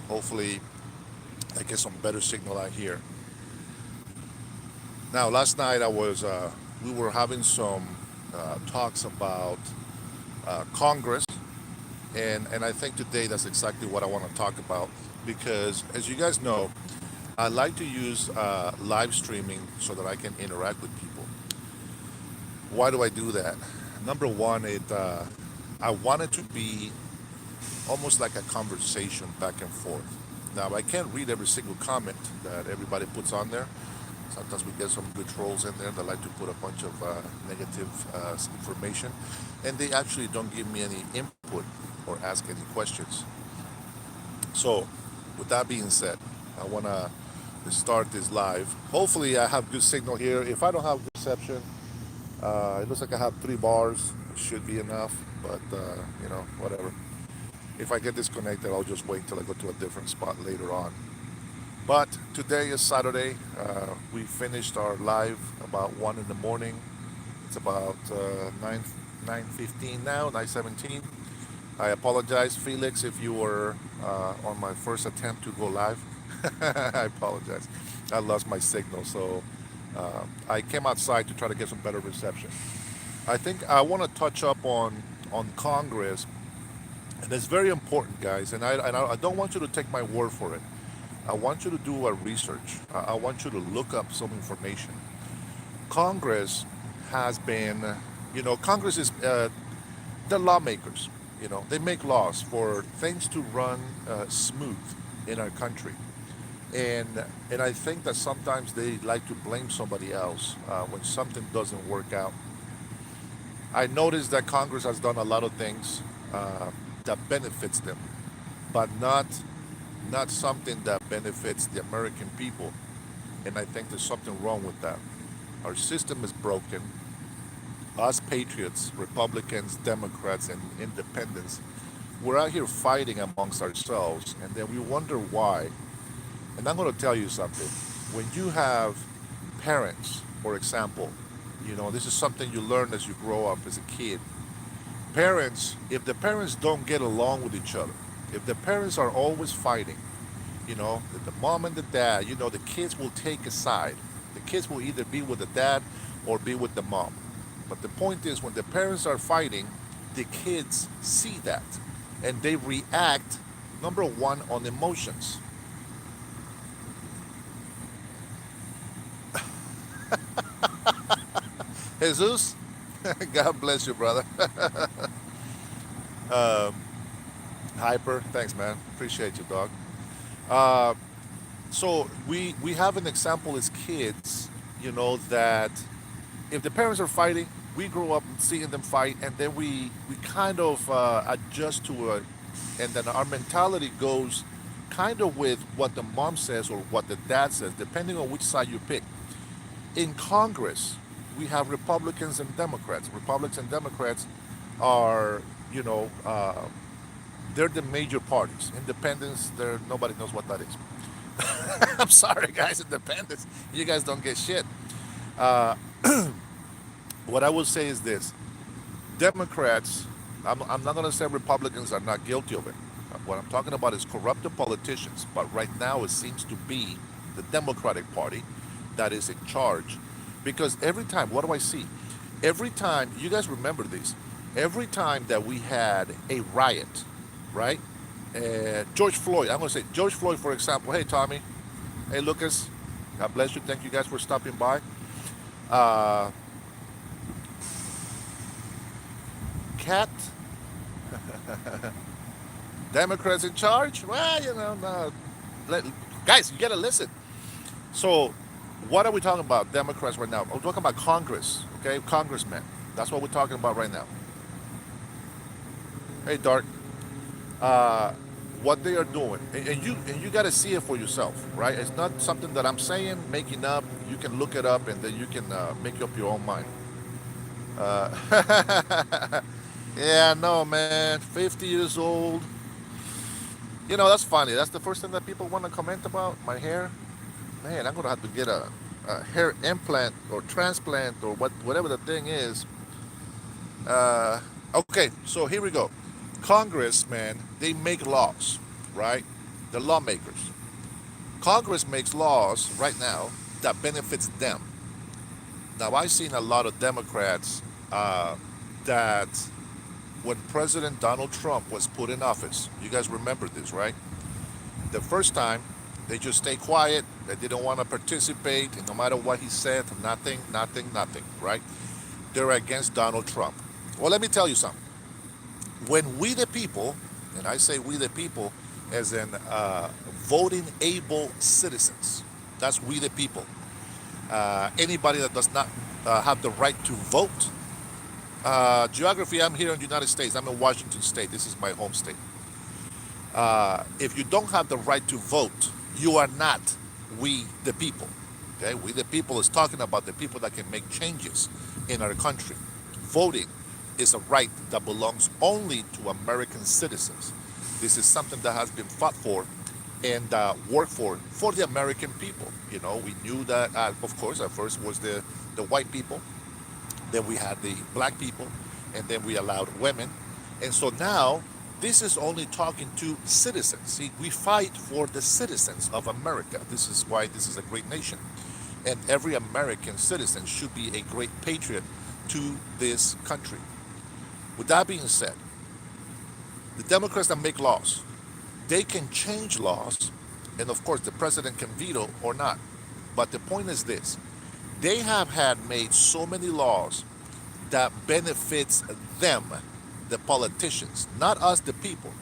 Hopefully, I get some better signal out here. Now, last night we were having some talks about Congress, and I think today that's exactly what I want to talk about because, as you guys know, I like to use live streaming so that I can interact with people. Why do I do that? Number one, I want it to be almost like a conversation back and forth. Now, I can't read every single comment that everybody puts on there. Sometimes we get some good trolls in there that like to put a bunch of negative information, and they actually don't give me any input or ask any questions. So, with that being said, I want to start this live. Hopefully, I have good signal here. If I don't have reception, it looks like I have 3 bars. It should be enough, but whatever. If I get disconnected, I'll just wait till I go to a different spot later on. But today is Saturday. We finished our live about 1 in the morning. It's about 9:15 now, 9:17. I apologize, Felix, if you were on my first attempt to go live. I apologize. I lost my signal, so I came outside to try to get some better reception. I think I want to touch up on Congress, and it's very important, guys. And I don't want you to take my word for it. I want you to do a research. I want you to look up some information. Congress has been, Congress is the lawmakers. They make laws for things to run smooth in our country, and and I think that sometimes they like to blame somebody else when something doesn't work out. I noticed that Congress has done a lot of things that benefits them, but not something that benefits the American people. And I think there's something wrong with that. Our system is broken. Us patriots, Republicans, Democrats, and independents, we're out here fighting amongst ourselves, and then we wonder why. And I'm going to tell you something. When you have parents, for example, this is something you learn as you grow up as a kid. Parents, if the parents don't get along with each other, if the parents are always fighting, the mom and the dad, the kids will take a side. The kids will either be with the dad or be with the mom. But the point is, when the parents are fighting, the kids see that and they react, number one, on emotions. Jesus, God bless you, brother. um, Hyper, thanks, man. Appreciate you, dog. Uh, so we have an example as kids, that if the parents are fighting, we grow up seeing them fight, and then we kind of adjust to it, and then our mentality goes kind of with what the mom says or what the dad says, depending on which side you pick. In Congress, we have Republicans and Democrats. Republicans and Democrats are, you know, they're the major parties. Independents, there nobody knows what that is. I'm sorry, guys. Independents, you guys don't get shit. Uh, what I will say is this: Democrats. I'm not going to say Republicans are not guilty of it. What I'm talking about is corrupted politicians. But right now, it seems to be the Democratic Party that is in charge. Because every time, what do I see? Every time, you guys remember this, every time that we had a riot, right? George Floyd, I'm going to say George Floyd, for example. Hey, Tommy. Hey, Lucas. God bless you. Thank you guys for stopping by. Uh, Cat, Democrats in charge? Well, no. Guys, you got to listen. So, what are we talking about, Democrats, right now? We're talking about Congress, okay? Congressmen. That's what we're talking about right now. Hey, Dark. Uh, what they are doing, and you got to see it for yourself, right? It's not something that I'm saying, making up. You can look it up, and then you can make up your own mind. Yeah, no, man. 50 years old. That's funny. That's the first thing that people want to comment about. My hair. Man, I'm gonna have to get a hair implant or transplant or whatever the thing is. Okay, so here we go. Congress, man, they make laws, right? the lawmakers. Congress makes laws right now that benefits them. Now, I've seen a lot of Democrats that when President Donald Trump was put in office, you guys remember this, right? The first time, they just stayed quiet. They didn't want to participate. And no matter what he said, nothing, nothing, nothing, right? They're against Donald Trump. Well, let me tell you something. When we the people, and I say we the people as in voting able citizens, that's we the people. Anybody that does not have the right to vote. Geography, I'm here in the United States. I'm in Washington State. This is my home state. If you don't have the right to vote, you are not we the people. Okay, we the people is talking about the people that can make changes in our country. Voting is a right that belongs only to American citizens. This is something that has been fought for and worked for the American people. You know, we knew that, of course, at first was the white people, then we had the black people, and then we allowed women. And so now, this is only talking to citizens. See, we fight for the citizens of America. This is why this is a great nation. And every American citizen should be a great patriot to this country. With that being said, the Democrats that make laws, they can change laws, and of course the president can veto or not. But the point is this, they have had made so many laws that benefits them, the politicians, not us, the people.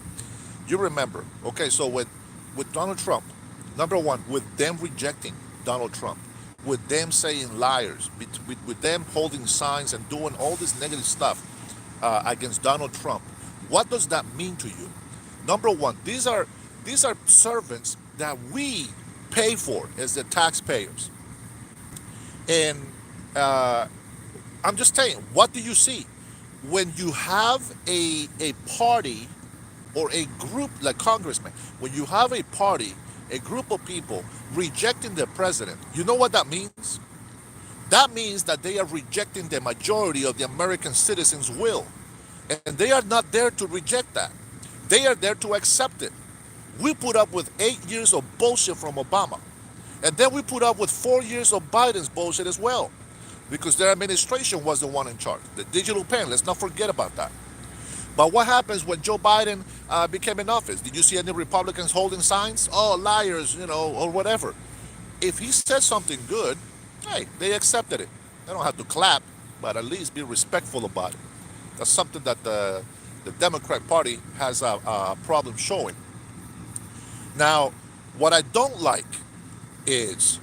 You remember, okay, so with Donald Trump, number one, with them rejecting Donald Trump, with them saying liars, with them holding signs and doing all this negative stuff against Donald Trump, what does that mean to you? Number one, these are servants that we pay for as the taxpayers. And I'm just saying, what do you see? When you have a party or a group like congressmen, when you have a party, a group of people rejecting the president, you know what that means? That means that they are rejecting the majority of the American citizens' will. And they are not there to reject that. They are there to accept it. We put up with 8 years of bullshit from Obama. And then we put up with 4 years of Biden's bullshit as well. Because their administration was the one in charge. The digital pen, let's not forget about that. But what happens when Joe Biden became in office? Did you see any Republicans holding signs? Oh, liars, or whatever. If he said something good, hey, they accepted it. They don't have to clap, but at least be respectful about it. That's something that the Democrat Party has a problem showing. Now, what I don't like is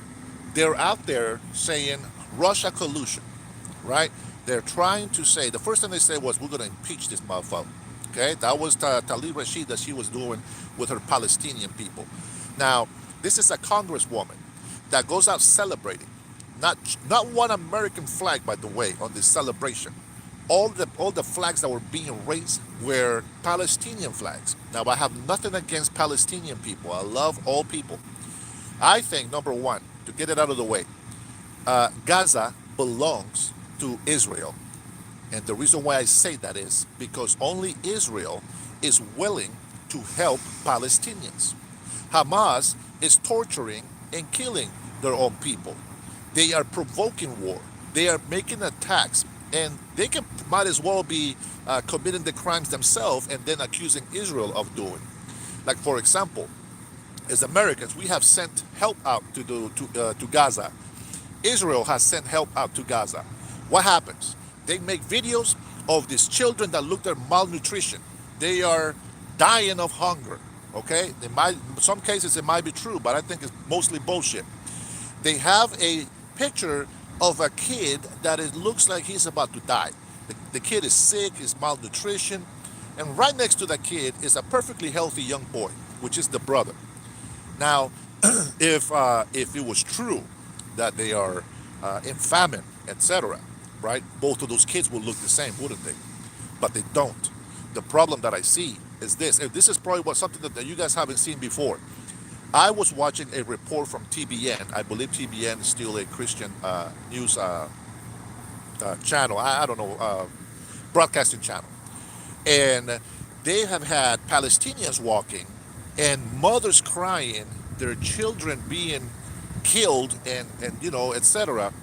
they're out there saying Russia collusion, right? They're trying to say, the first thing they said was, we're going to impeach this motherfucker. Okay, that was Tlaib Rashid that she was doing with her Palestinian people. Now, this is a congresswoman that goes out celebrating. Not one American flag, by the way, on this celebration. All the flags that were being raised were Palestinian flags. Now, I have nothing against Palestinian people. I love all people. I think, number one, to get it out of the way, Gaza belongs to Israel. And the reason why I say that is because only Israel is willing to help Palestinians. Hamas is torturing and killing their own people. They are provoking war. They are making attacks. And they might as well be committing the crimes themselves and then accusing Israel of doing. Like, for example, as Americans, we have sent help out to Gaza. Israel has sent help out to Gaza. What happens? They make videos of these children that look like malnutrition. They are dying of hunger. Okay, in some cases it might be true, but I think it's mostly bullshit. They have a picture of a kid that it looks like he's about to die. The kid is sick, is malnutrition, and right next to that kid is a perfectly healthy young boy, which is the brother. Now, if it was true that they are in famine, etc., right? Both of those kids would look the same, wouldn't they? But they don't. The problem that I see is this. And this is probably something that you guys haven't seen before. I was watching a report from TBN. I believe TBN is still a Christian news channel. I don't know, broadcasting channel. And they have had Palestinians walking and mothers crying, their children being killed, and etc.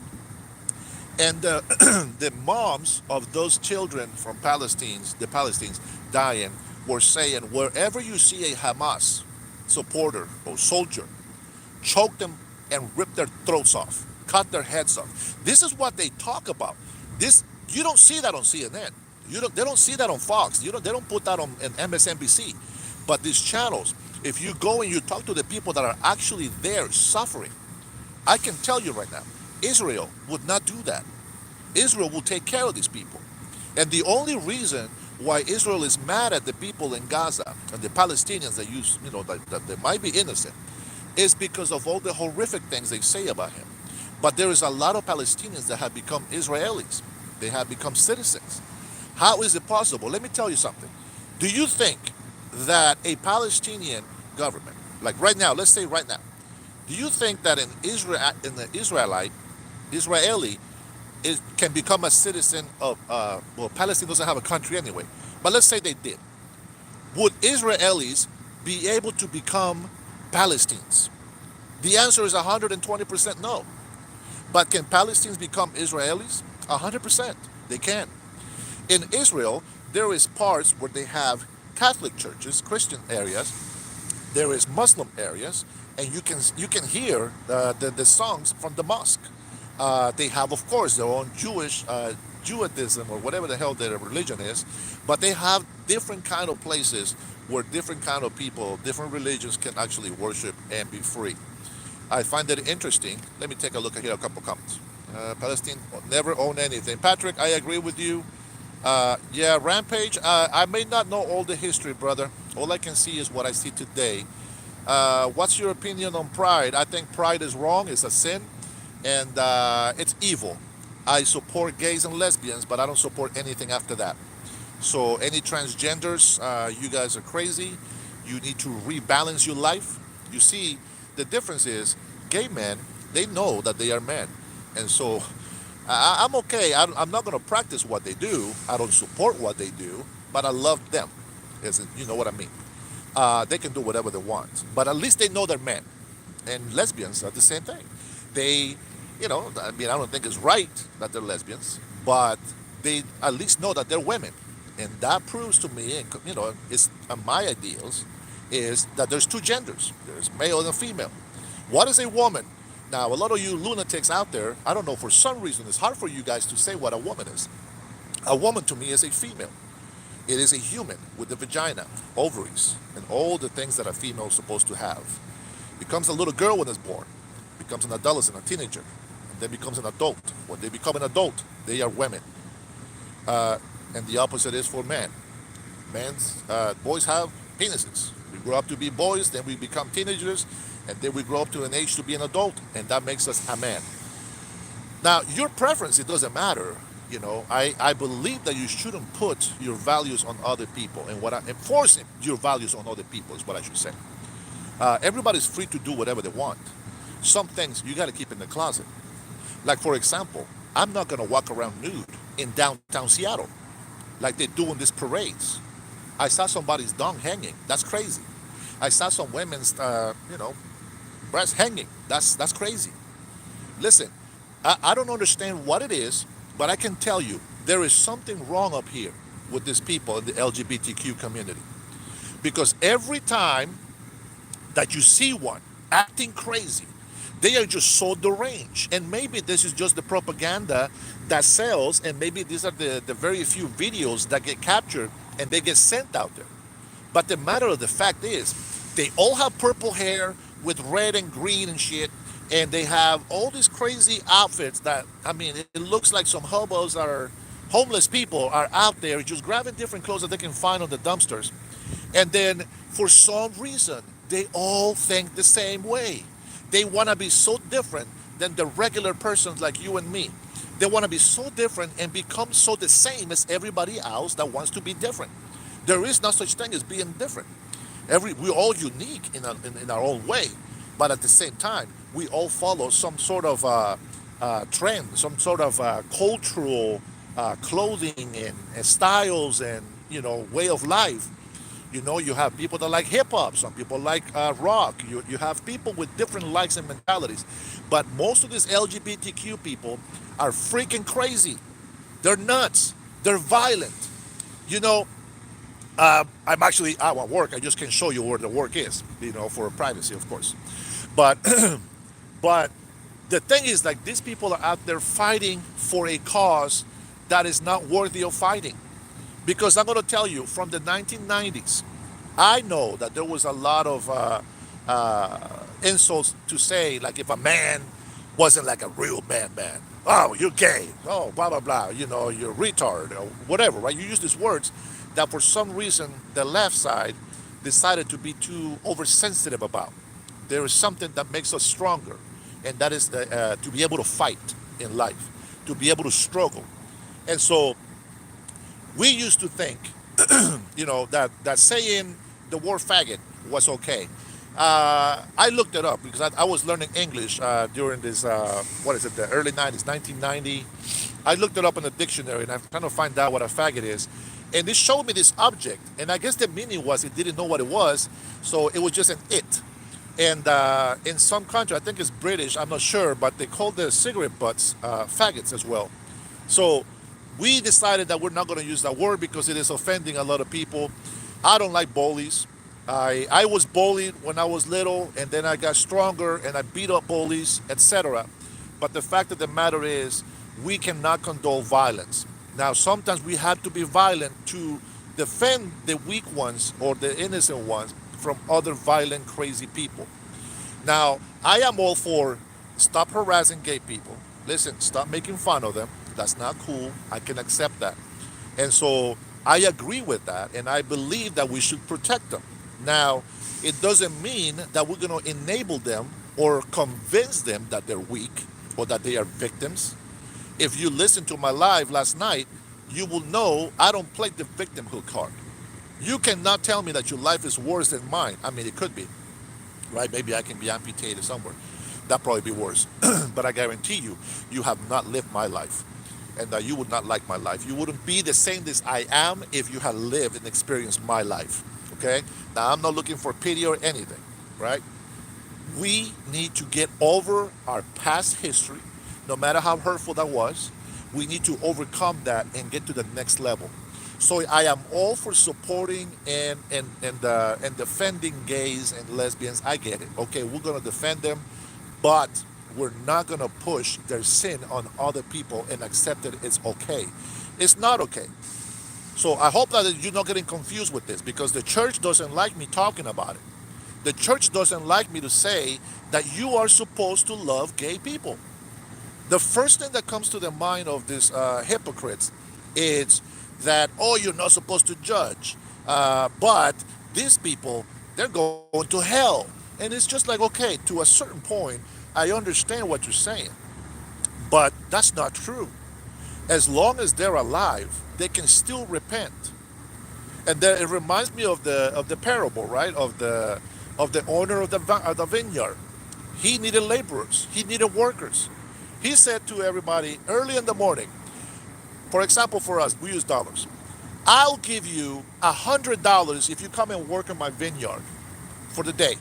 And the moms of those children from the Palestinians dying, were saying, wherever you see a Hamas supporter or soldier, choke them and rip their throats off, cut their heads off. This is what they talk about. This, you don't see that on CNN. They don't see that on Fox. They don't put that on MSNBC. But these channels, if you go and you talk to the people that are actually there suffering, I can tell you right now, Israel would not do that. Israel will take care of these people. And the only reason why Israel is mad at the people in Gaza and the Palestinians that might be innocent is because of all the horrific things they say about him. But there is a lot of Palestinians that have become Israelis. They have become citizens. How is it possible? Let me tell you something. Do you think that a Palestinian government, like right now, let's say right now, do you think that an Israeli can become a citizen of, well, Palestine doesn't have a country anyway, but let's say they did. Would Israelis be able to become Palestinians? The answer is 120% no. But can Palestinians become Israelis? 100%. They can. In Israel, there is parts where they have Catholic churches, Christian areas, there is Muslim areas, and you can hear the songs from the mosque. They have, of course, their own Judaism or whatever the hell their religion is, but they have different kind of places where different kind of people, different religions can actually worship and be free. I find it interesting. Let me take a look at here, a couple comments. Palestine never own anything. Patrick, I agree with you. Yeah, Rampage. I may not know all the history, brother. All I can see is what I see today. What's your opinion on pride? I think pride is wrong. It's a sin, and it's evil. I support gays and lesbians, but I don't support anything after that. So any transgenders, you guys are crazy. You need to rebalance your life. You see, the difference is gay men, they know that they are men. And so I'm okay. I'm not going to practice what they do. I don't support what they do, but I love them. You know what I mean? They can do whatever they want, but at least they know they're men. And lesbians are the same thing. They, I mean, I don't think it's right that they're lesbians, but they at least know that they're women. And that proves to me, and it's my ideals, is that there's two genders. There's male and female. What is a woman? Now, a lot of you lunatics out there, I don't know, for some reason, it's hard for you guys to say what a woman is. A woman to me is a female. It is a human with the vagina, ovaries, and all the things that a female is supposed to have. Becomes a little girl when it's born, becomes an adolescent, a teenager, and then becomes an adult. When they become an adult, they are women. And the opposite is for men. Boys have penises. We grow up to be boys, then we become teenagers, and then we grow up to an age to be an adult, and that makes us a man. Now, your preference, it doesn't matter. I believe that you shouldn't put your values on other people, and enforcing your values on other people is what I should say. Everybody's free to do whatever they want. Some things you got to keep in the closet. Like, for example, I'm not going to walk around nude in downtown Seattle like they do in these parades. I saw somebody's dong hanging. That's crazy. I saw some women's, breast hanging. That's crazy. Listen, I don't understand what it is, but I can tell you there is something wrong up here with these people in the LGBTQ community. Because every time that you see one acting crazy, they are just so deranged. And maybe this is just the propaganda that sells, and maybe these are the very few videos that get captured and they get sent out there. But the matter of the fact is, they all have purple hair with red and green and shit, and they have all these crazy outfits that, I mean, it looks like some hobos homeless people are out there just grabbing different clothes that they can find on the dumpsters. And then for some reason, they all think the same way. They want to be so different than the regular persons like you and me. They want to be so different and become so the same as everybody else that wants to be different. There is no such thing as being different. We're all unique in our own way, but at the same time, we all follow some sort of trend, some sort of cultural clothing and styles and way of life. You have people that like hip hop, some people like rock. You have people with different likes and mentalities. But most of these LGBTQ people are freaking crazy. They're nuts. They're violent. You know, I'm actually out at work. I just can show you where the work is, for privacy, of course. But but the thing is, like, these people are out there fighting for a cause that is not worthy of fighting. Because I'm going to tell you, from the 1990s, I know that there was a lot of insults to say, like, if a man wasn't like a real man. Oh, you're gay. Oh, blah, blah, blah. You're retard or whatever, right? You use these words that for some reason the left side decided to be too oversensitive about. There is something that makes us stronger, and that is to be able to fight in life, to be able to struggle. And so we used to think, that saying the word faggot was okay. I looked it up because I was learning English during this, what is it, the early 90s, 1990. I looked it up in the dictionary and I'm trying to find out what a faggot is. And it showed me this object. And I guess the meaning was it didn't know what it was. So it was just an it. And in some country, I think it's British, I'm not sure, but they call the cigarette butts faggots as well. So we decided that we're not going to use that word because it is offending a lot of people. I don't like bullies. I was bullied when I was little, and then I got stronger and I beat up bullies, etc. But the fact of the matter is, we cannot condone violence. Now, sometimes we have to be violent to defend the weak ones or the innocent ones from other violent, crazy people. Now, I am all for stop harassing gay people. Listen, stop making fun of them. That's not cool. I can accept that. And so I agree with that, and I believe that we should protect them. Now, it doesn't mean that we're going to enable them or convince them that they're weak or that they are victims. If you listen to my live last night, you will know I don't play the victimhood card. You cannot tell me that your life is worse than mine. I mean, it could be, right? Maybe I can be amputated somewhere. That'd probably be worse. But I guarantee you, you have not lived my life. And that you would not like my life. You wouldn't be the same as I am if you had lived and experienced my life. Okay? Now, I'm not looking for pity or anything, right? We need to get over our past history, no matter how hurtful that was. We need to overcome that and get to the next level. So I am all for supporting and defending gays and lesbians. I get it. Okay, we're gonna defend them, but we're not gonna push their sin on other people and accept that it's okay. It's not okay. So I hope that you're not getting confused with this because the church doesn't like me talking about it. The church doesn't like me to say that you are supposed to love gay people. The first thing that comes to the mind of these hypocrites is that, oh, you're not supposed to judge. But these people, they're going to hell. And it's just like, okay, to a certain point, I understand what you're saying. But that's not true. As long as they're alive, they can still repent. And then it reminds me of the parable, right? Of the owner of the vineyard. He needed laborers. He needed workers. He said to everybody early in the morning, for example, for us, we use dollars. I'll give you $100 if you come and work in my vineyard for the day.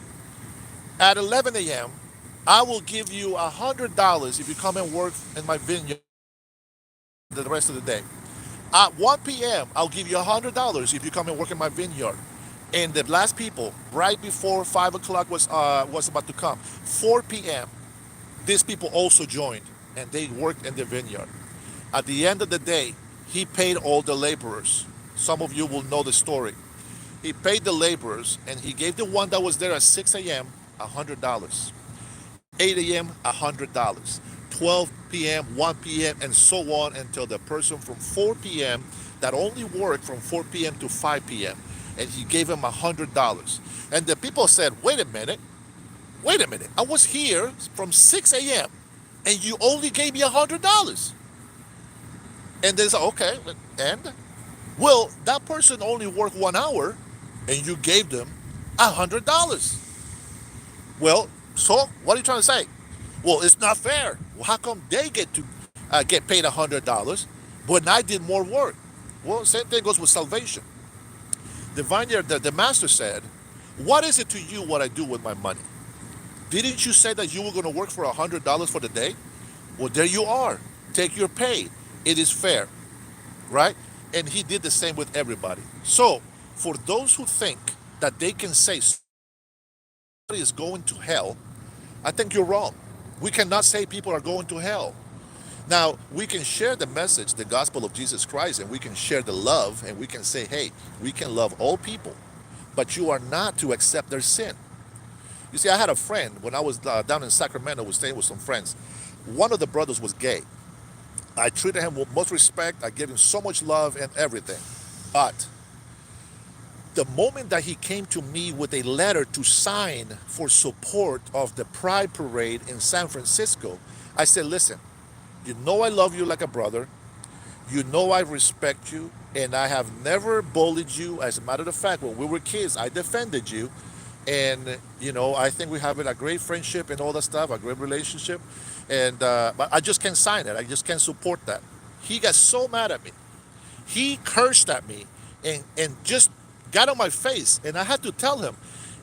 At 11 a.m., I will give you $100 if you come and work in my vineyard the rest of the day. At 1 p.m., I'll give you $100 if you come and work in my vineyard. And the last people, right before 5 o'clock was about to come, 4 p.m., these people also joined and they worked in the vineyard. At the end of the day, he paid all the laborers. Some of you will know the story. He paid the laborers and he gave the one that was there at 6 a.m. $100. 8 a.m. $100. 12 p.m., 1 p.m., and so on until the person from 4 p.m. that only worked from 4 p.m. to 5 p.m. and he gave him $100. And the people said, wait a minute, I was here from 6 a.m. and you only gave me $100. And they said, okay, and? Well, that person only worked 1 hour and you gave them $100. Well, so what are you trying to say? Well, it's not fair. Well, how come they get paid $100 when I did more work? Well, same thing goes with salvation. The vineyard, the master said, what is it to you what I do with my money? Didn't you say that you were going to work for $100 for the day? Well, there you are. Take your pay. It is fair, right? And he did the same with everybody. So, for those who think that they can say somebody is going to hell, I think you're wrong. We cannot say people are going to hell. Now, we can share the message, the gospel of Jesus Christ, and we can share the love, and we can say, hey, we can love all people, but you are not to accept their sin. You see, I had a friend when I was down in Sacramento, was staying with some friends. One of the brothers was gay. I treated him with most respect. I gave him so much love and everything. But the moment that he came to me with a letter to sign for support of the Pride Parade in San Francisco, I said, listen, you know I love you like a brother. You know I respect you, and I have never bullied you. As a matter of fact, when we were kids, I defended you. And, I think we have a great friendship and all that stuff, a great relationship. And but I just can't sign it. I just can't support that. He got so mad at me. He cursed at me and just got on my face. And I had to tell him,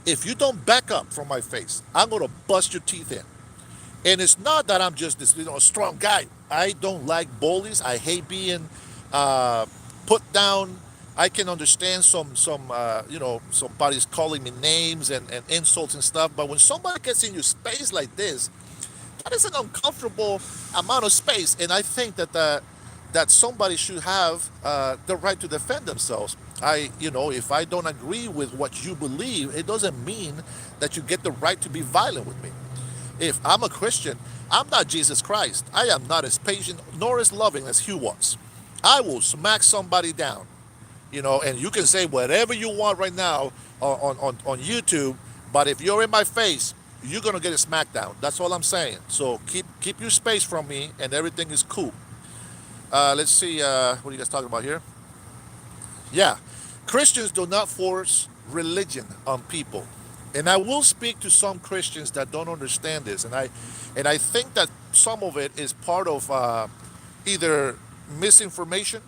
if you don't back up from my face, I'm going to bust your teeth in. And it's not that I'm just this strong guy. I don't like bullies. I hate being put down. I can understand somebody's calling me names and insults and stuff. But when somebody gets in your space like this, that is an uncomfortable amount of space. And I think that somebody should have the right to defend themselves. If I don't agree with what you believe, it doesn't mean that you get the right to be violent with me. If I'm a Christian, I'm not Jesus Christ. I am not as patient nor as loving as he was. I will smack somebody down, and you can say whatever you want right now on YouTube, but if you're in my face, you're gonna get a smackdown. That's all I'm saying. So keep your space from me, and everything is cool. Let's see, what are you guys talking about here? Yeah, Christians do not force religion on people. And I will speak to some Christians that don't understand this, and I think that some of it is part of either misinformation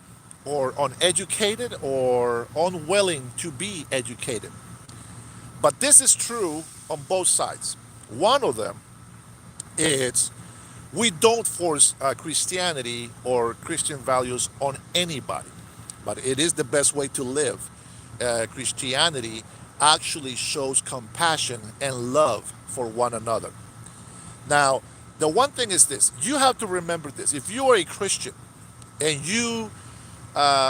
or uneducated or unwilling to be educated. But this is true on both sides. One of them is we don't force Christianity or Christian values on anybody, but it is the best way to live. Christianity actually shows compassion and love for one another. Now, the one thing is this: you have to remember this. If you are a Christian and you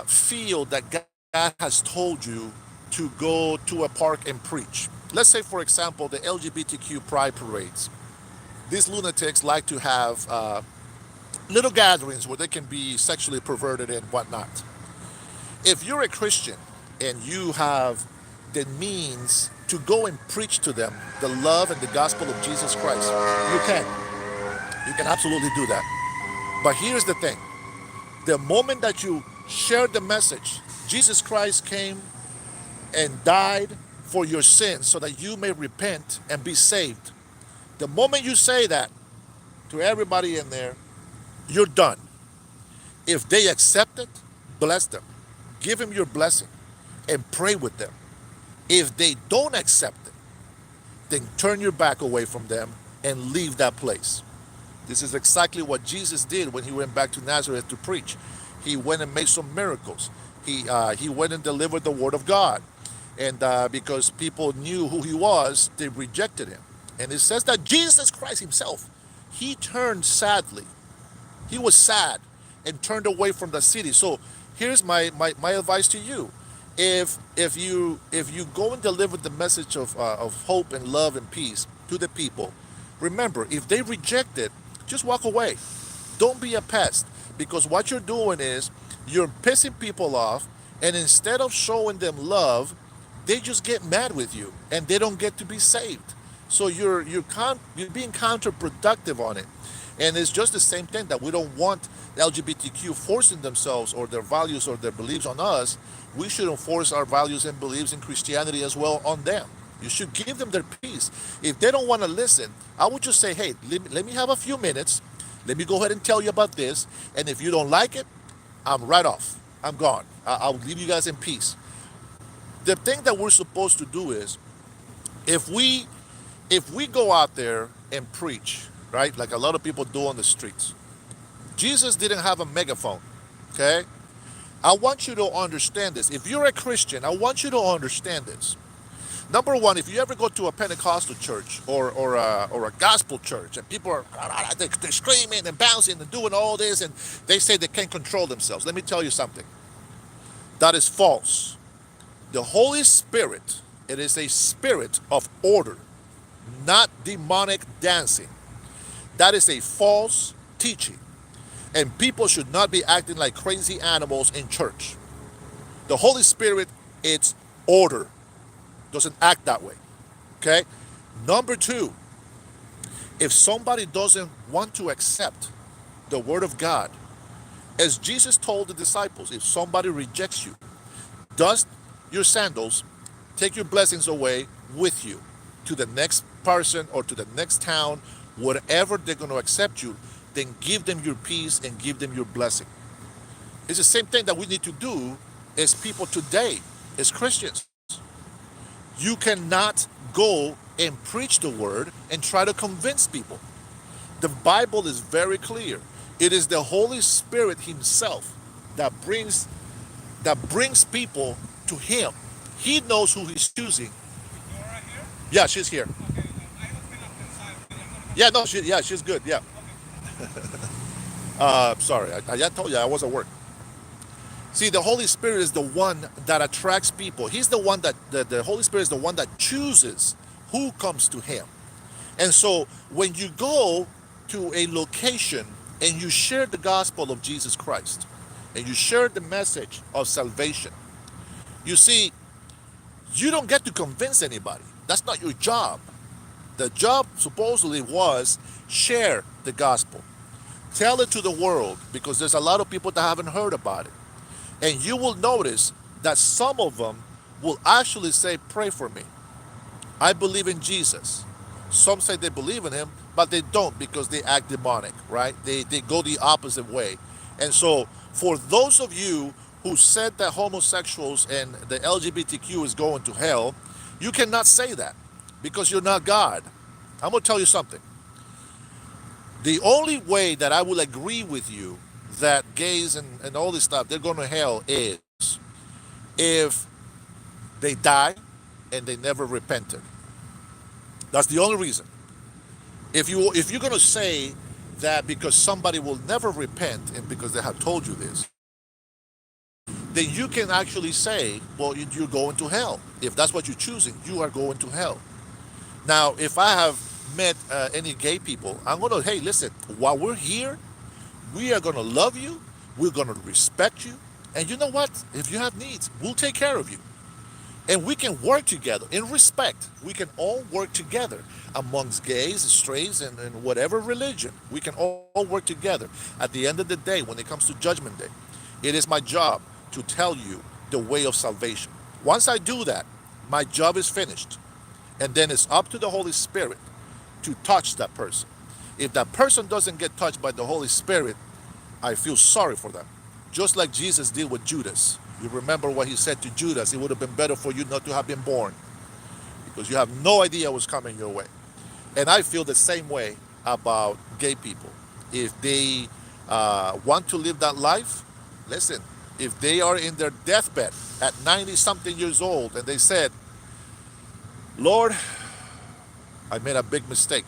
feel that God has told you to go to a park and preach, let's say, for example, the LGBTQ pride parades. These lunatics like to have little gatherings where they can be sexually perverted and whatnot. If you're a Christian and you have the means to go and preach to them the love and the gospel of Jesus Christ, you can. You can absolutely do that. But here's the thing. The moment that you share the message, Jesus Christ came and died for your sins so that you may repent and be saved. The moment you say that to everybody in there, you're done. If they accept it, bless them. Give them your blessing and pray with them. If they don't accept it, then turn your back away from them and leave that place. This is exactly what Jesus did when he went back to Nazareth to preach. He went and made some miracles. He went and delivered the word of God. And because people knew who he was, they rejected him. And it says that Jesus Christ himself, he turned sadly. He was sad and turned away from the city. So here's my advice to you. If you go and deliver the message of hope and love and peace to the people, remember, if they reject it, just walk away. Don't be a pest, because what you're doing is you're pissing people off, and instead of showing them love, they just get mad with you and they don't get to be saved. So you're being counterproductive on it. And it's just the same thing that we don't want the LGBTQ forcing themselves or their values or their beliefs on us. We shouldn't force our values and beliefs in Christianity as well on them. You should give them their peace. If they don't want to listen, I would just say, hey, let me have a few minutes. Let me go ahead and tell you about this. And if you don't like it, I'm right off. I'm gone. I'll leave you guys in peace. The thing that we're supposed to do is, if we if we go out there and preach, right, like a lot of people do on the streets. Jesus didn't have a megaphone. Okay? I want you to understand this. If you're a Christian, I want you to understand this. Number one, if you ever go to a Pentecostal church or a gospel church and people are they're screaming and bouncing and doing all this and they say they can't control themselves, let me tell you something. That is false. The Holy Spirit, it is a spirit of order, not demonic dancing. That is a false teaching. And people should not be acting like crazy animals in church. The Holy Spirit, it's order. Doesn't act that way. Okay? Number two, if somebody doesn't want to accept the word of God, as Jesus told the disciples, if somebody rejects you, dust your sandals, take your blessings away with you to the next person or to the next town, whatever they're going to accept you, then give them your peace and give them your blessing. It's the same thing that we need to do as people today, as Christians. You cannot go and preach the word and try to convince people. The Bible is very clear. It is the Holy Spirit Himself that brings people to Him. He knows who He's choosing. Yeah, she's here. Yeah, no, she's good. Yeah. Sorry, I told you I was at work. See, the Holy Spirit is the one that attracts people. He's the one that the Holy Spirit is the one that chooses who comes to Him. And so when you go to a location and you share the gospel of Jesus Christ and you share the message of salvation, you see, you don't get to convince anybody. That's not your job. The job supposedly was share the gospel. Tell it to the world because there's a lot of people that haven't heard about it. And you will notice that some of them will actually say, pray for me. I believe in Jesus. Some say they believe in Him, but they don't because they act demonic, right? They go the opposite way. And so for those of you who said that homosexuals and the LGBTQ is going to hell, you cannot say that because you're not God. I'm going to tell you something. The only way that I will agree with you that gays and all this stuff, they're going to hell is if they die and they never repented. That's the only reason. If you're going to say that because somebody will never repent and because they have told you this, then you can actually say, well, you're going to hell. If that's what you're choosing, you are going to hell. Now, if I have met any gay people, I'm going to, hey, listen, while we're here, we are going to love you, we're going to respect you, and you know what? If you have needs, we'll take care of you. And we can work together in respect. We can all work together amongst gays, strays, and whatever religion. We can all work together. At the end of the day, when it comes to Judgment Day, it is my job to tell you the way of salvation. Once I do that, my job is finished. And then it's up to the Holy Spirit to touch that person. If that person doesn't get touched by the Holy Spirit, I feel sorry for them. Just like Jesus did with Judas. You remember what He said to Judas, it would have been better for you not to have been born because you have no idea what's coming your way. And I feel the same way about gay people. If they want to live that life, listen, if they are in their deathbed at 90-something years old and they said, Lord, I made a big mistake.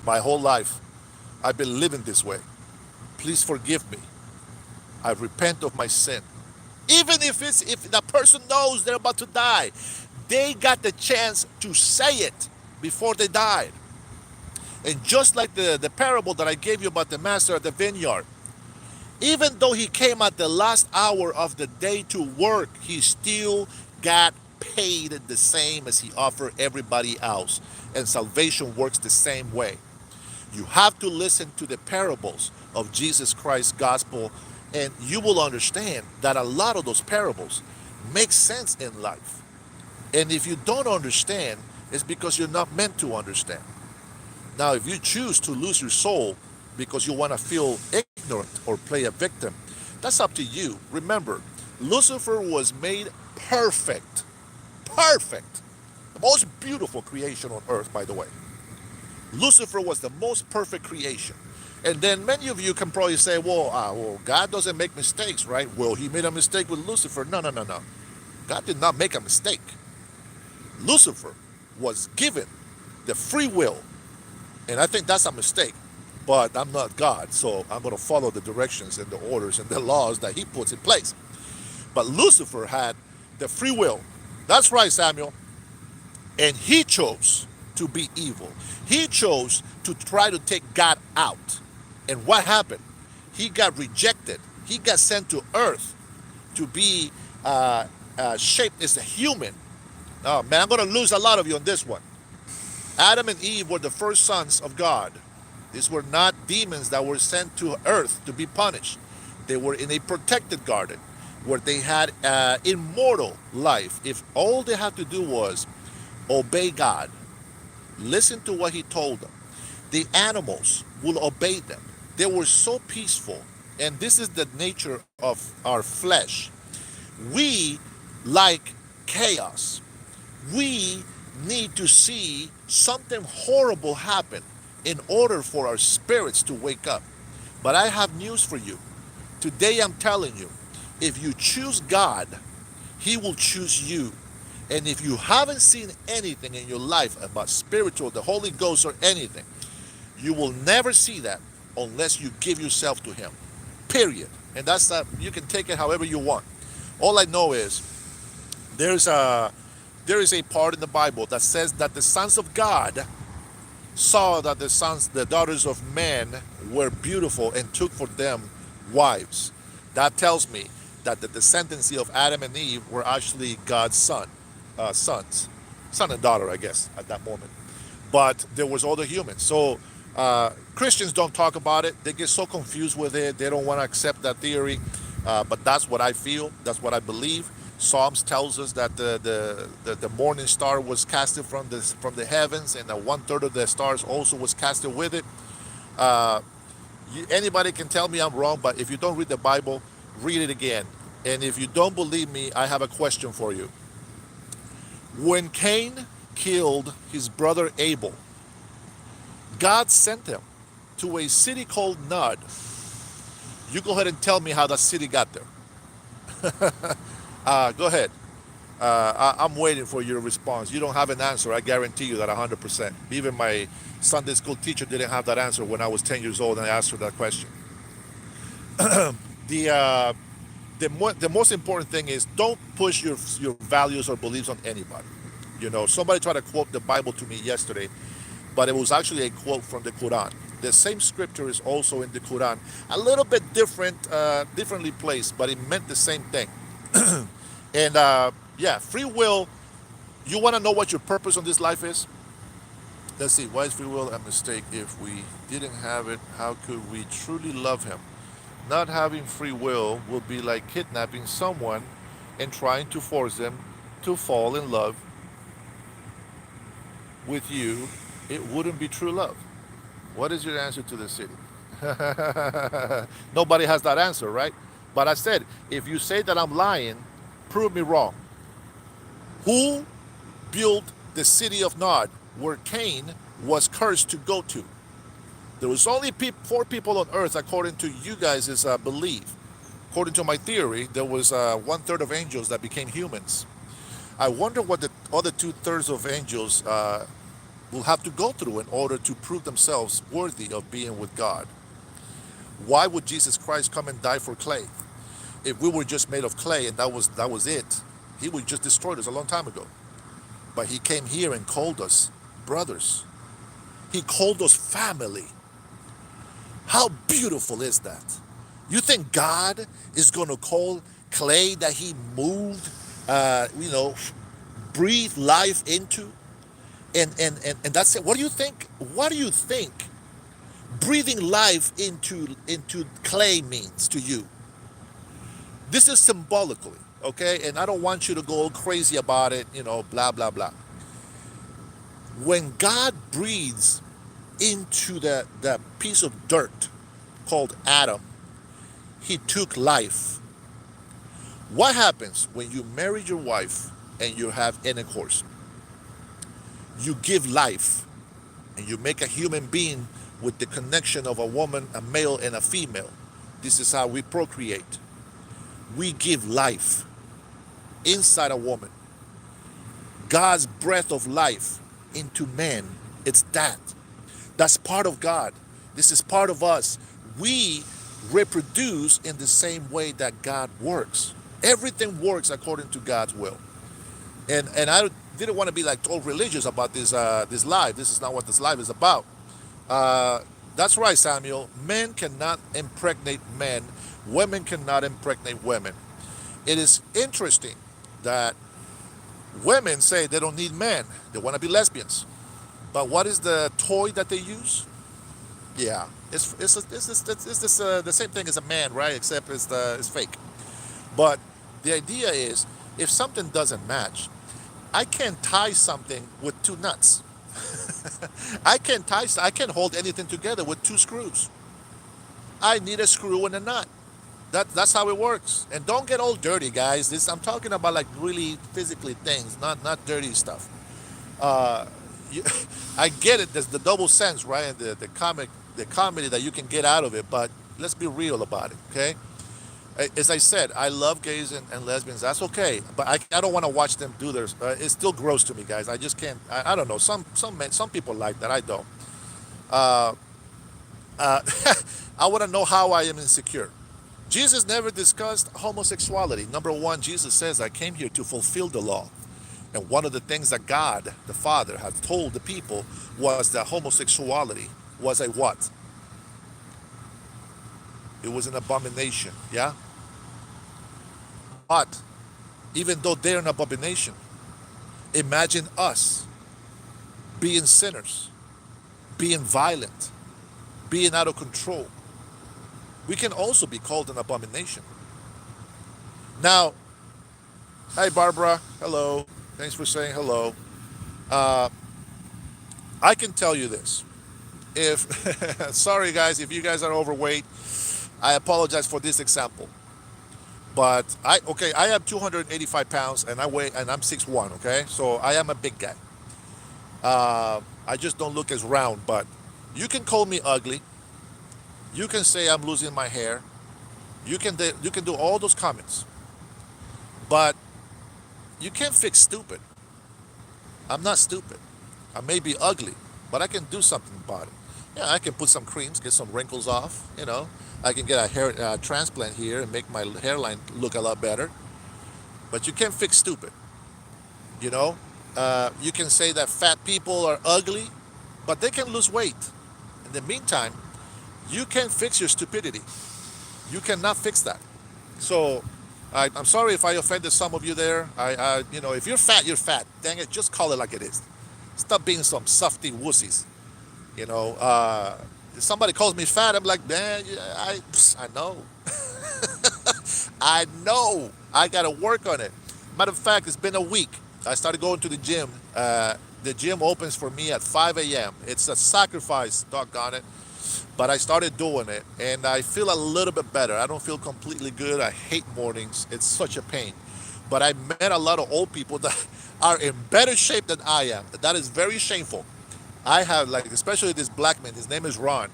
My whole life, I've been living this way. Please forgive me. I repent of my sin. Even if the person knows they're about to die, they got the chance to say it before they died. And just like the parable that I gave you about the master at the vineyard, even though he came at the last hour of the day to work, he still got paid the same as he offered everybody else. And salvation works the same way. You have to listen to the parables of Jesus Christ's gospel, and you will understand that a lot of those parables make sense in life. And if you don't understand, it's because you're not meant to understand. Now, if you choose to lose your soul because you want to feel ignorant or play a victim, that's up to you. Remember, Lucifer was made perfect. perfect, the most beautiful creation on earth, by the way. Lucifer was the most perfect creation. And then many of you can probably say, well, God doesn't make mistakes, right? Well, he made a mistake with Lucifer. No, no, no, no. God did not make a mistake. Lucifer was given the free will. And I think that's a mistake. But I'm not God, so I'm going to follow the directions and the orders and the laws that he puts in place. But Lucifer had the free will. That's right, Samuel. And he chose to be evil. He chose to try to take God out. And what happened? He got rejected. He got sent to earth to be shaped as a human. Oh man, I'm going to lose a lot of you on this one. Adam and Eve were the first sons of God. These were not demons that were sent to earth to be punished. They were in a protected garden where they had immortal life. If all they had to do was obey God, listen to what he told them, the animals will obey them. They were so peaceful. And this is the nature of our flesh. We like chaos. We need to see something horrible happen in order for our spirits to wake up. But I have news for you. Today I'm telling you, if you choose God, he will choose you. And if you haven't seen anything in your life about spiritual, the Holy Ghost, or anything, you will never see that unless you give yourself to him. Period. And that's that. You can take it however you want. All I know is there is a part in the Bible that says that the sons of God saw that the daughters of men were beautiful and took for them wives. That tells me that the descendants of Adam and Eve were actually God's sons, son and daughter, I guess, at that moment. But there was other humans. So Christians don't talk about it. They get so confused with it. They don't want to accept that theory. But that's what I feel. That's what I believe. Psalms tells us that the morning star was casted from the heavens, and that 1/3 of the stars also was casted with it. Anybody can tell me I'm wrong, but if you don't read the Bible, read it again. And if you don't believe me, I have a question for you. When Cain killed his brother Abel, God sent him to a city called Nod. You go ahead and tell me how that city got there. Go ahead. I'm waiting for your response. You don't have an answer. I guarantee you that 100%. Even my Sunday school teacher didn't have that answer when I was 10 years old and I asked her that question. The most important thing is don't push your values or beliefs on anybody. You know, somebody tried to quote the Bible to me yesterday, but it was actually a quote from the Quran. The same scripture is also in the Quran, a little bit differently placed, but it meant the same thing. And yeah, free will. You want to know what your purpose on this life is? Let's see. Why is free will a mistake? If we didn't have it, how could we truly love him? Not having free will would be like kidnapping someone and trying to force them to fall in love with you. It wouldn't be true love. What is your answer to the city? Nobody has that answer, right? But I said, if you say that I'm lying, prove me wrong. Who built the city of Nod where Cain was cursed to go to? There was only 4 people on earth, according to you guys' belief. According to my theory, there was 1/3 of angels that became humans. I wonder what the other 2/3 of angels will have to go through in order to prove themselves worthy of being with God. Why would Jesus Christ come and die for clay? If we were just made of clay and that was it, he would just destroyed us a long time ago. But he came here and called us brothers. He called us family. How beautiful is that? You think God is going to call clay that he moved, breathe life into? And that's it. What do you think? What do you think breathing life into clay means to you? This is symbolically, okay? And I don't want you to go crazy about it, blah, blah, blah. When God breathes into that piece of dirt called Adam, he took life. What happens when you marry your wife and you have intercourse. You give life, and you make a human being with the connection of a woman, a male, and a female. This is how we procreate. We give life inside a woman. God's breath of life into man. It's that. That's part of God. This is part of us. We reproduce in the same way that God works. Everything works according to God's will. And I didn't want to be like all religious about this life. This is not what this life is about. Uh, that's right, Samuel. Men cannot impregnate men. Women cannot impregnate women. It is interesting that women say they don't need men. They want to be lesbians. But what is the toy that they use? Yeah, it's the same thing as a man, right? Except it's fake. But the idea is, if something doesn't match, I can tie something with two nuts. I can hold anything together with two screws. I need a screw and a nut. That's how it works. And don't get all dirty, guys. This I'm talking about like really physically things, not dirty stuff. Uh, you, I get it. There's the double sense, right? And the comedy that you can get out of it. But let's be real about it, okay? As I said, I love gays and lesbians. That's okay, but I don't want to watch them do this. It's still gross to me, guys. I just can't. I don't know. Some men, some people like that. I don't. Uh, uh, I want to know how I am insecure. Jesus never discussed homosexuality. Number one, Jesus says, "I came here to fulfill the law." And one of the things that God, the Father, had told the people was that homosexuality was a what? It was an abomination. Yeah. But even though they're an abomination, imagine us being sinners, being violent, being out of control. We can also be called an abomination. Now, hi Barbara, hello. Thanks for saying hello. Uh, I can tell you this. If sorry guys, if you guys are overweight, I apologize for this example. But I am 285 pounds and I weigh and I'm 6'1", okay? So I am a big guy. I just don't look as round, but you can call me ugly. You can say I'm losing my hair. You can do all those comments. But you can't fix stupid. I'm not stupid. I may be ugly, but I can do something about it. Yeah, I can put some creams, get some wrinkles off, you know. I can get a hair transplant here and make my hairline look a lot better. But you can't fix stupid, you know. You can say that fat people are ugly, but they can lose weight. In the meantime, you can't fix your stupidity. You cannot fix that. So I'm sorry if I offended some of you there. You know, if you're fat, you're fat. Dang it, just call it like it is. Stop being some softy wussies. You know, if somebody calls me fat, I'm like, man, yeah, I know. I know. I got to work on it. Matter of fact, it's been a week. I started going to the gym. The gym opens for me at 5 a.m. It's a sacrifice, doggone it. But I started doing it, and I feel a little bit better. I don't feel completely good. I hate mornings. It's such a pain. But I met a lot of old people that are in better shape than I am. That is very shameful. I have like, especially this black man. His name is Ron.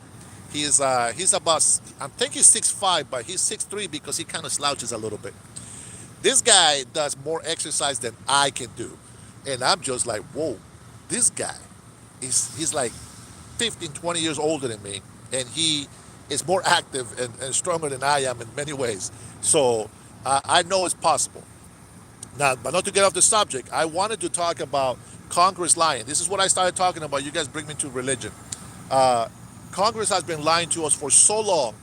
He's about, I think he's 6'5", but he's 6'3" because he kind of slouches a little bit. This guy does more exercise than I can do, and I'm just like, whoa, this guy he's like 15, 20 years older than me, and he is more active and stronger than I am in many ways. So I know it's possible. Now, but not to get off the subject, I wanted to talk about Congress lying. This is what I started talking about. You guys bring me to religion. Uh, Congress has been lying to us for so long,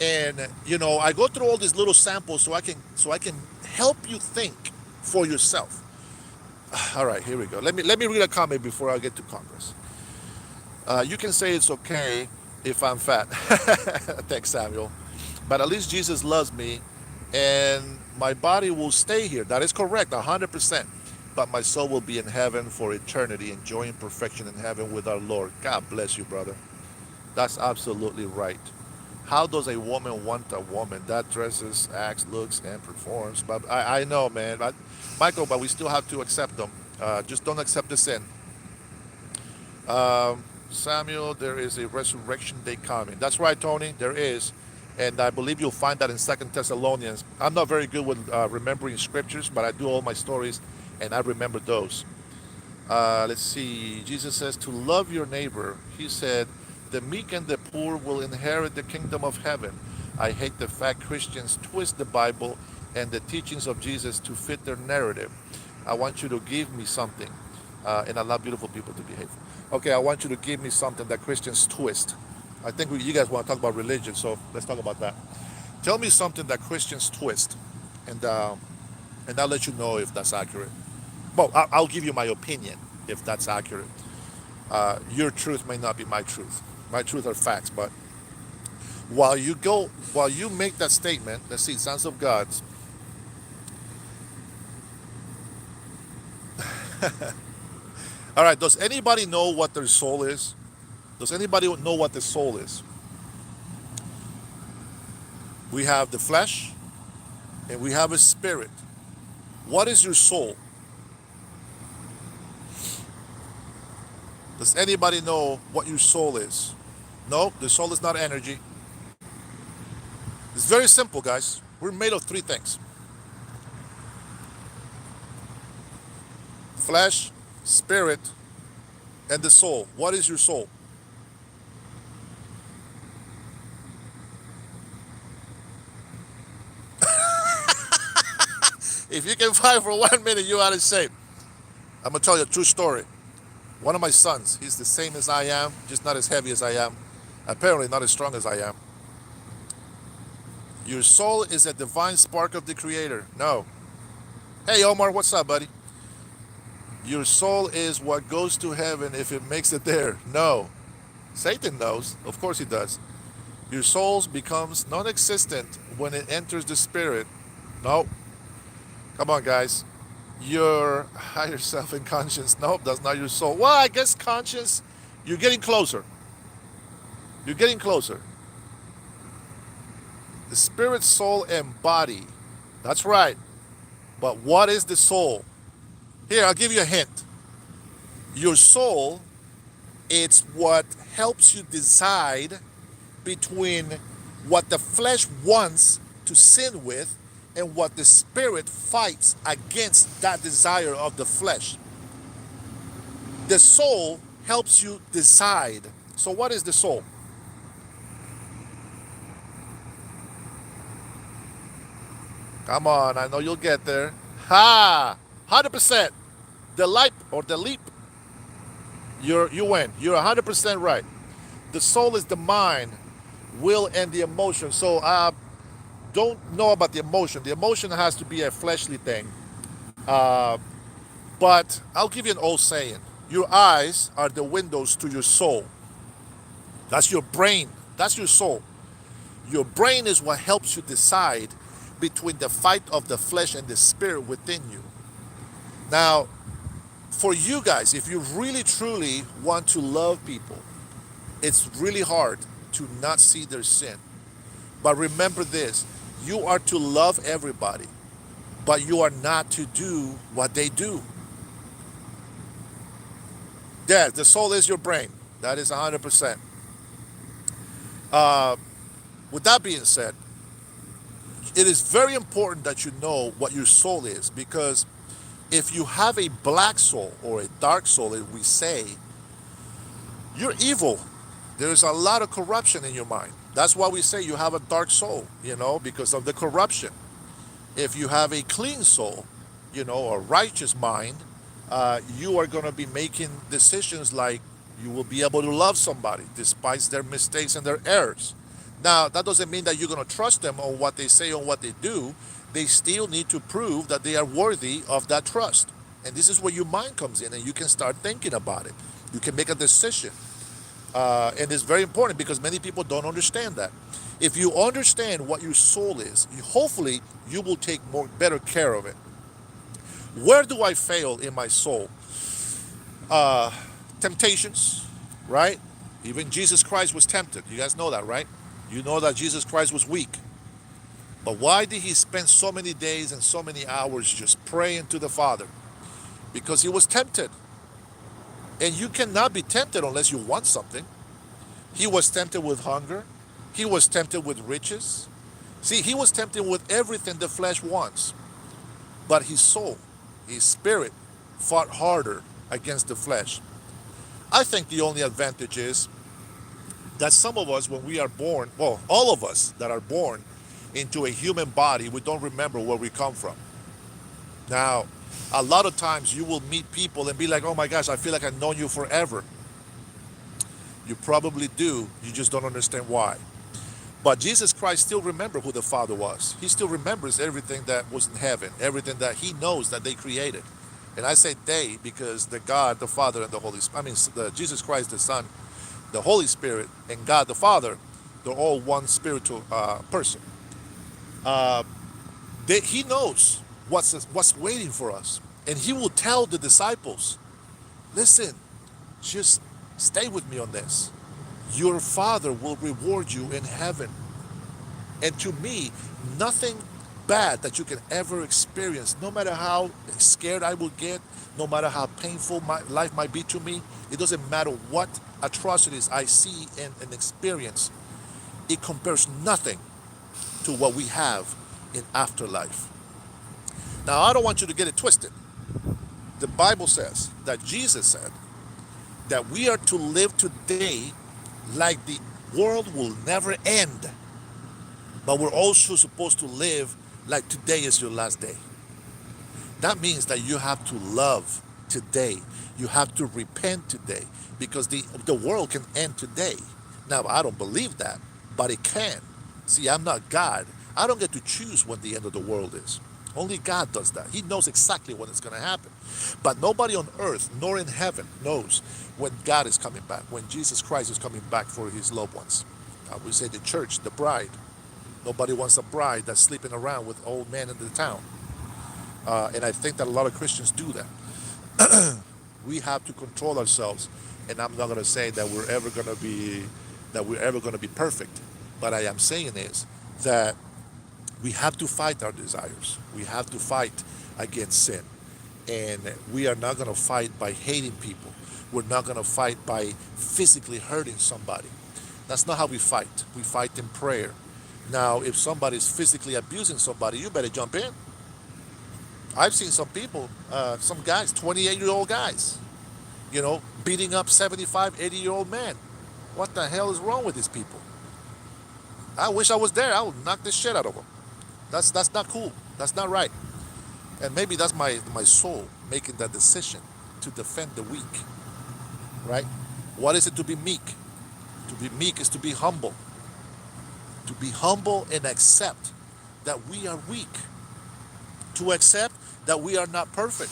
and you know, I go through all these little samples so I can help you think for yourself. All right, here we go. Let me read a comment before I get to Congress. You can say it's okay if I'm fat. Thanks, Samuel. But at least Jesus loves me, and my body will stay here. That is correct, 100%. But my soul will be in heaven for eternity, enjoying perfection in heaven with our Lord. God bless you, brother. That's absolutely right. How does a woman want a woman that dresses, acts, looks, and performs? But I know, man. But, Michael, but we still have to accept them. Just don't accept the sin. Samuel, there is a resurrection day coming. That's right, Tony. There is. And I believe you'll find that in Second Thessalonians. I'm not very good with remembering scriptures, but I do all my stories, and I remember those. Let's see. Jesus says to love your neighbor. He said, the meek and the poor will inherit the kingdom of heaven. I hate the fact Christians twist the Bible and the teachings of Jesus to fit their narrative. I want you to give me something. And I love beautiful people to behave. Okay, I want you to give me something that Christians twist. I think you guys want to talk about religion, so let's talk about that. Tell me something that Christians twist, and I'll let you know if that's accurate. Well, I'll give you my opinion if that's accurate. Your truth may not be my truth. My truth are facts, but while you make that statement, let's see, sons of gods. All right, does anybody know what their soul is? Does anybody know what the soul is? We have the flesh and we have a spirit. What is your soul? Does anybody know what your soul is? No, the soul is not energy. It's very simple, guys. We're made of three things: flesh, spirit, and the soul. What is your soul? If you can fight for 1 minute, you out of shape. I'm gonna tell you a true story. One of my sons, he's the same as I am, just not as heavy as I am. Apparently not as strong as I am. Your soul is a divine spark of the Creator. No. Hey Omar, what's up, buddy? Your soul is what goes to heaven if it makes it there. No. Satan knows. Of course he does. Your soul becomes non-existent when it enters the spirit. No. Come on, guys. Your higher self and conscience. Nope, that's not your soul. Well, I guess conscience, you're getting closer. You're getting closer. The spirit, soul, and body. That's right. But what is the soul? Here, I'll give you a hint. Your soul, it's what helps you decide between what the flesh wants to sin with and what the spirit fights against that desire of the flesh. The soul helps you decide. So what is the soul? Come on, I know you'll get there. Ha! 100%. The leap or the leap. You win. You're 100% right. The soul is the mind, will, and the emotion. So don't know about the emotion. The emotion has to be a fleshly thing. Uh, but I'll give you an old saying. Your eyes are the windows to your soul. That's your brain. That's your soul. Your brain is what helps you decide between the fight of the flesh and the spirit within you. Now, for you guys, if you really truly want to love people, it's really hard to not see their sin. But remember this, you are to love everybody, but you are not to do what they do. Yeah, the soul is your brain. That is 100%. Uh, with that being said, it is very important that you know what your soul is, because if you have a black soul or a dark soul, as we say, you're evil. There's a lot of corruption in your mind. That's why we say you have a dark soul, because of the corruption. If you have a clean soul, a righteous mind, you are going to be making decisions like you will be able to love somebody despite their mistakes and their errors. Now, that doesn't mean that you're going to trust them on what they say, on what they do. They still need to prove that they are worthy of that trust. And this is where your mind comes in, and you can start thinking about it. You can make a decision. And it's very important because many people don't understand that. If you understand what your soul is, hopefully you will take better care of it. Where do I fail in my soul? Temptations, right? Even Jesus Christ was tempted. You guys know that, right? You know that Jesus Christ was weak. But why did he spend so many days and so many hours just praying to the Father? Because he was tempted. And you cannot be tempted unless you want something. He was tempted with hunger. He was tempted with riches. See, he was tempted with everything the flesh wants. But his soul, his spirit, fought harder against the flesh. I think the only advantage is that some of us, when we are born, well, all of us that are born into a human body, we don't remember where we come from. Now, a lot of times you will meet people and be like, oh my gosh, I feel like I've known you forever. You probably do, you just don't understand why. But Jesus Christ still remembers who the Father was. He still remembers everything that was in heaven, everything that he knows that they created. And I say they because the God, the Father, and the Holy Spirit, Jesus Christ, the Son, the Holy Spirit, and God the Father, they're all one spiritual person. Uh, he knows what's waiting for us. And he will tell the disciples, listen, just stay with me on this. Your Father will reward you in heaven. And to me, nothing bad that you can ever experience, no matter how scared I will get, no matter how painful my life might be to me, it doesn't matter what atrocities I see and experience, it compares nothing to what we have in afterlife. Now, I don't want you to get it twisted. The Bible says that Jesus said that we are to live today like the world will never end. But we're also supposed to live like today is your last day. That means that you have to love today. You have to repent today because the world can end today. Now, I don't believe that, but it can. See, I'm not God. I don't get to choose when the end of the world is. Only God does that. He knows exactly when it's going to happen. But nobody on earth nor in heaven knows when God is coming back, when Jesus Christ is coming back for his loved ones. We say the church, the bride. Nobody wants a bride that's sleeping around with old men in the town. And I think that a lot of Christians do that. We have to control ourselves. And I'm not going to say that we're ever going to be perfect. But I am saying is that we have to fight our desires. We have to fight against sin. And we are not going to fight by hating people. We're not going to fight by physically hurting somebody. That's not how we fight. We fight in prayer. Now, if somebody's physically abusing somebody, you better jump in. I've seen some people, some guys, 28-year-old guys, beating up 75, 80-year-old men. What the hell is wrong with these people? I wish I was there. I would knock this shit out of them. That's not cool. That's not right. And maybe that's my soul making that decision to defend the weak, right? What is it to be meek? To be meek is to be humble. To be humble and accept that we are weak. To accept that we are not perfect.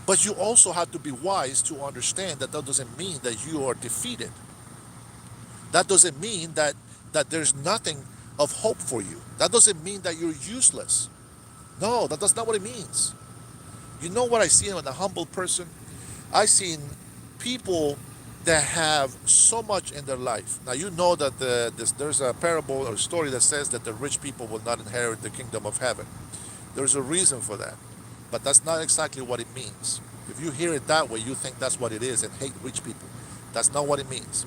But you also have to be wise to understand that doesn't mean that you are defeated. That doesn't mean that there's nothing of hope for you. That doesn't mean that you're useless. No, that's not what it means. You know what I see in a humble person? I seen people that have so much in their life. Now you know that there's a parable or story that says that the rich people will not inherit the kingdom of heaven. There's a reason for that. But that's not exactly what it means. If you hear it that way, you think that's what it is and hate rich people. That's not what it means.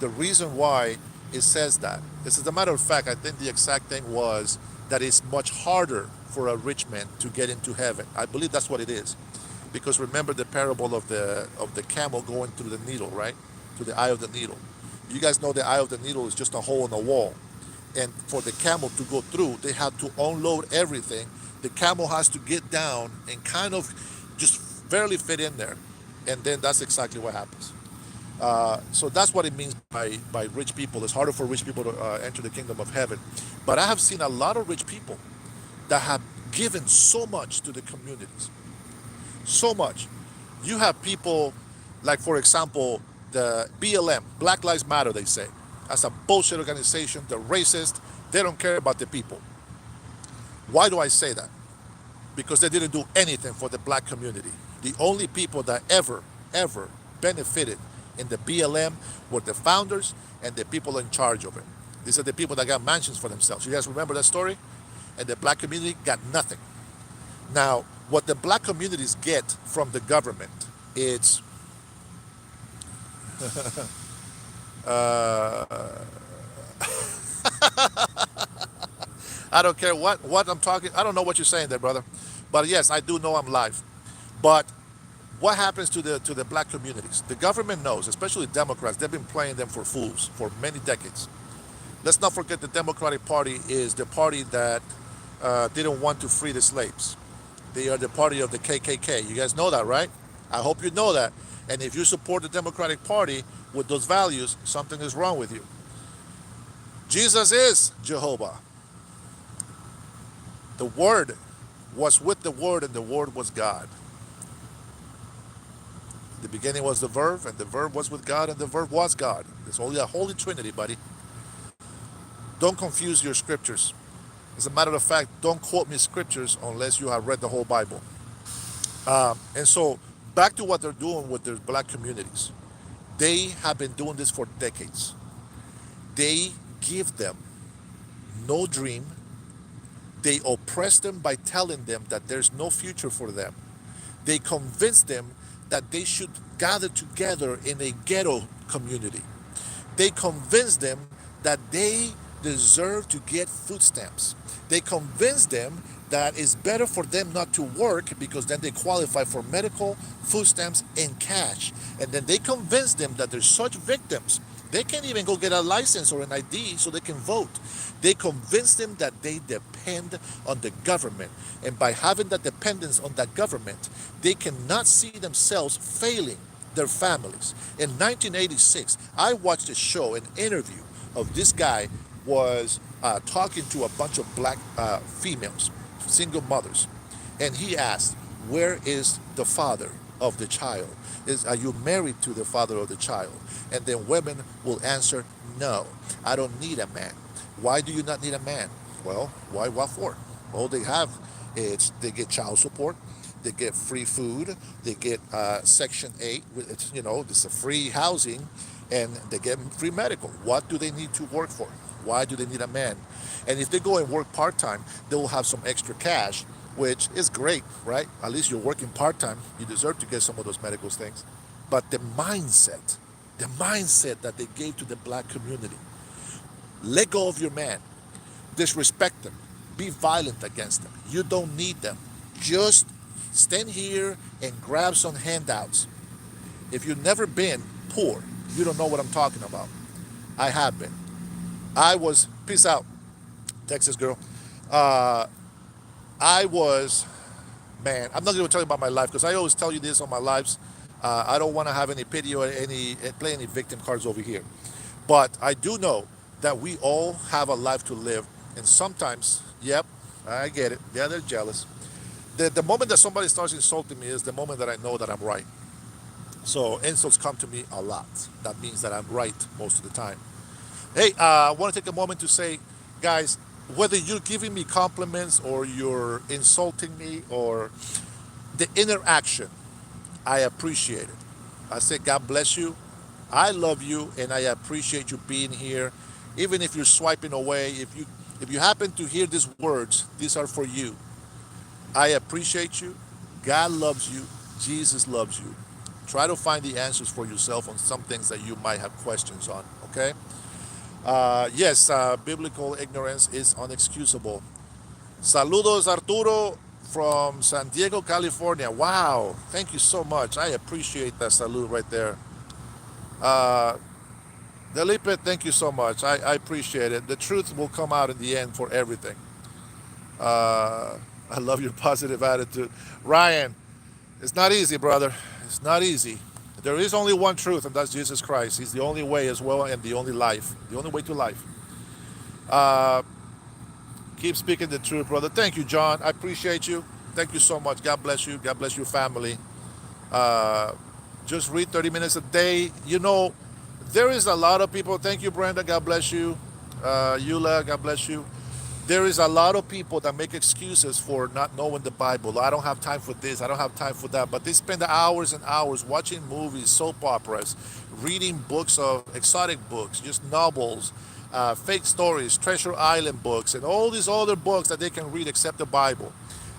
The reason why it says that is, as a matter of fact, I think the exact thing was that it's much harder for a rich man to get into heaven. I believe that's what it is. Because remember the parable of the camel going through the needle, right? To the eye of the needle. You guys know the eye of the needle is just a hole in the wall. And for the camel to go through, they have to unload everything. The camel has to get down and kind of just barely fit in there. And then that's exactly what happens. So that's what it means by rich people. It's harder for rich people to enter the kingdom of heaven. But I have seen a lot of rich people that have given so much to the communities. So much. You have people like, for example, the BLM, Black Lives Matter, they say. That's a bullshit organization. They're racist. They don't care about the people. Why do I say that? Because they didn't do anything for the black community. The only people that ever benefited And the BLM were the founders and the people in charge of it. These are the people that got mansions for themselves. You guys remember that story? And the black community got nothing. Now, what the black communities get from the government, it's uh, I don't care what I'm talking. I don't know what you're saying there, brother. But yes, I do know I'm live. But what happens to the black communities? The government knows, especially Democrats. They've been playing them for fools for many decades. Let's not forget the Democratic Party is the party that didn't want to free the slaves. They are the party of the KKK. You guys know that, right? I hope you know that. And if you support the Democratic Party with those values, something is wrong with you. Jesus is Jehovah. The Word was with the Word, and the Word was God. The beginning was the Verb, and the Verb was with God, and the Verb was God. It's only a Holy Trinity, buddy. Don't confuse your scriptures. As a matter of fact, don't quote me scriptures unless you have read the whole Bible. And so, back to what they're doing with their black communities. They have been doing this for decades. They give them no dream. They oppress them by telling them that there's no future for them. They convince them that they should gather together in a ghetto community. They convince them that they deserve to get food stamps. They convince them that it's better for them not to work because then they qualify for medical, food stamps, and cash. And then they convince them that they're such victims, they can't even go get a license or an ID so they can vote. They convince them that they depend on the government. And by having that dependence on that government, they cannot see themselves failing their families. In 1986, I watched a show, an interview of this guy was talking to a bunch of black females, single mothers. And he asked, where is the father of the child? Are you married to the father of the child? And then women will answer, no, I don't need a man. Why do you not need a man? Well, why? What for? All they have is they get child support, they get free food, they get Section 8, it's, this is free housing, and they get free medical. What do they need to work for? Why do they need a man? And if they go and work part-time, they will have some extra cash, which is great, right? At least you're working part-time. You deserve to get some of those medical things. But the mindset that they gave to the black community, let go of your man, disrespect them, be violent against them. You don't need them. Just stand here and grab some handouts. If you've never been poor, you don't know what I'm talking about. I have been. Peace out, Texas girl. I was, man, I'm not going to tell you about my life because I always tell you this on my lives. I don't want to have any pity or play any victim cards over here. But I do know that we all have a life to live. And sometimes, yep, I get it. Yeah, they're jealous. The moment that somebody starts insulting me is the moment that I know that I'm right. So insults come to me a lot. That means that I'm right most of the time. Hey, I want to take a moment to say, guys, whether you're giving me compliments or you're insulting me or the interaction, I appreciate it. I say, God bless you. I love you, and I appreciate you being here. Even if you're swiping away, if you happen to hear these words, these are for you. I appreciate you. God loves you. Jesus loves you. Try to find the answers for yourself on some things that you might have questions on, okay? Yes, biblical ignorance is unexcusable. Saludos, Arturo, from San Diego, California. Wow, thank you so much. I appreciate that salute right there. Uh, Delipe, thank you so much. I appreciate it. The truth will come out in the end for everything. I love your positive attitude. Ryan, it's not easy, brother. It's not easy. There is only one truth, and that's Jesus Christ. He's the only way as well and the only life, the only way to life. Uh, Keep speaking the truth, brother. Thank you, John. I appreciate you. Thank you so much. God bless you. God bless your family. Uh, just read 30 minutes a day. There is a lot of people. Thank you, Brenda. God bless you. Eula, God bless you. There is a lot of people that make excuses for not knowing the Bible. I don't have time for this, I don't have time for that. But they spend hours and hours watching movies, soap operas, reading books of exotic books, just novels, fake stories, Treasure Island books, and all these other books that they can read except the Bible.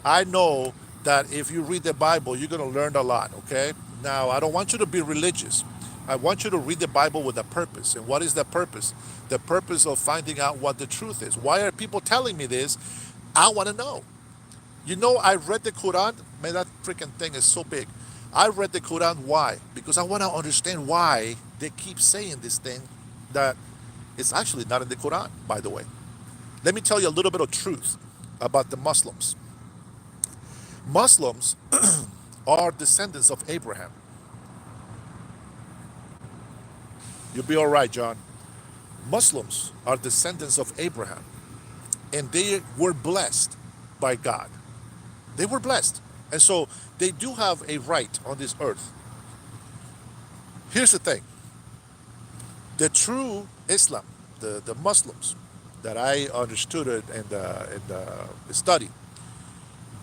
I know that if you read the Bible, you're going to learn a lot, okay? Now, I don't want you to be religious. I want you to read the Bible with a purpose. And what is the purpose? The purpose of finding out what the truth is. Why are people telling me this? I want to know. You know, I read the Quran. Man, that freaking thing is so big. I read the Quran. Why? Because I want to understand why they keep saying this thing that it's actually not in the Quran, by the way. Let me tell you a little bit of truth about the Muslims. Muslims are descendants of Abraham. You'll be all right, John. Muslims are descendants of Abraham, and they were blessed by God. They were blessed. And so they do have a right on this earth. Here's the thing. The true Islam, the Muslims that I understood it and studied,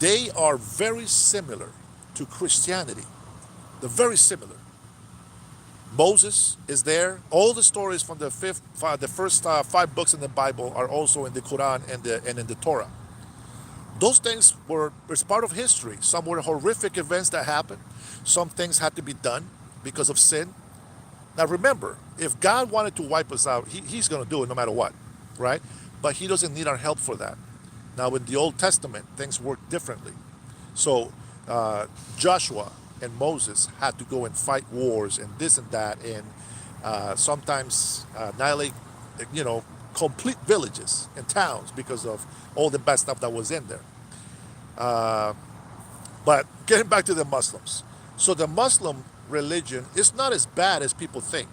they are very similar to Christianity. They're very similar. Moses is there. All the stories from the first five books in the Bible are also in the Quran and in the Torah. Those things were as part of history. Some were horrific events that happened. Some things had to be done because of sin. Now remember, if God wanted to wipe us out, he's going to do it no matter what, right? But he doesn't need our help for that. Now in the Old Testament, things work differently. So Joshua and Moses had to go and fight wars and this and that, and sometimes annihilate, complete villages and towns because of all the bad stuff that was in there. But getting back to the Muslims. So the Muslim religion is not as bad as people think.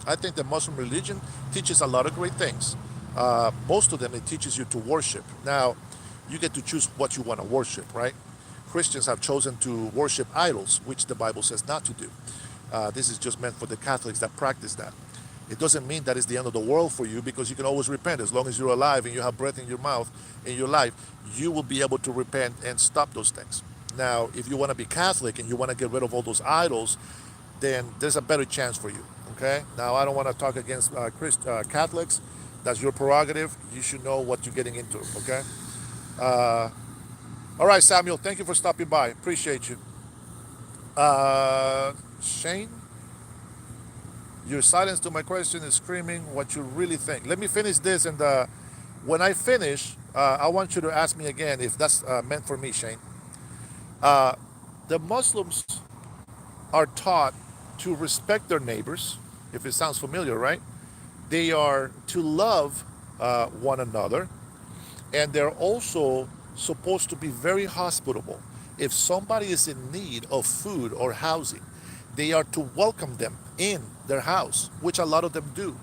I think the Muslim religion teaches a lot of great things. Most of them, it teaches you to worship. Now, you get to choose what you want to worship, right? Christians have chosen to worship idols, which the Bible says not to do. This is just meant for the Catholics that practice that. It doesn't mean that it's the end of the world for you, because you can always repent. As long as you're alive and you have breath in your mouth, in your life, you will be able to repent and stop those things. Now, if you want to be Catholic and you want to get rid of all those idols, then there's a better chance for you, okay? Now, I don't want to talk against Catholics. That's your prerogative. You should know what you're getting into, okay? All right, Samuel, thank you for stopping by. Appreciate you. Shane, your silence to my question is screaming what you really think. Let me finish this, and when I finish, I want you to ask me again if that's meant for me, Shane. The Muslims are taught to respect their neighbors, if it sounds familiar, right? They are to love one another, and they're also supposed to be very hospitable. If somebody is in need of food or housing, they are to welcome them in their house, which a lot of them do.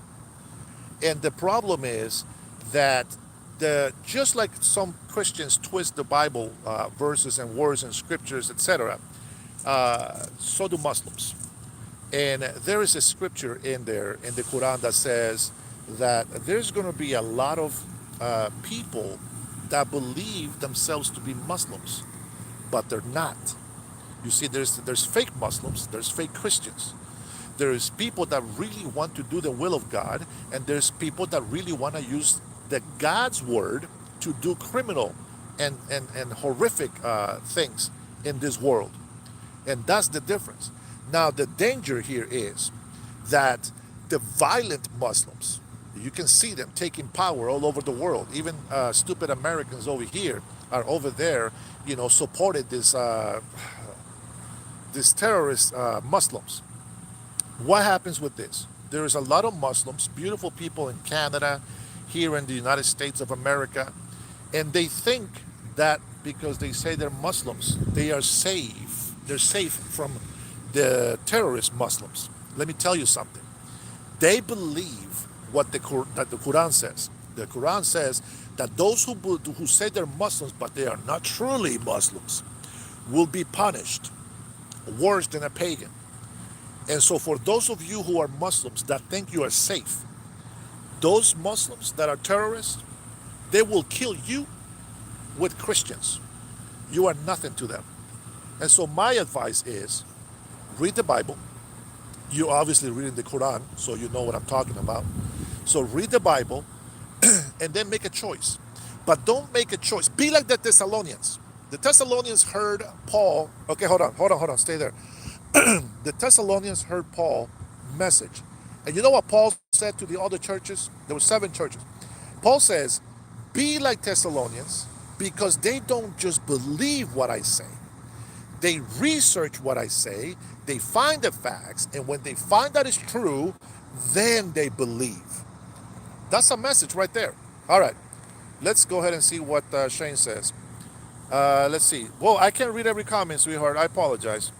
And the problem is that just like some Christians twist the Bible verses and words and scriptures, etc., so do Muslims. And there is a scripture in there in the Quran that says that there's going to be a lot of people that believe themselves to be Muslims, but they're not. You see, there's fake Muslims, there's fake Christians. There's people that really want to do the will of God, and there's people that really want to use the God's word to do criminal and horrific things in this world. And that's the difference. Now, the danger here is that the violent Muslims, you can see them taking power all over the world. Even stupid Americans over here are over there, supported this terrorist Muslims. What happens with this? There is a lot of Muslims, beautiful people in Canada, here in the United States of America, and they think that because they say they're Muslims, they are safe. They're safe from the terrorist Muslims. Let me tell you something. They believe what the Quran says. The Quran says that those who say they're Muslims but they are not truly Muslims will be punished worse than a pagan. And so for those of you who are Muslims that think you are safe, those Muslims that are terrorists, They will kill you with Christians. You are nothing to them. And so my advice is read the Bible. You obviously reading the Quran, so you know what I'm talking about. So read the Bible and then make a choice. But don't make a choice. Be like the Thessalonians. The Thessalonians heard Paul. Okay, hold on, stay there. The Thessalonians heard Paul's message. And you know what Paul said to the other churches? There were 7 churches. Paul says, be like Thessalonians because they don't just believe what I say. They research what I say, they find the facts, and when they find that it's true, then they believe. That's a message right there. All right, let's go ahead and see what Shane says. Let's see. Well, I can't read every comment, sweetheart. I apologize.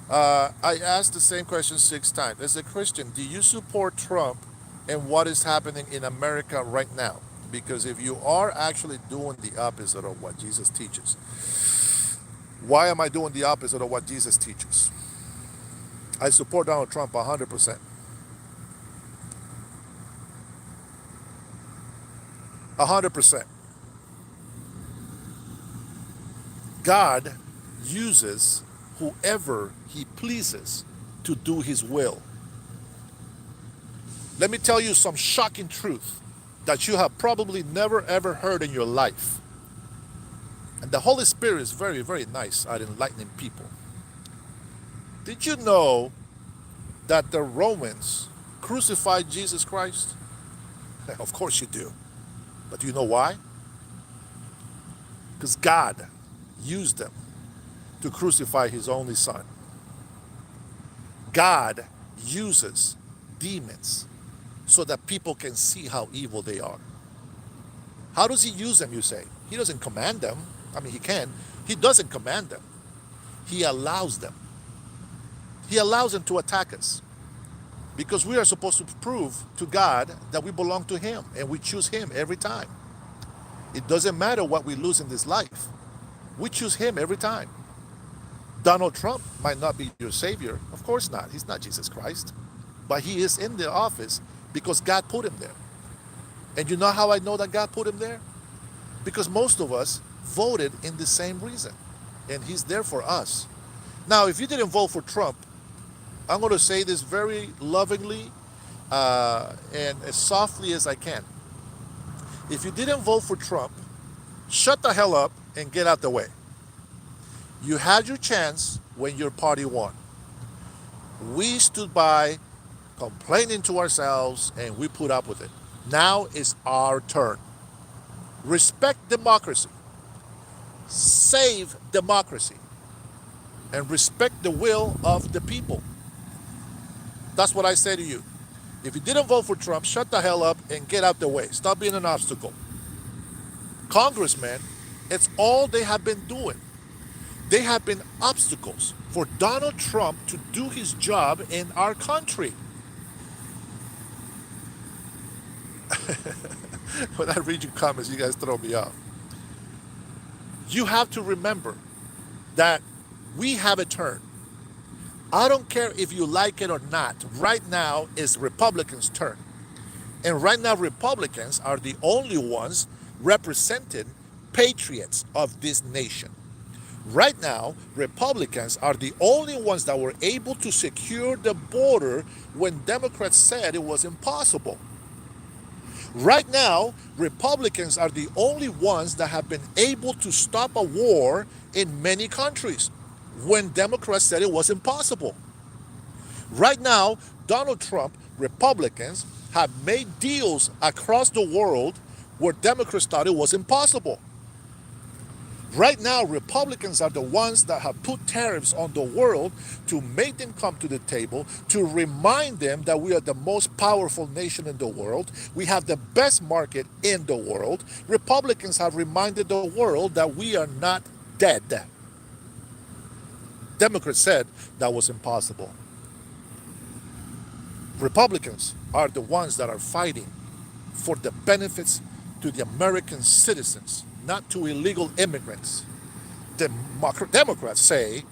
I asked the same question 6 times. As a Christian, do you support Trump and what is happening in America right now? Because if you are actually doing the opposite of what Jesus teaches, why am I doing the opposite of what Jesus teaches? I support Donald Trump 100%. 100%. God uses whoever he pleases to do his will. Let me tell you some shocking truth that you have probably never ever heard in your life. And the Holy Spirit is very, very nice at enlightening people. Did you know that the Romans crucified Jesus Christ? Of course you do. But do you know why? Because God used them to crucify his only son. God uses demons so that people can see how evil they are. How does he use them, you say? He doesn't command them. I mean, he can. He doesn't command them. He allows them. He allows them to attack us because we are supposed to prove to God that we belong to him and we choose him every time. It doesn't matter what we lose in this life. We choose him every time. Donald Trump might not be your savior. Of course not. He's not Jesus Christ. But he is in the office because God put him there. And you know how I know that God put him there? Because most of us voted in the same reason. And he's there for us. Now, if you didn't vote for Trump, I'm going to say this very lovingly and as softly as I can. If you didn't vote for Trump, shut the hell up and get out the way. You had your chance when your party won. We stood by complaining to ourselves and we put up with it. Now it's our turn. Respect democracy. Save democracy. And respect the will of the people. That's what I say to you. If you didn't vote for Trump, shut the hell up and get out the way. Stop being an obstacle. Congressmen, it's all they have been doing. They have been obstacles for Donald Trump to do his job in our country. When I read your comments, you guys throw me off. You have to remember that we have a turn. I don't care if you like it or not. Right now is Republicans' turn. And right now, Republicans are the only ones representing patriots of this nation. Right now, Republicans are the only ones that were able to secure the border when Democrats said it was impossible. Right now, Republicans are the only ones that have been able to stop a war in many countries when Democrats said it was impossible. Right now, Donald Trump, Republicans have made deals across the world where Democrats thought it was impossible. Right now, Republicans are the ones that have put tariffs on the world to make them come to the table, to remind them that we are the most powerful nation in the world. We have the best market in the world. Republicans have reminded the world that we are not dead. Democrats said that was impossible. Republicans are the ones that are fighting for the benefits to the American citizens, not to illegal immigrants. Democrats say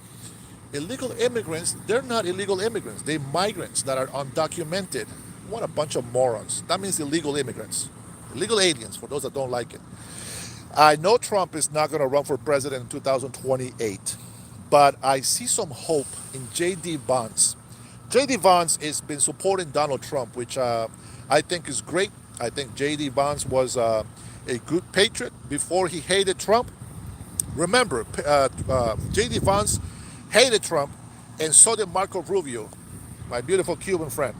illegal immigrants, they're not illegal immigrants. They're migrants that are undocumented. What a bunch of morons. That means illegal immigrants. illegal aliens, for those that don't like it. I know Trump is not going to run for president in 2028, but I see some hope in J.D. Vance. J.D. Vance has been supporting Donald Trump, which I think is great. I think J.D. Vance was a good patriot before he hated Trump. Remember, J.D. Vance hated Trump, and so did Marco Rubio, my beautiful Cuban friend.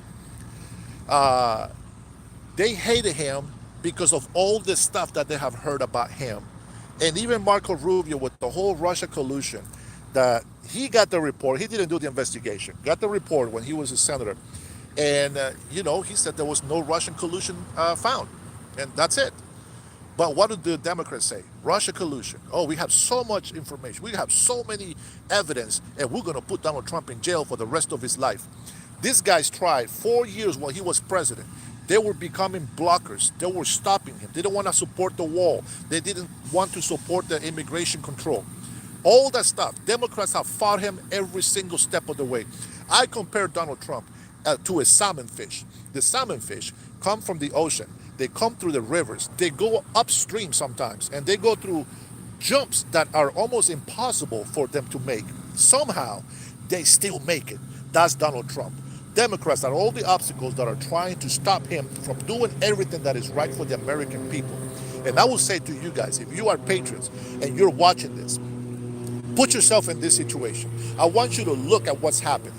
Uh, they hated him because of all the stuff that they have heard about him. And even Marco Rubio with the whole Russia collusion, that he got the report. He didn't do the investigation. Got the report when he was a senator. And, he said there was no Russian collusion found. And that's it. But what did the Democrats say? Russia collusion. Oh, we have so much information. We have so many evidence, and we're going to put Donald Trump in jail for the rest of his life. These guys tried 4 years while he was president. They were becoming blockers. They were stopping him. They didn't want to support the wall. They didn't want to support the immigration control. All that stuff. Democrats have fought him every single step of the way. I compare Donald Trump to a salmon fish. The salmon fish come from the ocean. They come through the rivers. They go upstream sometimes, and they go through jumps that are almost impossible for them to make. Somehow, they still make it. That's Donald Trump. Democrats are all the obstacles that are trying to stop him from doing everything that is right for the American people. And I will say to you guys, if you are patriots and you're watching this, put yourself in this situation. I want you to look at what's happening.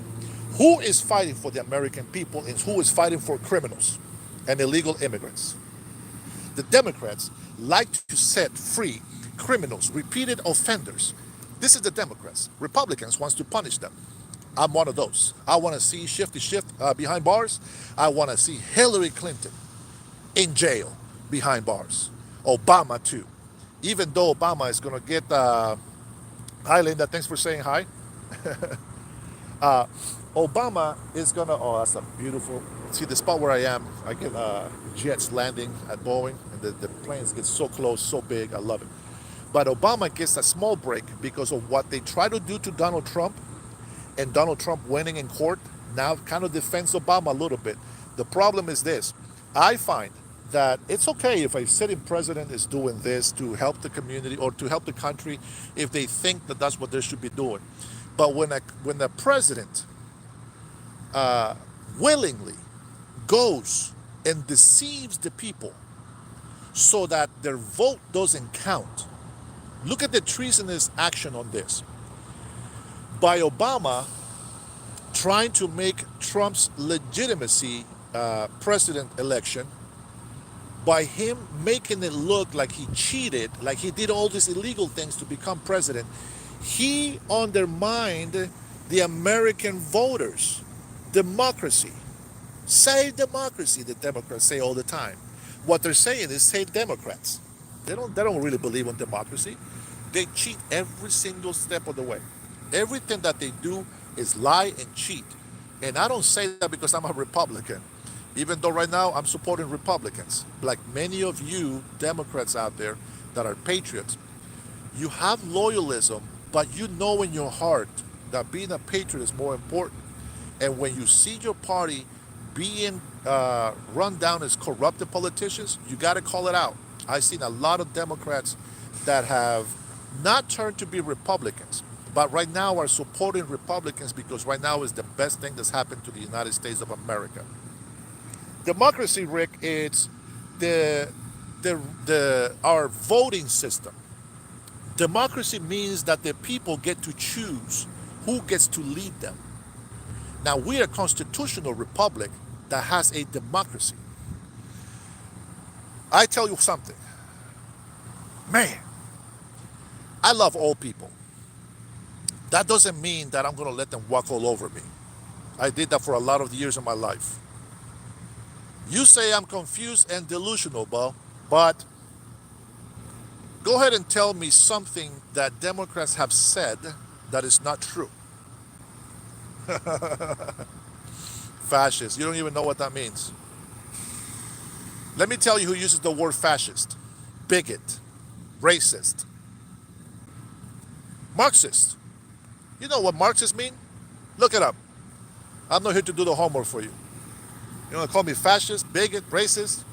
Who is fighting for the American people and who is fighting for criminals and illegal immigrants? The Democrats like to set free criminals, repeated offenders. This is the Democrats. Republicans wants to punish them. I'm one of those. I want to see Shifty Shift behind bars. I want to see Hillary Clinton in jail behind bars. Obama too. Even though Obama is going to get... hi, Linda. Thanks for saying hi. uh, Obama is going to... Oh, that's a beautiful... See, the spot where I am, I get jets landing at Boeing, and the planes get so close, so big. I love it. But Obama gets a small break because of what they try to do to Donald Trump, and Donald Trump winning in court now kind of defends Obama a little bit. The problem is this. I find that it's okay if a sitting president is doing this to help the community or to help the country if they think that that's what they should be doing. But when the president willingly goes and deceives the people so that their vote doesn't count, look at the treasonous action on this. By Obama trying to make Trump's legitimacy president election, by him making it look like he cheated, like he did all these illegal things to become president, he undermined the American voters. Democracy. Save democracy, the Democrats say all the time. What they're saying is save Democrats. They don't really believe in democracy. They cheat every single step of the way. Everything that they do is lie and cheat. And I don't say that because I'm a Republican, even though right now I'm supporting Republicans. Like many of you Democrats out there that are patriots, you have loyalism, but you know in your heart that being a patriot is more important. And when you see your party being run down as corrupted politicians, you got to call it out. I've seen a lot of Democrats that have not turned to be Republicans, but right now are supporting Republicans because right now is the best thing that's happened to the United States of America. Democracy, Rick, it's our voting system. Democracy means that the people get to choose who gets to lead them. Now, we're a constitutional republic that has a democracy. I tell you something. Man, I love all people. That doesn't mean that I'm going to let them walk all over me. I did that for a lot of years of my life. You say I'm confused and delusional, but go ahead and tell me something that Democrats have said that is not true. Fascist. You don't even know what that means. Let me tell you who uses the word fascist. Bigot. Racist. Marxist. You know what Marxist mean? Look it up. I'm not here to do the homework for you. You want to call me fascist, bigot, racist?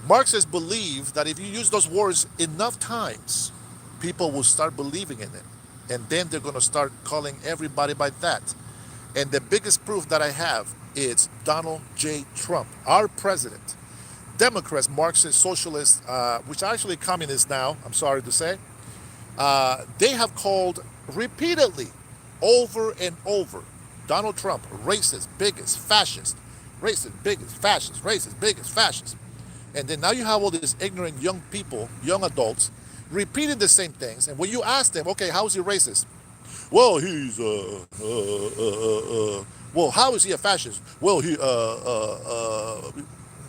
Marxists believe that if you use those words enough times, people will start believing in it. And then they're going to start calling everybody by that. And the biggest proof that I have is Donald J. Trump, our president. Democrats, Marxists, socialists, which are actually communists now, I'm sorry to say, they have called repeatedly, over and over, Donald Trump racist, biggest, fascist, racist, biggest, fascist, racist, biggest, fascist. And then now you have all these ignorant young people, young adults, repeating the same things. And when you ask them, okay, how is he racist? Well, he's well, how is he a fascist? Well,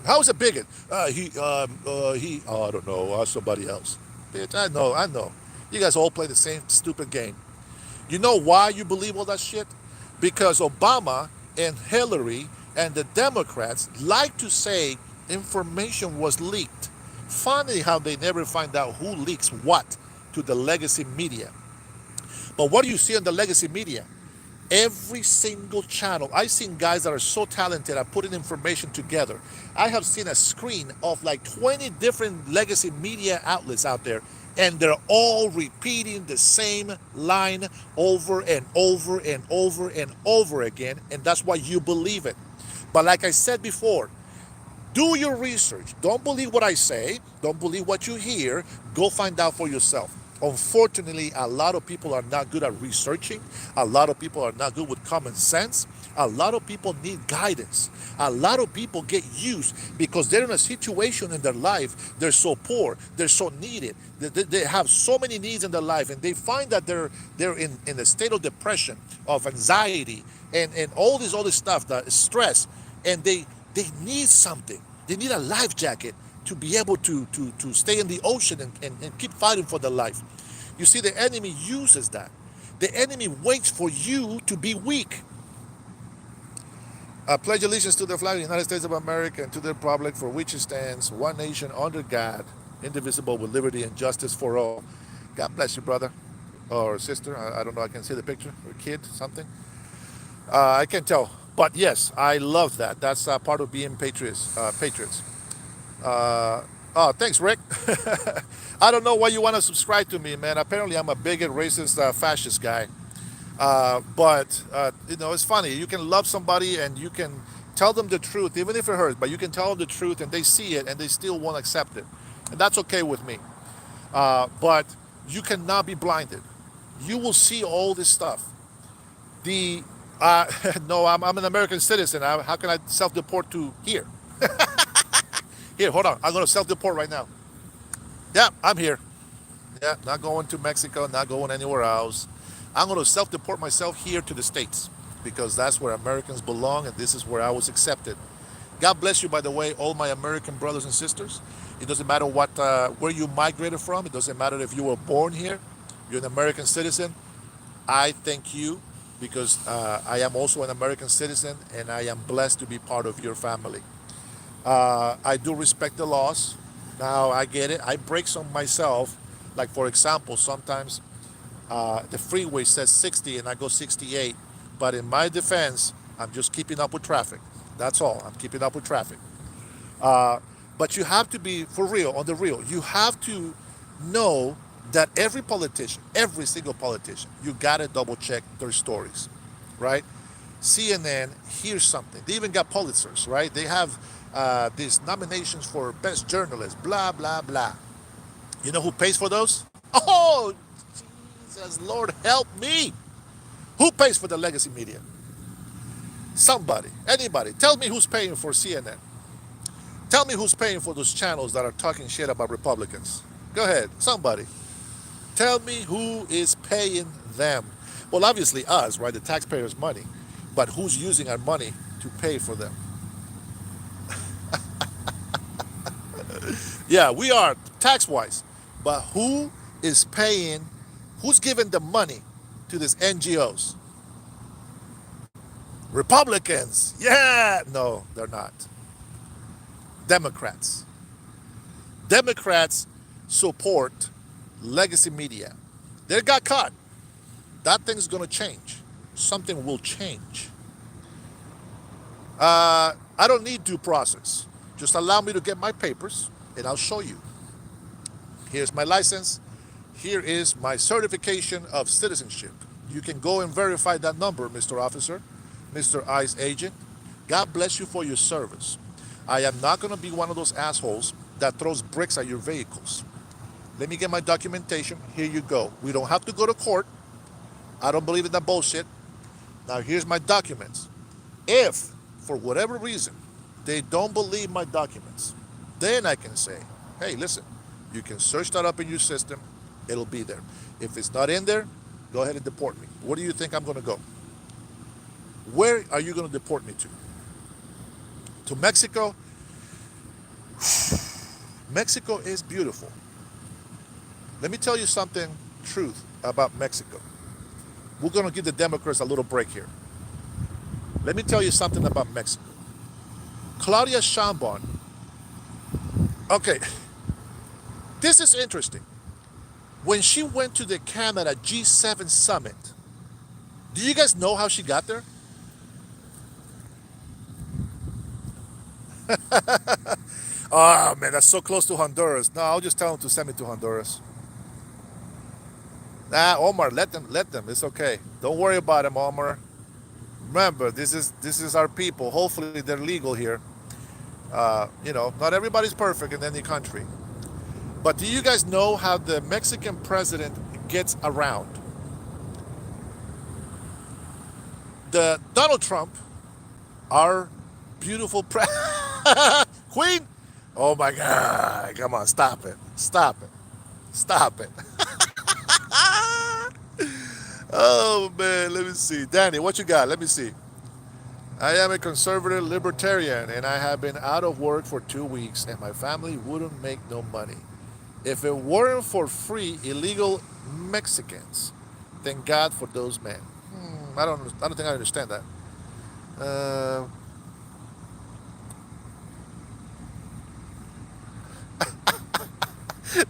how is a bigot? I don't know, somebody else. Bitch, I know. You guys all play the same stupid game. You know why you believe all that shit? Because Obama and Hillary and the Democrats like to say information was leaked. Funny how they never find out who leaks what to the legacy media. But what do you see on the legacy media? Every single channel. I've seen guys that are so talented at putting information together. I have seen a screen of like 20 different legacy media outlets out there, and they're all repeating the same line over and over and over and over again, and that's why you believe it. But like I said before, do your research. Don't believe what I say. Don't believe what you hear. Go find out for yourself. Unfortunately, a lot of people are not good at researching. A lot of people are not good with common sense. A lot of people need guidance. A lot of people get used because they're in a situation in their life. They're so poor. They're so needed. They have so many needs in their life, and they find that they're in a state of depression, of anxiety, and all this stuff, that stress, and they need something. They need a life jacket to be able to stay in the ocean and keep fighting for their life. You see, the enemy uses that. The enemy waits for you to be weak. I pledge allegiance to the flag of the United States of America and to the republic for which it stands, one nation under God, indivisible, with liberty and justice for all. God bless you, brother or sister. I don't know. I can see the picture, or kid, something. I can't tell. But yes, I love that. That's part of being patriots. Patriots. Oh, thanks, Rick. I don't know why you want to subscribe to me, man. Apparently, I'm a bigot, racist, fascist guy. But you know, it's funny. You can love somebody and you can tell them the truth, even if it hurts. But you can tell them the truth, and they see it, and they still won't accept it, and that's okay with me. But you cannot be blinded. You will see all this stuff. The no, I'm an American citizen. How can I self-deport to here? Here, hold on. I'm going to self-deport right now. Yeah, I'm here. Yeah, not going to Mexico, not going anywhere else. I'm going to self-deport myself here to the States because that's where Americans belong, and this is where I was accepted. God bless you, by the way, all my American brothers and sisters. It doesn't matter where you migrated from. It doesn't matter if you were born here. You're an American citizen. I thank you because I am also an American citizen, and I am blessed to be part of your family. I do respect the laws. Now, I get it. I break some myself. Like, for example, sometimes the freeway says 60 and I go 68. But in my defense, I'm just keeping up with traffic. That's all. I'm keeping up with traffic. But you have to be, for real, on the real, you have to know that every politician, every single politician, you gotta double check their stories, right? CNN, here's something. They even got Pulitzers, right? They have these nominations for best journalist, blah, blah, blah. You know who pays for those? Oh, Jesus, Lord help me. Who pays for the legacy media? Somebody, anybody. Tell me who's paying for CNN. Tell me who's paying for those channels that are talking shit about Republicans. Go ahead, somebody. Tell me who is paying them. Well, obviously us, right? The taxpayers' money. But who's using our money to pay for them? Yeah, we are tax-wise. But who is paying, who's giving the money to these NGOs? Republicans. Yeah. No, they're not. Democrats. Democrats support legacy media. They got caught. That thing's going to change. Something will change. I don't need due process. Just allow me to get my papers. And I'll show you. Here's my license. Here is my certification of citizenship. You can go and verify that number, Mr. Officer, Mr. ICE agent. God bless you for your service. I am not going to be one of those assholes that throws bricks at your vehicles. Let me get my documentation. Here you go. We don't have to go to court. I don't believe in that bullshit. Now, here's my documents. If, for whatever reason, they don't believe my documents, then I can say, hey, listen, you can search that up in your system. It'll be there. If it's not in there, go ahead and deport me. Where do you think I'm going to go? Where are you going to deport me to? To Mexico? Mexico is beautiful. Let me tell you something, truth about Mexico. We're going to give the Democrats a little break here. Let me tell you something about Mexico. Claudia Sheinbaum. Okay, this is interesting. When she went to the Canada G7 summit, do you guys know how she got there? Oh man, that's so close to Honduras. No, I'll just tell them to send me to Honduras. Nah, Omar, let them. It's okay. Don't worry about them, Omar. Remember, this is our people. Hopefully, they're legal here. Not everybody's perfect in any country. But do you guys know how the Mexican president gets around? The Donald Trump, our beautiful Queen. Oh my God! Come on, stop it! Stop it! Stop it! Oh man, let me see. Danny, what you got? Let me see. I am a conservative libertarian and I have been out of work for 2 weeks and my family wouldn't make no money. If it weren't for free illegal Mexicans, thank God for those men. I don't think I understand that. Uh,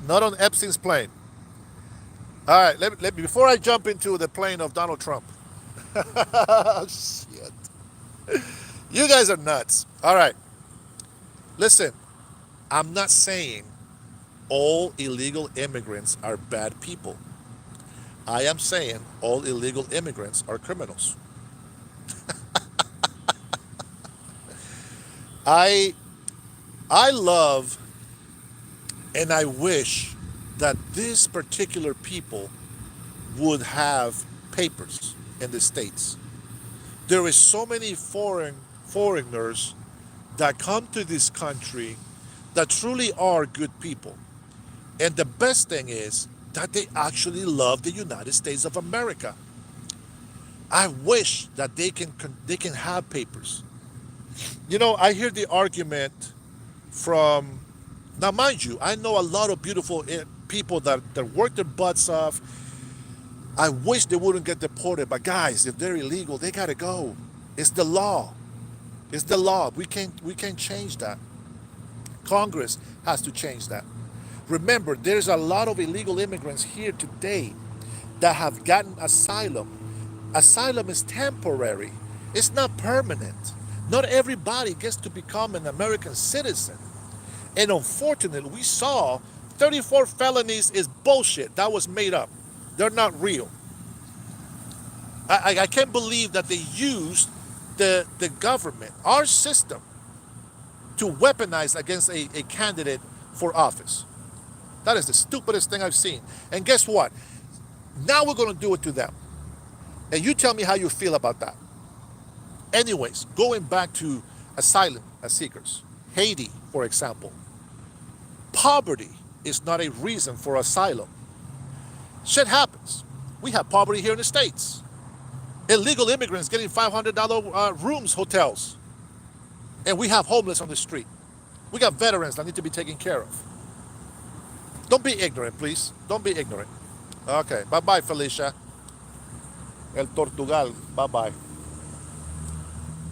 Not on Epstein's plane. All right, before I jump into the plane of Donald Trump. Shit. You guys are nuts. All right. Listen, I'm not saying all illegal immigrants are bad people. I am saying all illegal immigrants are criminals. I I love and I wish that this particular people would have papers in the States. There is so many foreigners that come to this country that truly are good people. And the best thing is that they actually love the United States of America. I wish that they can have papers. I hear the argument from, now mind you, I know a lot of beautiful people that work their butts off. I wish they wouldn't get deported, but guys, if they're illegal, they gotta go. It's the law. It's the law. We can't change that. Congress has to change that. Remember, there's a lot of illegal immigrants here today that have gotten asylum. Asylum is temporary. It's not permanent. Not everybody gets to become an American citizen. And unfortunately, we saw 34 felonies is bullshit. That was made up. They're not real. I can't believe that they used the government, our system, to weaponize against a candidate for office. That is the stupidest thing I've seen. And guess what? Now we're going to do it to them. And you tell me how you feel about that. Anyways, going back to asylum seekers, Haiti, for example, poverty is not a reason for asylum. Shit happens. We have poverty here in the States. Illegal immigrants getting $500 rooms, hotels. And we have homeless on the street. We got veterans that need to be taken care of. Don't be ignorant, please. Don't be ignorant. Okay, bye-bye, Felicia. El Tortugal, bye-bye.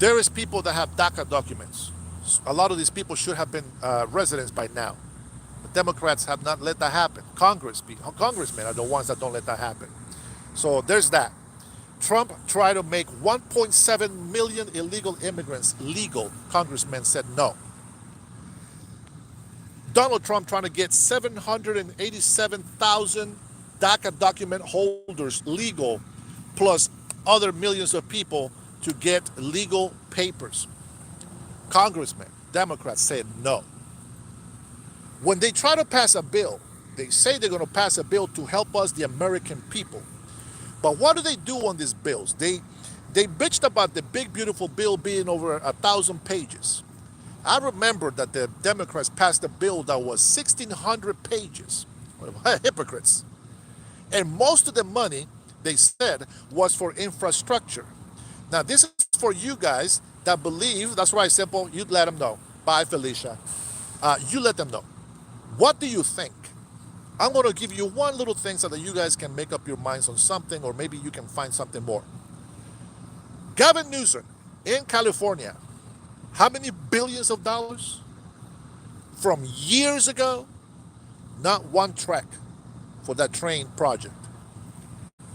There is people that have DACA documents. A lot of these people should have been residents by now. The Democrats have not let that happen. Congressmen are the ones that don't let that happen. So there's that. Trump tried to make 1.7 million illegal immigrants legal. Congressmen said no. Donald Trump trying to get 787,000 DACA document holders legal, plus other millions of people to get legal papers. Congressmen, Democrats said no. When they try to pass a bill, they say they're going to pass a bill to help us, the American people. But what do they do on these bills? They bitched about the big beautiful bill being over 1,000 pages. I remember that the Democrats passed a bill that was 1,600 pages. Hypocrites. And most of the money, they said, was for infrastructure. Now, this is for you guys that believe, that's why simple, you let them know. Bye, Felicia. You let them know. What do you think? I'm going to give you one little thing so that you guys can make up your minds on something, or maybe you can find something more. Gavin Newsom in California, how many billions of dollars? From years ago, not one track for that train project.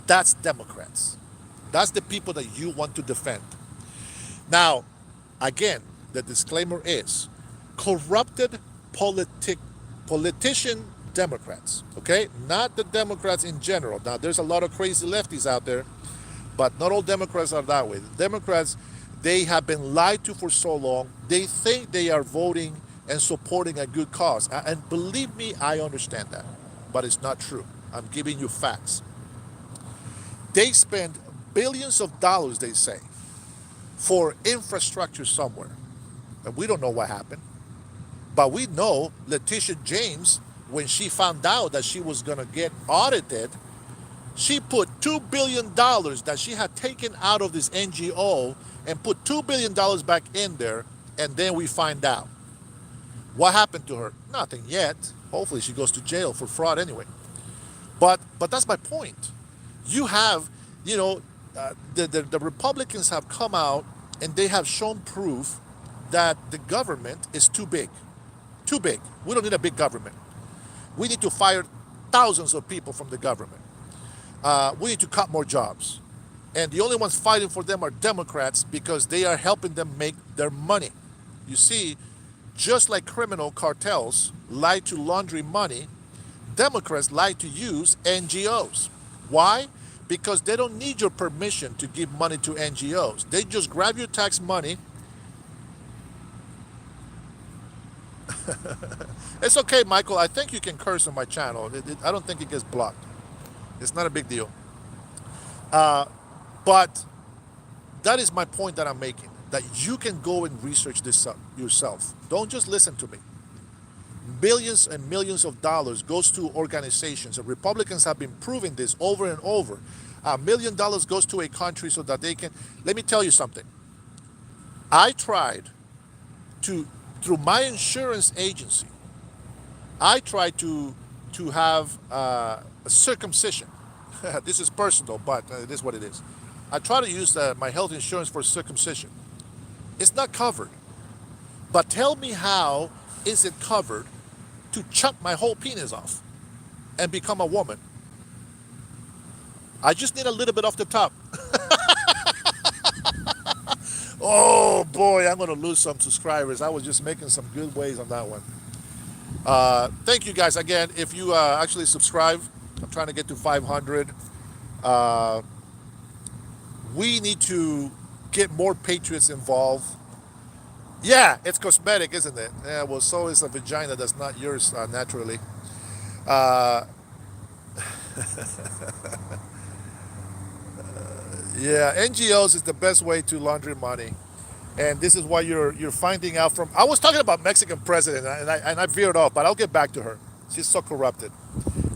That's Democrats. That's the people that you want to defend. Now, again, the disclaimer is corrupted politician Democrats, okay? Not the Democrats in general. Now, there's a lot of crazy lefties out there, but not all Democrats are that way. The Democrats, they have been lied to for so long. They think they are voting and supporting a good cause. And believe me, I understand that, but it's not true. I'm giving you facts. They spend billions of dollars, they say, for infrastructure somewhere. And we don't know what happened. But we know Letitia James, when she found out that she was going to get audited, she put $2 billion that she had taken out of this NGO and put $2 billion back in there, and then we find out. What happened to her? Nothing yet. Hopefully she goes to jail for fraud anyway. But that's my point. You have, the Republicans have come out and they have shown proof that the government is too big. Too big. We don't need a big government. We need to fire thousands of people from the government. We need to cut more jobs. And the only ones fighting for them are Democrats because they are helping them make their money. You see, just like criminal cartels like to laundry money, Democrats like to use NGOs. Why? Because they don't need your permission to give money to NGOs. They just grab your tax money. It's okay, Michael. I think you can curse on my channel. I don't think it gets blocked. It's not a big deal. But that is my point that I'm making, that you can go and research this yourself. Don't just listen to me. Billions and millions of dollars goes to organizations, and Republicans have been proving this over and over. $1 million goes to a country so that they can. Let me tell you something. I tried to, through my insurance agency, I tried to have a circumcision. This is personal, but it is what it is. I try to use my health insurance for circumcision. It's not covered. But tell me, how is it covered to chop my whole penis off and become a woman? I just need a little bit off the top. Oh boy, I'm going to lose some subscribers. I was just making some good ways on that one. Thank you guys again. If you actually subscribe, I'm trying to get to 500. We need to get more patriots involved. Yeah, it's cosmetic, isn't it? Yeah, well, so is a vagina that's not yours naturally. Yeah, NGOs is the best way to launder money. And this is why you're finding out from. I was talking about Mexican president, and I veered off, but I'll get back to her. She's so corrupted.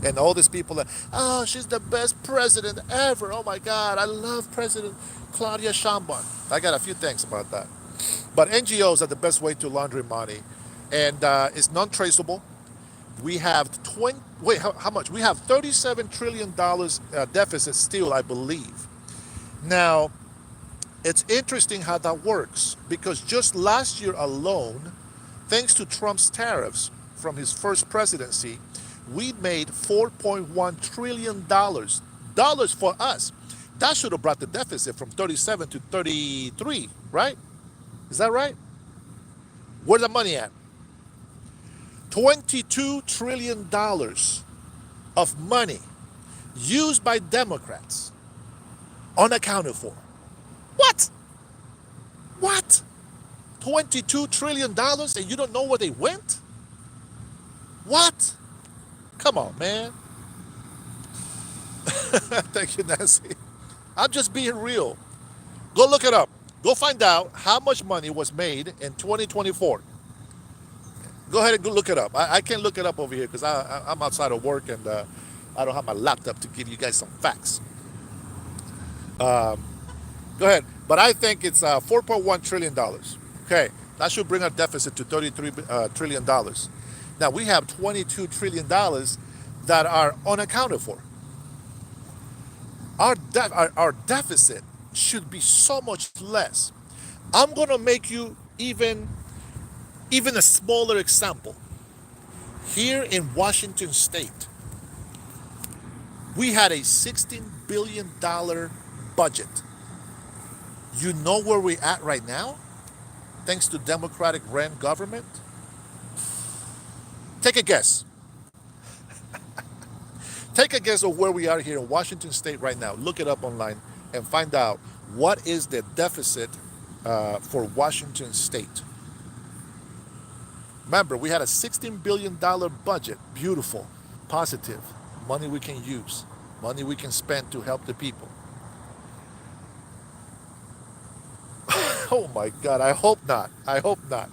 And all these people that, oh, she's the best president ever. Oh my God, I love President Claudia Sheinbaum. I got a few things about that. But NGOs are the best way to launder money, and it's non-traceable. We have how much? We have $37 trillion deficit still, I believe. Now, it's interesting how that works, because just last year alone, thanks to Trump's tariffs from his first presidency, we made $4.1 trillion dollars for us. That should have brought the deficit from 37 to 33, right? Is that right? Where's the money at? $22 trillion of money used by Democrats unaccounted for. What? What? $22 trillion and you don't know where they went? What? Come on, man. Thank you, Nancy. I'm just being real. Go look it up. Go find out how much money was made in 2024. Go ahead and go look it up. I can't look it up over here because I'm outside of work and I don't have my laptop to give you guys some facts. Um, Go ahead. But I think it's $4.1 trillion. Dollars. Okay. That should bring our deficit to $33 trillion. Dollars. Now we have $22 trillion that are unaccounted for. Our deficit should be so much less. I'm going to make you even a smaller example. Here in Washington State, we had a $16 billion budget. You know where we're at right now? Thanks to Democratic ran government? Take a guess. Take a guess of where we are here in Washington State right now. Look it up online and find out what is the deficit for Washington State. Remember, we had a $16 billion budget. Beautiful, positive, money we can use, money we can spend to help the people. Oh my God, I hope not. I hope not.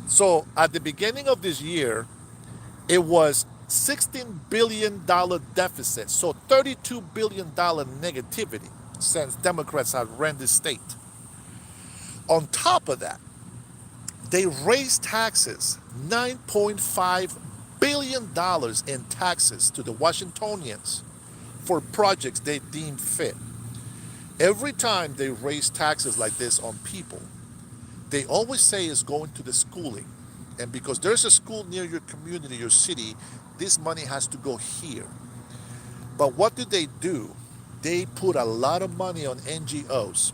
So at the beginning of this year, it was $16 billion deficit. So $32 billion negativity since Democrats have ran this state. On top of that, they raised taxes, $9.5 billion in taxes to the Washingtonians for projects they deemed fit. Every time they raise taxes like this on people, they always say it's going to the schooling. And because there's a school near your community, your city, this money has to go here. But what do? They put a lot of money on NGOs.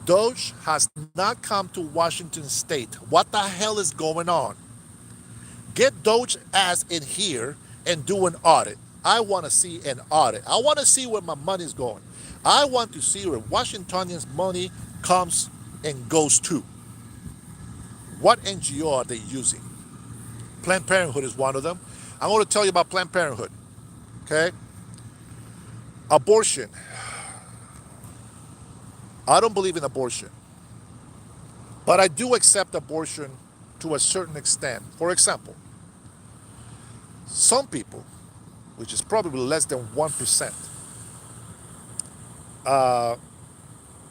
Doge has not come to Washington State. What the hell is going on? Get Doge ass in here and do an audit. I want to see an audit. I want to see where my money is going. I want to see where Washingtonians' money comes and goes to. What NGO are they using? Planned Parenthood is one of them. I'm going to tell you about Planned Parenthood. Okay? Abortion. I don't believe in abortion. But I do accept abortion to a certain extent. For example, some people, which is probably less than 1%,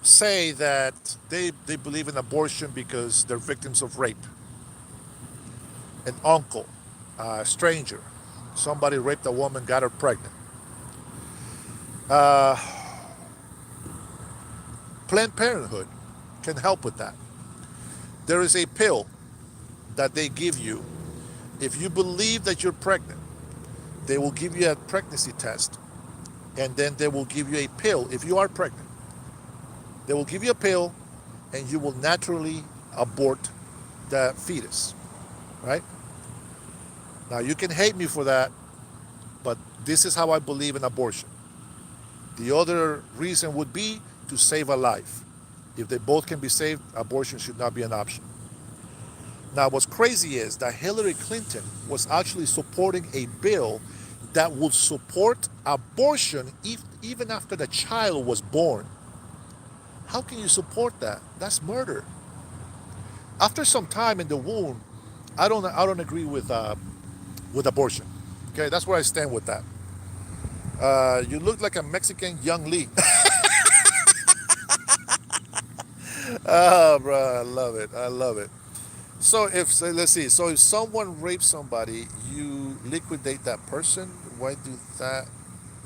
say that they believe in abortion because they're victims of rape. An uncle, a stranger, somebody raped a woman, got her pregnant. Uh, Planned Parenthood can help with that. There is a pill that they give you. If you believe that you're pregnant, they will give you a pregnancy test, and then they will give you a pill. If you are pregnant, they will give you a pill, and you will naturally abort the fetus, right? Now, you can hate me for that, but this is how I believe in abortion. The other reason would be to save a life. If they both can be saved, abortion should not be an option. Now, what's crazy is that Hillary Clinton was actually supporting a bill that would support abortion even after the child was born. How can you support that? That's murder. After some time in the womb, I don't agree with abortion. Okay, that's where I stand with that. You look like a Mexican Young Lee. Oh, bro, I love it. I love it. Let's see. So if someone rapes somebody, you liquidate that person. Why do that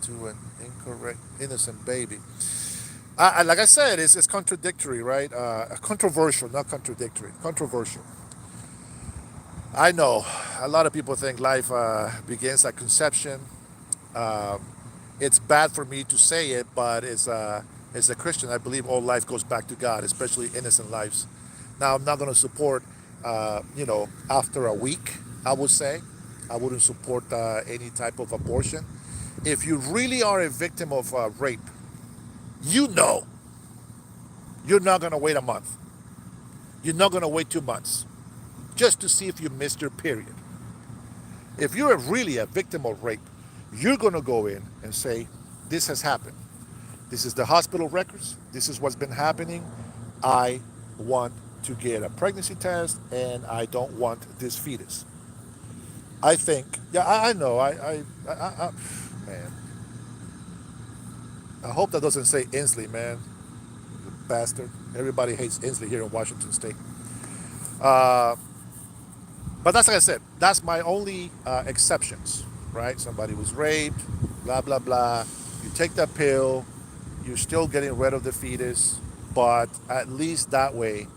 to an incorrect innocent baby? Like I said, it's contradictory, right? Controversial, not contradictory. Controversial. I know a lot of people think life begins at conception. Uh, it's bad for me to say it, but as a Christian, I believe all life goes back to God, especially innocent lives. Now, I'm not going to support, after a week. I would say. I wouldn't support any type of abortion. If you really are a victim of rape, you know you're not going to wait a month. You're not going to wait 2 months just to see if you missed your period. If you're really a victim of rape, you're going to go in and say, this has happened. This is the hospital records. This is what's been happening. I want to get a pregnancy test and I don't want this fetus. I think, yeah, I know. Man, I hope that doesn't say Inslee, man. You bastard. Everybody hates Inslee here in Washington State. Uh, but that's like I said, that's my only exceptions, right? Somebody was raped, blah, blah, blah. You take that pill, you're still getting rid of the fetus, but at least that way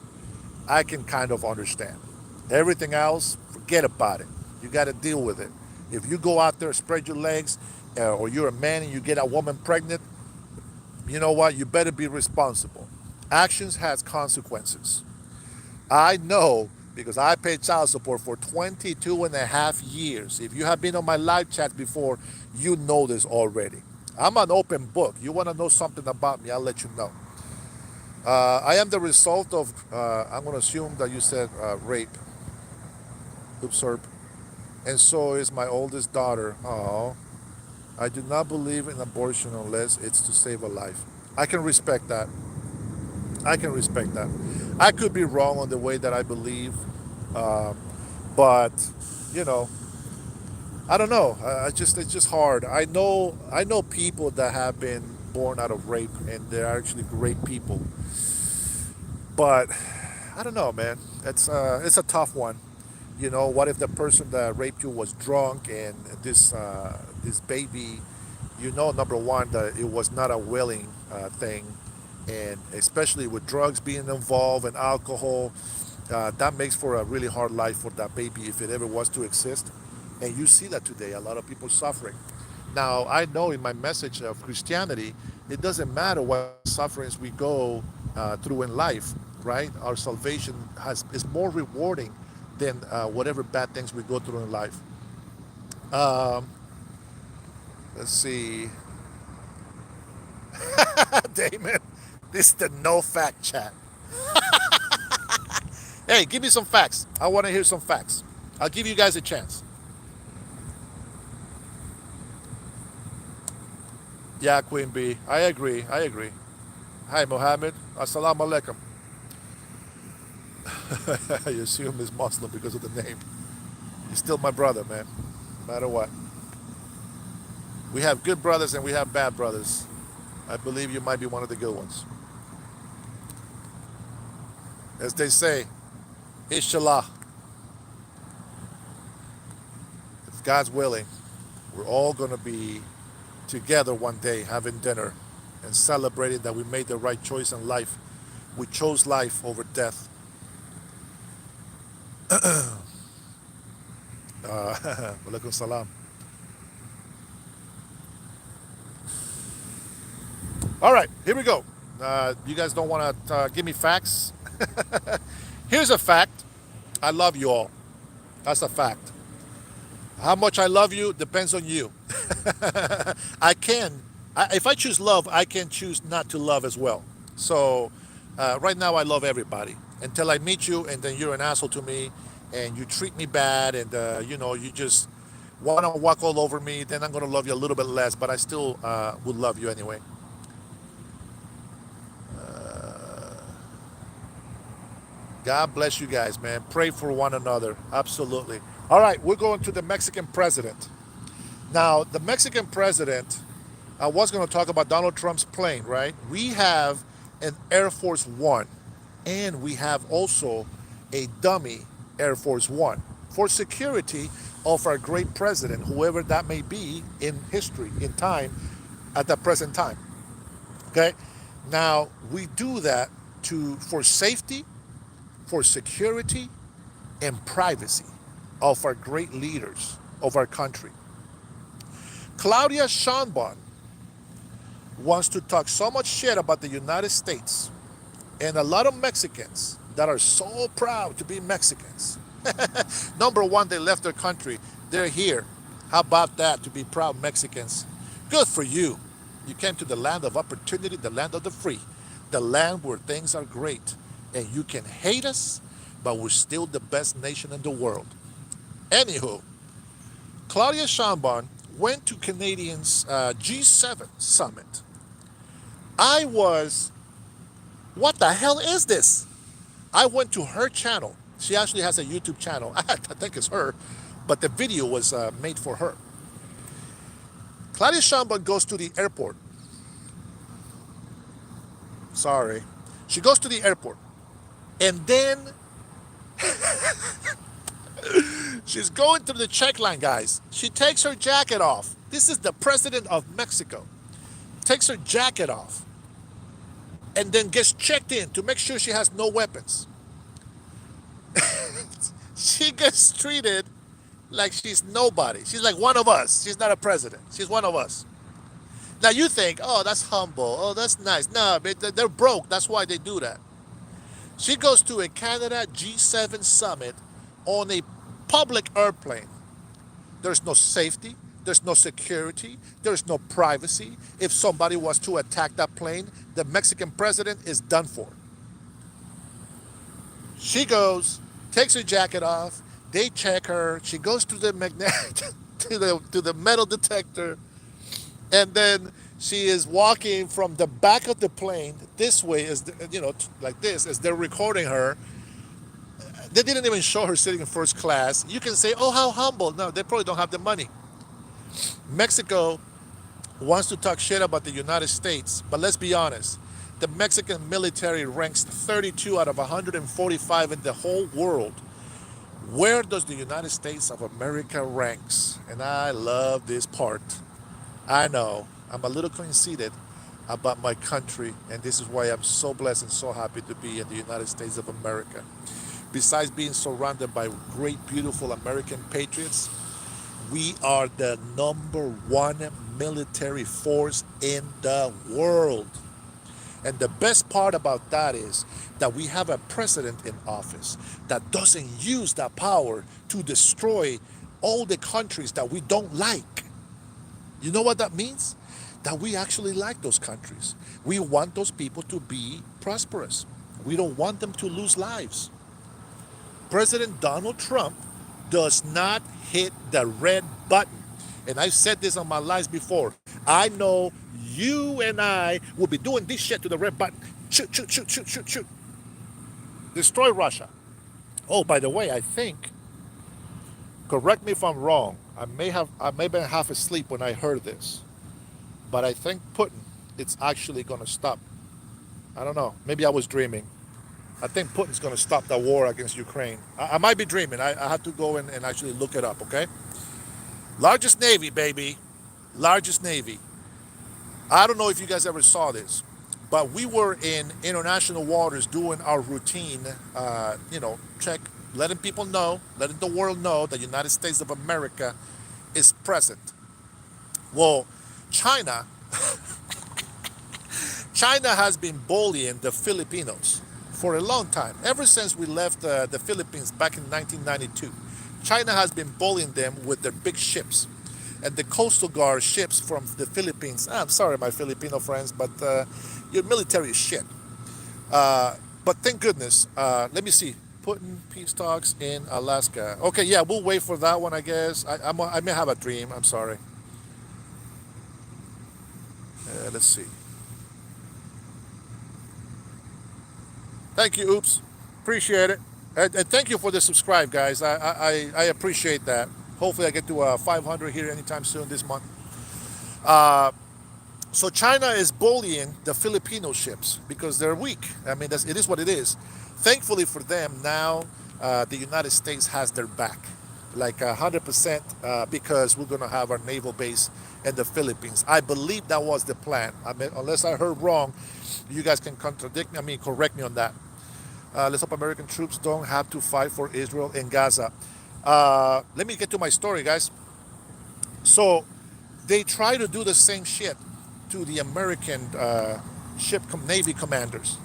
I can kind of understand. Everything else, forget about it. You got to deal with it. If you go out there, spread your legs, or you're a man and you get a woman pregnant, you know what? You better be responsible. Actions has consequences. I know because I paid child support for 22 and a half years. If you have been on my live chat before, you know this already. I'm an open book. You want to know something about me, I'll let you know. I am the result of, I'm going to assume that you said rape. Oops, herb. And so is my oldest daughter. Oh, I do not believe in abortion unless it's to save a life. I can respect that. I can respect that. I could be wrong on the way that I believe, um, but you know, I don't know. It's just hard. I know people that have been born out of rape, and they're actually great people. But I don't know, man. It's a tough one. You know, what if the person that raped you was drunk and this baby, you know, number one that it was not a willing thing, and especially with drugs being involved and alcohol, that makes for a really hard life for that baby if it ever was to exist. And you see that today, a lot of people suffering. Now, I know in my message of Christianity, it doesn't matter what sufferings we go through in life, right? Our salvation is more rewarding than whatever bad things we go through in life. Um, let's see. Damon, this is the no fact chat. Hey, give me some facts. I want to hear some facts. I'll give you guys a chance. Yeah, Queen Bee. I agree. I agree. Hi, Mohammed. Assalamu alaikum. I assume he's Muslim because of the name. He's still my brother, man. No matter what. We have good brothers and we have bad brothers. I believe you might be one of the good ones. As they say, Inshallah, if God's willing, we're all going to be together one day having dinner and celebrating that we made the right choice in life. We chose life over death. Walaikum salam. All right, here we go. You guys don't want to give me facts? Here's a fact. I love you all. That's a fact. How much I love you depends on you. I can, if I choose love, I can choose not to love as well. So right now, I love everybody until I meet you, and then you're an asshole to me, and you treat me bad, and you know, you just want to walk all over me. Then I'm gonna love you a little bit less, but I still would love you anyway. God bless you guys, man. Pray for one another. Absolutely. All right, we're going to the Mexican president. Now, the Mexican president, I was going to talk about Donald Trump's plane, right? We have an Air Force One, and we have also a dummy Air Force One for security of our great president, whoever that may be in history, in time, at the present time. Okay? Now, we do that for safety, for security, and privacy of our great leaders of our country. Claudia Sheinbaum wants to talk so much shit about the United States and a lot of Mexicans that are so proud to be Mexicans. Number one, they left their country. They're here. How about that, to be proud Mexicans? Good for you. You came to the land of opportunity, the land of the free, the land where things are great. And you can hate us, but we're still the best nation in the world. Anywho, Claudia Sheinbaum went to Canadians' G7 summit. I was, what the hell is this? I went to her channel. She actually has a YouTube channel. I think it's her, but the video was made for her. Claudia Sheinbaum goes to the airport. Sorry. She goes to the airport. And then she's going through the check line, guys. She takes her jacket off. This is the president of Mexico. Takes her jacket off. And then gets checked in to make sure she has no weapons. She gets treated like she's nobody. She's like one of us. She's not a president. She's one of us. Now you think, oh, that's humble. Oh, that's nice. No, they're broke. That's why they do that. She goes to a Canada G7 summit on a public airplane. There's no safety. There's no security. There's no privacy. If somebody was to attack that plane, the Mexican president is done for. She goes, takes her jacket off. They check her. She goes to the to the metal detector, and then she is walking from the back of the plane this way, as like this, as they're recording her. They didn't even show her sitting in first class. You can say, "Oh, how humble." No, they probably don't have the money. Mexico wants to talk shit about the United States, but let's be honest. The Mexican military ranks 32 out of 145 in the whole world. Where does the United States of America ranks? And I love this part. I know I'm a little conceited about my country, and this is why I'm so blessed and so happy to be in the United States of America. Besides being surrounded by great, beautiful American patriots, we are the number one military force in the world. And the best part about that is that we have a president in office that doesn't use that power to destroy all the countries that we don't like. You know what that means? That we actually like those countries. We want those people to be prosperous. We don't want them to lose lives. President Donald Trump does not hit the red button. And I've said this on my lives before. I know you and I will be doing this shit to the red button. Shoot, shoot, shoot, shoot, shoot, shoot. Destroy Russia. Oh, by the way, I think, correct me if I'm wrong, I may have been half asleep when I heard this, but I think Putin, it's actually going to stop. I don't know. Maybe I was dreaming. I think Putin's going to stop the war against Ukraine. I might be dreaming. I have to go and actually look it up, okay? Largest Navy, baby. Largest Navy. I don't know if you guys ever saw this, but we were in international waters doing our routine, check, letting people know, letting the world know that the United States of America is present. Well, China has been bullying the Filipinos for a long time. Ever since we left the Philippines back in 1992, China has been bullying them with their big ships. And the Coastal Guard ships from the Philippines, I'm sorry, my Filipino friends, but your military is shit. But thank goodness, let me see, Putin peace talks in Alaska. Okay, yeah, we'll wait for that one, I guess. I may have a dream, I'm sorry. Let's see. Thank you, Oops. Appreciate it. And thank you for the subscribe, guys. I appreciate that. Hopefully I get to 500 here anytime soon this month. So China is bullying the Filipino ships because they're weak. I mean, it is what it is. Thankfully for them, now the United States has their back. Like 100% because we're going to have our naval base in the Philippines. I believe that was the plan. I mean, unless I heard wrong, you guys can contradict me. I mean, correct me on that. Let's hope American troops don't have to fight for Israel in Gaza. Let me get to my story, guys. So they try to do the same shit to the American Navy commanders.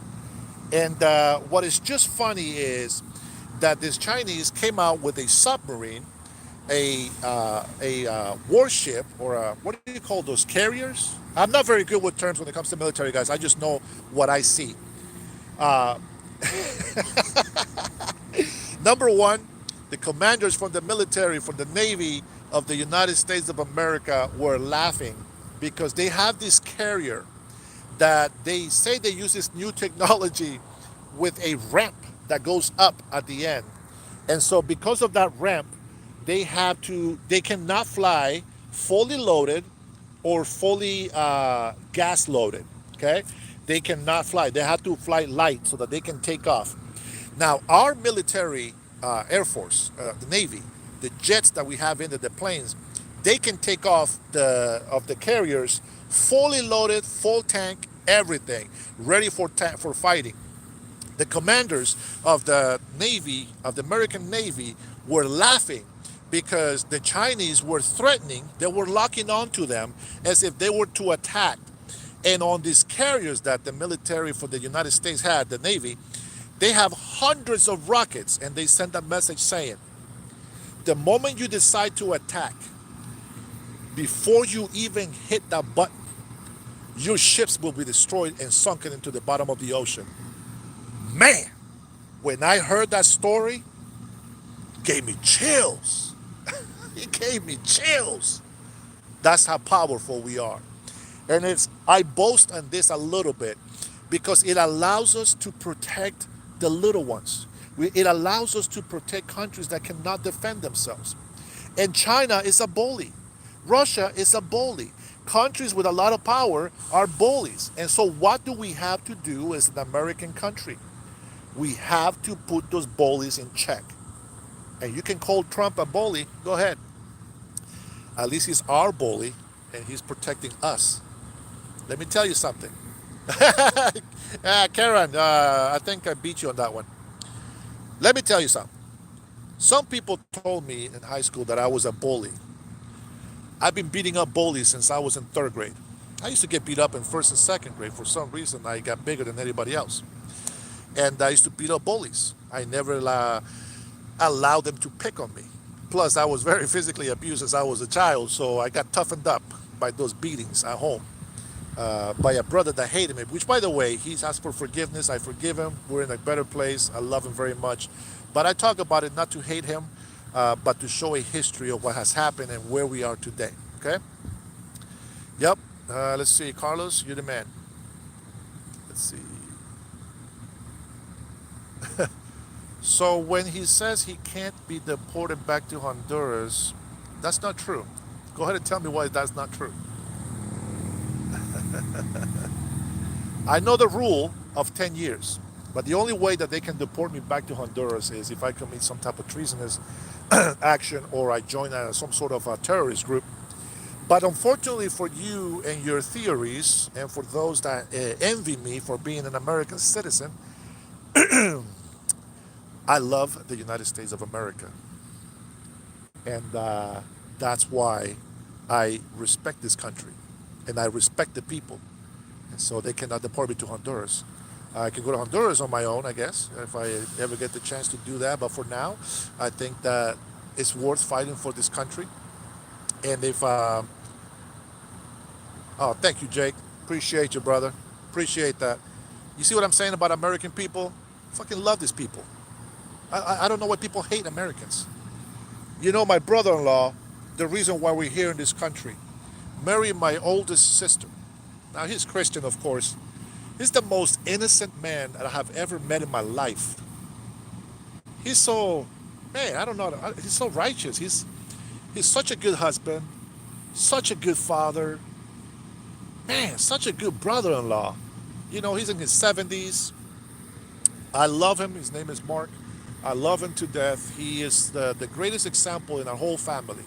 And what is just funny is that this Chinese came out with a submarine, a warship, or what do you call those carriers? I'm not very good with terms when it comes to military guys. I just know what I see. Uh, Number one, the commanders from the military, from the Navy of the United States of America were laughing because they have this carrier that they say they use this new technology with a ramp that goes up at the end. And so because of that ramp, they cannot fly fully loaded or fully gas loaded. Okay, they cannot fly. They have to fly light so that they can take off. Now, our military, Air Force, the Navy, the jets that we have in the planes, they can take off the carriers fully loaded, full tank, everything, ready for fighting. The commanders of the Navy, of the American Navy, were laughing because the Chinese were threatening. They were locking onto them as if they were to attack. And on these carriers that the military for the United States had, the Navy, they have hundreds of rockets, and they send a message saying, the moment you decide to attack, before you even hit that button, your ships will be destroyed and sunken into the bottom of the ocean. Man, when I heard that story, it gave me chills. It gave me chills. That's how powerful we are. And I boast on this a little bit because it allows us to protect the little ones. It allows us to protect countries that cannot defend themselves. And China is a bully. Russia is a bully. Countries with a lot of power are bullies. And so what do we have to do as an American country? We have to put those bullies in check. And you can call Trump a bully, go ahead. At least he's our bully and he's protecting us. Let me tell you something. Karen, I think I beat you on that one. Let me tell you something. Some people told me in high school that I was a bully. I've been beating up bullies since I was in third grade. I used to get beat up in first and second grade. For some reason, I got bigger than anybody else. And I used to beat up bullies. I never allowed them to pick on me. Plus, I was very physically abused as I was a child, so I got toughened up by those beatings at home. By a brother that hated me, which, by the way, he's asked for forgiveness. I forgive him. We're in a better place. I love him very much. But I talk about it not to hate him, but to show a history of what has happened and where we are today. Okay? Yep. Let's see. Carlos, you're the man. Let's see. So when he says he can't be deported back to Honduras, that's not true. Go ahead and tell me why that's not true. I know the rule of 10 years, but the only way that they can deport me back to Honduras is if I commit some type of treasonous action or I join some sort of a terrorist group. But unfortunately for you and your theories, and for those that envy me for being an American citizen, I love the United States of America. And that's why I respect this country. And I respect the people. And so they cannot deport me to Honduras. I can go to Honduras on my own, I guess, if I ever get the chance to do that. But for now, I think that it's worth fighting for this country. And if, oh, thank you, Jake. Appreciate you, brother. Appreciate that. You see what I'm saying about American people? Fucking love these people. I don't know why people hate Americans. You know, my brother-in-law, the reason why we're here in this country, married my oldest sister. Now, he's Christian, of course. He's the most innocent man that I have ever met in my life. He's so, man, I don't know, he's so righteous. He's such a good husband, such a good father, man, such a good brother-in-law. You know, he's in his 70s. I love him. His name is Mark. I love him to death. He is the greatest example in our whole family.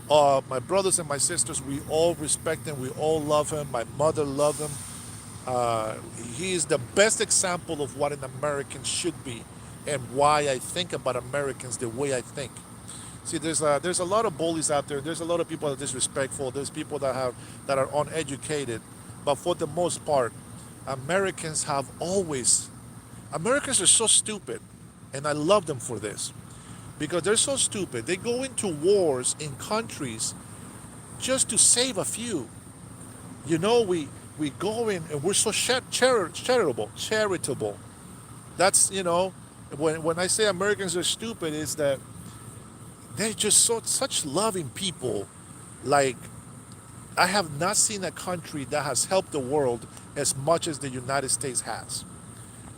My brothers and my sisters, we all respect him. We all love him. My mother loved him. He is the best example of what an American should be and why I think about Americans the way I think. See, there's a lot of bullies out there. There's a lot of people that are disrespectful. There's people that are uneducated. But for the most part, Americans are so stupid. And I love them for this because they're so stupid. They go into wars in countries just to save a few. We go in and we're so charitable. That's when I say Americans are stupid, is that they're just such loving people. Like, I have not seen a country that has helped the world as much as the United States has.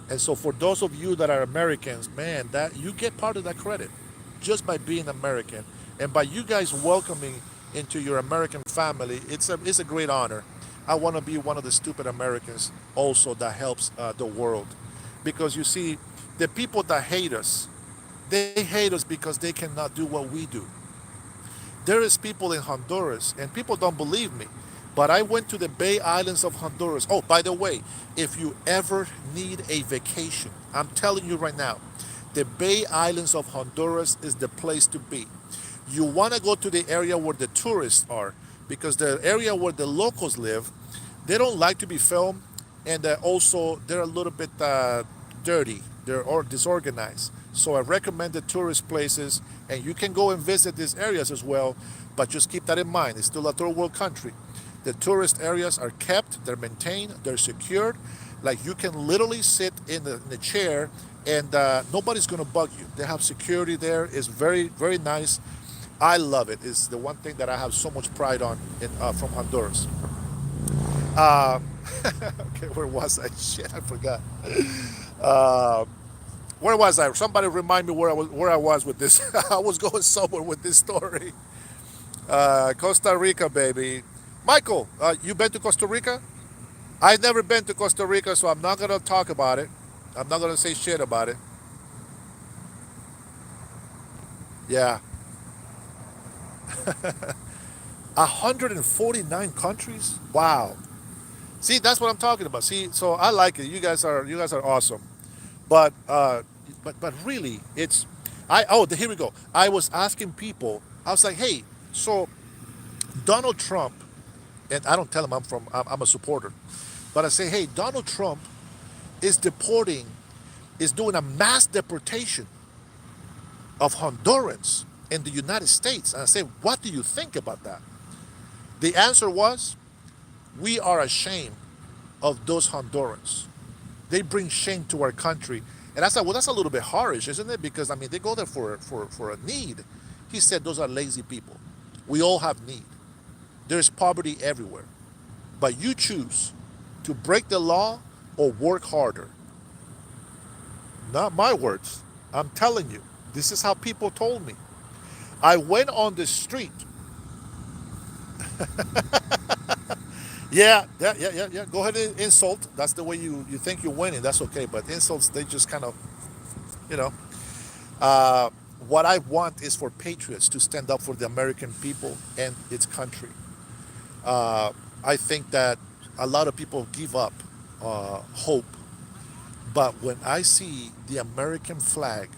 And so for those of you that are Americans, man, that you get part of that credit just by being American and by you guys welcoming into your American family. It's a great honor. I want to be one of the stupid Americans also that helps the world, because you see, the people that hate us, they hate us because they cannot do what we do. There is people in Honduras, and people don't believe me, but I went to the Bay Islands of Honduras. Oh, by the way, if you ever need a vacation, I'm telling you right now, the Bay Islands of Honduras is the place to be. You want to go to the area where the tourists are, because the area where the locals live, they don't like to be filmed, and also they're a little bit dirty. They're disorganized. So I recommend the tourist places, and you can go and visit these areas as well. But just keep that in mind. It's still a third world country. The tourist areas are kept, they're maintained, they're secured. Like, you can literally sit in the chair, and nobody's going to bug you. They have security there. It's very, very nice. I love it. It's the one thing that I have so much pride on from Honduras. Uh, okay, where was I? Shit, I forgot. Uh, where was I? Somebody remind me where I was with this. I was going somewhere with this story. Costa Rica, baby. Michael, you been to Costa Rica? I've never been to Costa Rica, so I'm not gonna talk about it. I'm not gonna say shit about it. Yeah, 149 countries. Wow. See, that's what I'm talking about. See, so I like it. You guys are awesome. But really, it's I. Oh, here we go. I was asking people. I was like, hey, so Donald Trump, and I don't tell him I'm a supporter, but I say, hey, Donald Trump is deporting, is doing a mass deportation of Hondurans in the United States. And I say, what do you think about that? The answer was, we are ashamed of those Hondurans. They bring shame to our country. And I said, well, that's a little bit harsh, isn't it? Because, I mean, they go there for a need. He said, those are lazy people. We all have need. There's poverty everywhere. But you choose to break the law or work harder. Not my words. I'm telling you. This is how people told me. I went on the street. Yeah. Go ahead and insult. That's the way you think you're winning. That's okay. But insults, they just kind of, you know. Uh, what I want is for patriots to stand up for the American people and its country. Uh, I think that a lot of people give up hope. But when I see the American flag,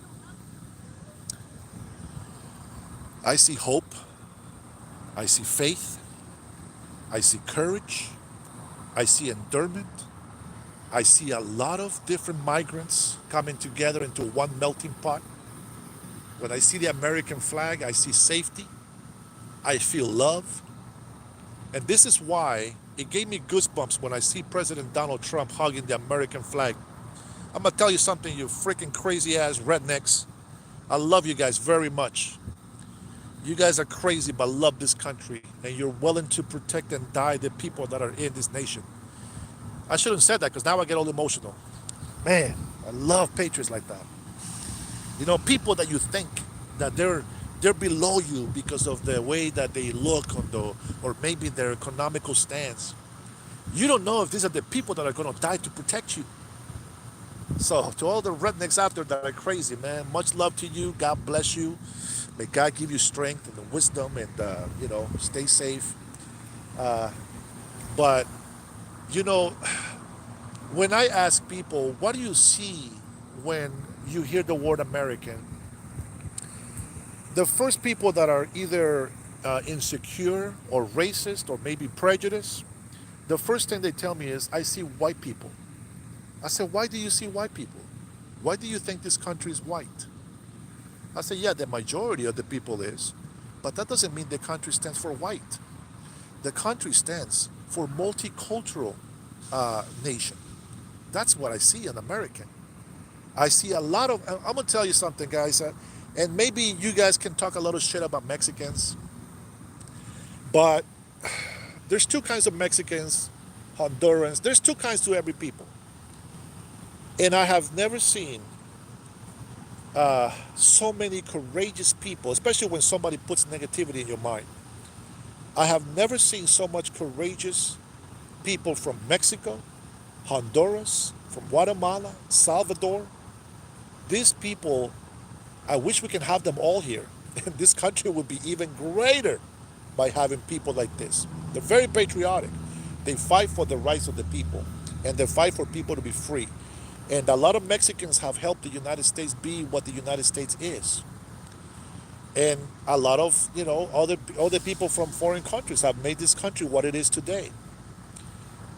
I see hope, I see faith, I see courage, I see endurance, I see a lot of different migrants coming together into one melting pot. When I see the American flag, I see safety, I feel love. And this is why it gave me goosebumps when I see President Donald Trump hugging the American flag. I'm gonna tell you something, you freaking crazy ass rednecks. I love you guys very much. You guys are crazy but love this country, and you're willing to protect and die the people that are in this nation. I shouldn't have said that because now I get all emotional. Man, I love patriots like that. People that you think that they're below you because of the way that they look or maybe their economical stance. You don't know if these are the people that are going to die to protect you. So to all the rednecks out there that are crazy, man, much love to you. God bless you. May God give you strength and the wisdom, and stay safe. Uh, but you know, when I ask people, what do you see when you hear the word American? The first people that are either insecure or racist or maybe prejudiced, the first thing they tell me is, I see white people. I said, why do you see white people? Why do you think this country is white? I say, yeah, the majority of the people is, but that doesn't mean the country stands for white. The country stands for multicultural nation. That's what I see in American. I see a lot of. I'm gonna tell you something, guys, and maybe you guys can talk a lot of shit about Mexicans, but there's two kinds of Mexicans, Hondurans. There's two kinds to every people, and I have never seen so many courageous people, especially when somebody puts negativity in your mind. I have never seen so much courageous people from Mexico, Honduras, from Guatemala, Salvador. These people, I wish we can have them all here. And this country would be even greater by having people like this. They're very patriotic. They fight for the rights of the people and they fight for people to be free. And a lot of Mexicans have helped the United States be what the United States is. And a lot of, other people from foreign countries have made this country what it is today.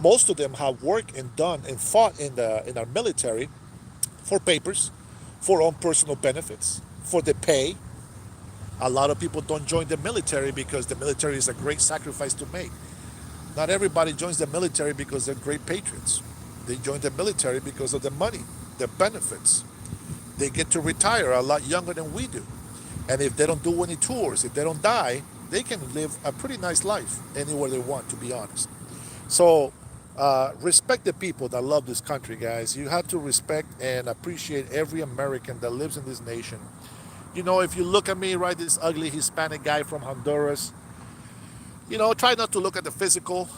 Most of them have worked and done and fought in our military for papers, for own personal benefits, for the pay. A lot of people don't join the military because the military is a great sacrifice to make. Not everybody joins the military because they're great patriots. They join the military because of the money, the benefits. They get to retire a lot younger than we do. And if they don't do any tours, if they don't die, they can live a pretty nice life anywhere they want, to be honest. So respect the people that love this country, guys. You have to respect and appreciate every American that lives in this nation. If you look at me, right, this ugly Hispanic guy from Honduras, try not to look at the physical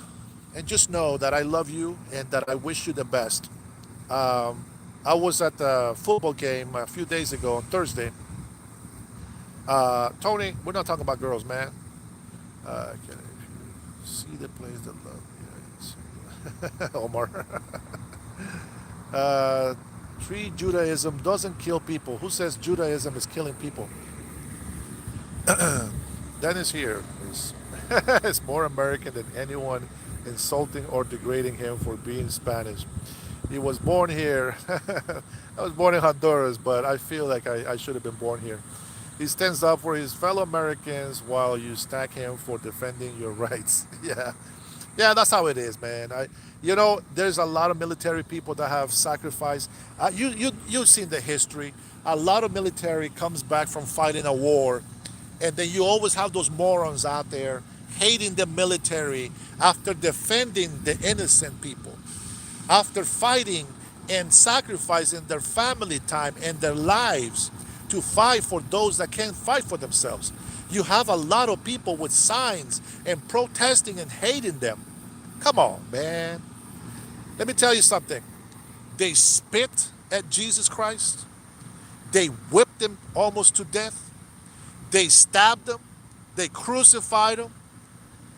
and just know that I love you and that I wish you the best. I was at the football game a few days ago on Thursday. Tony, we're not talking about girls, man. Can you see the place that love? Yeah, Omar. Tree Judaism doesn't kill people. Who says Judaism is killing people? Dennis here is more American than anyone insulting or degrading him for being Spanish. He was born here. I was born in Honduras, but I feel like I should have been born here. He stands up for his fellow Americans while you stack him for defending your rights. Yeah. Yeah, that's how it is, man. There's a lot of military people that have sacrificed. You've seen the history. A lot of military comes back from fighting a war, and then you always have those morons out there hating the military after defending the innocent people, after fighting and sacrificing their family time and their lives to fight for those that can't fight for themselves. You have a lot of people with signs and protesting and hating them. Come on, man. Let me tell you something. They spit at Jesus Christ. They whipped him almost to death. They stabbed him. They crucified him.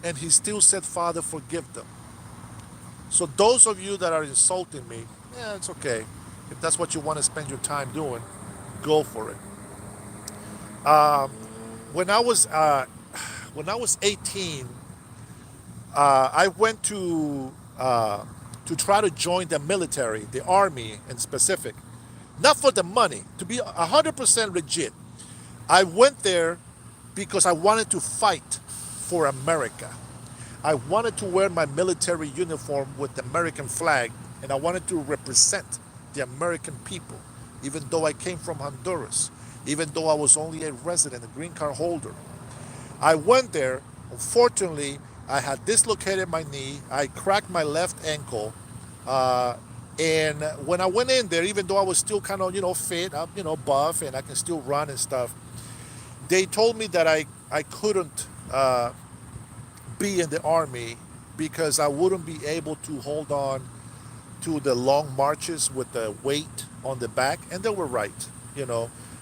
And he still said, Father, forgive them. So those of you that are insulting me, yeah, it's okay. If that's what you want to spend your time doing, go for it. When I was 18, I went to try to join the military, the army in specific, not for the money. To be 100% legit, I went there because I wanted to fight for America. I wanted to wear my military uniform with the American flag, and I wanted to represent the American people, even though I came from Honduras, even though I was only a resident, a green card holder. I went there. Unfortunately, I had dislocated my knee. I cracked my left ankle. And when I went in there, even though I was still kind of, fit, buff, and I can still run and stuff, they told me that I couldn't be in the army because I wouldn't be able to hold on to the long marches with the weight on the back. And they were right.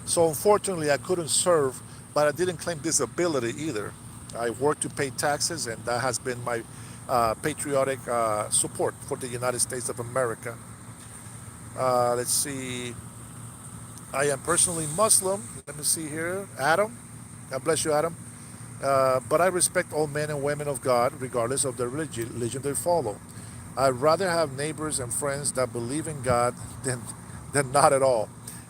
So unfortunately, I couldn't serve, but I didn't claim disability either. I work to pay taxes, and that has been my patriotic support for the United States of America. Let's see. I am personally Muslim. Let me see here. Adam. God bless you, Adam. But I respect all men and women of God, regardless of the religion they follow. I'd rather have neighbors and friends that believe in God than not at all.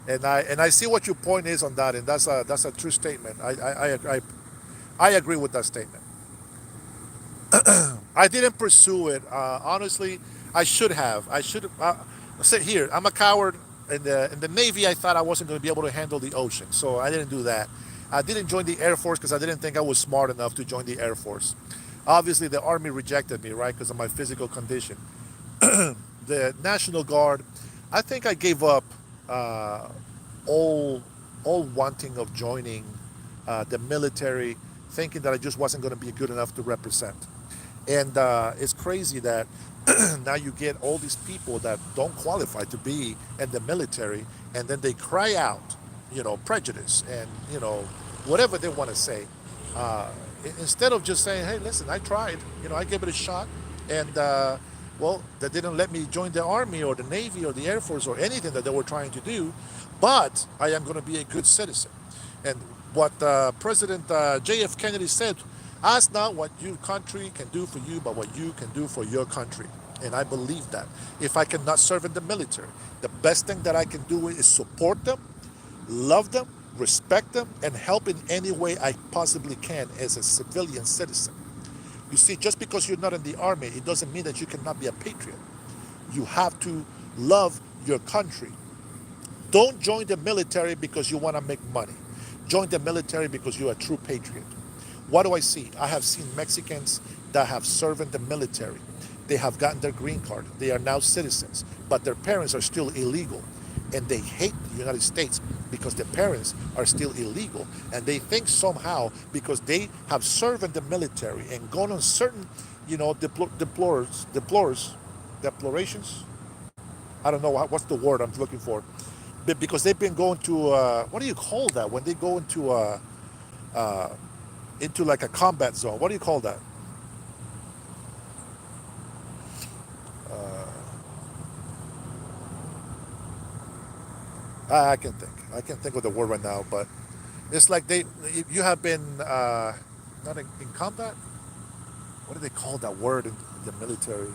And I see what your point is on that, and that's a true statement. I agree with that statement. I didn't pursue it. Honestly, I should have. I should. Sit here. I'm a coward. In the Navy, I thought I wasn't going to be able to handle the ocean, so I didn't do that. I didn't join the Air Force because I didn't think I was smart enough to join the Air Force. Obviously, the Army rejected me, right, because of my physical condition. The National Guard, I think I gave up uh, all all wanting of joining the military, thinking that I just wasn't going to be good enough to represent. And it's crazy that now you get all these people that don't qualify to be in the military, and then they cry out, prejudice and whatever they want to say. Uh, Instead of just saying, "Hey, listen, I tried. I gave it a shot," and well, they didn't let me join the army or the navy or the air force or anything that they were trying to do, but I am going to be a good citizen. And what President J.F. Kennedy said, ask not what your country can do for you, but what you can do for your country. And I believe that. If I cannot serve in the military, the best thing that I can do is support them, love them, respect them, and help in any way I possibly can as a civilian citizen. You see, just because you're not in the army, it doesn't mean that you cannot be a patriot. You have to love your country. Don't join the military because you want to make money. Join the military because you're a true patriot. What do I see? I have seen Mexicans that have served in the military. They have gotten their green card. They are now citizens, but their parents are still illegal. And they hate the United States because their parents are still illegal. And they think somehow because they have served in the military and gone on certain, deplorations. I don't know what's the word I'm looking for. But because they've been going to, what do you call that? When they go uh, into like a combat zone. What do you call that? I can think. I can't think of the word right now, but it's like you have been not in combat. What do they call that word in the military?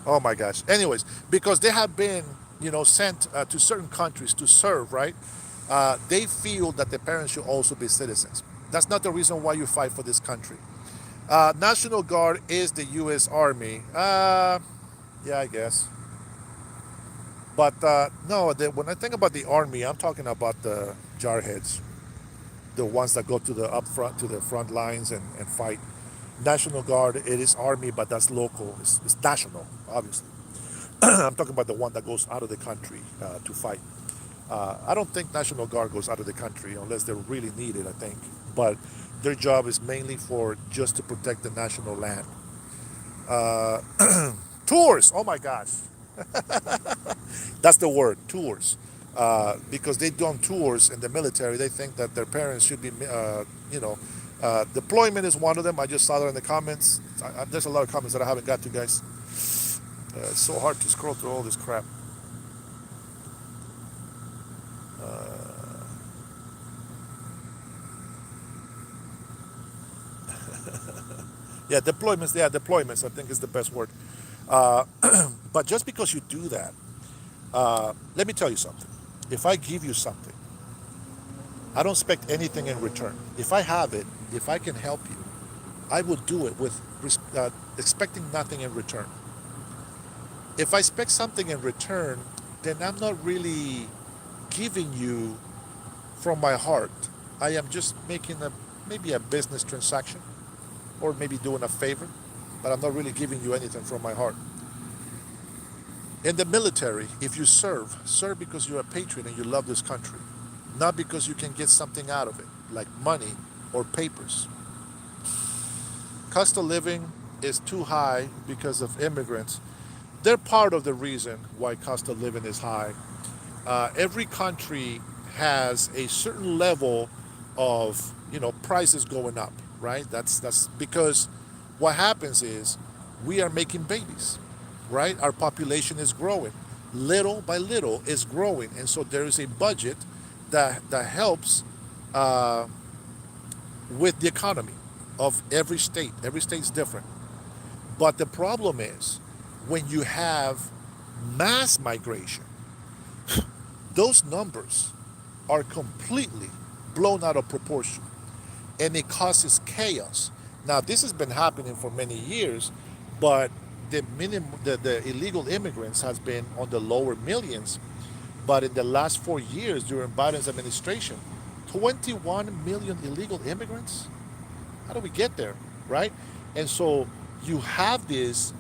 Oh my gosh. Anyways, because they have been, sent to certain countries to serve, right? They feel that their parents should also be citizens. That's not the reason why you fight for this country. National Guard is the U.S. Army. Yeah, I guess. But no, when I think about the Army, I'm talking about the jarheads, the ones that go to the up front, to the front lines and fight. National Guard, it is Army, but that's local. It's national, obviously. I'm talking about the one that goes out of the country to fight. I don't think National Guard goes out of the country unless they're really needed, I think. But their job is mainly for just to protect the national land. Uh, Tours, oh my gosh. That's the word, tours. Because they done tours in the military, they think that their parents should be, deployment is one of them. I just saw that in the comments. There's a lot of comments that I haven't got to, guys. It's so hard to scroll through all this crap. Yeah, deployments. Yeah, deployments. I think is the best word. Uh, but just because you do that, let me tell you something. If I give you something, I don't expect anything in return. If I have it, if I can help you, I will do it with expecting nothing in return. If I expect something in return, then I'm not really giving you from my heart. I am just making maybe a business transaction or maybe doing a favor, but I'm not really giving you anything from my heart. In the military, if you serve because you're a patriot and you love this country, not because you can get something out of it, like money or papers. Cost of living is too high because of immigrants. They're part of the reason why cost of living is high. Every country has a certain level of prices going up, right? That's because what happens is we are making babies, right? Our population is growing, little by little is growing, and so there is a budget that helps uh, with the economy of every state. Every state is different, but the problem is when you have mass migration Those numbers are completely blown out of proportion, and it causes chaos. Now, this has been happening for many years, but the illegal immigrants has been on the lower millions. But in the last 4 years during Biden's administration, 21 million illegal immigrants. How do we get there, right? And so you have this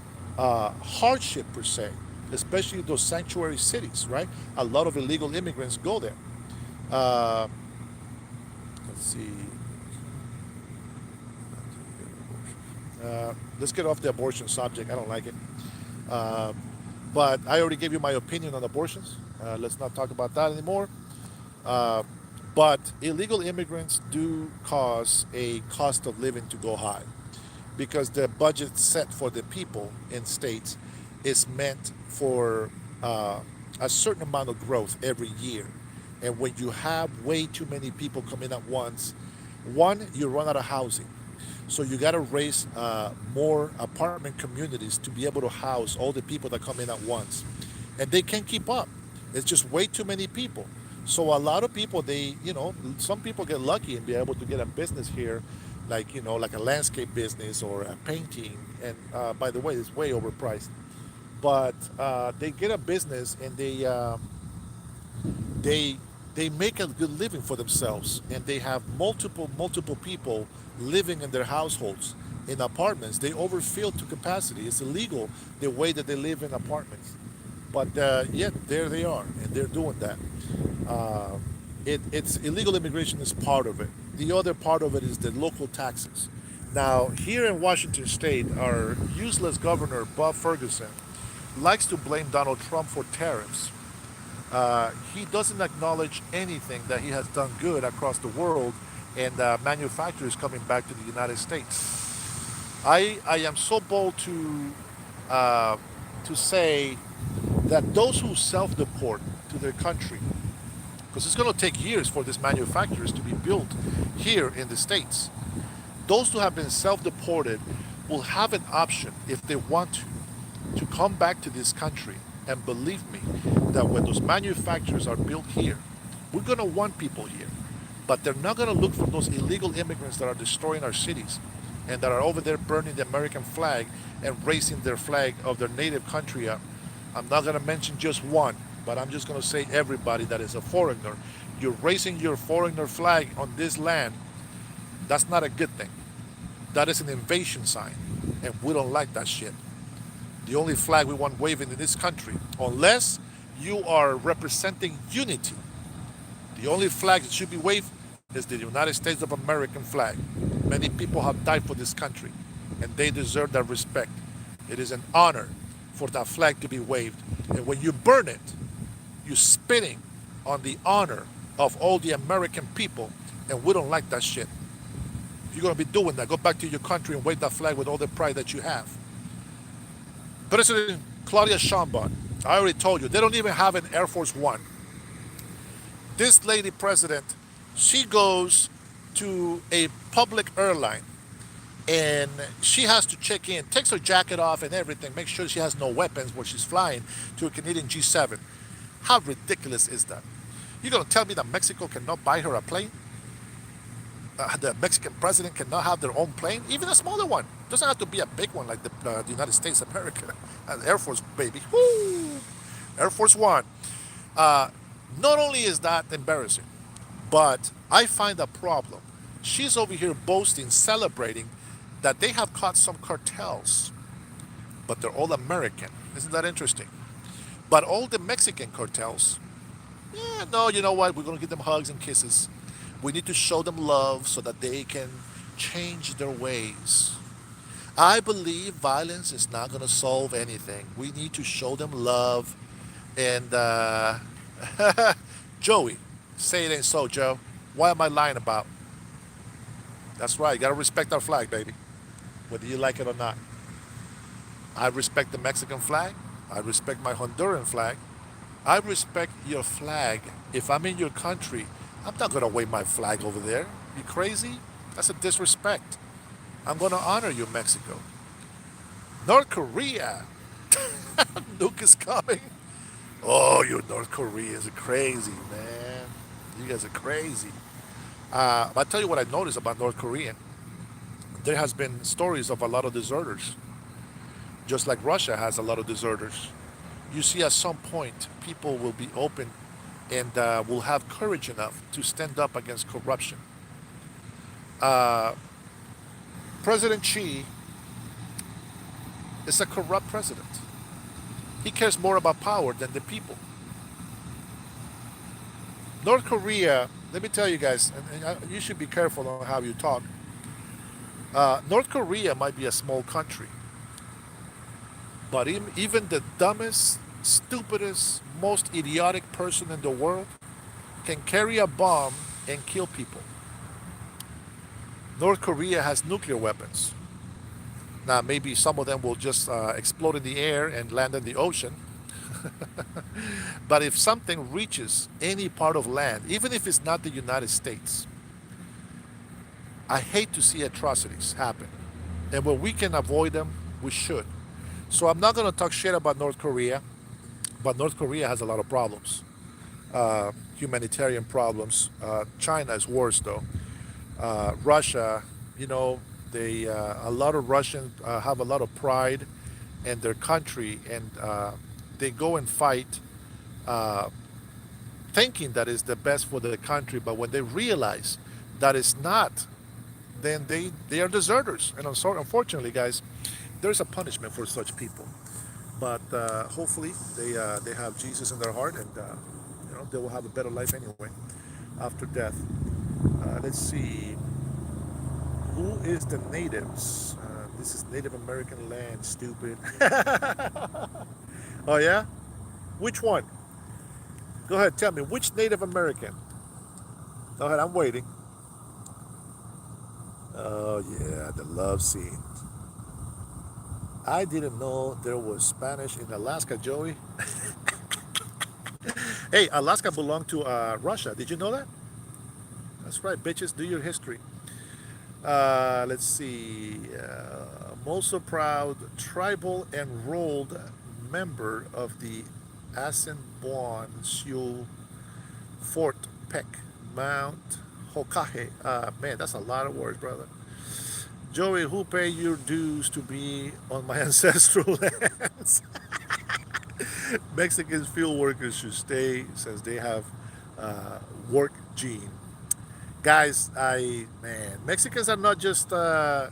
hardship per se, especially those sanctuary cities, right? A lot of illegal immigrants go there. Uh, let's see. Let's get off the abortion subject. I don't like it. Uh, but I already gave you my opinion on abortions. Let's not talk about that anymore. Uh, but illegal immigrants do cause a cost of living to go high because the budget set for the people in states is meant for a certain amount of growth every year. And when you have way too many people coming at once, one, you run out of housing. So you got to raise more apartment communities to be able to house all the people that come in at once. And they can't keep up. It's just way too many people. So a lot of people, some people get lucky and be able to get a business here, like, like a landscape business or a painting. And by the way, it's way overpriced. But they get a business and they they make a good living for themselves, and they have multiple people living in their households in apartments. They overfill to capacity. It's illegal the way that they live in apartments, but yet there they are, and they're doing that. uh, it's illegal immigration is part of it. The other part of it is the local taxes. Now, here in Washington State, our useless governor Bob Ferguson likes to blame Donald Trump for tariffs. He doesn't acknowledge anything that he has done good across the world, and manufacturers coming back to the United States. I am so bold uh, to say that those who self-deport to their country, because it's going to take years for these manufacturers to be built here in the States, those who have been self-deported will have an option if they want to come back to this country. And believe me, that when those manufacturers are built here, we're going to want people here. But they're not going to look for those illegal immigrants that are destroying our cities and that are over there burning the American flag and raising their flag of their native country up. I'm not going to mention just one, but I'm just going to say everybody that is a foreigner. You're raising your foreigner flag on this land. That's not a good thing. That is an invasion sign, and we don't like that shit. The only flag we want waving in this country, unless you are representing unity, the only flag that should be waved is the United States of American flag. Many people have died for this country, and they deserve that respect. It is an honor for that flag to be waved. And when you burn it, you're spitting on the honor of all the American people, and we don't like that shit. If you're going to be doing that, go back to your country and wave that flag with all the pride that you have. President Claudia Sheinbaum, I already told you, they don't even have an Air Force One. This lady president, she goes to a public airline and she has to check in, takes her jacket off and everything, make sure she has no weapons when she's flying to a Canadian G7. How ridiculous is that? You're going to tell me that Mexico cannot buy her a plane? The Mexican president cannot have their own plane, even a smaller one. It doesn't have to be a big one like the United States of America. Air Force, baby. Woo! Air Force One. Uh, Not only is that embarrassing, but I find a problem. She's over here boasting, celebrating that they have caught some cartels, but they're all American. Isn't that interesting? But all the Mexican cartels, yeah, no, you know what? We're going to give them hugs and kisses. We need to show them love so that they can change their ways. I believe violence is not going to solve anything. We need to show them love. And Joey, say it ain't so, Joe. What am I lying about? That's right. You got to respect our flag, baby, whether you like it or not. I respect the Mexican flag. I respect my Honduran flag. I respect your flag. If I'm in your country, I'm not going to wave my flag over there. You crazy? That's a disrespect. I'm going to honor you, Mexico. North Korea. Nuke is coming. Oh, you North Koreans are crazy, man. You guys are crazy. I'll tell you what I noticed about North Korea. There has been stories of a lot of deserters, just like Russia has a lot of deserters. You see, at some point, people will be open and will have courage enough to stand up against corruption. Uh, President Xi is a corrupt president. He cares more about power than the people. North Korea, let me tell you guys, and you should be careful on how you talk. North Korea might be a small country, but even the dumbest, stupidest, most idiotic person in the world can carry a bomb and kill people. North Korea has nuclear weapons. Now, maybe some of them will just explode in the air and land in the ocean. But if something reaches any part of land, even if it's not the United States, I hate to see atrocities happen. And when we can avoid them, we should. So I'm not going to talk shit about North Korea, but North Korea has a lot of problems, humanitarian problems. China is worse, though. Russia, you know, a lot of Russians have a lot of pride in their country, and they go and fight uh, thinking that is the best for the country. But when they realize that it's not, then they are deserters. And unfortunately, guys, there's a punishment for such people. But hopefully, they have Jesus in their heart, and they will have a better life anyway after death. Let's see. Who is the natives? This is Native American land, stupid. Oh, yeah? Which one? Go ahead, tell me. Which Native American? Go ahead, I'm waiting. Oh, yeah, the love scene. I didn't know there was Spanish in Alaska, Joey. Hey, Alaska belonged to Russia. Did you know that? That's right, bitches. Do your history. Let's see. I'm also proud tribal enrolled member of the Assiniboine Sioux Fort Peck Mount Hokahe. Man, that's a lot of words, brother. Joey, who pay your dues to be on my ancestral lands? Mexican field workers should stay since they have uh, work gene. Guys, Mexicans are not just they're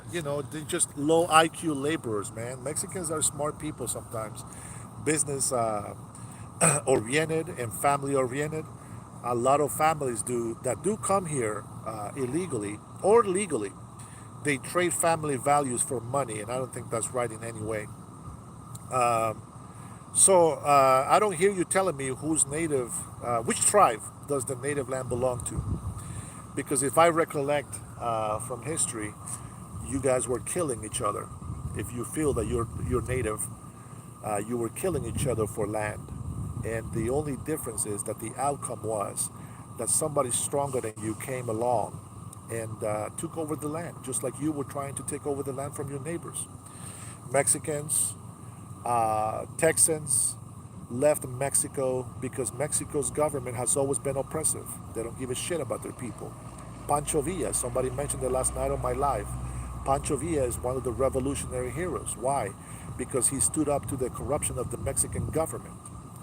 just low IQ laborers, man. Mexicans are smart people sometimes, business oriented and family oriented. A lot of families do come here illegally or legally. They trade family values for money, and I don't think that's right in any way. Um, so I don't hear you telling me which tribe does the native land belong to? Because if I recollect from history, you guys were killing each other. If you feel that you're native, you were killing each other for land, and the only difference is that the outcome was that somebody stronger than you came along and took over the land, just like you were trying to take over the land from your neighbors. Mexicans, Texans left Mexico because Mexico's government has always been oppressive. They don't give a shit about their people. Pancho Villa, somebody mentioned it last night on my live. Pancho Villa is one of the revolutionary heroes. Why? Because he stood up to the corruption of the Mexican government.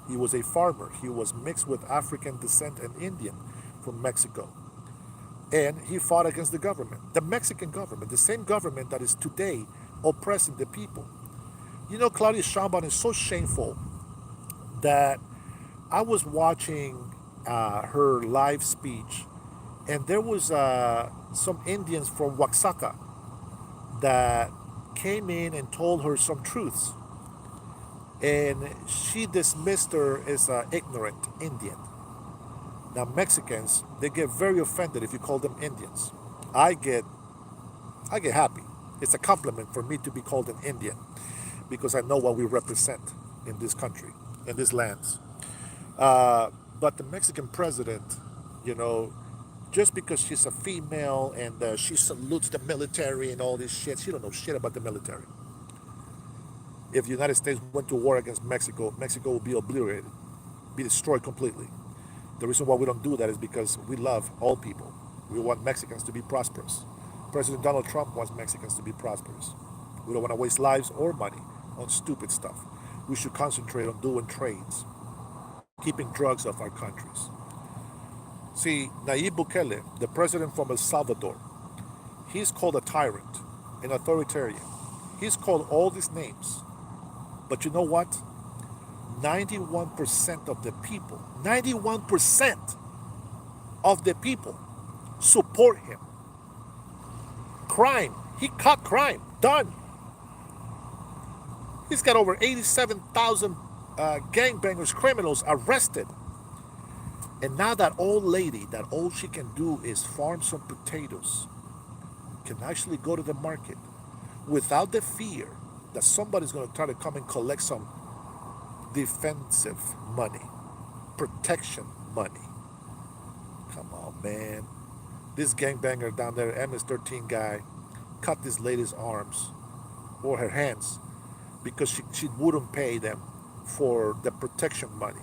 He was a farmer. He was mixed with African descent and Indian from Mexico. And he fought against the government, the Mexican government, the same government that is today oppressing the people. You know, Claudia Sheinbaum is so shameful that I was watching her live speech, and there was some Indians from Oaxaca that came in and told her some truths, and she dismissed her as an ignorant Indian. Now Mexicans, they get very offended if you call them Indians. I get I get happy. It's a compliment for me to be called an Indian because I know what we represent in this country, in these lands. Uh, but the Mexican president, you know, just because she's a female and she salutes the military and all this shit, she don't know shit about the military. If the United States went to war against Mexico, Mexico would be obliterated. be destroyed completely. The reason why we don't do that is because we love all people. We want Mexicans to be prosperous. President Donald Trump wants Mexicans to be prosperous. We don't want to waste lives or money on stupid stuff. We should concentrate on doing trades, keeping drugs off our countries. See, Nayib Bukele, the president from El Salvador, he's called a tyrant, an authoritarian. He's called all these names. But you know what? 91% of the people, 91% of the people support him. Crime. He caught crime. Done. He's got over 87,000 gangbangers, criminals arrested. And now that old lady, that all she can do is farm some potatoes, can actually go to the market without the fear that somebody's going to try to come and collect some defensive money, protection money. Come on, man. This gangbanger down there, MS-13 guy, cut this lady's arms or her hands because she wouldn't pay them for the protection money.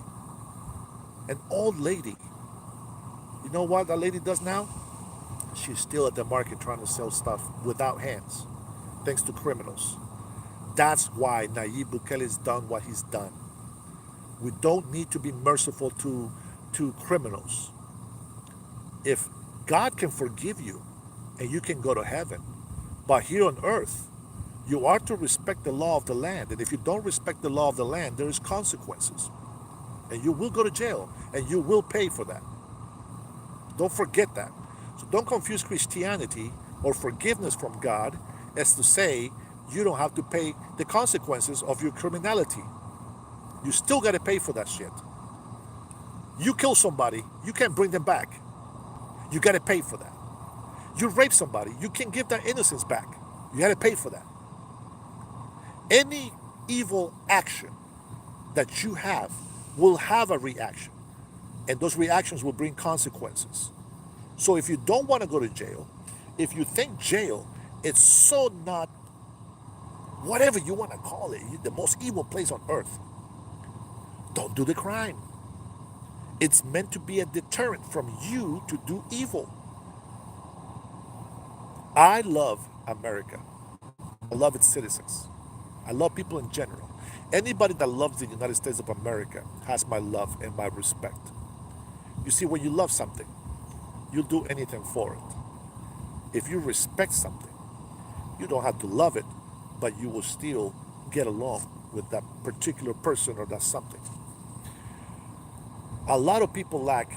An old lady. You know what that lady does now? She's still at the market trying to sell stuff without hands, thanks to criminals. That's why Nayib Bukele's done what he's done. We don't need to be merciful to criminals. If God can forgive you and you can go to heaven, but here on earth, you are to respect the law of the land. And if you don't respect the law of the land, there is consequences. And you will go to jail and you will pay for that. Don't forget that. So don't confuse Christianity or forgiveness from God as to say you don't have to pay the consequences of your criminality. You still got to pay for that shit. You kill somebody, you can't bring them back. You got to pay for that. You rape somebody, you can't give their innocence back. You got to pay for that. Any evil action that you have will have a reaction, and those reactions will bring consequences. So if you don't want to go to jail, if you think jail is so not whatever you want to call it, the most evil place on earth, don't do the crime. It's meant to be a deterrent from you to do evil. I love America. I love its citizens. I love people in general. Anybody that loves the United States of America has my love and my respect. You see, when you love something, you'll do anything for it. If you respect something, you don't have to love it, but you will still get along with that particular person or that something. A lot of people lack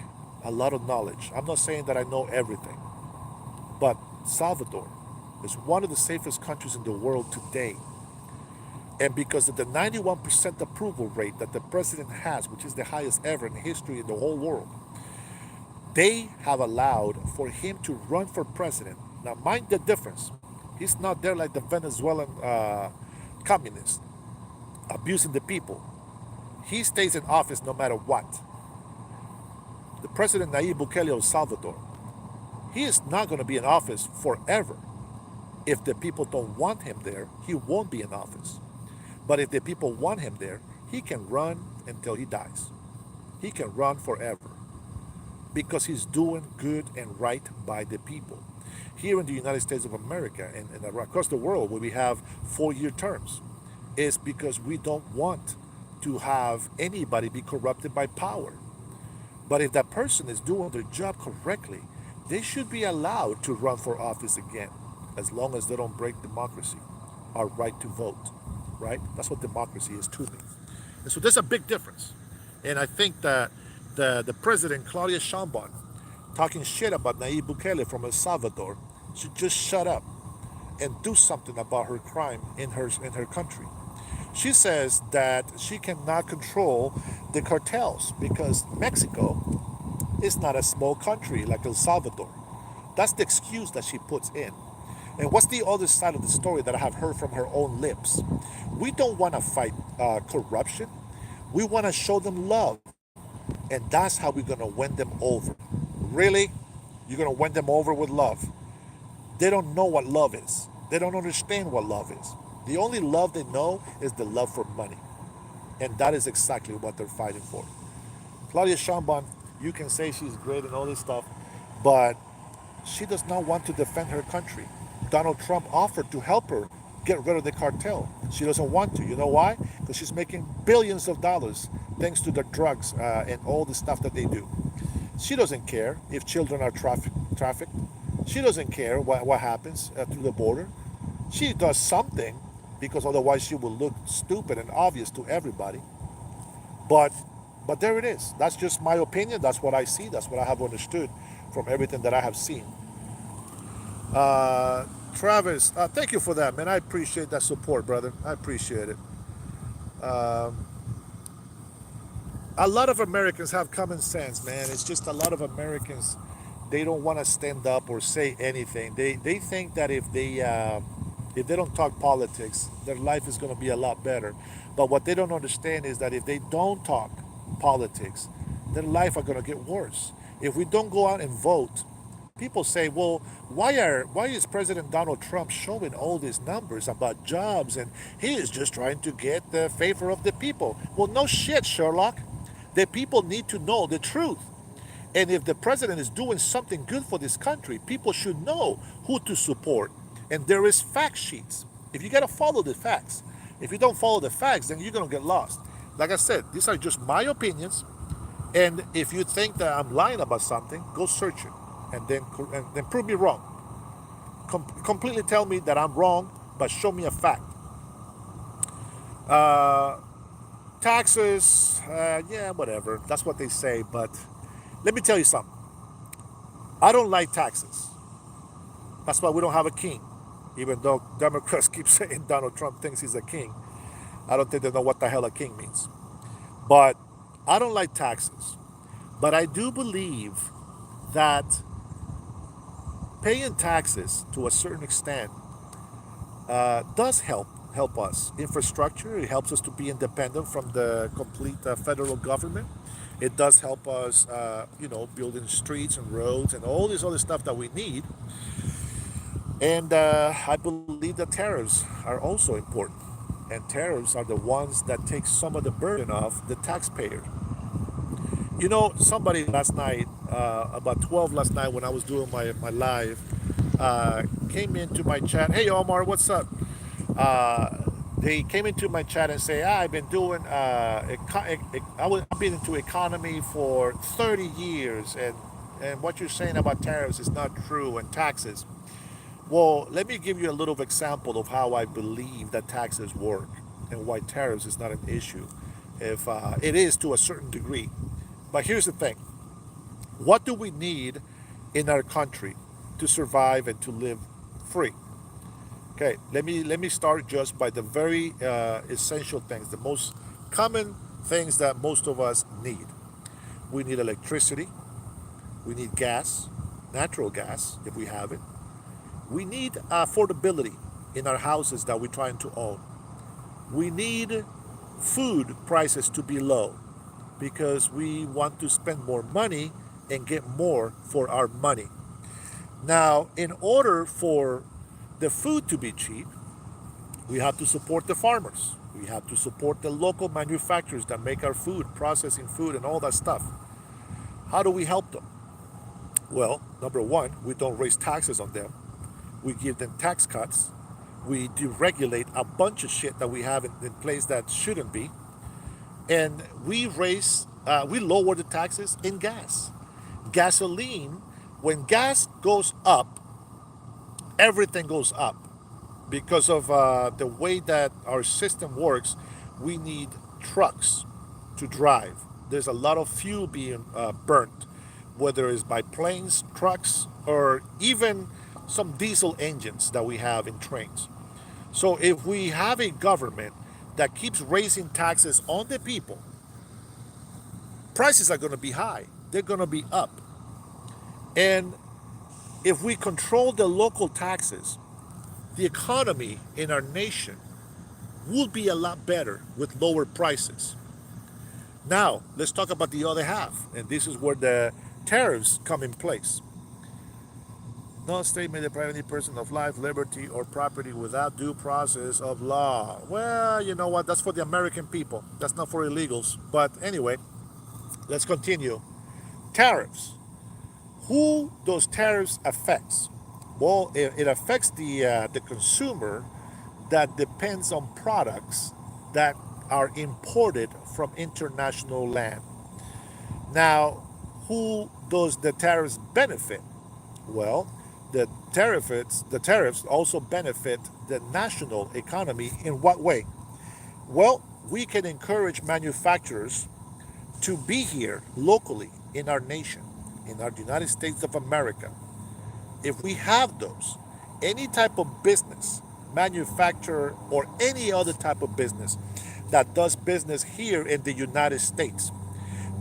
a lot of knowledge. I'm not saying that I know everything, but Salvador is one of the safest countries in the world today. And because of the 91% approval rate that the president has, which is the highest ever in history in the whole world, they have allowed for him to run for president. Now, mind the difference. He's not there like the Venezuelan communist, abusing the people. He stays in office no matter what. The president Nayib Bukele of Salvador, he is not going to be in office forever. If the people don't want him there, he won't be in office. But if the people want him there, he can run until he dies. He can run forever because he's doing good and right by the people. Here in the United States of America and across the world where we have 4-year terms, is because we don't want to have anybody be corrupted by power. But if that person is doing their job correctly, they should be allowed to run for office again, as long as they don't break democracy, our right to vote, right? That's what democracy is to me. And so there's a big difference. And I think that the president, Claudia Sheinbaum, talking shit about Nayib Bukele from El Salvador, should just shut up and do something about her crime in her country. She says that she cannot control the cartels because Mexico is not a small country like El Salvador. That's the excuse that she puts in. And what's the other side of the story that I have heard from her own lips? We don't want to fight corruption. We want to show them love. And that's how we're going to win them over. Really? You're going to win them over with love? They don't know what love is. They don't understand what love is. The only love they know is the love for money. And that is exactly what they're fighting for. Claudia Sheinbaum, you can say she's great and all this stuff, but she does not want to defend her country. Donald Trump offered to help her get rid of the cartel. She doesn't want to. You know why? Because she's making billions of dollars thanks to the drugs and all the stuff that they do. She doesn't care if children are trafficked. She doesn't care what happens through the border. She does something because otherwise she will look stupid and obvious to everybody. But but there it is. That's just my opinion. That's what I see. That's what I have understood from everything that I have seen. Uh, Travis, thank you for that, man. I appreciate that support, brother. I appreciate it. Um, a lot of Americans have common sense, man. It's just a lot of Americans, they don't want to stand up or say anything. They think that if they don't talk politics, their life is going to be a lot better. But what they don't understand is that if they don't talk politics, their life are going to get worse. If we don't go out and vote, people say, well, why is President Donald Trump showing all these numbers about jobs and he is just trying to get the favor of the people? Well, no shit, Sherlock. The people need to know the truth. And if the president is doing something good for this country, people should know who to support. And there is fact sheets. If you got to follow the facts, if you don't follow the facts, then you're going to get lost. Like I said, these are just my opinions. And if you think that I'm lying about something, go search it and then prove me wrong. Completely tell me that I'm wrong, but show me a fact. Uh, Taxes, yeah, whatever. That's what they say. But let me tell you something. I don't like taxes. That's why we don't have a king. Even though Democrats keep saying Donald Trump thinks he's a king, I don't think they know what the hell a king means. But I don't like taxes. But I do believe that paying taxes to a certain extent does help us. Infrastructure, it helps us to be independent from the complete federal government. It does help us, building streets and roads and all this other stuff that we need. And I believe that tariffs are also important. And tariffs are the ones that take some of the burden off the taxpayer. You know, somebody last night, about 12 last night when I was doing my live, came into my chat. Hey, Omar, what's up? They came into my chat and say, I've been doing, I've been into economy for 30 years, and what you're saying about tariffs is not true, and taxes. Well, let me give you a little example of how I believe that taxes work and why tariffs is not an issue. If it is to a certain degree. But here's the thing. What do we need in our country to survive and to live free? Okay, let me start just by the very essential things, the most common things that most of us need. We need electricity. We need gas, natural gas, if we have it. We need affordability in our houses that we're trying to own. We need food prices to be low because we want to spend more money and get more for our money. Now, in order for the food to be cheap, we have to support the farmers. We have to support the local manufacturers that make our food, processing food, and all that stuff. How do we help them? Well, number one, we don't raise taxes on them. We give them tax cuts. We deregulate a bunch of shit that we have in place that shouldn't be. And we lower the taxes in gas. Gasoline, when gas goes up, everything goes up. Because of the way that our system works, we need trucks to drive. There's a lot of fuel being burnt, whether it's by planes, trucks, or even some diesel engines that we have in trains. So if we have a government that keeps raising taxes on the people, prices are going to be high. They're going to be up. And if we control the local taxes, the economy in our nation would be a lot better with lower prices. Now, let's talk about the other half. And this is where the tariffs come in place. No state may deprive any person of life, liberty, or property without due process of law. Well, you know what? That's for the American people. That's not for illegals. But anyway, Let's continue. Tariffs. Who those tariffs affects? Well, it affects the consumer that depends on products that are imported from international land. Now, who does the tariffs benefit? Well, the tariffs also benefit the national economy in what way? Well, we can encourage manufacturers to be here locally in our nation, in our United States of America. If we have those, any type of business, manufacturer, or any other type of business that does business here in the United States,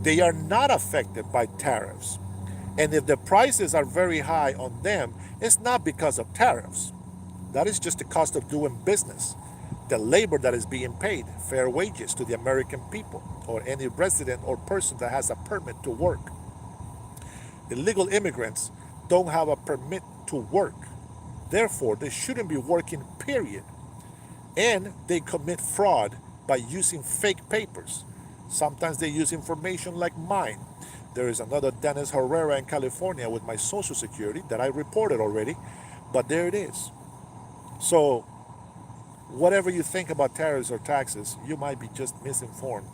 they are not affected by tariffs. And if the prices are very high on them, it's not because of tariffs. That is just the cost of doing business, the labor that is being paid, fair wages to the American people, or any resident or person that has a permit to work. Illegal immigrants don't have a permit to work. Therefore, they shouldn't be working, period. And they commit fraud by using fake papers. Sometimes they use information like mine. There is another Dennis Herrera in California with my social security that I reported already, but there it is. So, whatever you think about tariffs or taxes, you might be just misinformed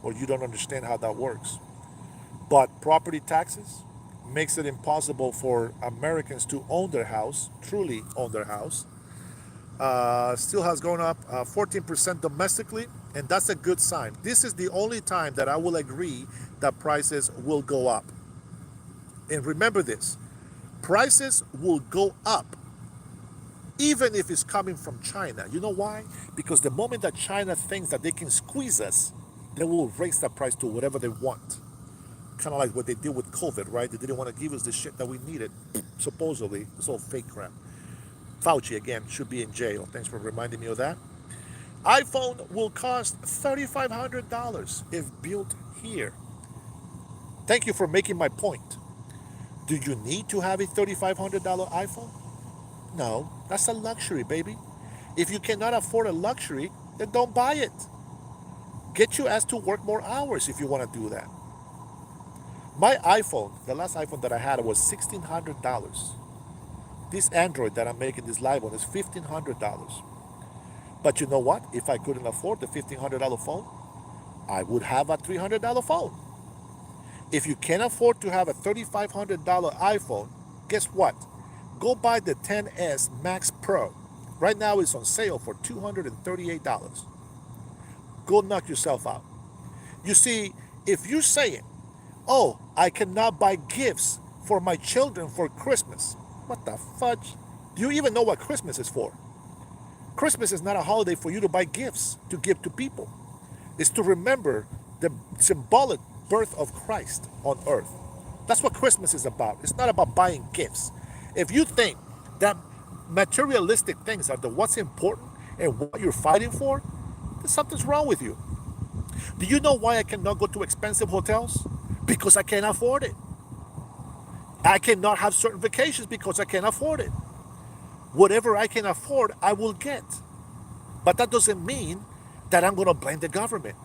or you don't understand how that works. But property taxes makes it impossible for Americans to own their house, truly own their house. Still has gone up 14% domestically, and that's a good sign. This is the only time that I will agree that prices will go up. And remember this, prices will go up even if it's coming from China. You know why? Because the moment that China thinks that they can squeeze us, they will raise the price to whatever they want. Kind of like what they did with COVID, right? They didn't want to give us the shit that we needed, supposedly. It's all fake crap. Fauci, again, should be in jail. Thanks for reminding me of that. iPhone will cost $3,500 if built here. Thank you for making my point. Do you need to have a $3,500 iPhone? No, that's a luxury, baby. If you cannot afford a luxury, then don't buy it. Get your ass to work more hours if you want to do that. My iPhone, the last iPhone that I had was $1,600. This Android that I'm making this live on is $1,500. But you know what? If I couldn't afford the $1,500 phone, I would have a $300 phone. If you can't afford to have a $3,500 iPhone, guess what? Go buy the XS Max Pro. Right now it's on sale for $238. Go knock yourself out. You see, if you're saying, oh, I cannot buy gifts for my children for Christmas, what the fudge? Do you even know what Christmas is for? Christmas is not a holiday for you to buy gifts to give to people. It's to remember the symbolic birth of Christ on earth. That's what Christmas is about. It's not about buying gifts. If you think that materialistic things are the what's important and what you're fighting for, then something's wrong with you. Do you know why I cannot go to expensive hotels? Because I can't afford it. I cannot have certain vacations because I can't afford it. Whatever I can afford, I will get. But that doesn't mean that I'm going to blame the government.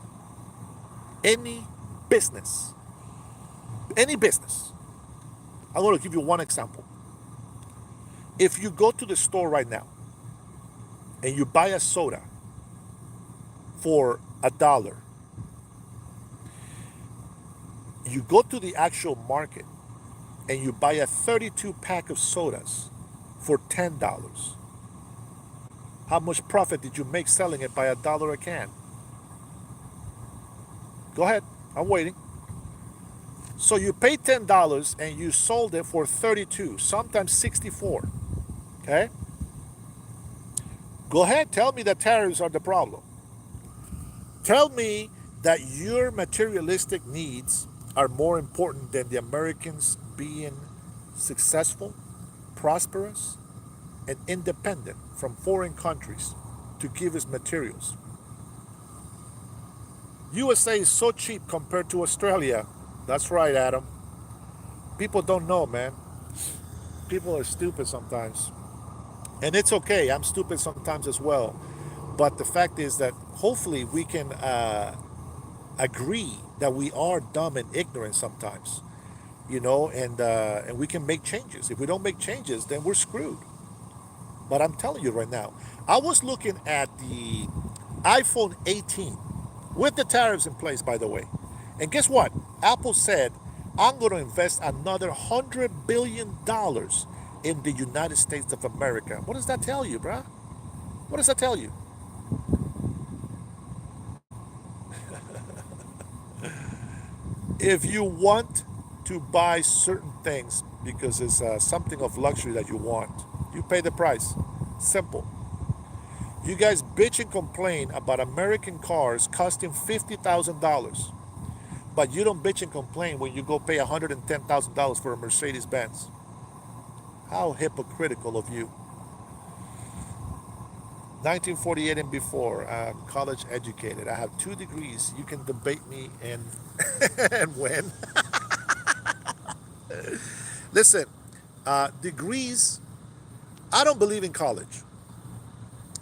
Any business, any business. I'm going to give you one example. If you go to the store right now and you buy a soda for $1, you go to the actual market and you buy a 32 pack of sodas for $10. How much profit did you make selling it by $1 a can? Go ahead, I'm waiting. So you paid $10 and you sold it for 32, sometimes 64. Okay? Go ahead, tell me that tariffs are the problem. Tell me that your materialistic needs are more important than the Americans being successful, prosperous, and independent from foreign countries to give us materials. USA is so cheap compared to Australia. That's right, Adam. People don't know, man. People are stupid sometimes. And it's okay, I'm stupid sometimes as well. But the fact is that hopefully we can agree that we are dumb and ignorant sometimes, and we can make changes. If we don't make changes, then we're screwed. But I'm telling you right now, I was looking at the iPhone 18 with the tariffs in place, by the way. And guess what? Apple said, I'm going to invest another $100 billion in the United States of America. What does that tell you, bruh? What does that tell you? If you want to buy certain things because it's something of luxury that you want, you pay the price. Simple. You guys bitch and complain about American cars costing $50,000, but you don't bitch and complain when you go pay $110,000 for a Mercedes Benz. How hypocritical of you. 1948 and before, I'm college educated. I have 2 degrees. You can debate me and and win. Listen, degrees. I don't believe in college.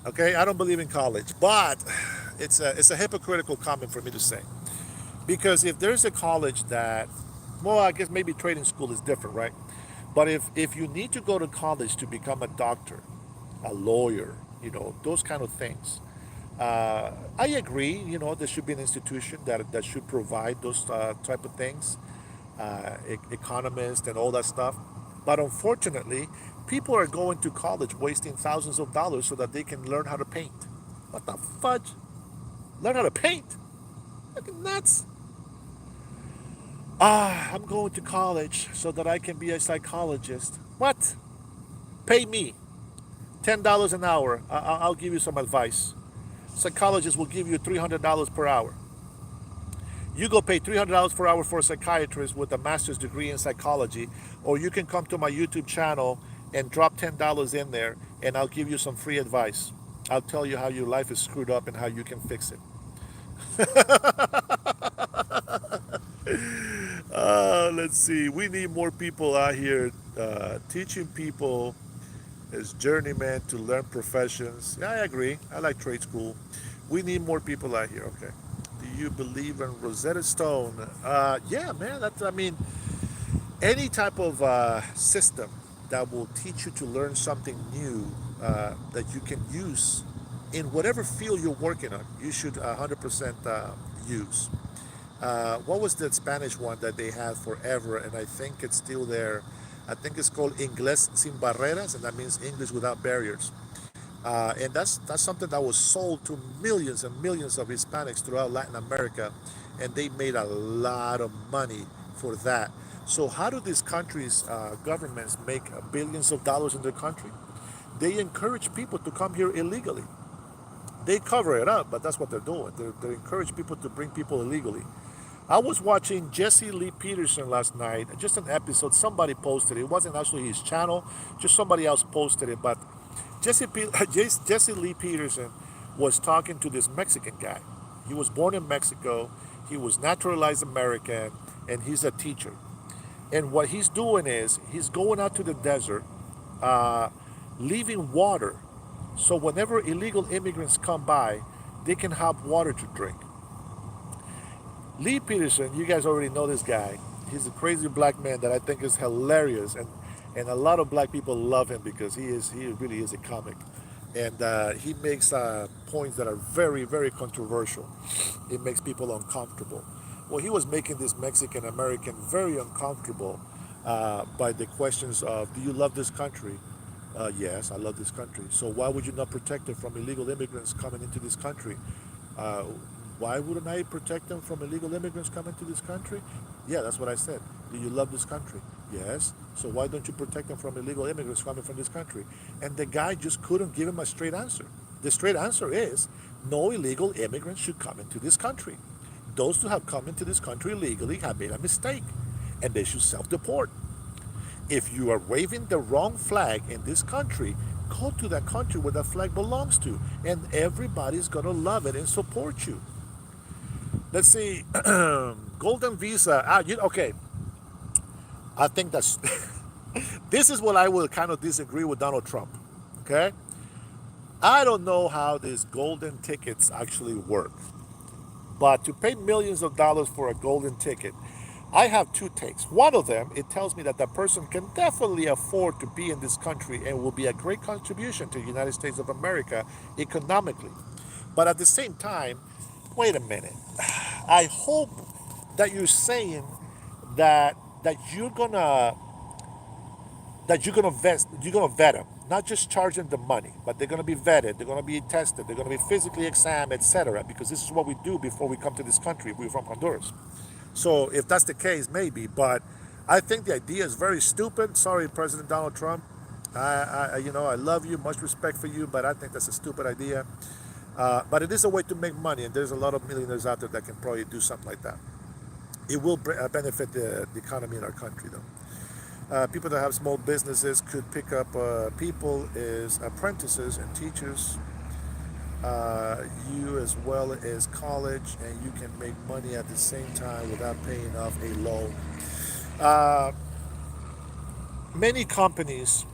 Okay, I don't believe in college, but it's a hypocritical comment for me to say, because if there's a college that, well, I guess maybe trading school is different, right? But if you need to go to college to become a doctor, a lawyer, those kind of things, I agree. There should be an institution that should provide those type of things, economists and all that stuff. But unfortunately, people are going to college wasting thousands of dollars so that they can learn how to paint. What the fudge? Learn how to paint? Fucking nuts. I'm going to college so that I can be a psychologist. What? Pay me $10 an hour. I'll give you some advice. Psychologists will give you $300 per hour. You go pay $300 per hour for a psychiatrist with a master's degree in psychology, or you can come to my YouTube channel and drop $10 in there, and I'll give you some free advice. I'll tell you how your life is screwed up and how you can fix it. Let's see. We need more people out here teaching people as journeymen to learn professions. Yeah, I agree. I like trade school. We need more people out here. Okay. Do you believe in Rosetta Stone? Yeah, man. I mean, any type of system that will teach you to learn something new that you can use in whatever field you're working on, you should 100% use. What was the Spanish one that they had forever, and I think it's still there? I think it's called Inglés sin barreras, and that means English without barriers. And that's something that was sold to millions and millions of Hispanics throughout Latin America, and they made a lot of money for that. So how do these countries' governments make billions of dollars in their country? They encourage people to come here illegally. They cover it up, but that's what they're doing. They encourage people to bring people illegally. I was watching Jesse Lee Peterson last night, just an episode. Somebody posted it. It wasn't actually his channel, just somebody else posted it. But Jesse Lee Peterson was talking to this Mexican guy. He was born in Mexico, he was naturalized American, and he's a teacher. And what he's doing is he's going out to the desert, uh, leaving water. So whenever illegal immigrants come by, they can have water to drink. Lee Peterson, you guys already know this guy. He's a crazy black man that I think is hilarious, and a lot of black people love him because he really is a comic, and he makes points that are very very controversial. It makes people uncomfortable. Well, he was making this Mexican American very uncomfortable by the questions of, do you love this country? Yes, I love this country. So why would you not protect it from illegal immigrants coming into this country? Uh, why wouldn't I protect them from illegal immigrants coming to this country? Yeah, that's what I said. Do you love this country? Yes. So why don't you protect them from illegal immigrants coming from this country? And the guy just couldn't give him a straight answer. The straight answer is no illegal immigrants should come into this country. Those who have come into this country illegally have made a mistake, and they should self-deport. If you are waving the wrong flag in this country, go to that country where that flag belongs to, and everybody's gonna love it and support you. Let's see, golden visa. Okay. I think that's this is what I will kind of disagree with Donald Trump. Okay, I don't know how these golden tickets actually work. But to pay millions of dollars for a golden ticket, I have two takes. One of them, it tells me that that person can definitely afford to be in this country and will be a great contribution to the United States of America economically. But at the same time, wait a minute. I hope that you're saying that that you're gonna vet them, not just charge them the money, but they're gonna be vetted, they're gonna be tested, they're gonna be physically examined, etc. Because this is what we do before we come to this country. We're from Honduras. So if that's the case, maybe. But I think the idea is very stupid. Sorry, President Donald Trump. I love you, much respect for you, but I think that's a stupid idea. But it is a way to make money, and there's a lot of millionaires out there that can probably do something like that. It will benefit the economy in our country, though. People that have small businesses could pick up people as apprentices and teachers, you as well as college, and you can make money at the same time without paying off a loan. Uh, Many companies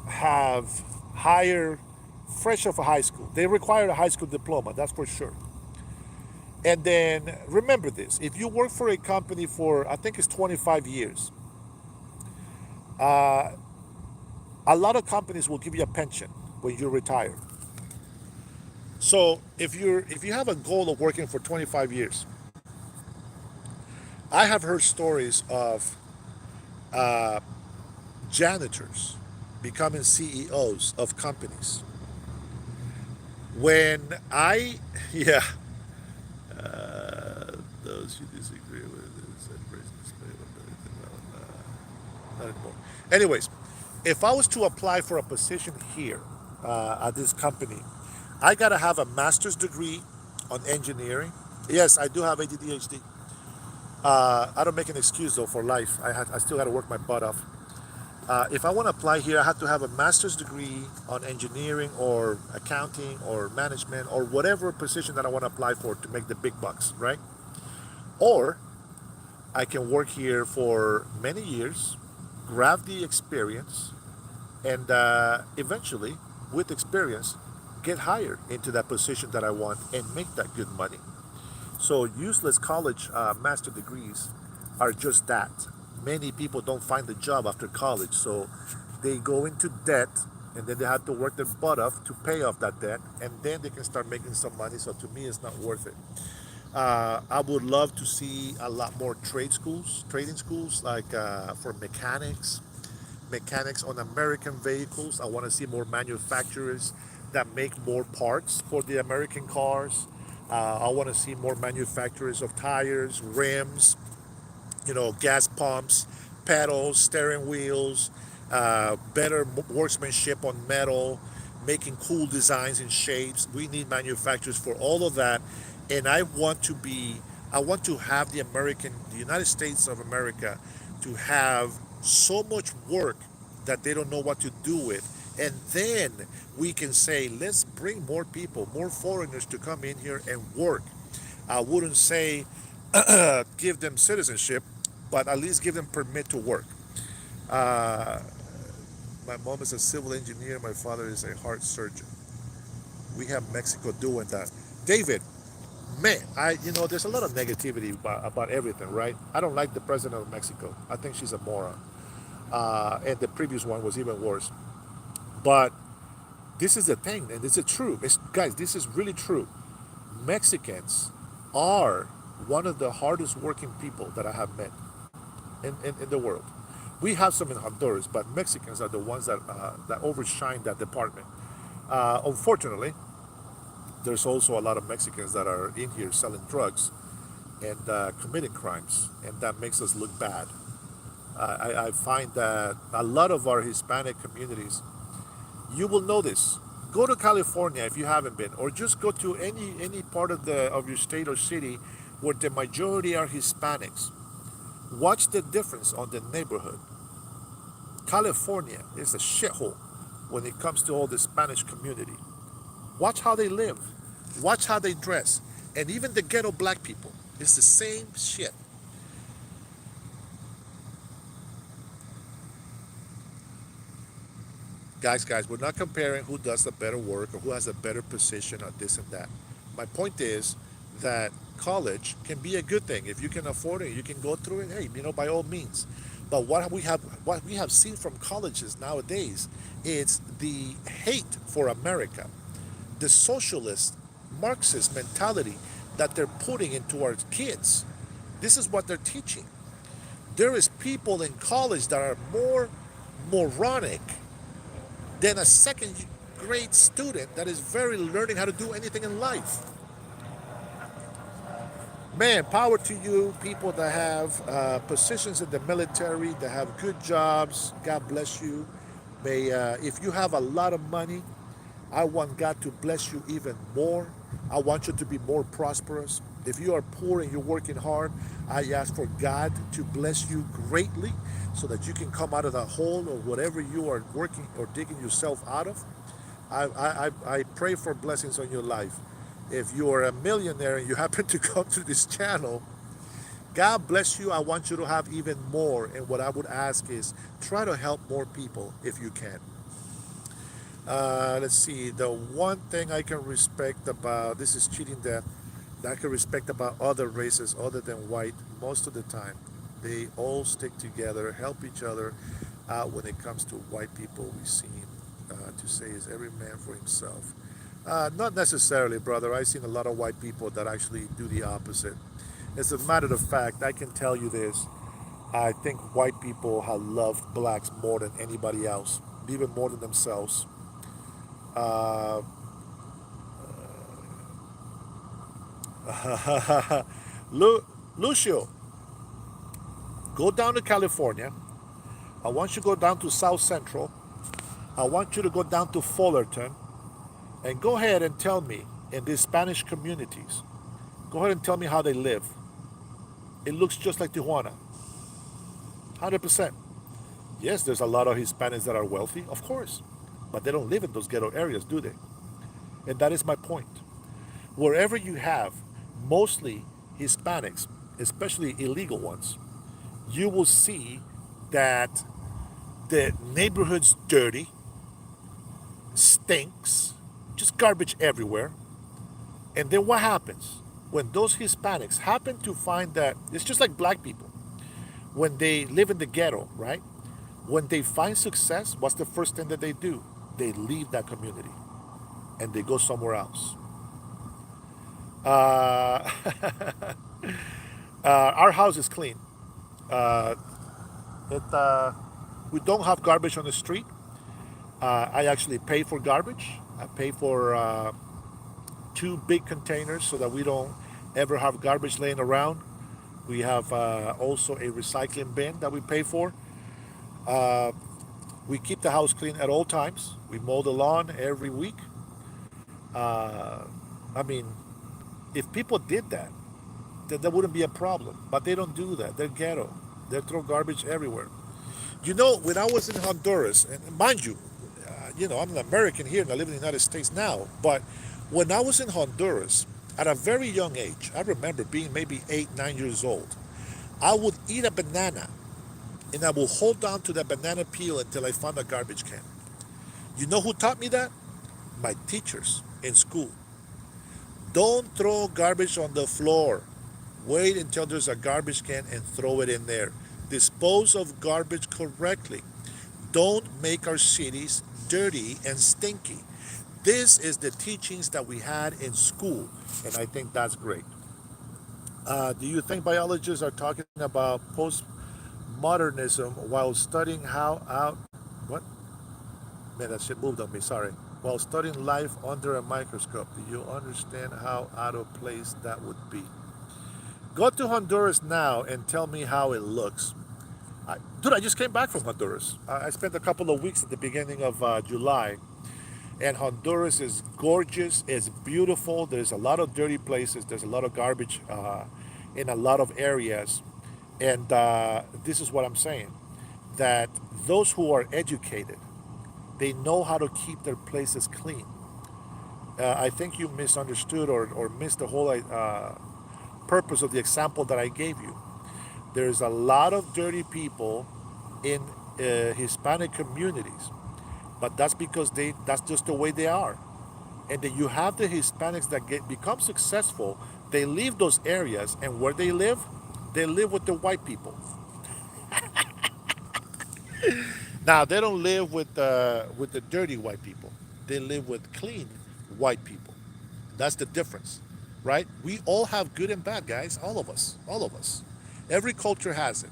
have hired fresh off of high school. They require a high school diploma, that's for sure. And then remember this: if you work for a company for, I think it's 25 years, uh, a lot of companies will give you a pension when you retire. So if you have a goal of working for 25 years, I have heard stories of uh, janitors becoming CEOs of companies. When I, yeah, those you disagree with is not anymore. Anyways, if I was to apply for a position here at this company, I gotta have a master's degree on engineering. Yes, I do have ADHD. I don't make an excuse though for life. I still got to work my butt off. If I want to apply here, I have to have a master's degree on engineering or accounting or management or whatever position that I want to apply for to make the big bucks, right? Or I can work here for many years, grab the experience, and eventually, with experience, get hired into that position that I want and make that good money. So useless college master degrees are just that. Many people don't find a job after college, so they go into debt, and then they have to work their butt off to pay off that debt, and then they can start making some money. So to me, it's not worth it. I would love to see a lot more trading schools, like for mechanics on American vehicles. I want to see more manufacturers that make more parts for the American cars. I want to see more manufacturers of tires, rims, gas pumps, pedals, steering wheels, better workmanship on metal, making cool designs and shapes. We need manufacturers for all of that, and I want to have the United States of America, to have so much work that they don't know what to do with. And then we can say, let's bring more people, more foreigners to come in here and work. I wouldn't say give them citizenship, but at least give them permit to work. Uh, my mom is a civil engineer. My father is a heart surgeon. We have Mexico doing that. David, man, there's a lot of negativity about everything, right? I don't like the president of Mexico. I think she's a moron. And the previous one was even worse. But this is the thing, and this is true. Guys, this is really true. Mexicans are one of the hardest working people that I have met in the world. We have some in Honduras, but Mexicans are the ones that overshine that department. Unfortunately, there's also a lot of Mexicans that are in here selling drugs and committing crimes, and that makes us look bad. I find that a lot of our Hispanic communities, you will notice. Go to California if you haven't been, or just go to any part of your state or city where the majority are Hispanics. Watch the difference on the neighborhood. California is a shithole when it comes to all the Spanish community. Watch how they live. Watch how they dress. And even the ghetto black people, it's the same shit. Guys, we're not comparing who does the better work or who has a better position or this and that. My point is that college can be a good thing. If you can afford it, you can go through it. Hey, by all means. But what we have seen from colleges nowadays, it's the hate for America, the socialist Marxist mentality that they're putting into our kids. This is what they're teaching. There is people in college that are more moronic than a second grade student that is very learning how to do anything in life. Man, power to you, people that have positions in the military, that have good jobs. God bless you. May if you have a lot of money, I want God to bless you even more. I want you to be more prosperous. If you are poor and you're working hard, I ask for God to bless you greatly so that you can come out of the hole or whatever you are working or digging yourself out of. I pray for blessings on your life. If you are a millionaire and you happen to come to this channel, God bless you. I want you to have even more. And what I would ask is try to help more people if you can. Let's see. The one thing I can respect about this is cheating death. That I can respect about other races other than white most of the time. They all stick together, help each other out when it comes to white people. We seem to say is every man for himself. Not necessarily, brother. I've seen a lot of white people that actually do the opposite. As a matter of fact, I can tell you this. I think white people have loved blacks more than anybody else, even more than themselves. Uh, Lu- Lucio, go down to California. I want you to go down to South Central. I want you to go down to Fullerton and go ahead and tell me in these Spanish communities, go ahead and tell me how they live. It looks just like Tijuana, 100%. Yes, there's a lot of Hispanics that are wealthy, of course, but they don't live in those ghetto areas, do they? And that is my point. Wherever you have mostly Hispanics, especially illegal ones, you will see that the neighborhood's dirty, stinks, just garbage everywhere. And then what happens? When those Hispanics happen to find that, it's just like black people. When they live in the ghetto, right? When they find success, what's the first thing that they do? They leave that community and they go somewhere else. Uh, our house is clean. Uh, it, we don't have garbage on the street. I actually pay for garbage. I pay for two big containers so that we don't ever have garbage laying around. We have also a recycling bin that we pay for. Uh, we keep the house clean at all times. We mow the lawn every week. Uh, I mean, if people did that, then there wouldn't be a problem. But they don't do that. They're ghetto. They throw garbage everywhere. When I was in Honduras, and mind you, I'm an American here and I live in the United States now, but when I was in Honduras, at a very young age, I remember being maybe 8, 9 years old, I would eat a banana and I will hold on to that banana peel until I found a garbage can. You know who taught me that? My teachers in school. Don't throw garbage on the floor. Wait until there's a garbage can and throw it in there. Dispose of garbage correctly. Don't make our cities dirty and stinky. This is the teachings that we had in school, and I think that's great. Do you think biologists are talking about postmodernism while studying how out what? Man, that shit moved on me. Sorry. While studying life under a microscope, do you understand how out of place that would be? Go to Honduras now and tell me how it looks. Dude, I just came back from Honduras. I spent a couple of weeks at the beginning of July, and Honduras is gorgeous. It's beautiful. There's a lot of dirty places. There's a lot of garbage in a lot of areas, and this is what I'm saying: that those who are educated, they know how to keep their places clean. I think you misunderstood or missed the whole purpose of the example that I gave you. There's a lot of dirty people in Hispanic communities, but that's because that's just the way they are. And then you have the Hispanics that become successful. They leave those areas, and where they live with the white people. Now they don't live with the dirty white people. They live with clean white people. That's the difference, right? We all have good and bad, guys. All of us. All of us. Every culture has it.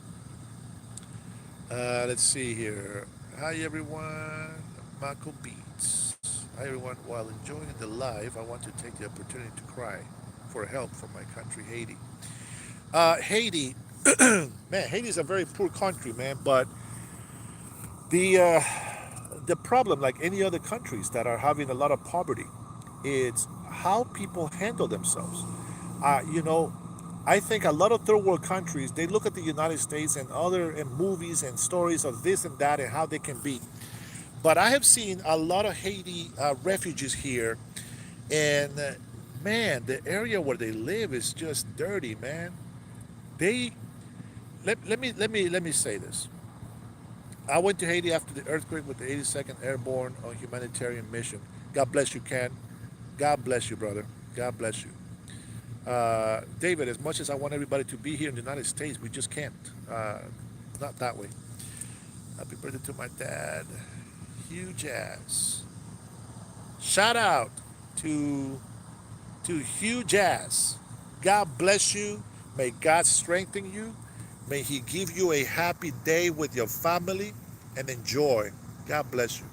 Let's see here. Hi everyone. Marco Beats. Hi everyone. While enjoying the live, I want to take the opportunity to cry for help from my country, Haiti. Haiti, man, Haiti is a very poor country, man. But the uh, the problem, like any other countries that are having a lot of poverty, it's how people handle themselves. You know, I think a lot of third world countries they look at the United States and other and movies and stories of this and that and how they can be. But I have seen a lot of Haiti refugees here, and man, the area where they live is just dirty, man. They let me say this. I went to Haiti after the earthquake with the 82nd Airborne on humanitarian mission. God bless you, Ken. God bless you, brother. God bless you. David, as much as I want everybody to be here in the United States, we just can't. Not that way. Happy birthday to my dad. Huge ass. Shout out to Huge ass. God bless you. May God strengthen you. May He give you a happy day with your family and enjoy. God bless you.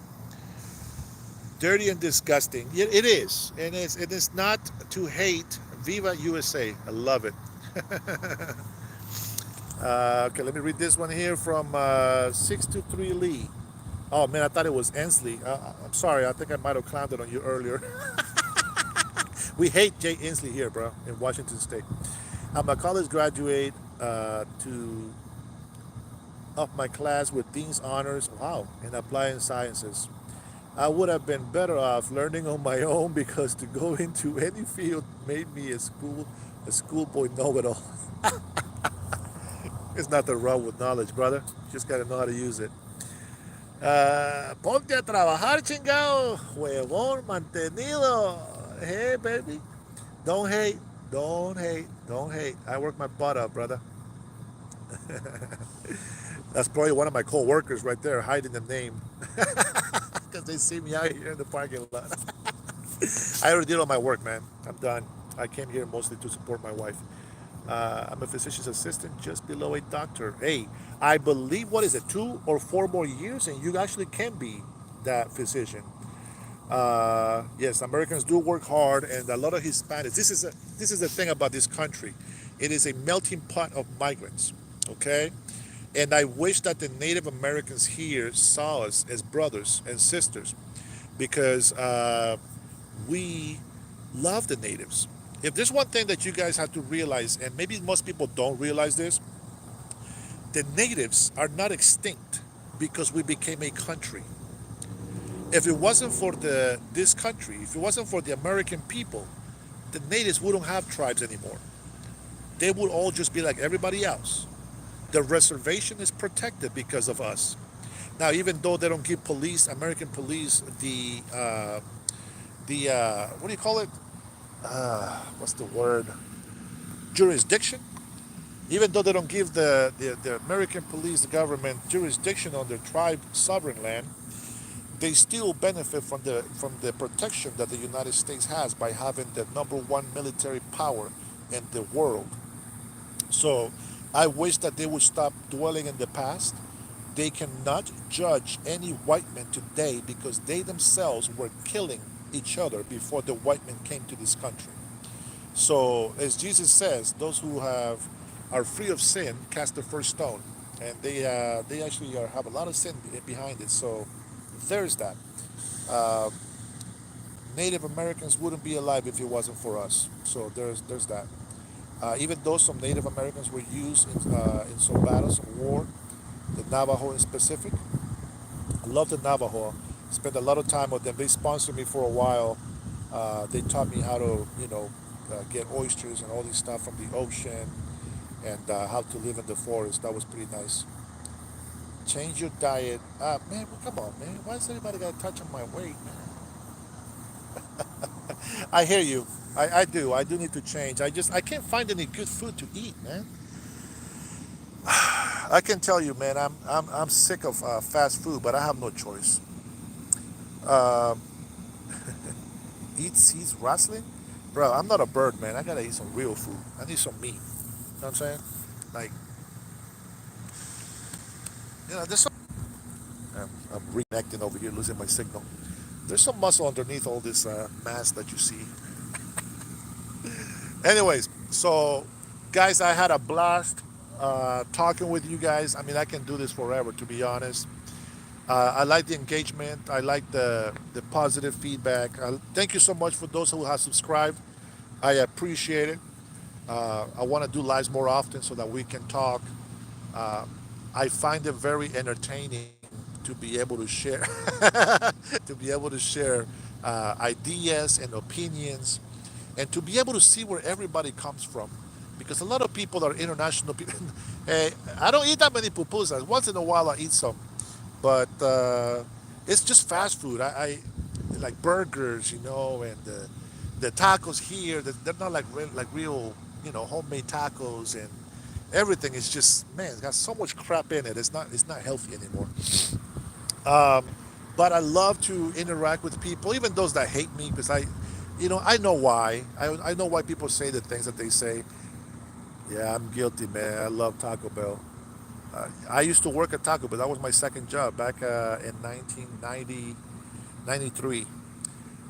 Dirty and disgusting. It is. And it is not to hate. Viva USA. I love it. Okay, let me read this one here from 623 Lee. Oh man, I thought it was Ensley. I'm sorry. I think I might have clowned it on you earlier. We hate Jay Inslee here, bro, in Washington State. I'm a college graduate to of my class with Dean's honors. Wow, in applied sciences. I would have been better off learning on my own because to go into any field made me a schoolboy know-it-all. There's nothing wrong with knowledge, brother. You just gotta know how to use it. Ponte a trabajar, chingado, huevón mantenido. Hey, baby. Don't hate. Don't hate. Don't hate. I work my butt up, brother. That's probably one of my co-workers right there hiding the name because they see me out here in the parking lot. I already did all my work, man. I'm done. I came here mostly to support my wife. I'm a physician's assistant just below a doctor. Hey, I believe, what is it, 2 or 4 more years, and you actually can be that physician. Yes, Americans do work hard, and a lot of Hispanics. This is the thing about this country. It is a melting pot of migrants. Okay, and I wish that the Native Americans here saw us as brothers and sisters, because we love the natives. If there's one thing that you guys have to realize, and maybe most people don't realize this, the natives are not extinct because we became a country. If it wasn't for this country, if it wasn't for the American people, the natives wouldn't have tribes anymore. They would all just be like everybody else. The reservation is protected because of us. Now, even though they don't give police, American police, the what do you call it? What's the word? Jurisdiction. Even though they don't give the American police, the government, jurisdiction on their tribe sovereign land, they still benefit from the protection that the United States has by having the number one military power in the world. So I wish that they would stop dwelling in the past. They cannot judge any white men today because they themselves were killing each other before the white men came to this country. So as Jesus says, those who are free of sin cast the first stone, and they actually have a lot of sin behind it. So there's that. Uh, Native Americans wouldn't be alive if it wasn't for us. So there's that. Even though some Native Americans were used in some battles of war, the Navajo in specific. I love the Navajo. Spent a lot of time with them. They sponsored me for a while. They taught me how to, get oysters and all this stuff from the ocean, and how to live in the forest. That was pretty nice. Change your diet. Man, well, come on, man. Why does everybody got to touch on my weight, man? I hear you. I do. I do need to change. I can't find any good food to eat, man. I can tell you, man. I'm sick of fast food, but I have no choice. Um, Eat seeds rustling, bro. I'm not a bird, man. I gotta eat some real food. I need some meat. You know what I'm saying? Like, there's some. I'm reconnecting over here, losing my signal. There's some muscle underneath all this mass that you see. Anyways, so guys, I had a blast talking with you guys. I mean, I can do this forever, to be honest. I like the engagement. I like the positive feedback. Thank you so much for those who have subscribed. I appreciate it. I want to do lives more often so that we can talk. Uh, I find it very entertaining to be able to share, to be able to share ideas and opinions, and to be able to see where everybody comes from. Because a lot of people are international people. Hey, I don't eat that many pupusas. Once in a while, I eat some, but it's just fast food. I like burgers, and the tacos here. They're not like real, homemade tacos, and everything is just, man. It's got so much crap in it. It's not healthy anymore. Um, but I love to interact with people, even those that hate me, because I know why. I know why people say the things that they say. Yeah, I'm guilty, man. I love Taco Bell. I used to work at Taco Bell. That was my second job back in 1990, 93.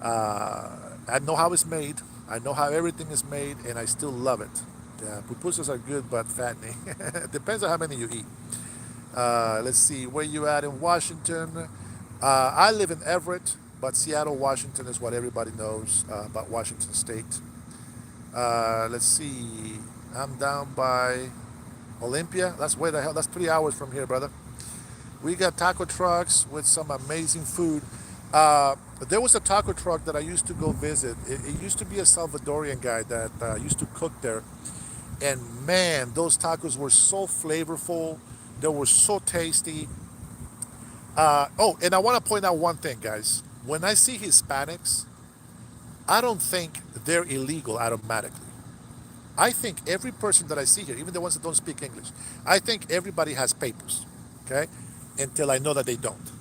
I know how it's made. I know how everything is made, and I still love it. Yeah, pupusas are good, but fattening. Depends on how many you eat. Let's see, where you at in Washington? I live in Everett, but Seattle, Washington is what everybody knows about Washington State. Let's see, I'm down by Olympia. That's way the hell. That's 3 hours from here, brother. We got taco trucks with some amazing food. There was a taco truck that I used to go visit. It used to be a Salvadorian guy that used to cook there. And man, those tacos were so flavorful. They were so tasty. Oh, and I want to point out one thing, guys. When I see Hispanics, I don't think they're illegal automatically. I think every person that I see here, even the ones that don't speak English, I think everybody has papers, okay? Until I know that they don't.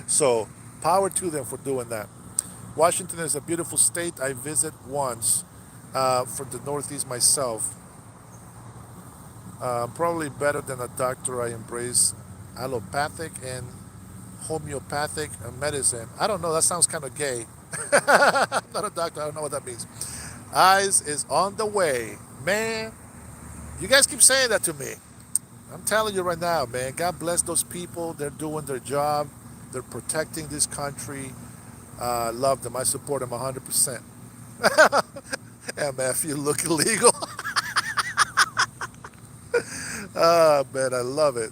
So, power to them for doing that. Washington is a beautiful state. I visit once for the Northeast myself. Probably better than a doctor. I embrace allopathic and homeopathic medicine. I don't know. That sounds kind of gay. I'm not a doctor. I don't know what that means. Eyes is on the way. Man, you guys keep saying that to me. I'm telling you right now, man. God bless those people. They're doing their job. They're protecting this country. I love them. I support them 100%. And man, if you look illegal, ah, man, I love it.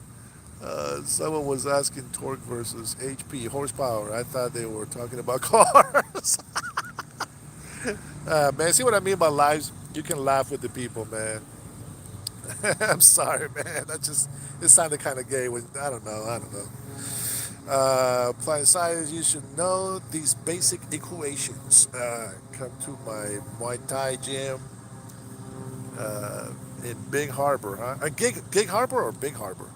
Someone was asking torque versus HP, horsepower. I thought they were talking about cars. Man, see what I mean by lives? You can laugh with the people, man. I'm sorry, man. It sounded kind of gay. I don't know. I don't know. Applying science, you should know these basic equations. Come to my Muay Thai gym in Big Harbor, huh? Gig Harbor or Big Harbor?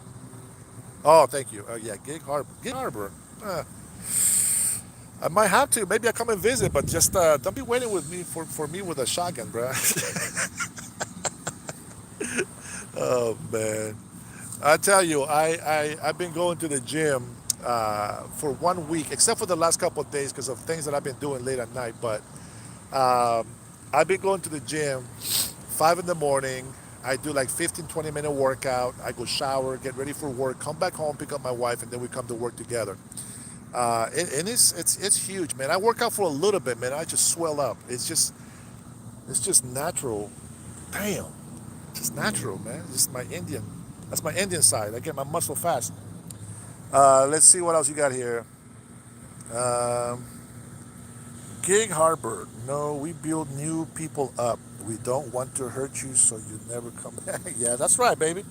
Oh, thank you. Yeah, Gig Harbor. Gig Harbor. I might have to. Maybe I come and visit, but just don't be waiting with me for me with a shotgun, bro. Oh man, I tell you, I've been going to the gym for 1 week, except for the last couple of days because of things that I've been doing late at night. But um, I've been going to the gym 5 in the morning. I do like 15, 20-minute workout. I go shower, get ready for work, come back home, pick up my wife, and then we come to work together. And it's huge, man. I work out for a little bit, man. I just swell up. It's just natural. Damn, just natural, man. Just my Indian. That's my Indian side. I get my muscle fast. Let's see what else you got here. Um, Gig Harbor. No, we build new people up. We don't want to hurt you, so you never come back. Yeah, that's right, baby.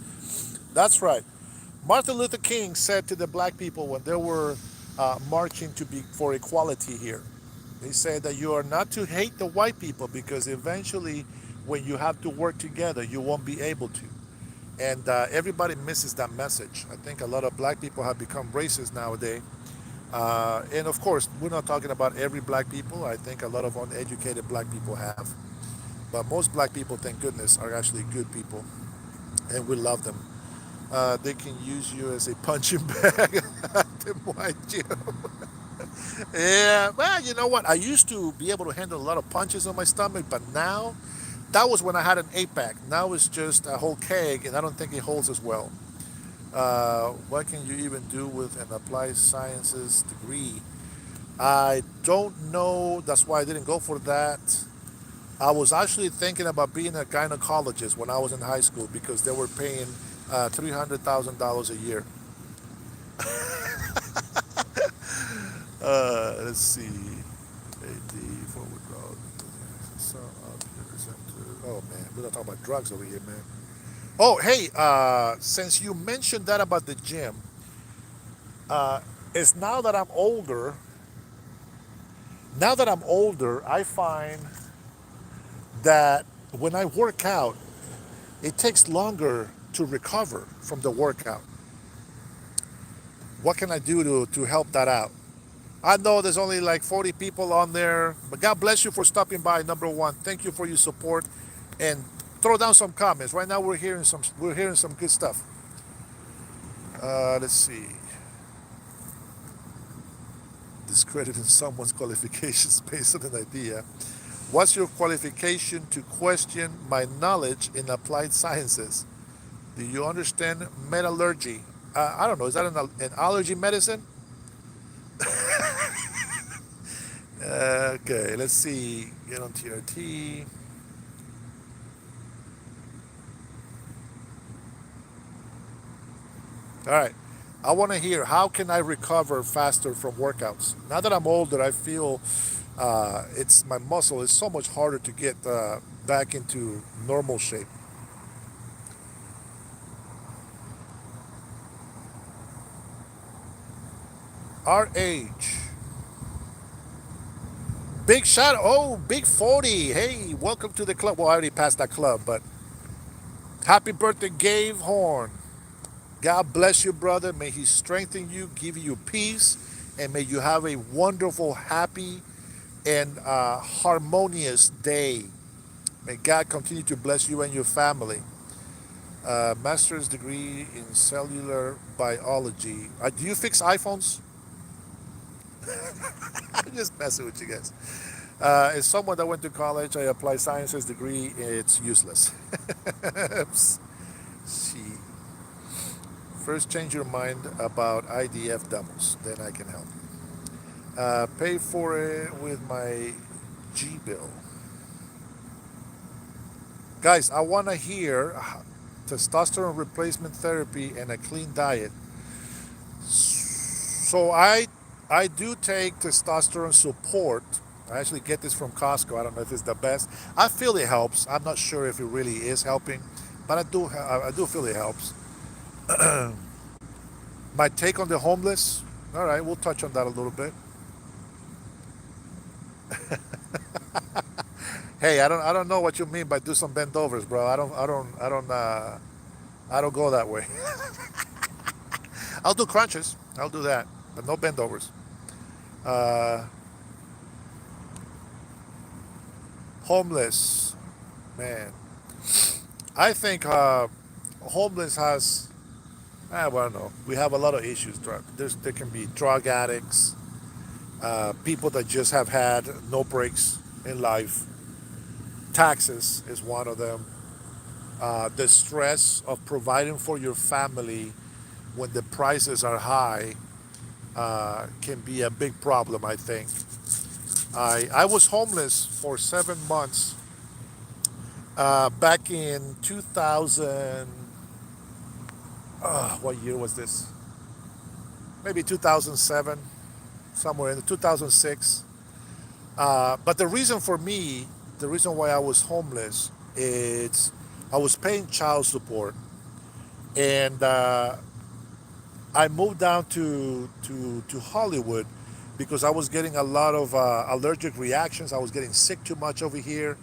That's right. Martin Luther King said to the black people when they were marching to be for equality here. They say that you are not to hate the white people because eventually, when you have to work together, you won't be able to. And everybody misses that message. I think a lot of black people have become racist nowadays. And of course, we're not talking about every black people. I think a lot of uneducated black people have. But most black people, thank goodness, are actually good people. And we love them. They can use you as a punching bag. Them white Jim. Yeah, well, you know what? I used to be able to handle a lot of punches on my stomach, but now, that was when I had an 8 pack. Now it's just a whole keg, and I don't think it holds as well. What can you even do with an applied sciences degree? I don't know. That's why I didn't go for that. I was actually thinking about being a gynecologist when I was in high school because they were paying $300,000 a year. Let's see. AD forward road. So oh man, we're not talking about drugs over here, man. Oh hey, since you mentioned that about the gym, uh, it's now that I'm older. Now that I'm older, I find that when I work out, it takes longer to recover from the workout. What can I do to help that out? I know there's only like 40 people on there, but God bless you for stopping by. Number one, thank you for your support, and throw down some comments. Right now, we're hearing some good stuff. Let's see. Discrediting someone's qualifications based on an idea. What's your qualification to question my knowledge in applied sciences? Do you understand metallurgy? I don't know. Is that an allergy medicine? Okay, let's see. Get on TRT. All right. I want to hear how can I recover faster from workouts. Now that I'm older, I feel it's my muscle is so much harder to get back into normal shape. Our age. Big shout. Oh, Big 40. Hey, welcome to the club. Well, I already passed that club, but happy birthday, Gabe Horn. God bless you, brother. May He strengthen you, give you peace, and may you have a wonderful, happy, and harmonious day. May God continue to bless you and your family. Master's degree in cellular biology. Do you fix iPhones? I'm just messing with you guys. As someone that went to college, I applied sciences degree. It's useless. See. First, change your mind about IDF demos. Then I can help you. Pay for it with my G bill. Guys, I want to hear testosterone replacement therapy and a clean diet. So I do take testosterone support. I actually get this from Costco. I don't know if it's the best. I feel it helps. I'm not sure if it really is helping, but I do feel it helps. My take on the homeless. All right, we'll touch on that a little bit. Hey, I don't know what you mean by do some bendovers, bro. I don't go that way. I'll do crunches. I'll do that, but no bendovers. Uh, Homeless, man. I think homeless has. Well, no. We have a lot of issues. There can be drug addicts, people that just have had no breaks in life. Taxes is one of them. The stress of providing for your family when the prices are high can be a big problem, I think. I was homeless for 7 months back in 2000. What year was this? Maybe 2007, somewhere in 2006. But the reason why I was homeless is I was paying child support, and I moved down to Hollywood because I was getting a lot of allergic reactions. I was getting sick too much over here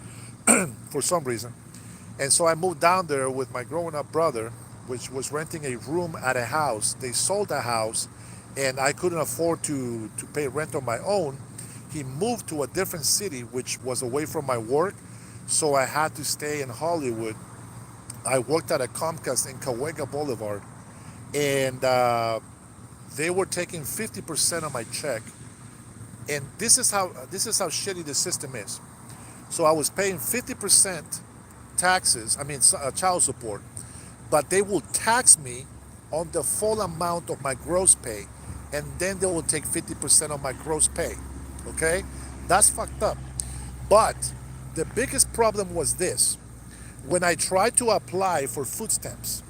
for some reason. And so I moved down there with my growing up brother, which was renting a room at a house. They sold the house, and I couldn't afford to pay rent on my own. He moved to a different city, which was away from my work. So I had to stay in Hollywood. I worked at a Comcast in Cahuenga Boulevard, and they were taking 50% of my check. And this is how shitty the system is. So I was paying 50% taxes, I mean child support, but they will tax me on the full amount of my gross pay, and then they will take 50% of my gross pay. Okay? That's fucked up. But the biggest problem was this. When I tried to apply for food stamps,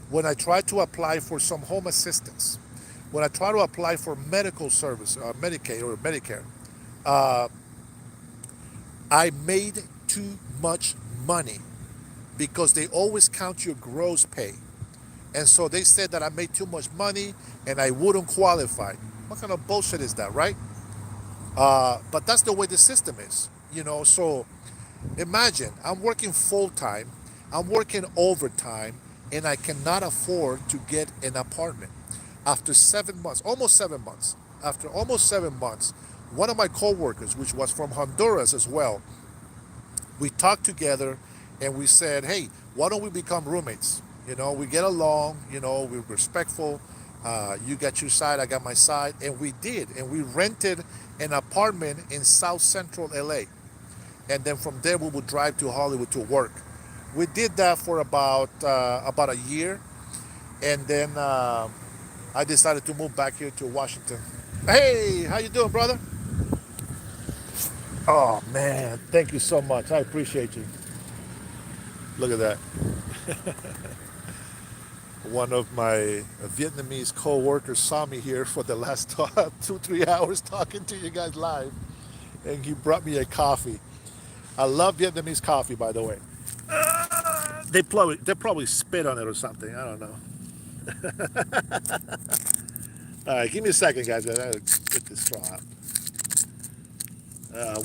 when I tried to apply for some home assistance, when I tried to apply for medical service, Medicaid or Medicare, I made too much money because they always count your gross pay. And so they said that I made too much money and I wouldn't qualify. What kind of bullshit is that, right? But that's the way the system is, you know. So imagine I'm working full time, I'm working overtime, and I cannot afford to get an apartment. After 7 months, almost 7 months, after almost 7 months, one of my coworkers, which was from Honduras as well, we talked together and we said, hey, why don't we become roommates? You know, we get along, you know, we're respectful. You got your side, I got my side. And we did. And we rented an apartment in South Central LA. And then from there, we would drive to Hollywood to work. We did that for about a year. And then I decided to move back here to Washington. Hey, how you doing, brother? Oh, man. Thank you so much. I appreciate you. Look at that. One of my Vietnamese co-workers saw me here for the last 2, 3 hours talking to you guys live, and he brought me a coffee. I love Vietnamese coffee, by the way. They probably spit on it or something. I don't know. All right, give me a second, guys. I gotta get this straw out.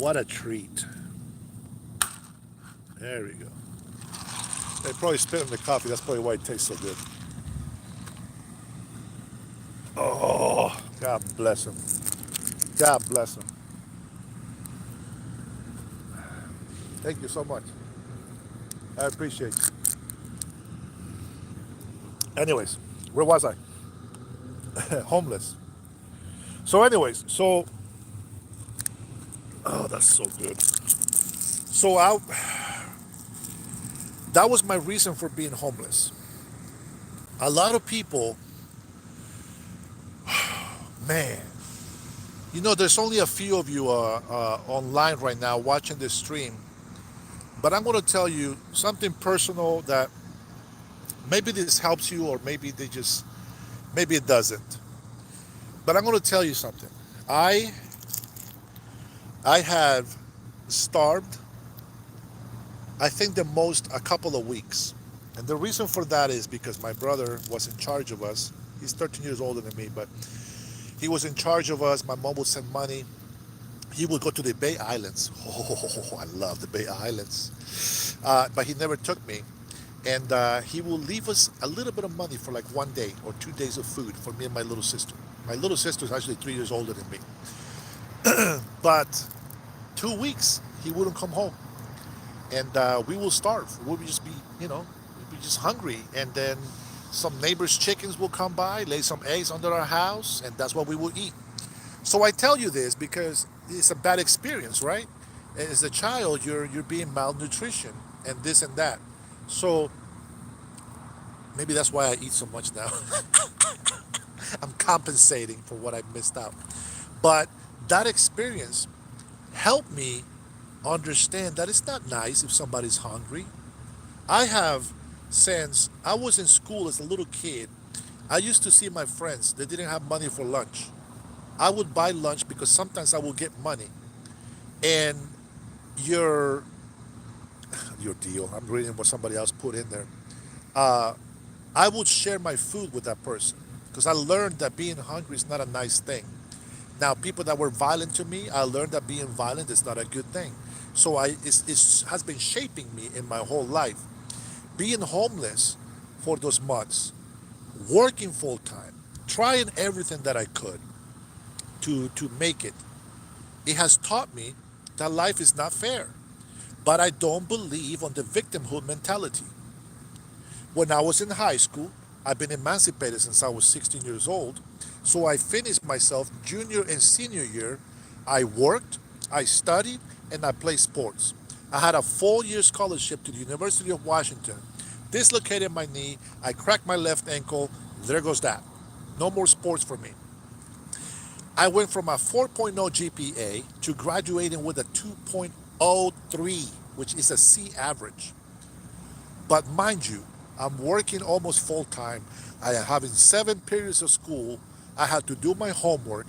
What a treat. There we go. They probably spit on the coffee. That's probably why it tastes so good. Oh, God bless him. God bless him. Thank you so much. I appreciate you. Anyways, where was I? Homeless. So, anyways, oh, that's so good. So, that was my reason for being homeless. A lot of people, man, you know, there's only a few of you online right now watching this stream, but I'm going to tell you something personal that maybe this helps you, or maybe it doesn't. But I'm going to tell you something. I I have starved, I think the most a couple of weeks. And the reason for that is because my brother was in charge of us. He's 13 years older than me, but he was in charge of us. My mom would send money. He would go to the Bay Islands. Oh, I love the Bay Islands. But he never took me. And he will leave us a little bit of money for like 1 day or 2 days of food for me and my little sister. My little sister is actually 3 years older than me. But 2 weeks, he wouldn't come home. And we will starve. We would just be, we'd be just hungry. And then some neighbors' chickens will come by, lay some eggs under our house, and that's what we will eat. So I tell you this because it's a bad experience, right? As a child, you're being malnutrition and this and that. So maybe that's why I eat so much now. I'm compensating for what I missed out. But that experience helped me understand that it's not nice if somebody's hungry. I have, since I was in school as a little kid, I used to see my friends, they didn't have money for lunch. I would buy lunch because sometimes I would get money. And your your deal, I'm reading what somebody else put in there. Uh, I would share my food with that person because I learned that being hungry is not a nice thing. Now, people that were violent to me, I learned that being violent is not a good thing. So it has been shaping me in my whole life. Being homeless for those months, working full time, trying everything that I could to make it, it has taught me that life is not fair. But I don't believe on the victimhood mentality. When I was in high school, I've been emancipated since I was 16 years old. So I finished myself junior and senior year. I worked, I studied, and I played sports. I had a 4 year scholarship to the University of Washington. Dislocated my knee, I cracked my left ankle. There goes that. No more sports for me. I went from a 4.0 GPA to graduating with a 2.03, which is a C average. But mind you, I'm working almost full time. I am having 7 periods of school. I had to do my homework,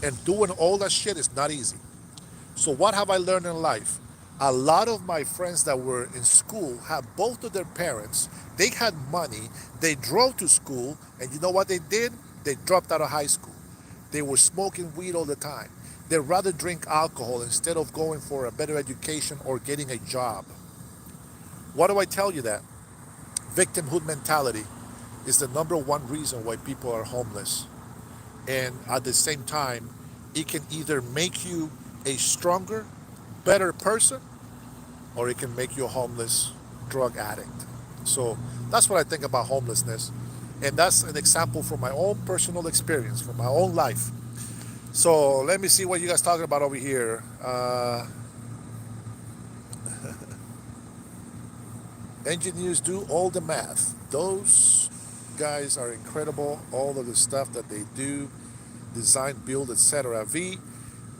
and doing all that shit is not easy. So, what have I learned in life? A lot of my friends that were in school had both of their parents. They had money. They drove to school, and you know what they did? They dropped out of high school. They were smoking weed all the time. They'd rather drink alcohol instead of going for a better education or getting a job. Why do I tell you that? Victimhood mentality is the number one reason why people are homeless. And at the same time, it can either make you a stronger, better person, or it can make you a homeless drug addict. So that's what I think about homelessness. And that's an example from my own personal experience, from my own life. So let me see what you guys talking about over here. Engineers do all the math. Those guys are incredible. All of the stuff that they do, design, build, etc. V,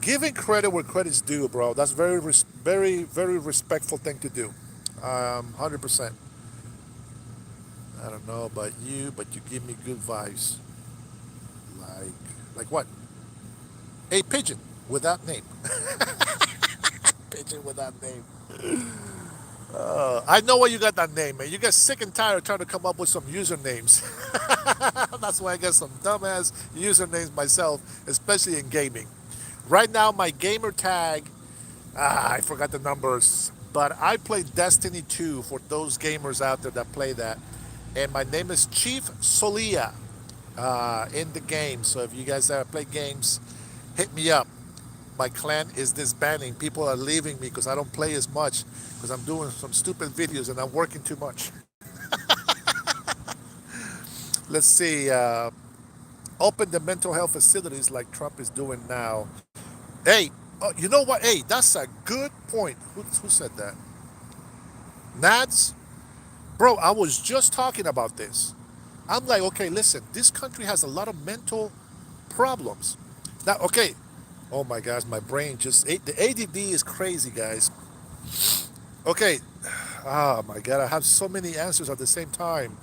giving credit where credit's due, bro. That's very respectful thing to do. 100%. I don't know about you, but you give me good vibes. Like, like what? A pigeon without name. Pigeon without name. I know why you got that name, man. You get sick and tired of trying to come up with some usernames. That's why I got some dumbass usernames myself, especially in gaming. Right now, my gamer tag, I forgot the numbers, but I play Destiny 2 for those gamers out there that play that. And my name is Chief Solia in the game. So if you guys ever play games, hit me up. My clan is disbanding. People are leaving me because I don't play as much because I'm doing some stupid videos and I'm working too much. Let's see. Open the mental health facilities like Trump is doing now. Hey, you know what? Hey, that's a good point. Who said that? Nads? Bro, I was just talking about this. I'm like, okay, listen, this country has a lot of mental problems. Now, okay, oh my gosh, my brain just, the ADD is crazy, guys. Okay, oh my God, I have so many answers at the same time.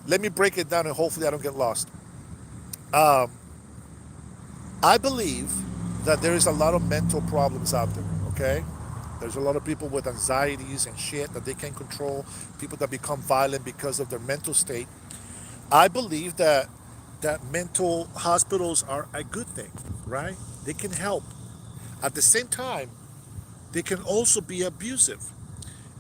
Let me break it down and hopefully I don't get lost. Um, I believe that there is a lot of mental problems out there, okay? There's a lot of people with anxieties and shit that they can't control, people that become violent because of their mental state. I believe that mental hospitals are a good thing, right? They can help. At the same time, they can also be abusive.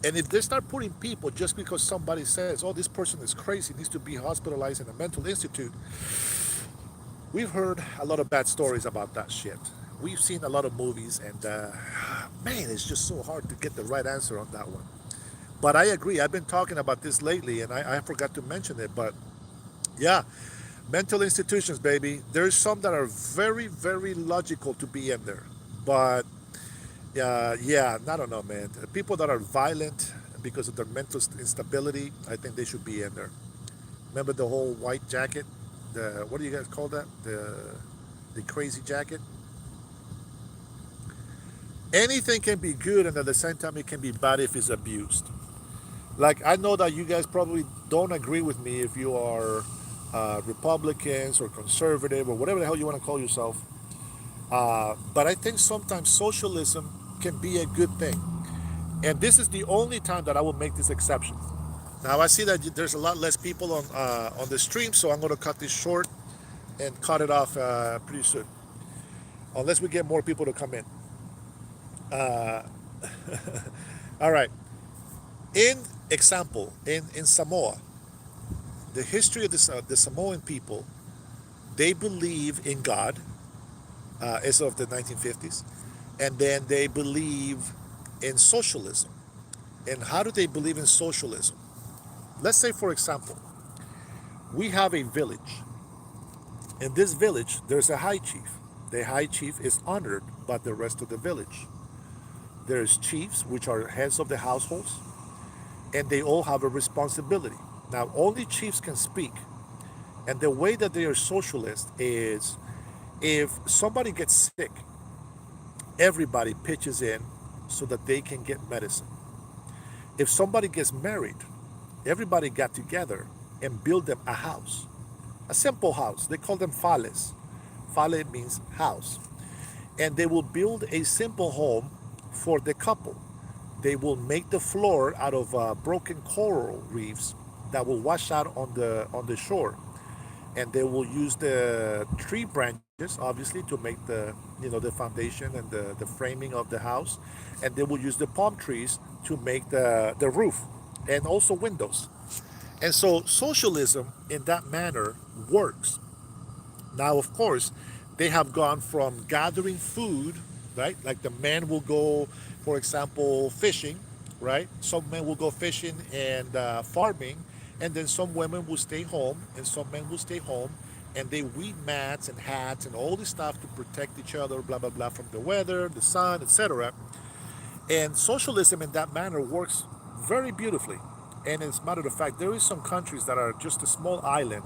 And if they start putting people just because somebody says, oh, this person is crazy, needs to be hospitalized in a mental institute, we've heard a lot of bad stories about that shit. We've seen a lot of movies, and man, it's just so hard to get the right answer on that one. But I agree. I've been talking about this lately, and I forgot to mention it. But yeah, mental institutions, baby. There's some that are very logical to be in there. But yeah, I don't know, man. People that are violent because of their mental instability, I think they should be in there. Remember the whole white jacket? The what do you guys call that? The crazy jacket. Anything can be good, and at the same time, it can be bad if it's abused. Like I know that you guys probably don't agree with me if you are Republicans or conservative or whatever the hell you want to call yourself. But I think sometimes socialism can be a good thing. And this is the only time that I will make this exception. Now I see that there's a lot less people on the stream, so I'm going to cut this short and cut it off pretty soon. unless we get more people to come in. Uh, all right. In example, in Samoa, the history of the Samoan people, they believe in God as of the 1950s, and then they believe in socialism. And how do they believe in socialism? Let's say, for example, we have a village. In this village, there's a high chief. The high chief is honored by the rest of the village. There's chiefs, which are heads of the households, and they all have a responsibility. Now, only chiefs can speak. And the way that they are socialist is if somebody gets sick, everybody pitches in so that they can get medicine. If somebody gets married, everybody got together and build them a house, a simple house. They call them fales. Fale means house. And they will build a simple home for the couple. They will make the floor out of broken coral reefs that will wash out on the shore, and they will use the tree branches, obviously, to make the the foundation and the framing of the house, and they will use the palm trees to make the roof and also windows. And so socialism in that manner works. Now, of course, they have gone from gathering food, right? Like the men will go, for example, fishing, right? Some men will go fishing and farming, and then some women will stay home, and some men will stay home, and they weave mats and hats and all this stuff to protect each other, blah blah blah, from the weather, the sun, etc. And socialism in that manner works very beautifully. And as a matter of fact, there is some countries that are just a small island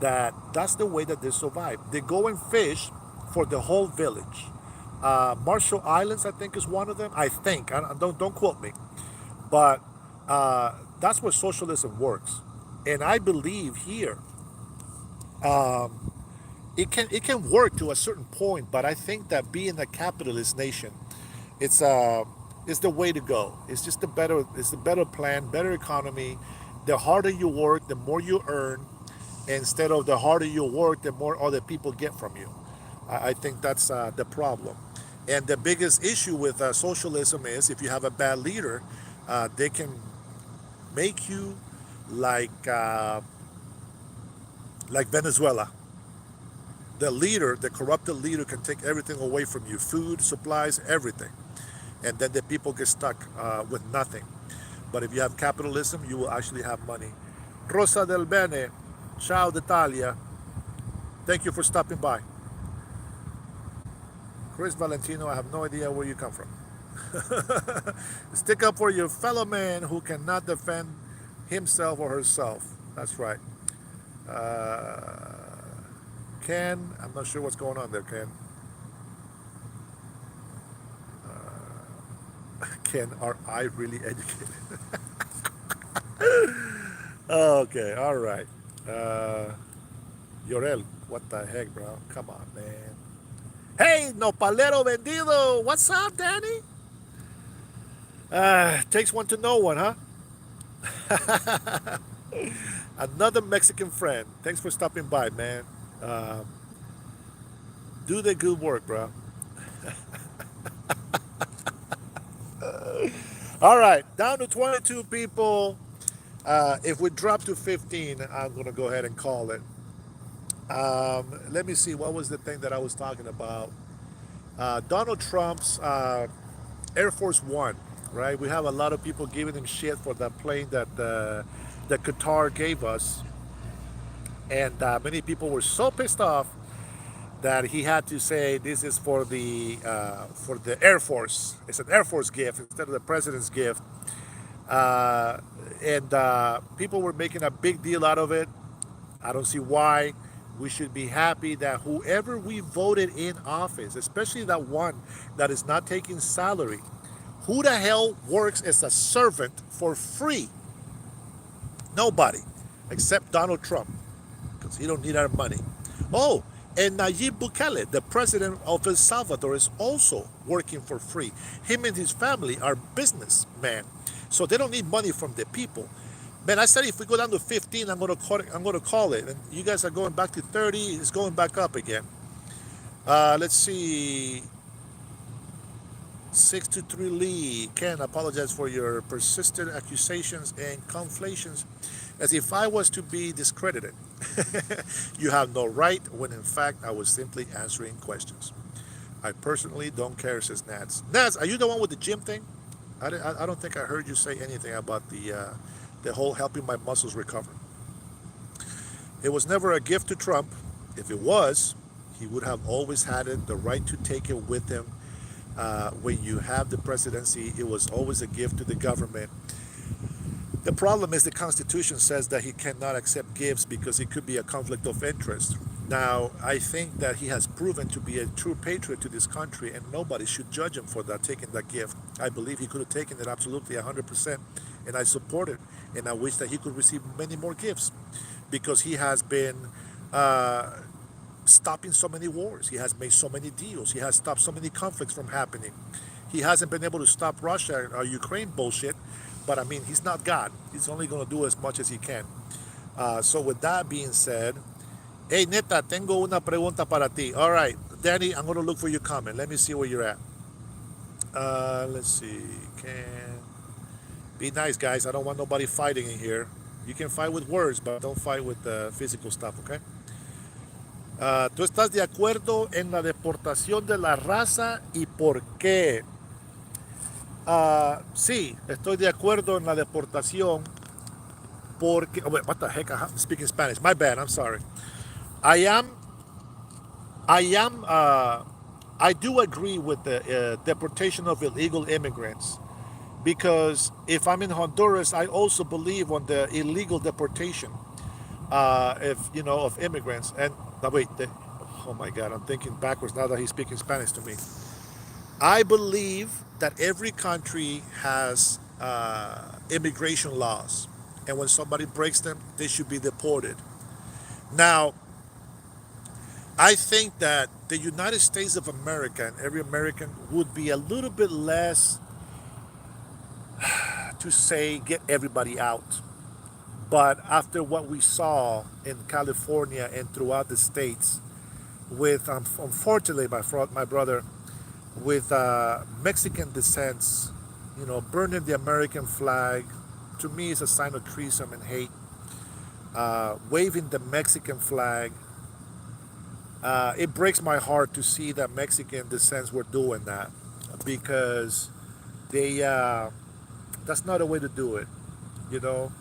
that that's the way that they survive. They go and fish for the whole village. Marshall Islands, I think, is one of them. I think. Don't quote me, but that's where socialism works. And I believe here it can work to a certain point, but I think that being a capitalist nation, it's uh it's the way to go. It's the better plan, better economy. The harder you work, the more you earn. Instead of the harder you work, the more other people get from you. I think that's the problem. And the biggest issue with socialism is if you have a bad leader, they can make you like uh, like Venezuela. The leader, the corrupted leader, can take everything away from you: food, supplies, everything, and then the people get stuck with nothing. But if you have capitalism, you will actually have money. Rosa del Bene, ciao d'Italia. Thank you for stopping by. Chris Valentino, I have no idea where you come from. Stick up for your fellow man who cannot defend himself or herself. That's right. Uh, Ken, I'm not sure what's going on there, Ken. Ken, are I really educated? Okay, all right. Uh, Yorel, what the heck, bro? Come on, man. Hey, nopalero vendido. What's up, Danny? Takes one to know one, huh? Another Mexican friend. Thanks for stopping by, man. Uh, do the good work, bro. All right, down to 22 people. If we drop to 15, I'm going to go ahead and call it. Let me see. What was the thing that I was talking about? Donald Trump's Air Force One, right? We have a lot of people giving him shit for that plane that Qatar gave us. And many people were so pissed off that he had to say this is for the Air Force. It's an Air Force gift instead of the president's gift. And people were making a big deal out of it. I don't see why. We should be happy that whoever we voted in office, especially that one that is not taking salary, who the hell works as a servant for free? Nobody, except Donald Trump, because he don't need our money. Oh, and Nayib Bukele, the president of El Salvador, is also working for free. Him and his family are businessmen, so they don't need money from the people. Man, I said if we go down to 15, I'm gonna call it. And you guys are going back to 30. It's going back up again. Let's see. 623 Lee. Ken, apologize for your persistent accusations and conflations as if I was to be discredited. You have no right, when in fact I was simply answering questions. I personally don't care, says Nats. Nats, are you the one with the gym thing? I don't think I heard you say anything about the whole helping my muscles recover. It was never a gift to Trump. If it was, he would have always had it, the right to take it with him. When you have the presidency, it was always a gift to the government. The problem is the Constitution says that he cannot accept gifts because it could be a conflict of interest. Now, I think that he has proven to be a true patriot to this country, and nobody should judge him for that, taking that gift. I believe he could have taken it absolutely 100%, and I support it. And I wish that he could receive many more gifts because he has been uh, stopping so many wars. He has made so many deals. He has stopped so many conflicts from happening. He hasn't been able to stop Russia or Ukraine bullshit, but I mean, he's not God. He's only going to do as much as he can. So with that being said, hey Neta, tengo una pregunta para ti. All right, Danny, I'm going to look for your comment. Let me see where you're at. Let's see. Can be nice, guys. I don't want nobody fighting in here. You can fight with words, but don't fight with physical stuff, okay? ¿Tú estás de acuerdo en la deportación de la raza y por qué? Sí, estoy de acuerdo en la deportación porque... Oh, wait, what the heck? I'm speaking Spanish. My bad. I'm sorry. I am... I am... I do agree with the deportation of illegal immigrants because if I'm in Honduras, I also believe on the illegal deportation if you know of immigrants. And wait, oh my God, I'm thinking backwards now that he's speaking Spanish to me. I believe that every country has immigration laws, and when somebody breaks them, they should be deported. Now, I think that the United States of America and every American would be a little bit less to say get everybody out. But after what we saw in California and throughout the states, with unfortunately my brother, with Mexican descents, you know, burning the American flag, to me is a sign of treason and hate. Waving the Mexican flag, it breaks my heart to see that Mexican descents were doing that because they that's not a way to do it. You know,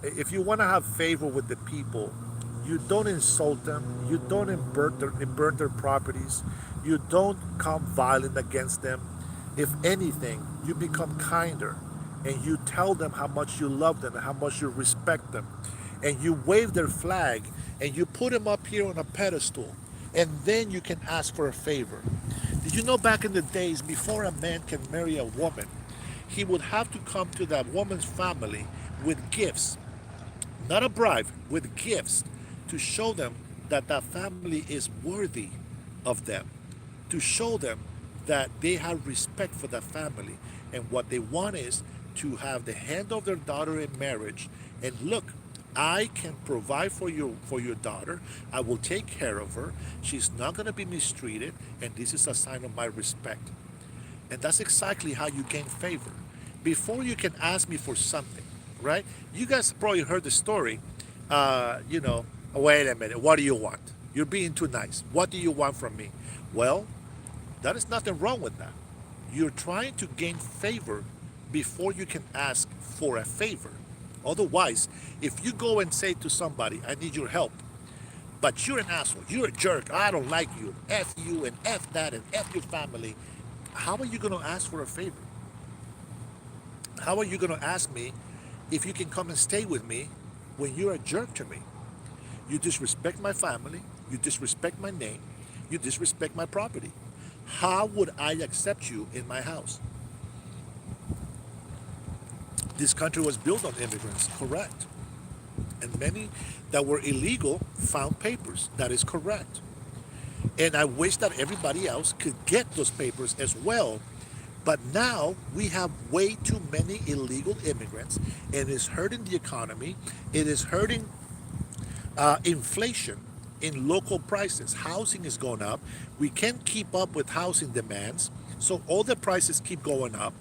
if you want to have favor with the people, you don't insult them, you don't burn their properties, you don't come violent against them. If anything, you become kinder and you tell them how much you love them and how much you respect them. And you wave their flag and you put them up here on a pedestal. And then you can ask for a favor. Did you know back in the days, before a man can marry a woman, he would have to come to that woman's family with gifts, not a bribe, with gifts to show them that that family is worthy of them, to show them that they have respect for that family. And what they want is to have the hand of their daughter in marriage. And look, I can provide for your daughter. I will take care of her. She's not going to be mistreated, and this is a sign of my respect. And that's exactly how you gain favor. Before you can ask me for something, right? You guys probably heard the story. You know, wait a minute, what do you want? You're being too nice. What do you want from me? Well, that is nothing wrong with that. You're trying to gain favor before you can ask for a favor. Otherwise, if you go and say to somebody, I need your help, but you're an asshole, you're a jerk, I don't like you, F you and F that and F your family, how are you going to ask for a favor? How are you going to ask me if you can come and stay with me when you're a jerk to me? You disrespect my family, you disrespect my name, you disrespect my property. How would I accept you in my house? This country was built on immigrants, correct. And many that were illegal found papers. That is correct. And I wish that everybody else could get those papers as well. But now we have way too many illegal immigrants, and it's hurting the economy. It is hurting inflation. in local prices. Housing is going up. We can't keep up with housing demands. So all the prices keep going up.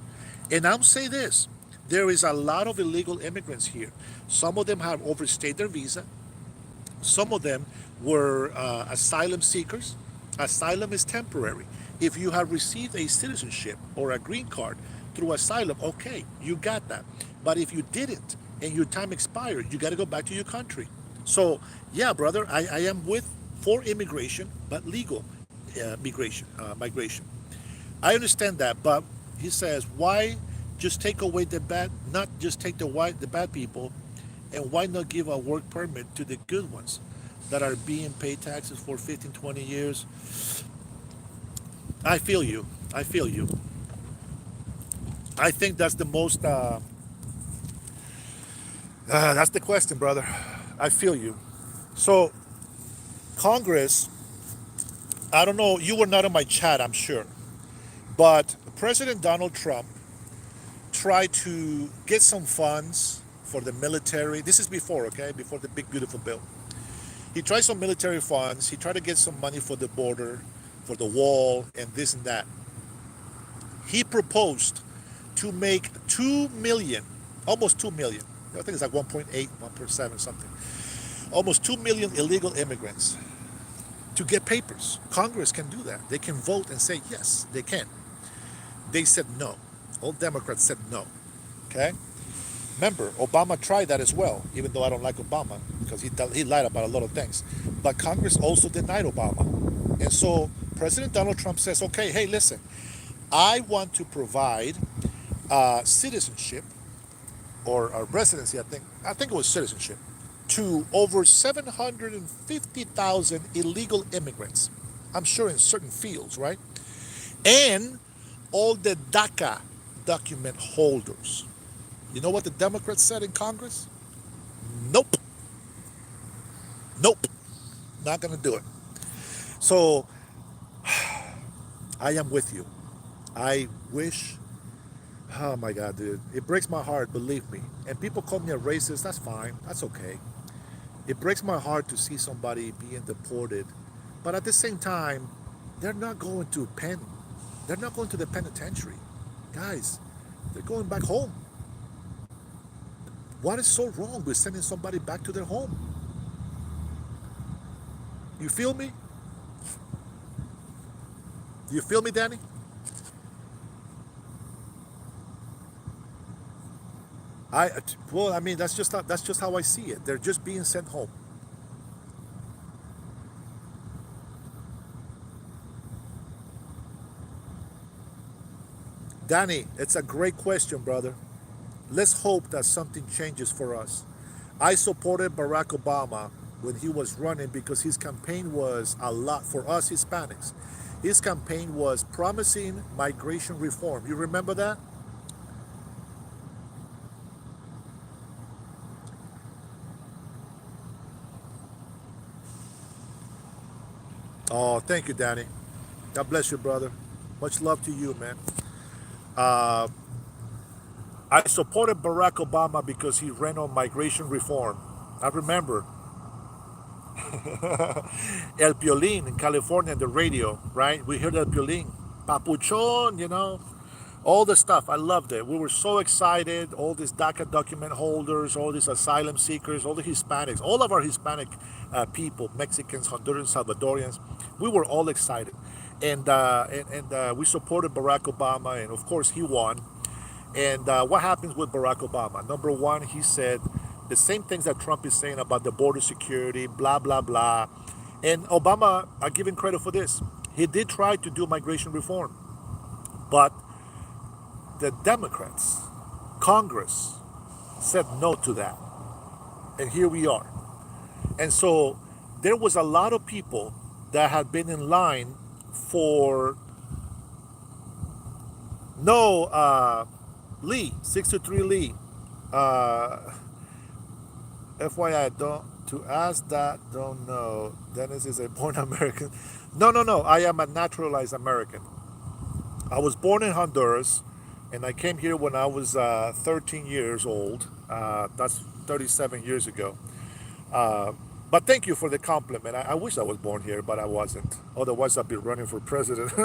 And I'll say this, there is a lot of illegal immigrants here. Some of them have overstayed their visa. Some of them were asylum seekers. Asylum is temporary. If you have received a citizenship or a green card through asylum, okay, you got that. But if you didn't and your time expired, you got to go back to your country. So, yeah, brother, I am for immigration, but legal migration. I understand that, but he says, why just take away the bad, not just take the bad people, and why not give a work permit to the good ones that are being paid taxes for 15, 20 years? I feel you. I feel you. I think that's the most, that's the question, brother. I feel you. So, Congress, I don't know, you were not in my chat, I'm sure, but President Donald Trump tried to get some funds for the military. This is before, okay, before the big, beautiful bill. He tried some military funds. He tried to get some money for the border, for the wall, and this and that. He proposed to make 2 million, almost 2 million. I think it's like 1.8, 1.7 something. Almost 2 million illegal immigrants to get papers. Congress can do that. They can vote and say, yes, they can. They said no. All Democrats said no. Okay? Remember, Obama tried that as well, even though I don't like Obama because he lied about a lot of things. But Congress also denied Obama. And so President Donald Trump says, okay, hey, listen, I want to provide citizenship or a residency, I think it was citizenship, to over 750,000 illegal immigrants. I'm sure in certain fields, right? And all the DACA document holders. You know what the Democrats said in Congress? Nope. Nope. Not going to do it. So I am with you. I wish, oh my God, dude. It breaks my heart, believe me. And people call me a racist. That's fine. That's okay. It breaks my heart to see somebody being deported. But at the same time, they're not going to pen. They're not going to the penitentiary. Guys, they're going back home. What is so wrong with sending somebody back to their home? You feel me? Do you feel me, Danny? I well, I mean, that's just how I see it. They're just being sent home. Danny, it's a great question, brother. Let's hope that something changes for us. I supported Barack Obama when he was running because his campaign was a lot for us Hispanics. His campaign was promising migration reform. You remember that? Oh, thank you, Danny. God bless you, brother. Much love to you, man. Uh, I supported Barack Obama because he ran on migration reform. I remember El Piolín in California on the radio, right? We heard El Piolín, Papuchon, all the stuff. I loved it. We were so excited. All these DACA document holders, all these asylum seekers, all the Hispanics, all of our Hispanic people, Mexicans, Hondurans, Salvadorians, we were all excited. And we supported Barack Obama, and of course he won. And what happens with Barack Obama? Number one, he said the same things that Trump is saying about the border security, blah, blah, blah. And Obama, I give him credit for this. He did try to do migration reform, but the Democrats, Congress, said no to that. And here we are. And so there was a lot of people that had been in line for no Lee, 623 Lee. Uh, FYI, don't to ask that, don't know. Dennis is a born American. No, no, no. I am a naturalized American. I was born in Honduras, and I came here when I was 13 years old. That's 37 years ago. Uh, But thank you for the compliment. I wish I was born here, but I wasn't. Otherwise, I'd be running for president.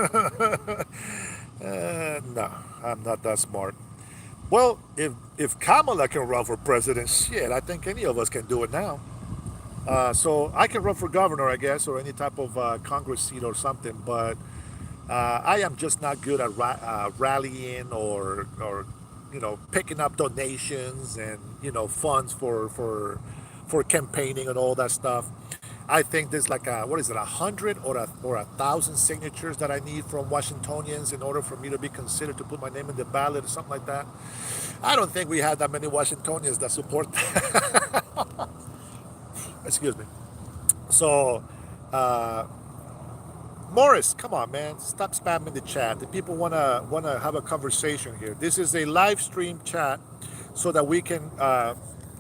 No, I'm not that smart. Well, if Kamala can run for president, shit, I think any of us can do it now. So I can run for governor, I guess, or any type of Congress seat or something. But I am just not good at rallying or picking up donations and funds for campaigning and all that stuff. I think there's like a, what is it, 100 or 1,000 signatures that I need from Washingtonians in order for me to be considered to put my name in the ballot or something like that. I don't think we have that many Washingtonians that support that. Excuse me. So, uh, Morris, come on, man, stop spamming the chat. The people wanna have a conversation here. This is a live stream chat, so that we can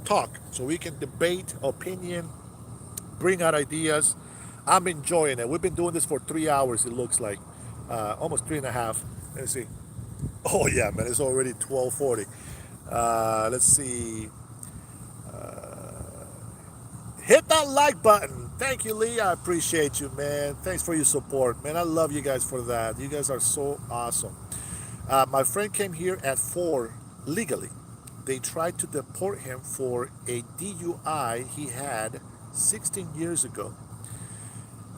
talk, so we can debate opinion, bring out ideas. I'm enjoying it. We've been doing this for 3 hours. It looks like almost three and a half. Let's see. Oh yeah, man, it's already 12:40. Let's see. Hit that like button. Thank you, Lee. I appreciate you, man. Thanks for your support, man. I love you guys for that. You guys are so awesome. My friend came here at 4 legally. They tried to deport him for a DUI he had 16 years ago.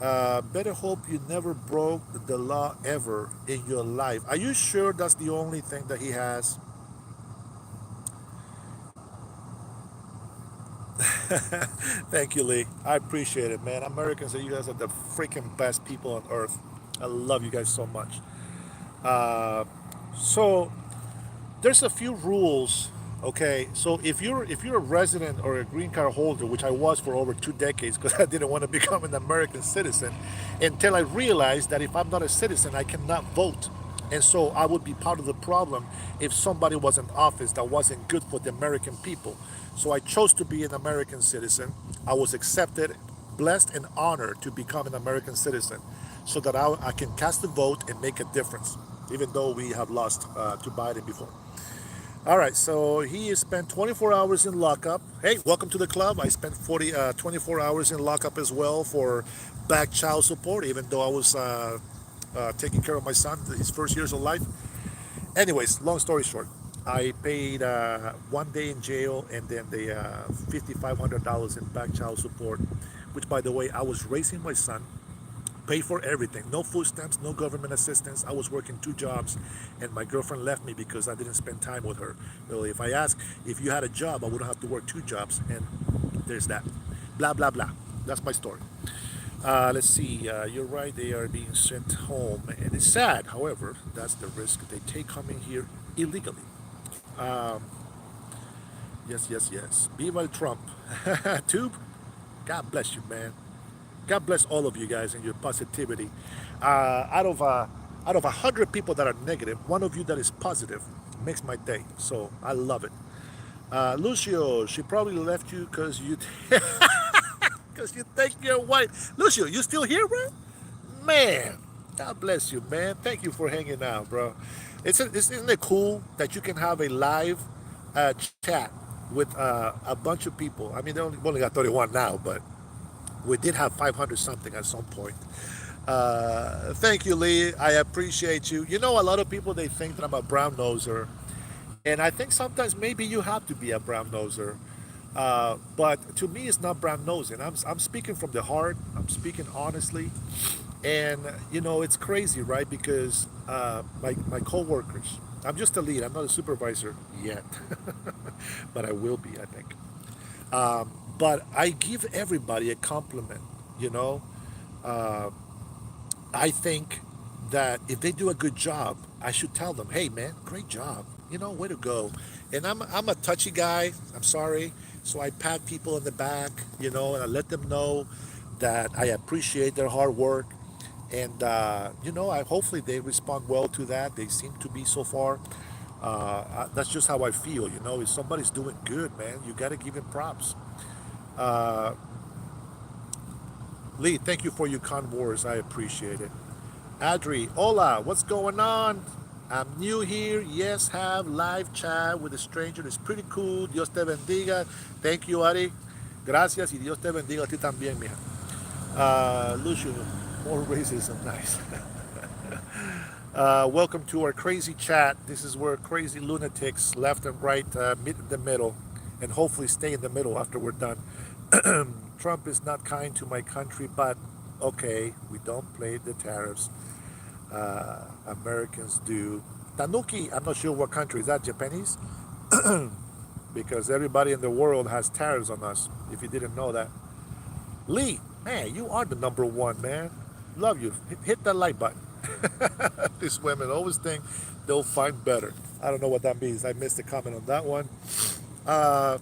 Better hope you never broke the law ever in your life. Are you sure that's the only thing that he has? Thank you, Lee. I appreciate it, man. Americans, you guys are the freaking best people on earth. I love you guys so much. Uh, so there's a few rules. Okay, so if you're a resident or a green card holder, which I was for over 2 decades, because I didn't want to become an American citizen, until I realized that if I'm not a citizen, I cannot vote. And so I would be part of the problem if somebody was in office that wasn't good for the American people. So I chose to be an American citizen. I was accepted, blessed, and honored to become an American citizen, so that I can cast a vote and make a difference, even though we have lost to Biden before. All right, so he has spent 24 hours in lockup. Hey, welcome to the club. I spent 24 hours in lockup as well for back child support, even though I was taking care of my son his first years of life. Anyways, long story short, I paid 1 day in jail and then the $5,500 in back child support, which, by the way, I was raising my son, pay for everything. No food stamps, no government assistance. I was working 2 jobs, and my girlfriend left me because I didn't spend time with her. Well, if I ask if you had a job, I wouldn't have to work 2 jobs, and there's that. Blah, blah, blah. That's my story. Let's see. You're right. They are being sent home, and it's sad. However, that's the risk they take coming here illegally. Um, yes, yes, yes. Viva Trump. Tube. God bless you, man. God bless all of you guys and your positivity. Out of 100 people that are negative, one of you that is positive makes my day. So I love it. Lucio, she probably left you because you because you think you're white. Lucio, you still here, bro? Man, God bless you, man. Thank you for hanging out, bro. Isn't it cool that you can have a live chat with a bunch of people? I mean, they only got 31 now, but we did have 500 something at some point. Thank you, Lee. I appreciate you. You know, a lot of people, they think that I'm a brown noser, and I think sometimes maybe you have to be a brown noser. But to me, it's not brown nosing. I'm speaking from the heart. I'm speaking honestly, and it's crazy, right? Because my coworkers, I'm just a lead. I'm not a supervisor yet, but I will be, I think. But I give everybody a compliment. You know, uh, I think that if they do a good job, I should tell them, "Hey, man, great job. Way to go." And I'm a touchy guy. I'm sorry, so I pat people in the back, and I let them know that I appreciate their hard work. And I hopefully they respond well to that. They seem to be so far. That's just how I feel. If somebody's doing good, man, you got to give him props. Uh, Lee, thank you for your convoys. I appreciate it. Adri, hola, what's going on? I'm new here. Yes, have live chat with a stranger. It's pretty cool. Dios te bendiga. Thank you, Ari. Gracias y Dios te bendiga a ti también, mija. Lucio, more racism, nice. Welcome to our crazy chat. This is where crazy lunatics, left and right, meet in the middle, and hopefully stay in the middle after we're done. Trump is not kind to my country, but okay, we don't play the tariffs. Americans do. Tanuki, I'm not sure what country is that, Japanese? Because everybody in the world has tariffs on us, if you didn't know that. Lee, man, you are the number one, man. Love you. Hit that like button. These women always think they'll find better. I don't know what that means. I missed a comment on that one. Uh,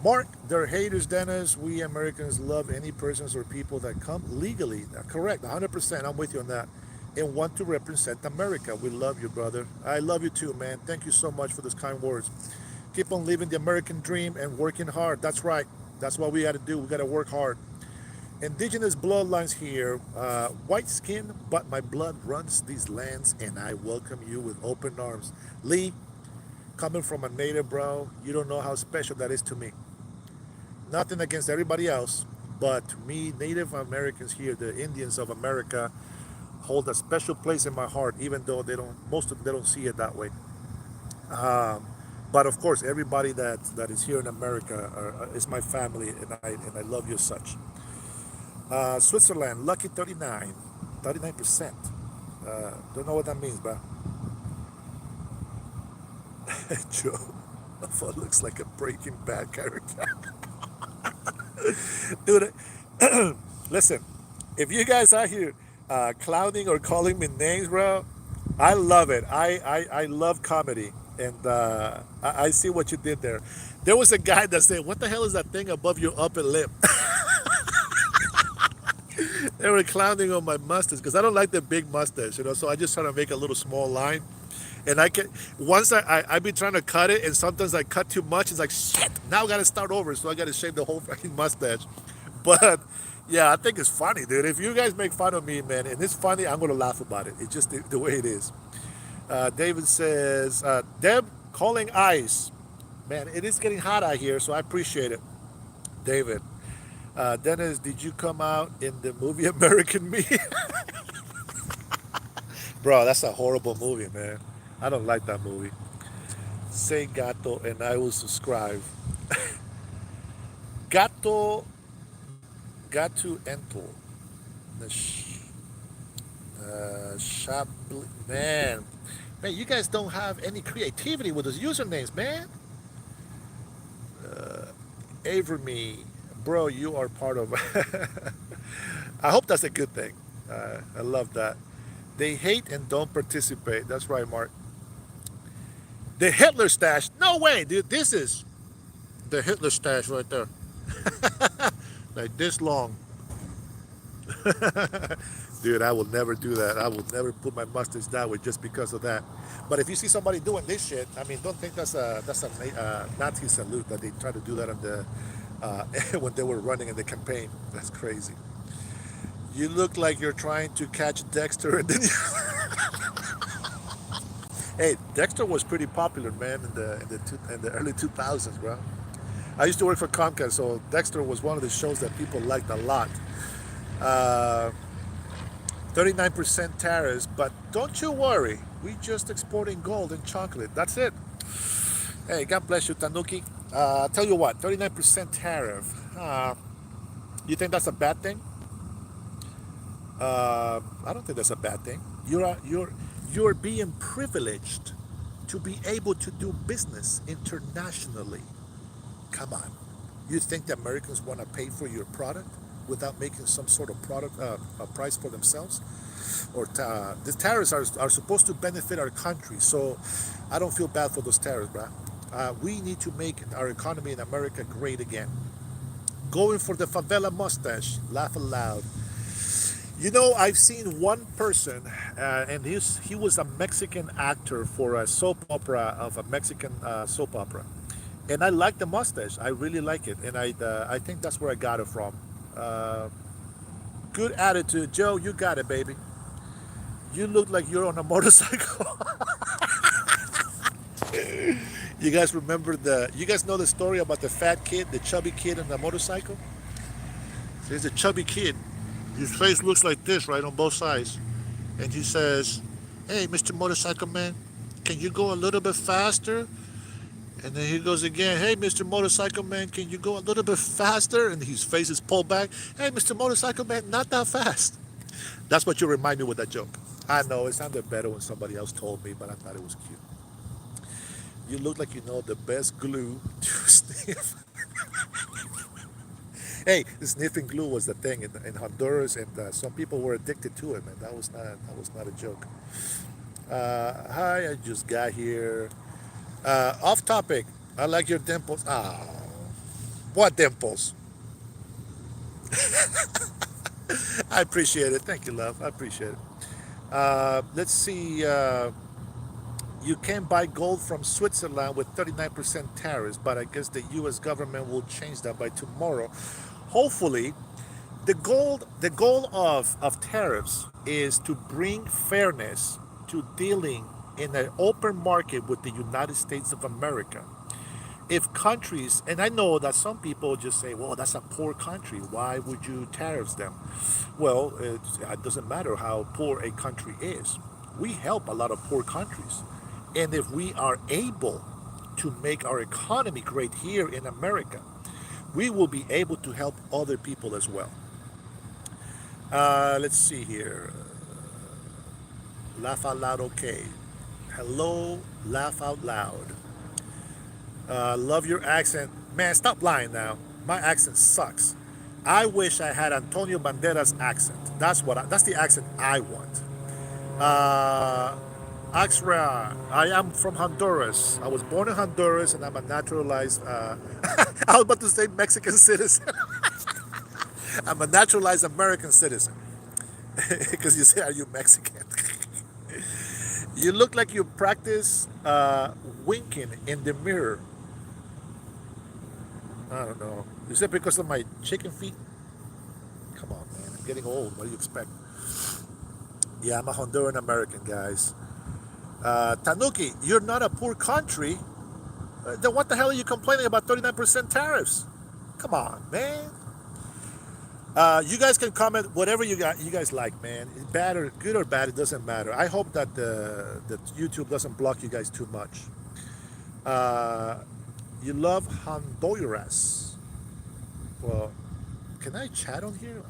Mark, they're haters, Dennis. We Americans love any persons or people that come legally. Correct, 100%. I'm with you on that. And want to represent America. We love you, brother. I love you too, man. Thank you so much for those kind words. Keep on living the American dream and working hard. That's right. That's what we got to do. We got to work hard. Indigenous bloodlines here, white skin, but my blood runs these lands, and I welcome you with open arms. Lee, coming from a native, bro, you don't know how special that is to me. Nothing against everybody else, but to me, Native Americans here, the Indians of America, hold a special place in my heart, even though most of them, they don't see it that way. Um, but of course, everybody that is here in America is my family, and I love you as such. Switzerland, lucky 39%. Don't know what that means, but Joe, that looks like a Breaking Bad character. Dude, listen, if you guys are here clowning or calling me names, bro, I love it. I love comedy. And I see what you did there. There was a guy that said, "What the hell is that thing above your upper lip?" They were clowning on my mustache because I don't like the big mustache, So I just try to make a little small line, and I can once I be trying to cut it, and sometimes I cut too much. It's like shit. Now I got to start over, so I got to shave the whole fucking mustache. But yeah, I think it's funny, dude. If you guys make fun of me, man, and it's funny, I'm gonna laugh about it. It's just the way it is. David says, Deb calling ice. Man, it is getting hot out here, so I appreciate it, David. Dennis, did you come out in the movie American Me? Bro, that's a horrible movie, man. I don't like that movie. Say gato and I will subscribe. Gato, gato ento. The man. Man, you guys don't have any creativity with those usernames, man. Averme, bro, you are part of. I hope that's a good thing. I love that. They hate and don't participate. That's right, Mark. The Hitler stash. No way, dude. This is the Hitler stash right there. Like this long. Dude, I will never do that. I will never put my mustache that way just because of that. But if you see somebody doing this shit, I mean, don't think that's a Nazi salute that they try to do that on the when they were running in the campaign. That's crazy. You look like you're trying to catch Dexter, and then hey, Dexter was pretty popular, man, in the early 2000s, bro. I used to work for Comcast, so Dexter was one of the shows that people liked a lot. Uh, 39% tariffs, but don't you worry. We just exporting gold and chocolate. That's it. Hey, God bless you, Tanuki. I'll tell you what, 39% tariff. You think that's a bad thing? I don't think that's a bad thing. You're being privileged to be able to do business internationally. Come on. You think the Americans want to pay for your product without making some sort of product a price for themselves? Or the tariffs are supposed to benefit our country, so I don't feel bad for those tariffs, bro. We need to make our economy in America great again. Going for the favela mustache, laugh aloud. I've seen one person, and he was a Mexican actor for a soap opera of a Mexican soap opera, and I like the mustache. I really like it, and I think that's where I got it from. Uh, Good attitude, Joe. You got it, baby. You look like you're on a motorcycle. You guys remember you guys know the story about the fat kid, the chubby kid on the motorcycle? So there's a chubby kid. His face looks like this, right, on both sides. And he says, "Hey, Mr. Motorcycle Man, can you go a little bit faster?" And then he goes again, "Hey, Mr. Motorcycle Man, can you go a little bit faster?" And his face is pulled back. "Hey, Mr. Motorcycle Man, not that fast." That's what you remind me with that joke. I know it sounded better when somebody else told me, but I thought it was cute. You look like you know the best glue to sniff. Hey, sniffing glue was the thing in Honduras, and some people were addicted to it, man. That was not a joke. Hi, I just got here. Off topic. I like your dimples. Ah, what dimples? I appreciate it. Thank you, love. I appreciate it. Let's see. You can buy gold from Switzerland with 39% tariffs, but I guess the U.S. government will change that by tomorrow. Hopefully, the goal of tariffs is to bring fairness to dealing in an open market with the United States of America. If countries, and I know that some people just say, well, that's a poor country, why would you tariff them? Well, it doesn't matter how poor a country is. We help a lot of poor countries. And if we are able to make our economy great here in America, we will be able to help other people as well. Let's see here. Laugh out loud, okay. Hello, laugh out loud. Love your accent. Man, stop lying now. My accent sucks. I wish I had Antonio Banderas' accent. That's the accent I want. Uh, Axra, I am from Honduras. I was born in Honduras and I'm a naturalized, I was about to say Mexican citizen. I'm a naturalized American citizen. Because you say, are you Mexican? You look like you practice winking in the mirror. I don't know. Is it because of my chicken feet? Come on, man. I'm getting old. What do you expect? Yeah, I'm a Honduran American, guys. Tanuki, you're not a poor country. Then what the hell are you complaining about 39% tariffs? Come on, man. You guys can comment whatever you guys like, man. Bad or good or bad, it doesn't matter. I hope that the YouTube doesn't block you guys too much. Uh, you love Honduras. Well, can I chat on here?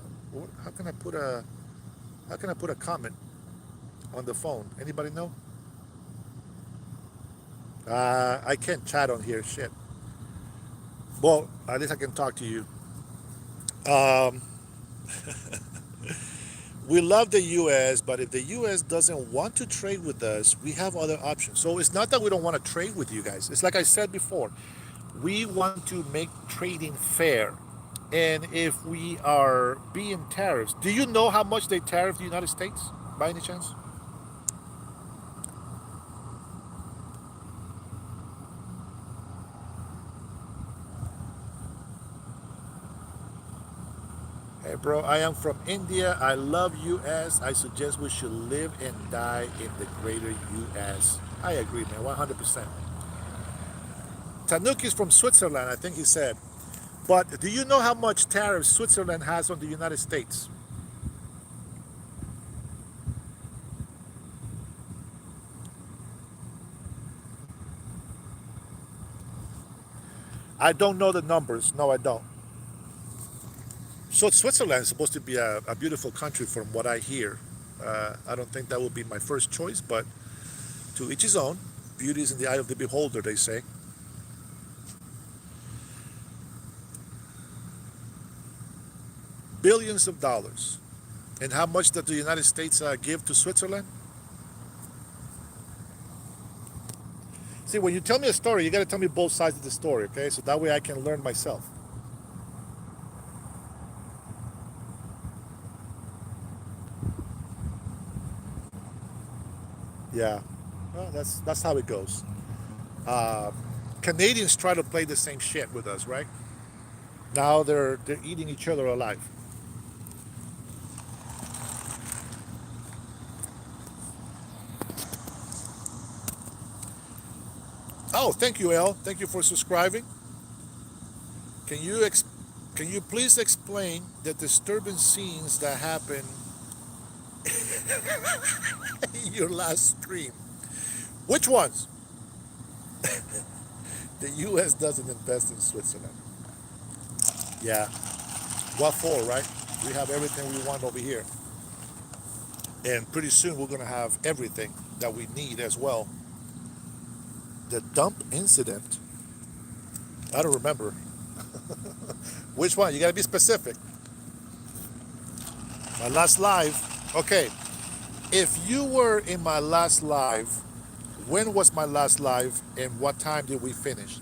How can I put a comment on the phone? Anybody know? I can't chat on here. Shit. Well, at least I can talk to you. Um, we love the U.S., but if the U.S. doesn't want to trade with us, we have other options. So it's not that we don't want to trade with you guys. It's like I said before, we want to make trading fair. And if we are being tariffs, do you know how much they tariff the United States by any chance? Hey, bro, I am from India. I love U.S. I suggest we should live and die in the greater U.S. I agree, man, 100%. Tanuki is from Switzerland, I think he said. But do you know how much tariffs Switzerland has on the United States? I don't know the numbers. No, I don't. So Switzerland is supposed to be a beautiful country from what I hear. I don't think that would be my first choice, but to each his own. Beauty is in the eye of the beholder, they say. Billions of dollars. And how much does the United States give to Switzerland? See, when you tell me a story, you got to tell me both sides of the story, okay? So that way I can learn myself. Yeah, well, that's how it goes. Uh, Canadians try to play the same shit with us, right? Now they're eating each other alive. Oh, thank you, El. Thank you for subscribing. Can you can you please explain the disturbing scenes that happened in your last stream? Which ones? The U.S. doesn't invest in Switzerland. Yeah. What for, right? We have everything we want over here. And pretty soon we're going to have everything that we need as well. The dump incident. I don't remember. Which one? You got to be specific. My last live. Okay. If you were in my last live, when was my last live and what time did we finish?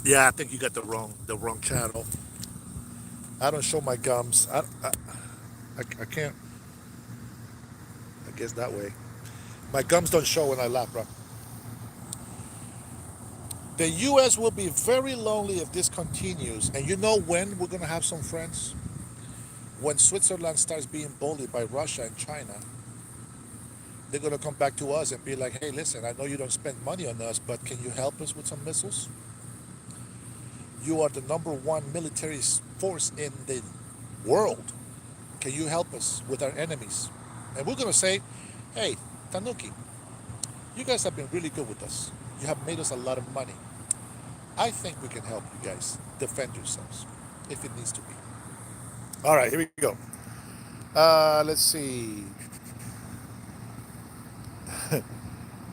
Yeah, I think you got the wrong channel. I don't show my gums. I can't. I guess that way. My gums don't show when I laugh, bro. The U.S. will be very lonely if this continues. And you know when we're gonna have some friends? When Switzerland starts being bullied by Russia and China, they're gonna come back to us and be like, "Hey, listen, I know you don't spend money on us, but can you help us with some missiles? You are the number one military force in the world. Can you help us with our enemies?" And we're gonna say, "Hey, Tanuki, you guys have been really good with us. You have made us a lot of money. I think we can help you guys defend yourselves if it needs to be." All right, here we go. Let's see.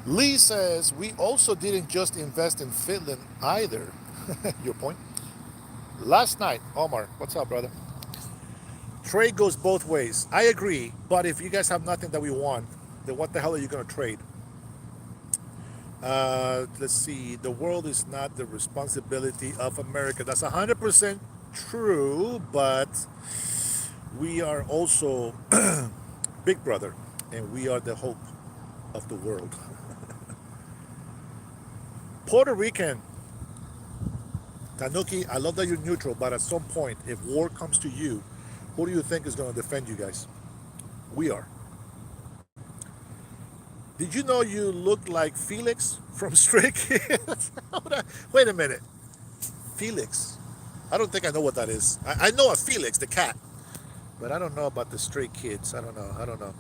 Lee says, we also didn't just invest in Finland either. Your point? Last night, Omar, what's up, brother? Trade goes both ways. I agree, but if you guys have nothing that we want, then what the hell are you going to trade? Let's see. The world is not the responsibility of America. That's 100% true, but we are also Big Brother, and we are the hope of the world. Puerto Rican, Tanuki, I love that you're neutral, but at some point, if war comes to you, who do you think is going to defend you guys? We are. Did you know you look like Felix from Stray Kids? Wait a minute. Felix. I don't think I know what that is. I know a Felix, the cat, but I don't know about the Stray Kids. I don't know. I don't know.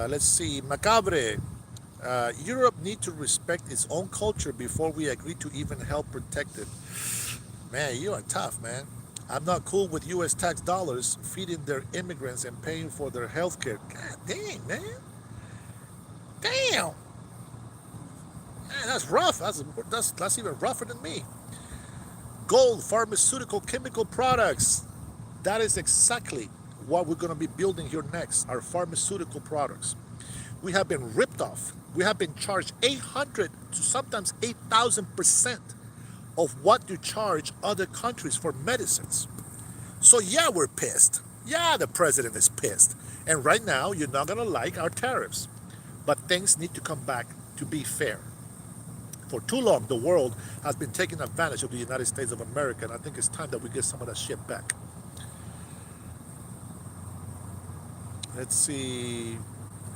Let's see. Macabre. Europe need to respect its own culture before we agree to even help protect it. Man, you are tough, man. I'm not cool with U.S. tax dollars feeding their immigrants and paying for their health care. God dang, man. Damn. Man, that's rough. That's even rougher than me. Gold, pharmaceutical, chemical products. That is exactly what we're going to be building here next, our pharmaceutical products. We have been ripped off. We have been charged 800 to sometimes 8,000% of what you charge other countries for medicines. So yeah, we're pissed. Yeah, the president is pissed. And right now, you're not going to like our tariffs. But things need to come back to be fair. For too long, the world has been taking advantage of the United States of America, and I think it's time that we get some of that shit back. Let's see.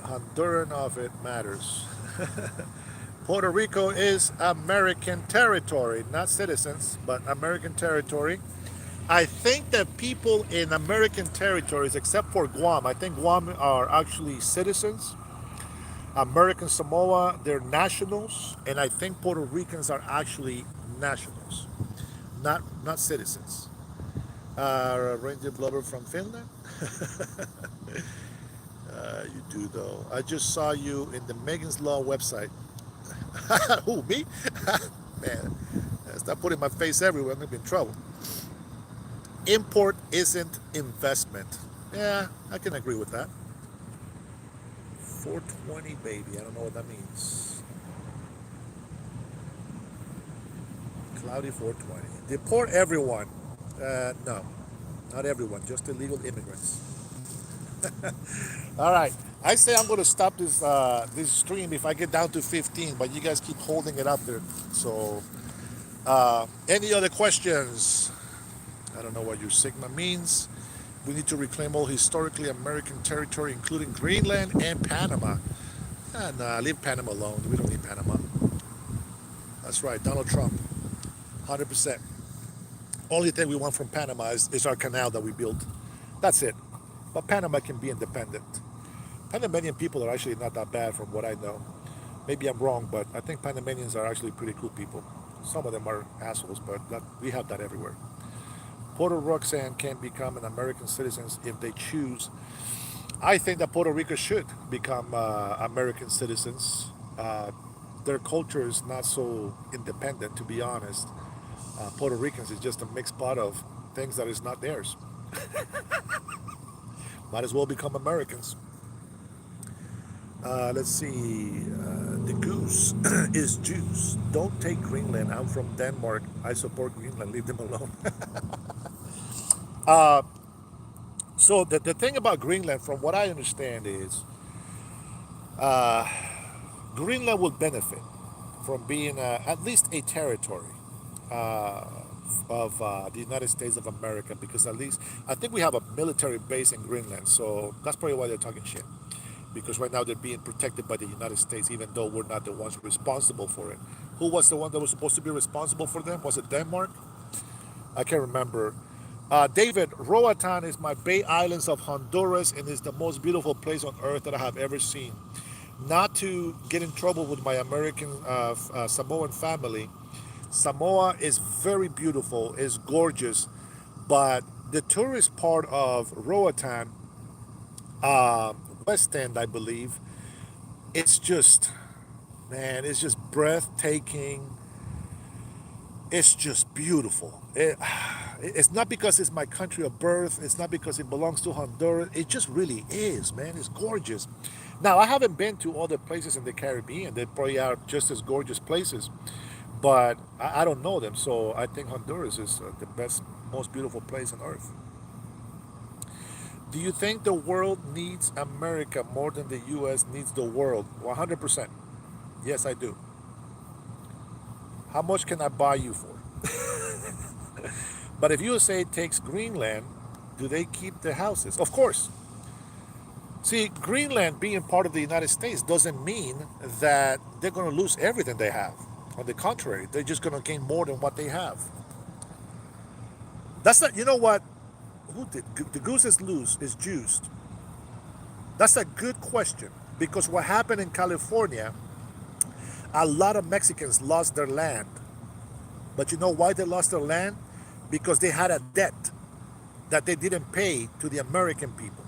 Honduran of it matters. Puerto Rico is American territory, not citizens, but American territory. I think that people in American territories, except for Guam, I think Guam are actually citizens. American Samoa, they're nationals, and I think Puerto Ricans are actually nationals, not citizens. Ranger Blubber from Finland. You do though. I just saw you in the Megan's Law website. Who, me? Man, stop putting my face everywhere. I'm gonna be in trouble. Import isn't investment. Yeah, I can agree with that. 420, baby. I don't know what that means. Cloudy 420. Deport everyone. No, not everyone. Just illegal immigrants. All right. I say I'm going to stop this stream if I get down to 15, but you guys keep holding it up there. So, any other questions? I don't know what your sigma means. We need to reclaim all historically American territory, including Greenland and Panama. Ah, nah, leave Panama alone. We don't need Panama. That's right, Donald Trump, 100%. Only thing we want from Panama is our canal that we built. That's it. But Panama can be independent. Panamanian people are actually not that bad from what I know. Maybe I'm wrong, but I think Panamanians are actually pretty cool people. Some of them are assholes, but we have that everywhere. Puerto Roxanne can become an American citizens if they choose. I think that Puerto Rico should become American citizens. Uh, their culture is not so independent, to be honest. Puerto Ricans is just a mixed pot of things that is not theirs. Might as well become Americans. Let's see. The goose is juice. Don't take Greenland. I'm from Denmark. I support Greenland. Leave them alone. uh, so the thing about Greenland, from what I understand, is uh, Greenland would benefit from being at least a territory uh, of the United States of America, because at least I think we have a military base in Greenland. So that's probably why they're talking shit. Because right now they're being protected by the United States, even though we're not the ones responsible for it. Who was the one that was supposed to be responsible for them? Was it Denmark? I can't remember. David, Roatan is my Bay Islands of Honduras and is the most beautiful place on earth that I have ever seen. Not to get in trouble with my American Samoan family, Samoa is very beautiful, is gorgeous, but the tourist part of Roatan, uh, West End, I believe, it's just, man, it's just breathtaking. It's just beautiful. It's not because it's my country of birth. It's not because it belongs to Honduras. It just really is, man. It's gorgeous. Now, I haven't been to other places in the Caribbean. They probably are just as gorgeous places, but I don't know them. So I think Honduras is the best, most beautiful place on earth. Do you think the world needs America more than the U.S. needs the world? 100%. Yes, I do. How much can I buy you for? But if USA takes Greenland, do they keep the houses? Of course. See, Greenland being part of the United States doesn't mean that they're going to lose everything they have. On the contrary, they're just going to gain more than what they have. That's not, you know what? Who did the goose is loose is juiced? That's a good question, because what happened in California, a lot of Mexicans lost their land. But you know why they lost their land? Because they had a debt that they didn't pay to the American people.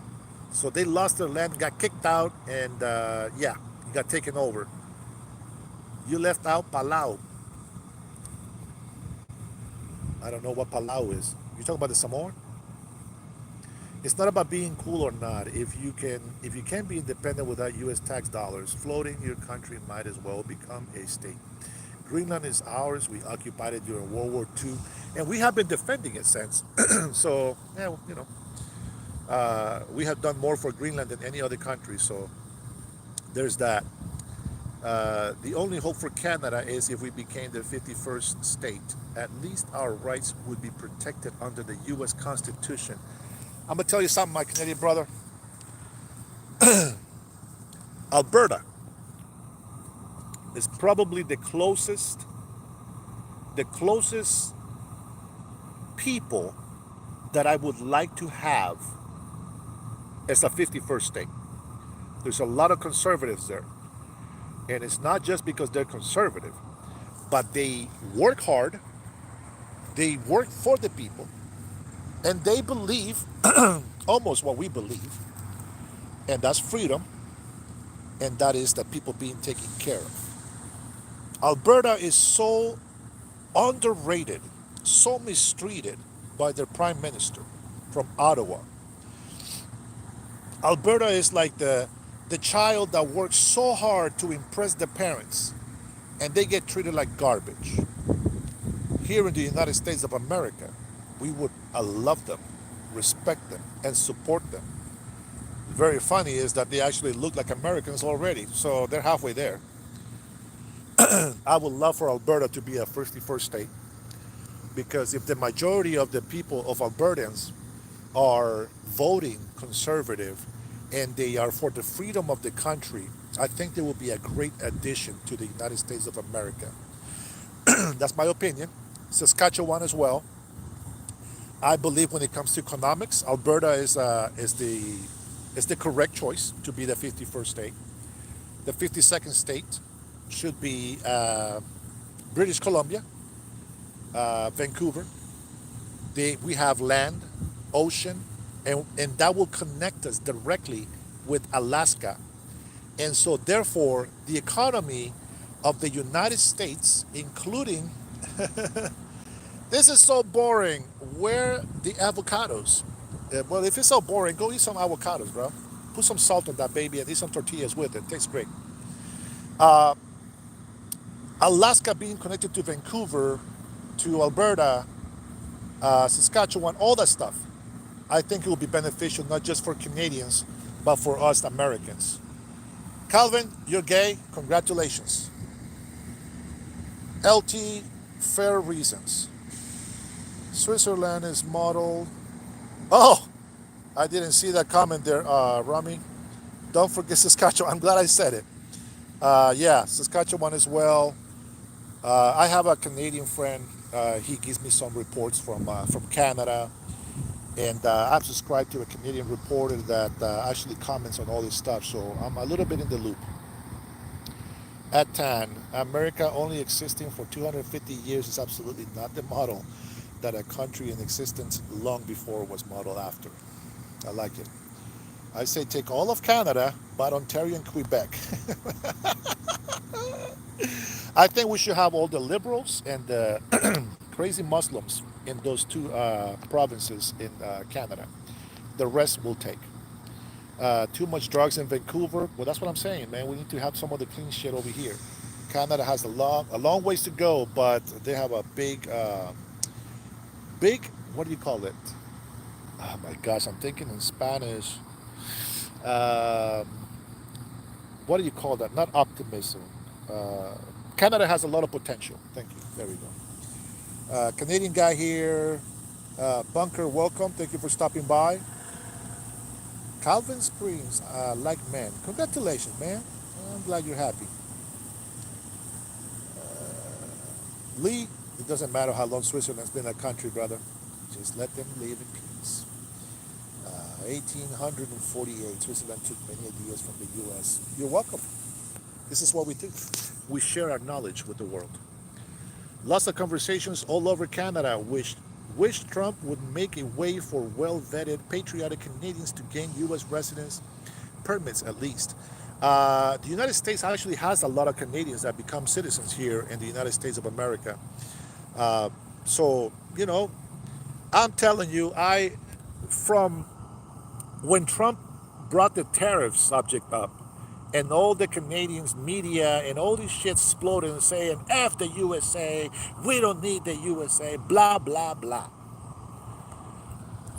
So they lost their land, got kicked out, and yeah, got taken over. You left out Palau. I don't know what Palau is. You talking about the Samoan? It's not about being cool or not. If you can be independent without U.S. tax dollars, floating your country might as well become a state. Greenland is ours. We occupied it during World War II, and we have been defending it since. So yeah, we have done more for Greenland than any other country. So there's that. The only hope for Canada is if we became the 51st state. At least our rights would be protected under the U.S. Constitution. I'm gonna tell you something, my Canadian brother. Alberta is probably the closest people that I would like to have as a 51st state. There's a lot of conservatives there, and it's not just because they're conservative, but they work hard, they work for the people, and they believe almost what we believe, and that's freedom, and that is that people being taken care of. Alberta is so underrated, so mistreated by their prime minister from Ottawa. Alberta is like the child that works so hard to impress the parents, and they get treated like garbage. Here in the United States of America, we would love them, respect them, and support them. Very funny is that they actually look like Americans already, so they're halfway there. I would love for Alberta to be a 51st state, because if the majority of the people of Albertans are voting conservative and they are for the freedom of the country, I think they will be a great addition to the United States of America. That's my opinion. Saskatchewan as well. I believe when it comes to economics, Alberta is the correct choice to be the 51st state. The 52nd state should be British Columbia, Vancouver. We have land, ocean, and that will connect us directly with Alaska. And so, therefore, the economy of the United States, including, this is so boring, where the avocados? Well, if it's so boring, go eat some avocados, bro. Put some salt on that baby and eat some tortillas with it. Tastes great. Uh, Alaska being connected to Vancouver, to Alberta, Saskatchewan, all that stuff. I think it will be beneficial not just for Canadians, but for us Americans. Calvin, you're gay. Congratulations. LT, fair reasons. Switzerland is modeled. Oh, I didn't see that comment there, Rami. Don't forget Saskatchewan. I'm glad I said it. Yeah, Saskatchewan as well. I have a Canadian friend. He gives me some reports from Canada, and I've subscribed to a Canadian reporter that actually comments on all this stuff. So I'm a little bit in the loop. At Tan, America only existing for 250 years is absolutely not the model that a country in existence long before was modeled after. I like it. I say take all of Canada, but Ontario and Quebec. I think we should have all the liberals and the crazy Muslims in those two provinces in Canada. The rest will take. Too much drugs in Vancouver. Well, that's what I'm saying, man. We need to have some of the clean shit over here. Canada has a long ways to go, but they have a big. What do you call it? Oh my gosh, I'm thinking in Spanish. Um, what do you call that? Not optimism. Uh, Canada has a lot of potential. Thank you. There we go. Canadian guy here. Bunker, welcome. Thank you for stopping by. Calvin Springs, like man. Congratulations, man. I'm glad you're happy. Lee, it doesn't matter how long Switzerland's been a country, brother. Just let them live in peace. 1848, Switzerland took many ideas from the U.S. You're welcome. This is what we do. We share our knowledge with the world. Lots of conversations all over Canada wish Trump would make a way for well-vetted, patriotic Canadians to gain U.S. residence permits at least. The United States actually has a lot of Canadians that become citizens here in the United States of America. Uh, so, I'm telling you, from when Trump brought the tariff subject up, and all the Canadians media and all these shit exploded and saying, F the USA, we don't need the USA, blah, blah, blah.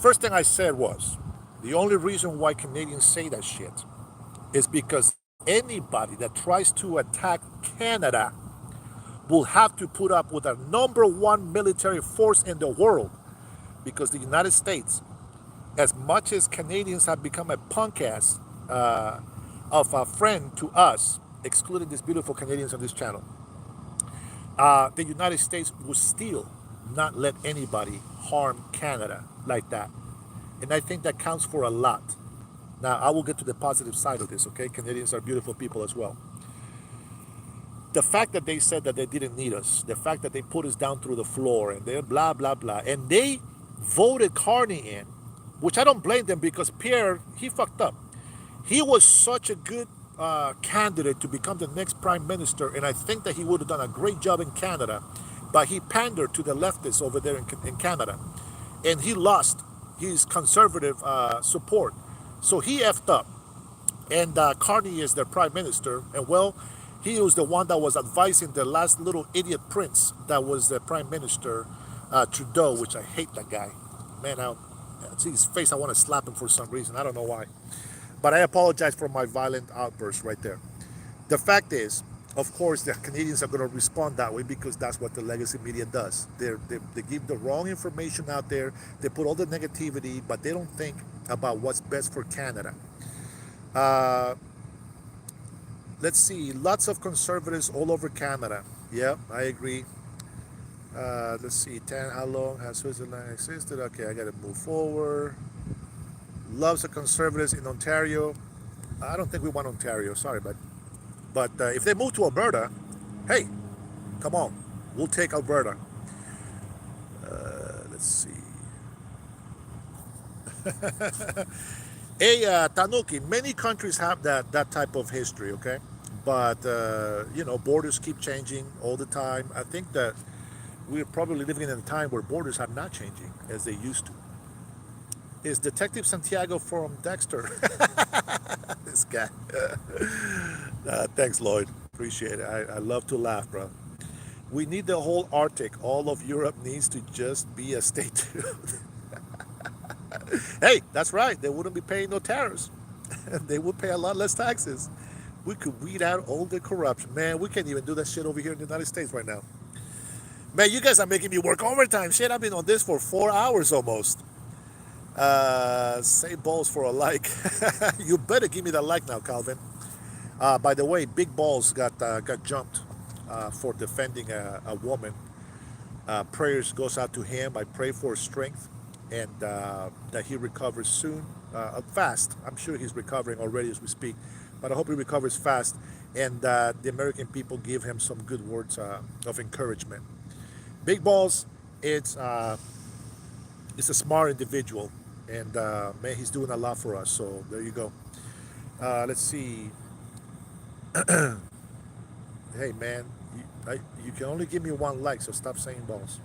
First thing I said was, the only reason why Canadians say that shit is because anybody that tries to attack Canada will have to put up with a number one military force in the world, because the United States, as much as Canadians have become a punk ass of a friend to us, excluding these beautiful Canadians on this channel, the United States will still not let anybody harm Canada like that. And I think that counts for a lot. Now, I will get to the positive side of this, okay? Canadians are beautiful people as well. The fact that they said that they didn't need us, the fact that they put us down through the floor, and they're blah, blah, blah, and they voted Carney in, which I don't blame them, because Pierre, he fucked up. He was such a good candidate to become the next prime minister, and I think that he would have done a great job in Canada, but he pandered to the leftists over there in Canada, and he lost his conservative support. So he effed up, and Carney is their prime minister, and well, he was the one that was advising the last little idiot prince that was the prime minister, Trudeau, which I hate that guy. Man, I see his face, I want to slap him for some reason. I don't know why. But I apologize for my violent outburst right there. The fact is, Of course, the Canadians are going to respond that way because that's what the legacy media does. They give the wrong information out there. They put all the negativity, but they don't think about what's best for Canada. Uh, let's see, lots of conservatives all over Canada. Yeah, I agree. Let's see, how long has Switzerland existed? Okay, I got to move forward. Loves the conservatives in Ontario. I don't think we want Ontario. Sorry, but if they move to Alberta, hey, come on, we'll take Alberta. Let's see. Hey, Tanuki, many countries have that type of history, okay? But, borders keep changing all the time. I think that we're probably living in a time where borders are not changing as they used to. Is Detective Santiago from Dexter? This guy. Thanks, Lloyd. Appreciate it. I love to laugh, bro. We need the whole Arctic. All of Europe needs to just be a state too. Hey, that's right. They wouldn't be paying no tariffs. They would pay a lot less taxes. We could weed out all the corruption. Man, we can't even do that shit over here in the United States right now. Man, you guys are making me work overtime. Shit, I've been on this for 4 hours almost. Say balls for a like. You better give me that like now, Calvin. By the way, Big Balls got jumped for defending a woman. Prayers goes out to him. I pray for strength and that he recovers soon, fast. I'm sure he's recovering already as we speak, but I hope he recovers fast and the American people give him some good words of encouragement. Big Balls, it's a smart individual, and man, he's doing a lot for us. So there you go. Let's see. Hey man, you can only give me one like, so stop saying balls.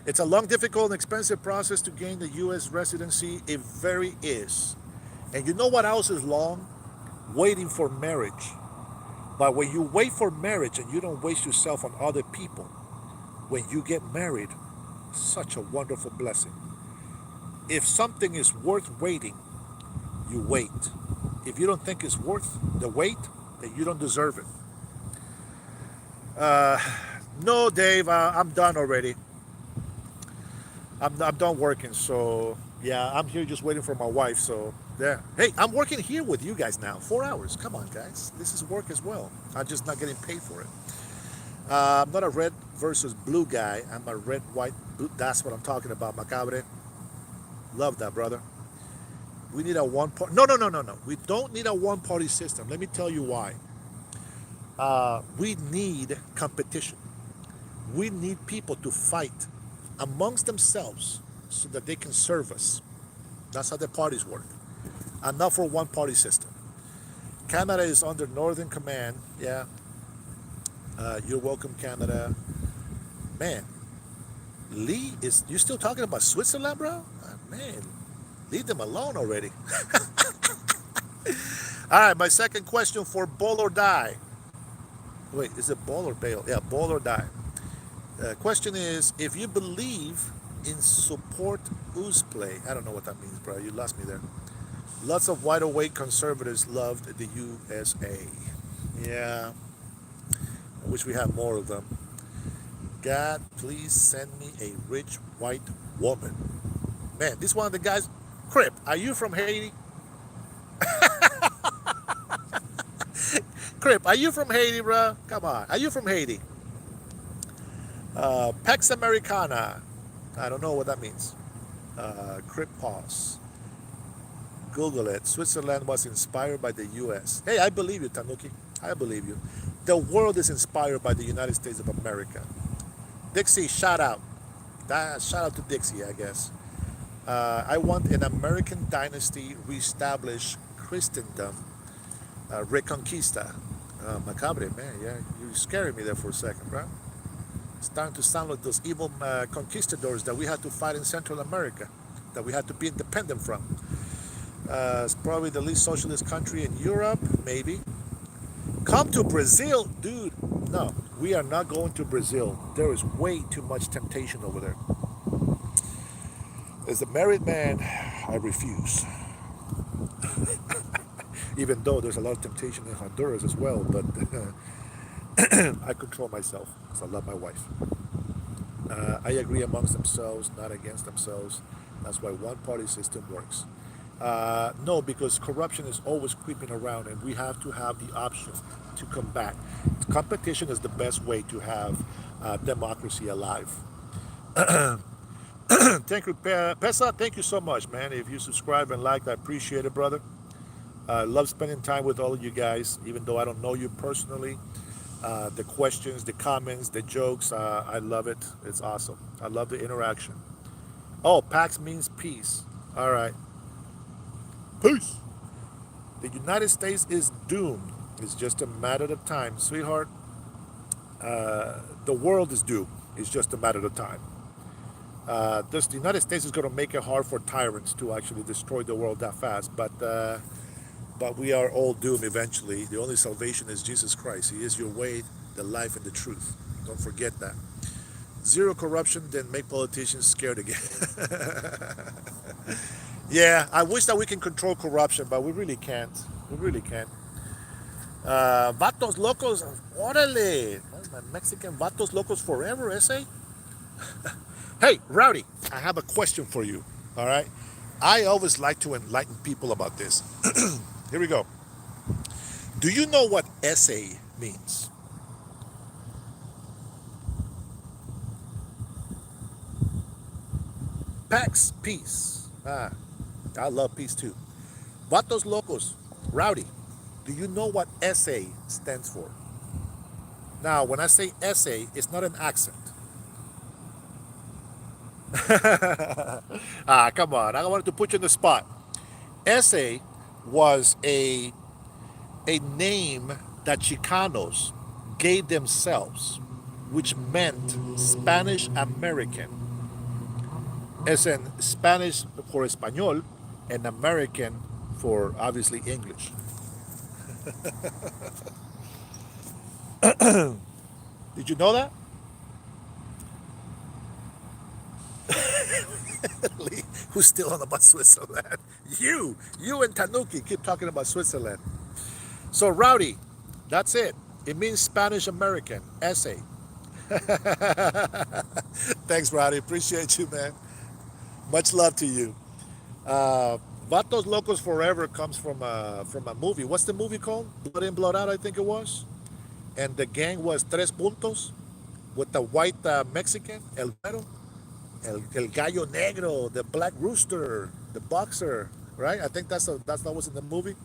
It's a long, difficult, and expensive process to gain the U.S. residency. It very is. And you know what else is long? Waiting for marriage. But when you wait for marriage and you don't waste yourself on other people, when you get married, such a wonderful blessing. If something is worth waiting, you wait. If you don't think it's worth the wait, then you don't deserve it. Uh, no, Dave, I'm done already. I'm done working, so yeah, I'm here just waiting for my wife. So yeah, hey, I'm working here with you guys now, 4 hours. Come on, guys, this is work as well. I'm just not getting paid for it. I'm not a red versus blue guy. I'm a red, white, blue. That's what I'm talking about, Macabre. Love that, brother. We need a one party. No, no, no, no, no. We don't need a one party system. Let me tell you why. We need competition. We need people to fight amongst themselves so that they can serve us. That's how the parties work. And not for one party system. Canada is under Northern Command. Yeah. You're welcome, Canada. Man, Lee is. You still talking about Switzerland, bro? Man, leave them alone already. All right, my second question for Ball or Die. Wait, is it Ball or Bail? Yeah, Ball or Die. Question is, if you believe in support who's play. I don't know what that means, bro. You lost me there. Lots of wide awake conservatives loved the USA. Yeah, I wish we had more of them. God, please send me a rich white woman. Man, this one of the guys. Crip, are you from Haiti? Crip, are you from Haiti, bro? Come on. Are you from Haiti? Pax Americana. I don't know what that means. Crip pause. Google it. Switzerland was inspired by the U.S. Hey, I believe you, Tanuki. I believe you. The world is inspired by the United States of America. Dixie, shout out. Shout out to Dixie, I guess. I want an American dynasty reestablish Christendom, Reconquista. Macabre, man, yeah, you scared me there for a second, bro. It's starting to sound like those evil conquistadors that we had to fight in Central America, that we had to be independent from. It's probably the least socialist country in Europe, maybe. Come to Brazil, dude. No, we are not going to Brazil. There is way too much temptation over there. As a married man, I refuse. Even though there's a lot of temptation in Honduras as well, but I control myself because I love my wife. I agree amongst themselves, not against themselves. That's why one party system works. No, because corruption is always creeping around, and we have to have the option to combat. Competition is the best way to have democracy alive. Thank you, Pesa. Thank you so much, man. If you subscribe and like, I appreciate it, brother. I love spending time with all of you guys, even though I don't know you personally. The questions, the comments, the jokes, I love it. It's awesome. I love the interaction. Oh, Pax means peace. All right. Peace. The United States is doomed. It's just a matter of time, sweetheart. The world is doomed. It's just a matter of time. The United States is going to make it hard for tyrants to actually destroy the world that fast, but we are all doomed eventually. The only salvation is Jesus Christ. He is your way, the life, and the truth. Don't forget that. Zero corruption, then make politicians scared again. Yeah, I wish that we can control corruption, but we really can't. We really can't. Vatos locos, órale. My Mexican vatos locos forever, ese. Hey, Rowdy, I have a question for you. All right. I always like to enlighten people about this. Here we go. Do you know what essay means? Pax, peace. I love peace too. Vatos locos, Rowdy, do you know what essay stands for? Now, when I say essay, it's not an accent. Come on. I wanted to put you in the spot. Essay was a name that Chicanos gave themselves, which meant Spanish American, as in Spanish for Español and American for obviously English. Did you know that? Lee, who's still on about Switzerland? You and Tanuki keep talking about Switzerland. So Rowdy, that's it. It means Spanish American essay. Thanks, Rowdy. Appreciate you, man. Much love to you. Vatos Locos Forever comes from a movie. What's the movie called? Blood In, Blood Out, I think it was. And the gang was Tres Puntos with the white Mexican, El Güero, El Gallo Negro, the Black Rooster, the boxer, right? I think that's what was in the movie.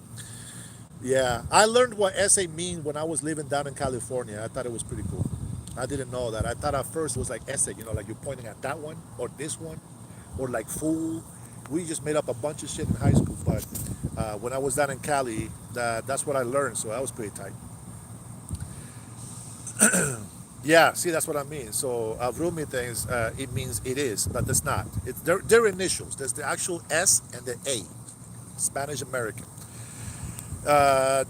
Yeah, I learned what essay mean when I was living down in California. I thought it was pretty cool. I didn't know that. I thought at first it was like essay, like you're pointing at that one or this one, or like fool. We just made up a bunch of shit in high school, but when I was down in Cali, that's what I learned. So that was pretty tight. Yeah, see, that's what I mean. So Avrumi things, it means it is, but it's not. They're initials. There's the actual S and the A, Spanish American.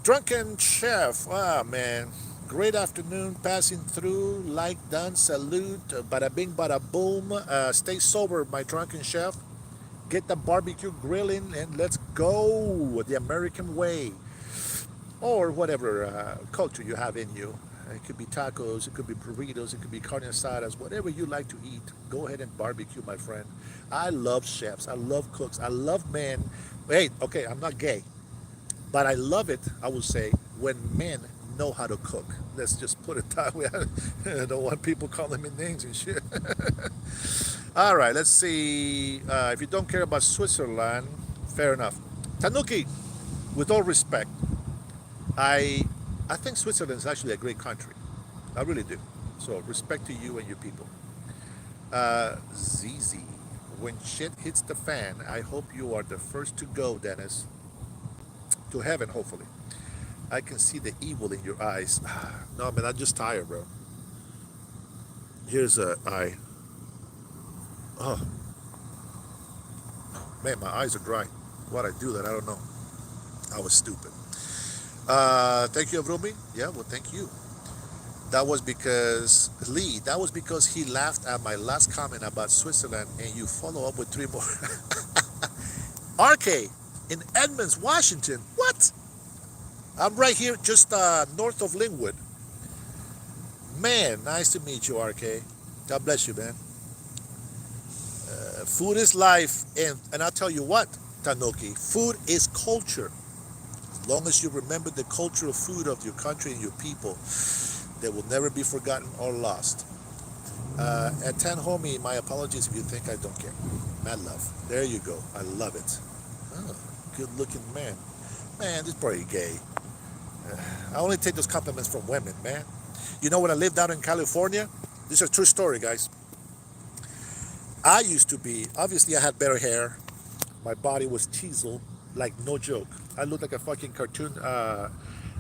Drunken chef. Ah, man. Great afternoon passing through. Like done. Salute. Bada bing, bada boom. Stay sober, my drunken chef. Get the barbecue grilling and let's go the American way. Or whatever culture you have in you. It could be tacos, it could be burritos, it could be carne asadas, whatever you like to eat. Go ahead and barbecue, my friend. I love chefs. I love cooks. I love men. Hey, okay, I'm not gay. But I love it, I would say, when men know how to cook. Let's just put it that way. I don't want people calling me names and shit. All right, let's see. If you don't care about Switzerland, fair enough. Tanuki, with all respect, I think Switzerland is actually a great country. I really do. So respect to you and your people. ZZ, when shit hits the fan, I hope you are the first to go, Dennis. To heaven, hopefully. I can see the evil in your eyes. No, man, I'm just tired, bro. Here's a eye. Oh, man, my eyes are dry. Why'd I do that? I don't know. I was stupid. Thank you, Avrumi. Yeah, well, thank you. That was because, Lee, that was because he laughed at my last comment about Switzerland and you follow up with three more. RK, in Edmonds, Washington. What? I'm right here, just north of Linwood. Man, nice to meet you, RK. God bless you, man. Food is life, and I'll tell you what, Tanoki, food is culture. As long as you remember the culture of food of your country and your people, they will never be forgotten or lost. At 10, homie, my apologies if you think I don't care. Mad love. There you go. I love it. Oh, good looking man. Man, this probably gay. I only take those compliments from women, man. You know, when I lived out in California, this is a true story, guys. I used to be, obviously, I had better hair. My body was chiseled, like no joke. I looked like a fucking cartoon,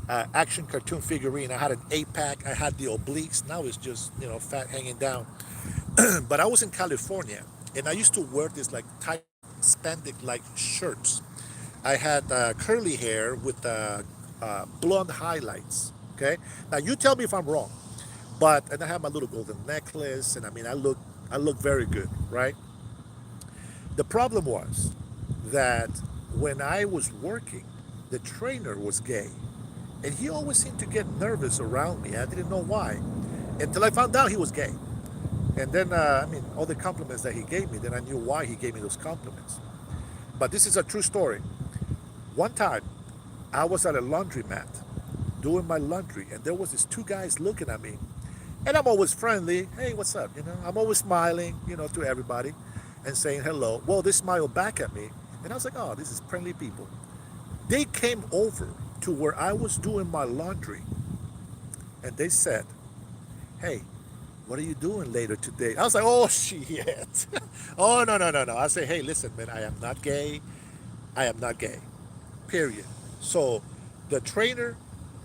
action cartoon figurine. I had an 8 pack. I had the obliques. Now it's just, fat hanging down. But I was in California, and I used to wear this like tight spandex like shirts. I had curly hair with blonde highlights. Okay, now you tell me if I'm wrong, and I have my little golden necklace, and I mean I look very good, right? The problem was that when I was working, the trainer was gay, and he always seemed to get nervous around me. I didn't know why, until I found out he was gay. And then, all the compliments that he gave me, then I knew why he gave me those compliments. But this is a true story. One time, I was at a laundromat doing my laundry, and there was these two guys looking at me. And I'm always friendly. Hey, what's up? I'm always smiling, to everybody and saying hello. Well, they smiled back at me, and I was like, oh, this is friendly people. They came over to where I was doing my laundry, and they said, hey, what are you doing later today? I was like, oh, shit. Oh, no, no, no, no. I say, hey, listen, man, I am not gay. I am not gay, period. So the trainer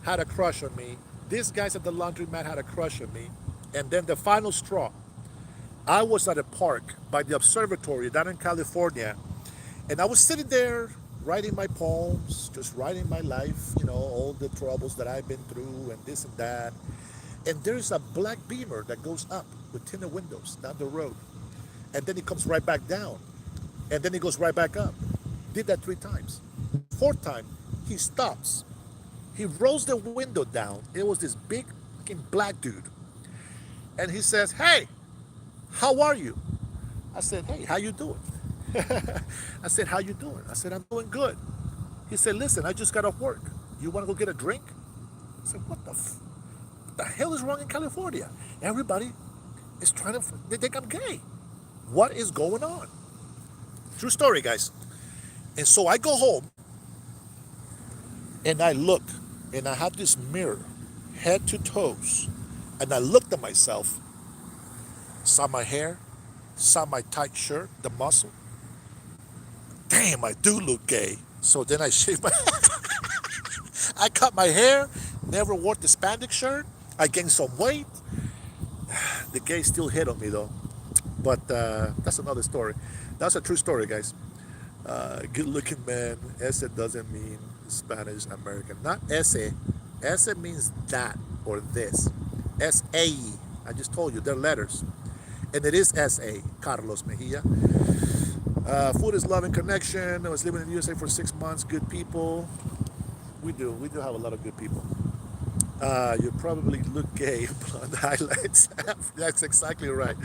had a crush on me. These guys at the laundromat had a crush on me. And then the final straw, I was at a park by the observatory down in California. And I was sitting there writing my poems, just writing my life, all the troubles that I've been through and this and that. And there's a black beamer that goes up with tinted windows down the road. And then it comes right back down. And then it goes right back up. Did that 3 times. Fourth time, he stops. He rolls the window down. It was this big fucking black dude. And he says, hey, how are you? I said, hey, how you doing? I said, how you doing? I said, I'm doing good. He said, listen, I just got off work. You want to go get a drink? I said, what the hell is wrong in California? Everybody is they think I'm gay. What is going on? True story, guys. And so I go home and I look and I have this mirror, head to toes. And I looked at myself, saw my hair, saw my tight shirt, the muscle. Damn, I do look gay. So then I shaved my I cut my hair, never wore the spandex shirt. I gained some weight. The gay still hit on me though. But that's another story. That's a true story, guys. Good looking man. Ese doesn't mean Spanish American. Not ese. Ese means that or this. S-A. I just told you, they're letters. And it is S-A, Carlos Mejia. Food is love and connection. I was living in the USA for 6 months. Good people. We do have a lot of good people. You probably look gay on the highlights. That's exactly right.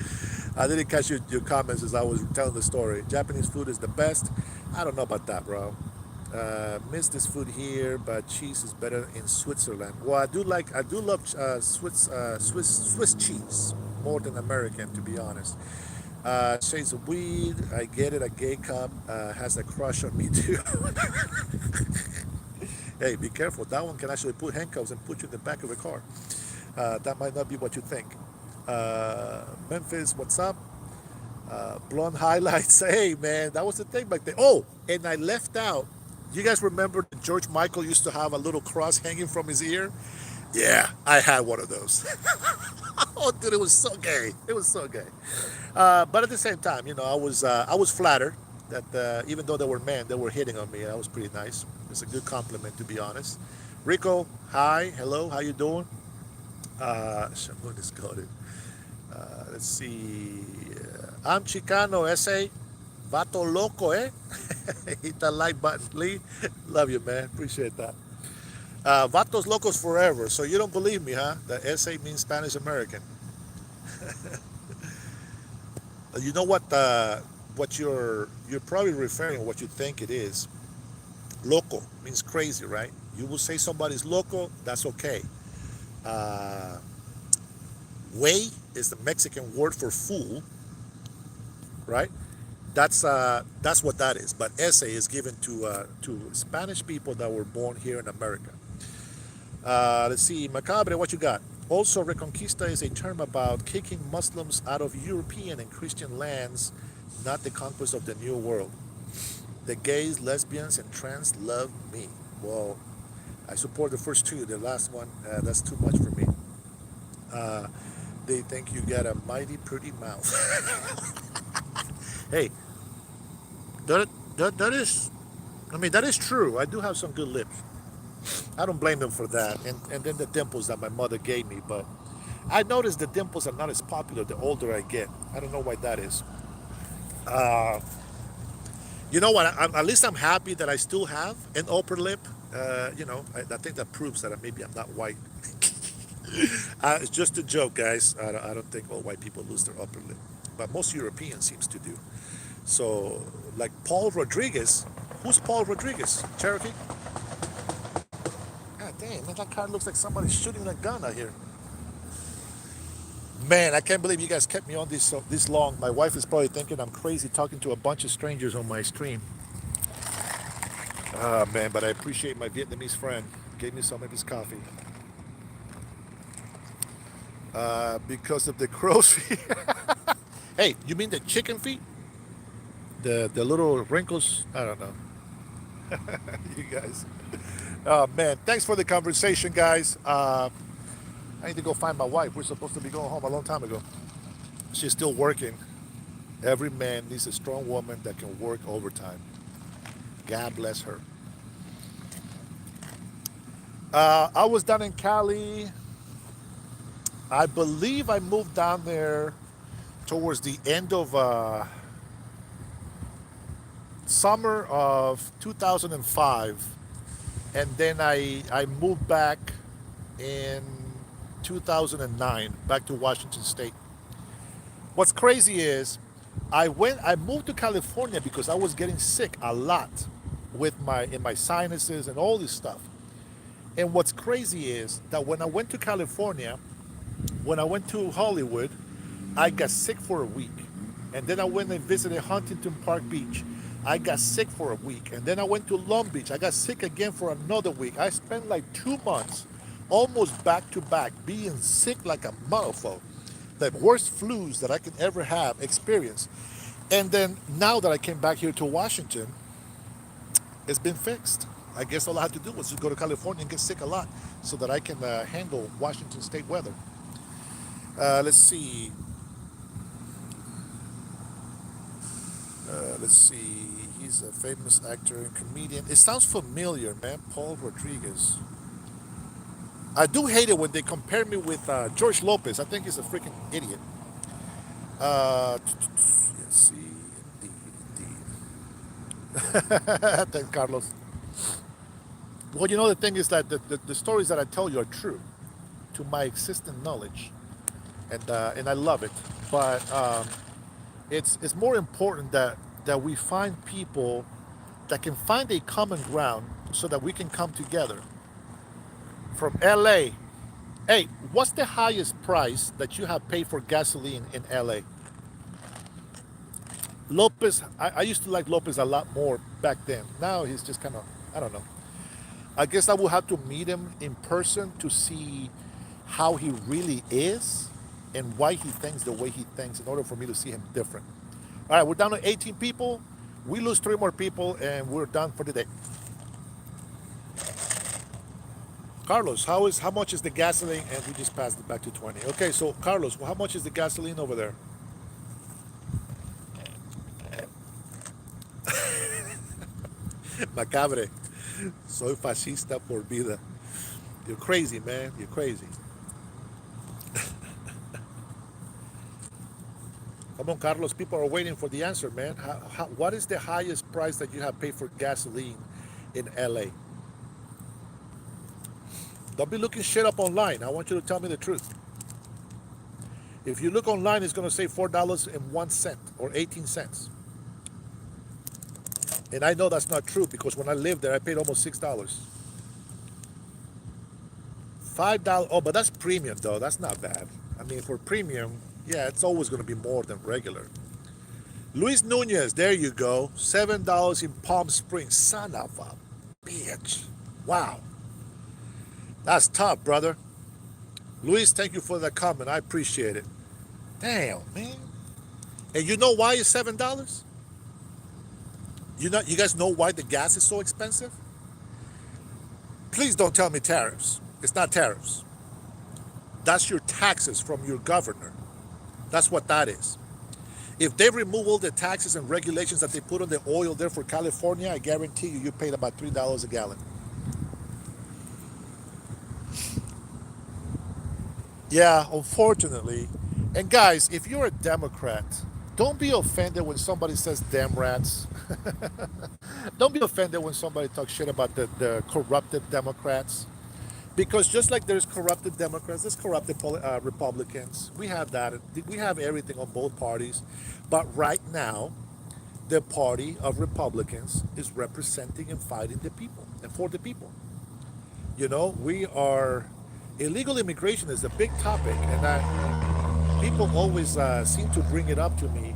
I didn't catch your comments as I was telling the story. Japanese food is the best. I don't know about that, bro. Miss this food here, but cheese is better in Switzerland. Well, I do love Swiss cheese more than American, to be honest. Shades of weed. I get it. A gay cop has a crush on me too. Hey, be careful. That one can actually put handcuffs and put you in the back of a car. That might not be what you think. Memphis, what's up? Blonde highlights. Hey, man, that was the thing back then. Oh, and I left out. You guys remember that George Michael used to have a little cross hanging from his ear? Yeah, I had one of those. Oh, dude, it was so gay. It was so gay. But at the same time, I was flattered that even though they were men, they were hitting on me. That was pretty nice. It's a good compliment, to be honest. Rico, hi, hello, how you doing? Shamun is goaded. Let's see. I'm Chicano, ese vato loco, eh? Hit that like button, please. Love you, man. Appreciate that. Vatos locos forever. So you don't believe me, huh? The SA means Spanish American. You know what you're probably referring what you think it is. Loco means crazy, right? You will say somebody's loco. That's okay. Uh, Way is the Mexican word for fool, right? That's what that is. But SA is given to Spanish people that were born here in America. Let's see, Macabre, what you got? Also, Reconquista is a term about kicking Muslims out of European and Christian lands, not the conquest of the New World. The gays, lesbians, and trans love me. Well, I support the first two. The last one, that's too much for me. Uh, they think you got a mighty pretty mouth. Hey, that is, I mean, that is true. I do have some good lips. I don't blame them for that. And then the dimples that my mother gave me. But I noticed the dimples are not as popular the older I get. I don't know why that is. Uh, you know what? At least I'm happy that I still have an upper lip. I think that proves that maybe I'm not white. It's just a joke, guys. I don't think all white people lose their upper lip, but most Europeans seems to do. So, like Paul Rodriguez, who's Paul Rodriguez? Cherokee? God damn, man, that car looks like somebody's shooting a gun out here. Man, I can't believe you guys kept me on this long. My wife is probably thinking I'm crazy talking to a bunch of strangers on my stream. Ah, man, but I appreciate my Vietnamese friend. Gave me some of his coffee. Because of the crow's feet. Hey, you mean the chicken feet? The little wrinkles? I don't know. You guys. Oh, man. Thanks for the conversation, guys. I need to go find my wife. We're supposed to be going home a long time ago. She's still working. Every man needs a strong woman that can work overtime. God bless her. I was down in Cali. I believe I moved down there towards the end of summer of 2005. And then I moved back in 2009 back to Washington State. What's crazy is I moved to California because I was getting sick a lot with my sinuses and all this stuff. And what's crazy is that when I went to California, when I went to Hollywood, I got sick for a week. And then I went and visited Huntington Park Beach. I got sick for a week. And then I went to Long Beach. I got sick again for another week. I spent like 2 months almost back to back being sick like a motherfucker. The worst flus that I could ever have experienced. And then now that I came back here to Washington, it's been fixed. I guess all I had to do was just go to California and get sick a lot so that I can handle Washington State weather. Let's see. Let's see. He's a famous actor and comedian. It sounds familiar, man. Paul Rodriguez. I do hate it when they compare me with George Lopez. I think he's a freaking idiot. Let's see. Indeed. Thanks, Carlos. Well, the thing is that the stories that I tell you are true to my existing knowledge, and I love it. But it's more important that we find people that can find a common ground so that we can come together. From LA, hey, what's the highest price that you have paid for gasoline in LA? Lopez, I used to like Lopez a lot more back then. Now he's just kind of, I don't know. I guess I will have to meet him in person to see how he really is and why he thinks the way he thinks in order for me to see him different. All right, we're down to 18 people. We lose three more people and we're done for the day. Carlos, how much is the gasoline? And we just passed it back to 20. Okay, so Carlos, how much is the gasoline over there? Macabre. Soy fascista por vida. You're crazy, man. You're crazy. Come on, Carlos. People are waiting for the answer, man. What is the highest price that you have paid for gasoline in LA? Don't be looking shit up online. I want you to tell me the truth. If you look online, it's going to say $4.01 or 18 cents. And I know that's not true because when I lived there, I paid almost $6. $5. Oh, but that's premium though. That's not bad. I mean, for premium, yeah, it's always going to be more than regular. Luis Nunez, there you go. $7 in Palm Springs. Son of a bitch. Wow. That's tough, brother. Luis, thank you for that comment. I appreciate it. Damn, man. And you know why it's $7? You guys know why the gas is so expensive? Please don't tell me tariffs. It's not tariffs. That's your taxes from your governor. That's what that is. If they remove all the taxes and regulations that they put on the oil there for California, I guarantee you paid about $3 a gallon. Yeah, unfortunately. And guys, if you're a Democrat, don't be offended when somebody says damn rats. Don't be offended when somebody talks shit about the corrupted Democrats. Because just like there's corrupted Democrats, there's corrupted Republicans. We have that. We have everything on both parties. But right now, the party of Republicans is representing and fighting the people and for the people. You know, we are illegal immigration is a big topic, and people always seem to bring it up to me.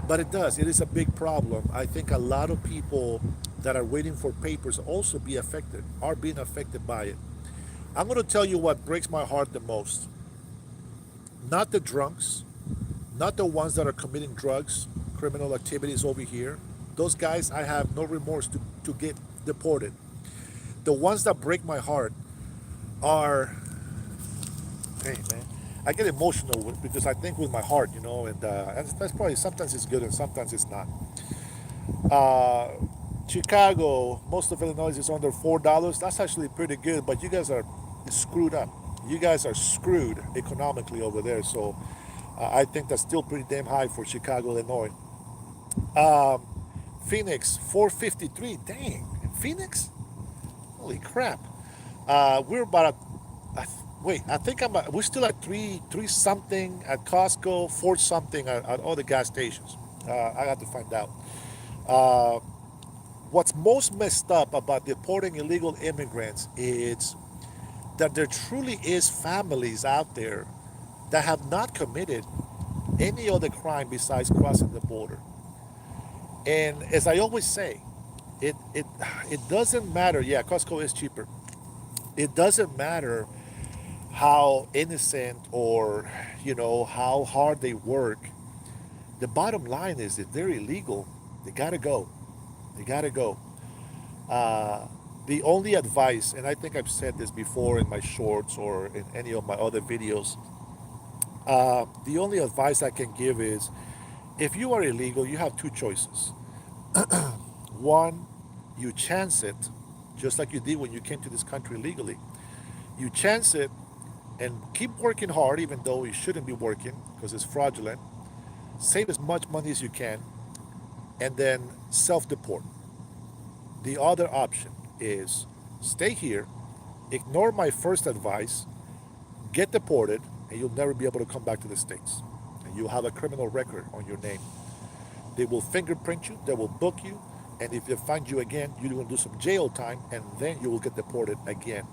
But it does. It is a big problem. I think a lot of people that are waiting for papers also be affected, are being affected by it. I'm going to tell you what breaks my heart the most. Not the drunks, not the ones that are committing drugs, criminal activities over here. Those guys, I have no remorse to get deported. The ones that break my heart are, hey man, I get emotional because I think with my heart, you know, and that's probably sometimes it's good and sometimes it's not. Uh, Chicago, most of Illinois is under $4. That's actually pretty good, but you guys are screwed up. You guys are screwed economically over there. So I think that's still pretty damn high for Chicago, Illinois. Um, Phoenix, 453. Dang, in Phoenix? Holy crap. We're about wait, I think we're still at three something at Costco, four something at all the gas stations. I got to find out. Uh, what's most messed up about deporting illegal immigrants is that there truly is families out there that have not committed any other crime besides crossing the border. And as I always say, it it it doesn't matter. Yeah, Costco is cheaper. It doesn't matter how innocent or how hard they work. The bottom line is that they're illegal. They gotta go. They gotta go. Uh, the only advice, and I think I've said this before in my shorts or in any of my other videos, the only advice I can give is if you are illegal, you have two choices. One, you chance it, just like you did when you came to this country legally. You chance it and keep working hard, even though you shouldn't be working because it's fraudulent. Save as much money as you can, and then self deport. The other option is stay here, ignore my first advice, get deported, and you'll never be able to come back to the States. And you'll have a criminal record on your name. They will fingerprint you, they will book you, and if they find you again, you will do some jail time, and then you will get deported again.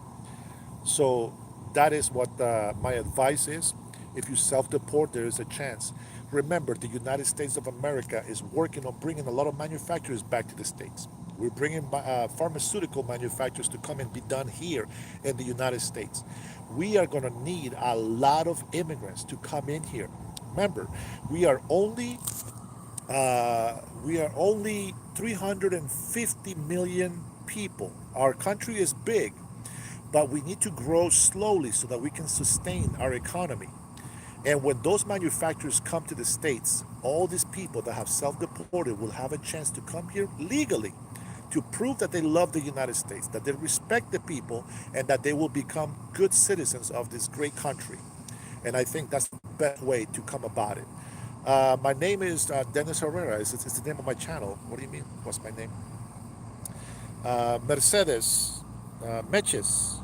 So that is what my advice is. If you self-deport, there is a chance. Remember, the United States of America is working on bringing a lot of manufacturers back to the States. We're bringing pharmaceutical manufacturers to come and be done here in the United States. We are going to need a lot of immigrants to come in here. Remember, we are only we are only 350 million people. Our country is big, but we need to grow slowly so that we can sustain our economy. And when those manufacturers come to the States, all these people that have self-deported will have a chance to come here legally to prove that they love the United States, that they respect the people, and that they will become good citizens of this great country. And I think that's the best way to come about it. My name is Dennis Herrera. It's the name of my channel. What do you mean? What's my name? Mercedes. Meches,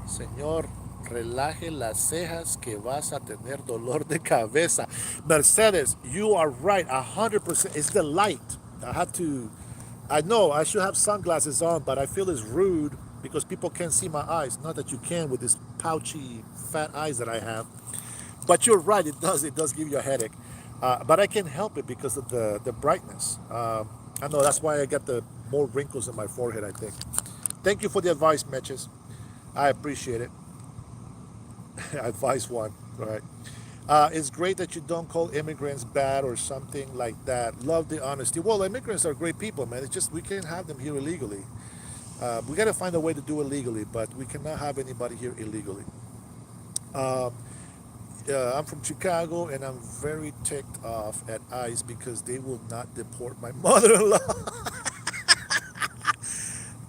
señor, relaje las cejas que vas a tener dolor de cabeza. Mercedes, you are right, 100%. It's the light. I have to, I know I should have sunglasses on, but I feel it's rude because people can't see my eyes. Not that you can with this pouchy, fat eyes that I have. But you're right, it does give you a headache. But I can't help it because of the brightness. I know that's why I got the more wrinkles in my forehead, I think. Thank you for the advice, Metches. I appreciate it. Advice one, right? It's great that you don't call immigrants bad or something like that. Love the honesty. Well, immigrants are great people, man. It's just we can't have them here illegally. We got to find a way to do it legally, but we cannot have anybody here illegally. Um, I'm from Chicago, and I'm very ticked off at ICE because they will not deport my mother-in-law.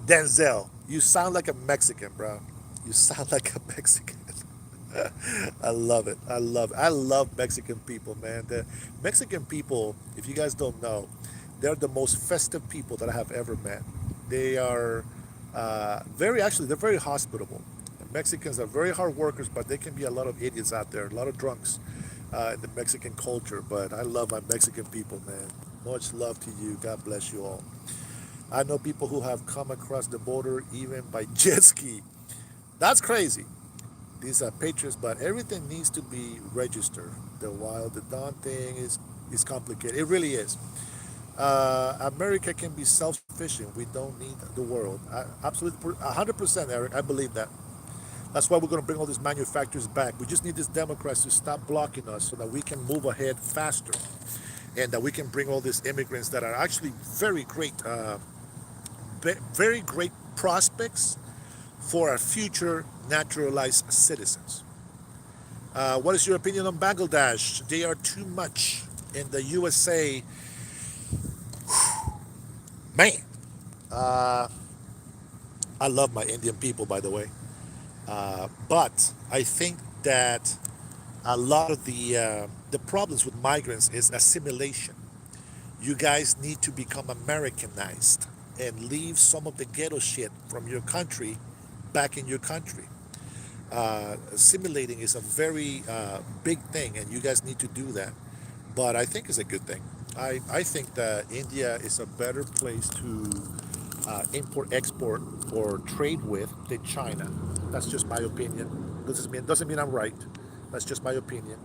Denzel, you sound like a Mexican, bro. You sound like a Mexican. I love it. I love it. I love Mexican people, man. The Mexican people, if you guys don't know, they're the most festive people that I have ever met. They are they're very hospitable. The Mexicans are very hard workers, but they can be a lot of idiots out there, a lot of drunks in the Mexican culture. But I love my Mexican people, man. Much love to you. God bless you all. I know people who have come across the border even by jet ski. That's crazy. These are patriots, but everything needs to be registered. The wild, the dawn thing is complicated. It really is. America can be self-sufficient. We don't need the world. Absolutely, 100%, Eric. I believe that. That's why we're going to bring all these manufacturers back. We just need these Democrats to stop blocking us so that we can move ahead faster, and that we can bring all these immigrants that are actually very great prospects for our future naturalized citizens. What is your opinion on Bangladesh? They are too much in the USA. Man, uh, I love my Indian people, by the way. But I think that a lot of the problems with migrants is assimilation. You guys need to become Americanized and leave some of the ghetto shit from your country back in your country. Assimilating is a very big thing, and you guys need to do that. But I think it's a good thing. I think that India is a better place to import, export, or trade with than China. That's just my opinion. Doesn't mean I'm right. That's just my opinion.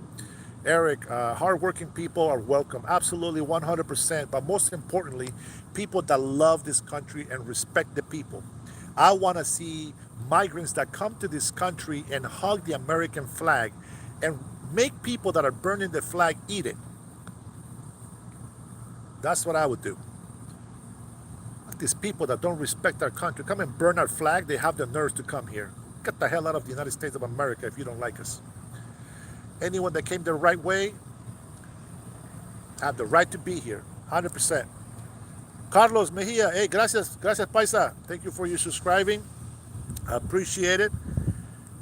Eric, hardworking people are welcome. Absolutely, 100%. But most importantly, people that love this country and respect the people. I want to see migrants that come to this country and hug the American flag and make people that are burning the flag eat it. That's what I would do. These people that don't respect our country come and burn our flag, they have the nerves to come here. Get the hell out of the United States of America if you don't like us. Anyone that came the right way have the right to be here, 100%. Carlos Mejia, hey, gracias Paisa. Thank you for your subscribing. I appreciate it.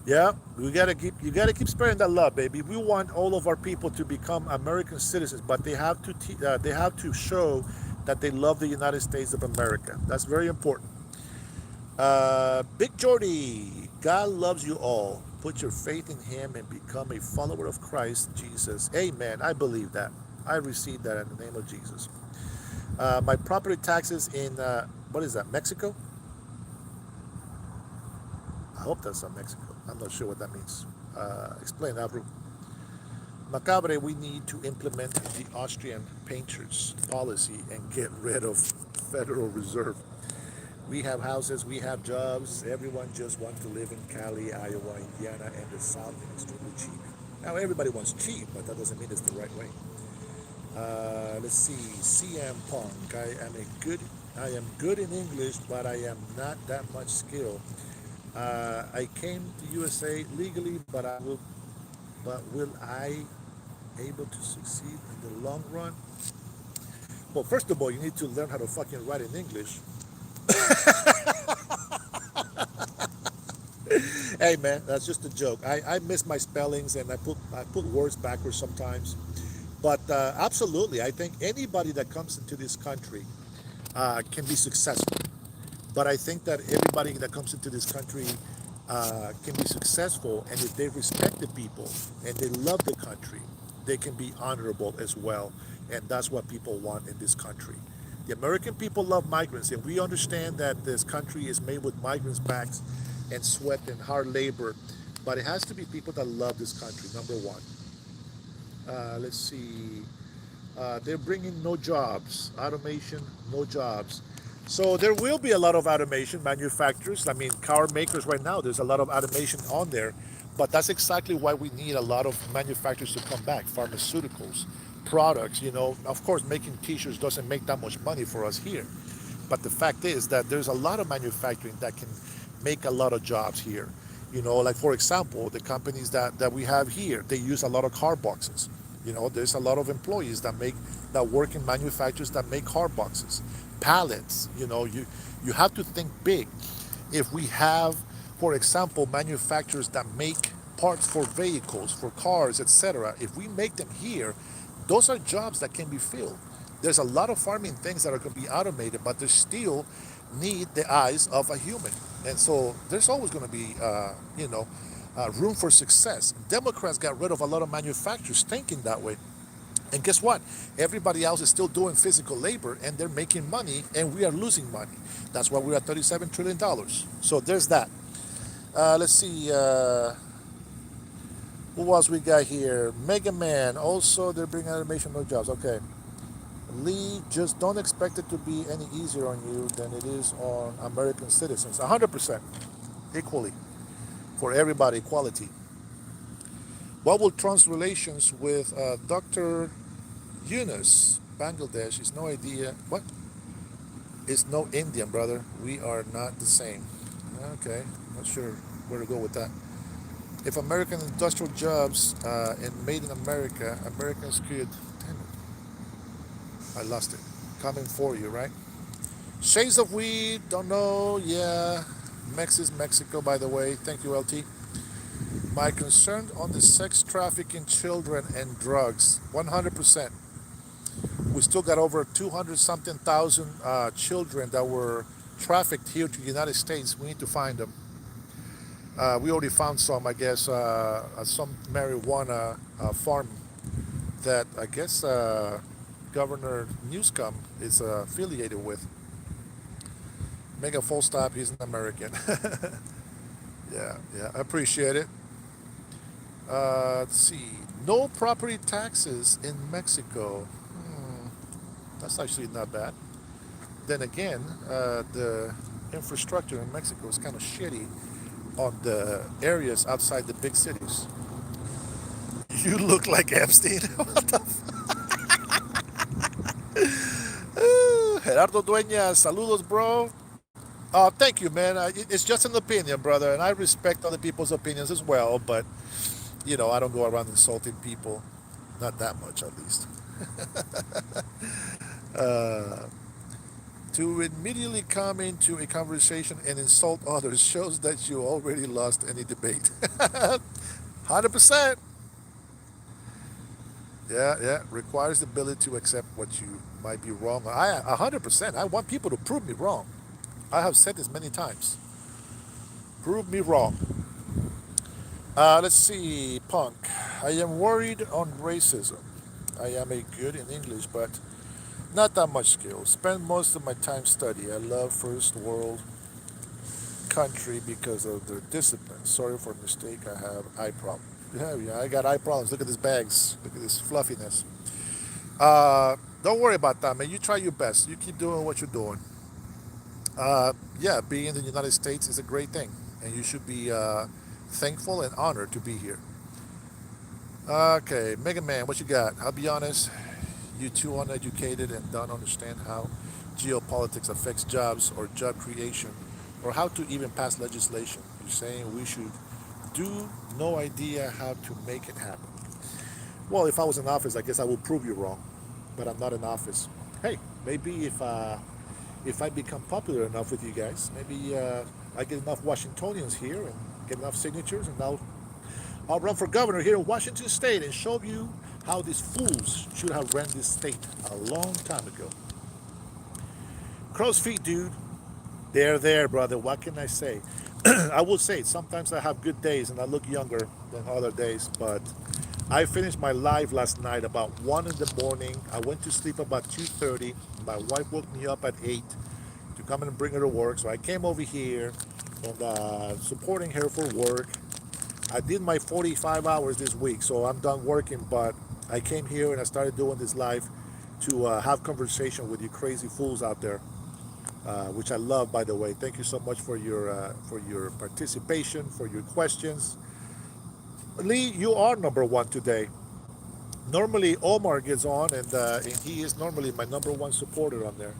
Yeah, you gotta keep spreading that love, baby. We want all of our people to become American citizens, but they have to show that they love the United States of America. That's very important. Big Jordy, God loves you all. Put your faith in Him and become a follower of Christ Jesus. Amen. I believe that. I receive that in the name of Jesus. My property taxes in what is that? Mexico? I hope that's not Mexico. I'm not sure what that means. Explain, Avru. Macabre, we need to implement the Austrian painters policy and get rid of Federal Reserve. We have houses, we have jobs. Everyone just wants to live in Cali, Iowa, Indiana, and the South, and extremely cheap. Now everybody wants cheap, but that doesn't mean it's the right way. Let's see, CM Punk. I am good in English, but I am not that much skilled. I came to USA legally, but will I able to succeed in the long run? Well, first of all, you need to learn how to fucking write in English. Hey man, that's just a joke. I miss my spellings and I put words backwards sometimes. But absolutely, I think anybody that comes into this country can be successful. But I think that everybody that comes into this country can be successful, and if they respect the people and they love the country, they can be honorable as well. And that's what people want in this country. The American people love migrants, and we understand that this country is made with migrants' backs and sweat and hard labor. But it has to be people that love this country, number one. Let's see. They're bringing no jobs, automation, no jobs. So there will be a lot of automation manufacturers. I mean, car makers right now, there's a lot of automation on there. But that's exactly why we need a lot of manufacturers to come back. Pharmaceuticals, products, of course, making t-shirts doesn't make that much money for us here. But the fact is that there's a lot of manufacturing that can make a lot of jobs here. Like for example, the companies that we have here, they use a lot of car boxes. There's a lot of employees that work in manufacturers that make car boxes, pallets. You have to think big. If we have, for example, manufacturers that make parts for vehicles, for cars, etc., if we make them here, those are jobs that can be filled. There's a lot of farming things that are going to be automated, but they still need the eyes of a human. And so there's always going to be, room for success. Democrats got rid of a lot of manufacturers thinking that way. And guess what? Everybody else is still doing physical labor and they're making money and we are losing money. That's why we're at $37 trillion. So there's that. Let's see. Who else we got here? Mega Man. Also, they're bringing automation, no jobs. Okay. Lee, just don't expect it to be any easier on you than it is on American citizens. 100%. Equally. For everybody, equality. What will Trump's relations with Dr. Yunus, Bangladesh, is no idea. What? It's no Indian, brother. We are not the same. Okay, not sure where to go with that. If American industrial jobs and made in America, Americans could. Damn it. I lost it. Coming for you, right? Shades of weed, don't know. Yeah. Mex is Mexico, by the way. Thank you, LT. My concern on the sex trafficking children and drugs, 100%. We still got over 200 something thousand children that were trafficked here to the United States. We need to find them. We already found some, I guess, some marijuana farm that I guess Governor Newsom is affiliated with. Make a full stop. He's an American. Yeah, I appreciate it. Let's see. No property taxes in Mexico. That's actually not bad. Then again, the infrastructure in Mexico is kind of shitty on the areas outside the big cities. You look like Epstein. What the Gerardo Dueñas, saludos, bro. Thank you, man. It's just an opinion, brother, and I respect other people's opinions as well. But I don't go around insulting people, not that much, at least. uh, to immediately come into a conversation and insult others shows that you already lost any debate. 100%. Yeah. Requires the ability to accept what you might be wrong. 100%. I want people to prove me wrong. I have said this many times. Prove me wrong. Let's see, Punk. I am worried on racism. I am a good in English, but not that much skill. Spend most of my time study. I love first world country because of their discipline. Sorry for mistake. I have eye problem. Yeah, I got eye problems. Look at these bags. Look at this fluffiness. Don't worry about that, man. You try your best. You keep doing what you're doing. Yeah, being in the United States is a great thing, and you should be thankful and honored to be here. Okay, Mega Man, what you got? I'll be honest, you too uneducated and don't understand how geopolitics affects jobs or job creation, or how to even pass legislation. You're saying we should do no idea how to make it happen. Well, if I was in office, I guess I would prove you wrong, but I'm not in office. Hey, maybe if I become popular enough with you guys, maybe I get enough Washingtonians here and get enough signatures, and I'll run for governor here in Washington State and show you how these fools should have ran this state a long time ago. Crow's feet, dude. They're there, brother. What can I say? I will say sometimes I have good days and I look younger than other days, but I finished my live last night about 1 in the morning. I went to sleep about 2:30. My wife woke me up at 8 to come and bring her to work. So I came over here and supporting her for work. I did my 45 hours this week, so I'm done working. But I came here and I started doing this live to have conversation with you crazy fools out there, which I love, by the way. Thank you so much for your participation, for your questions. Lee, you are number one today. Normally Omar gets on, and he is normally my number one supporter on there.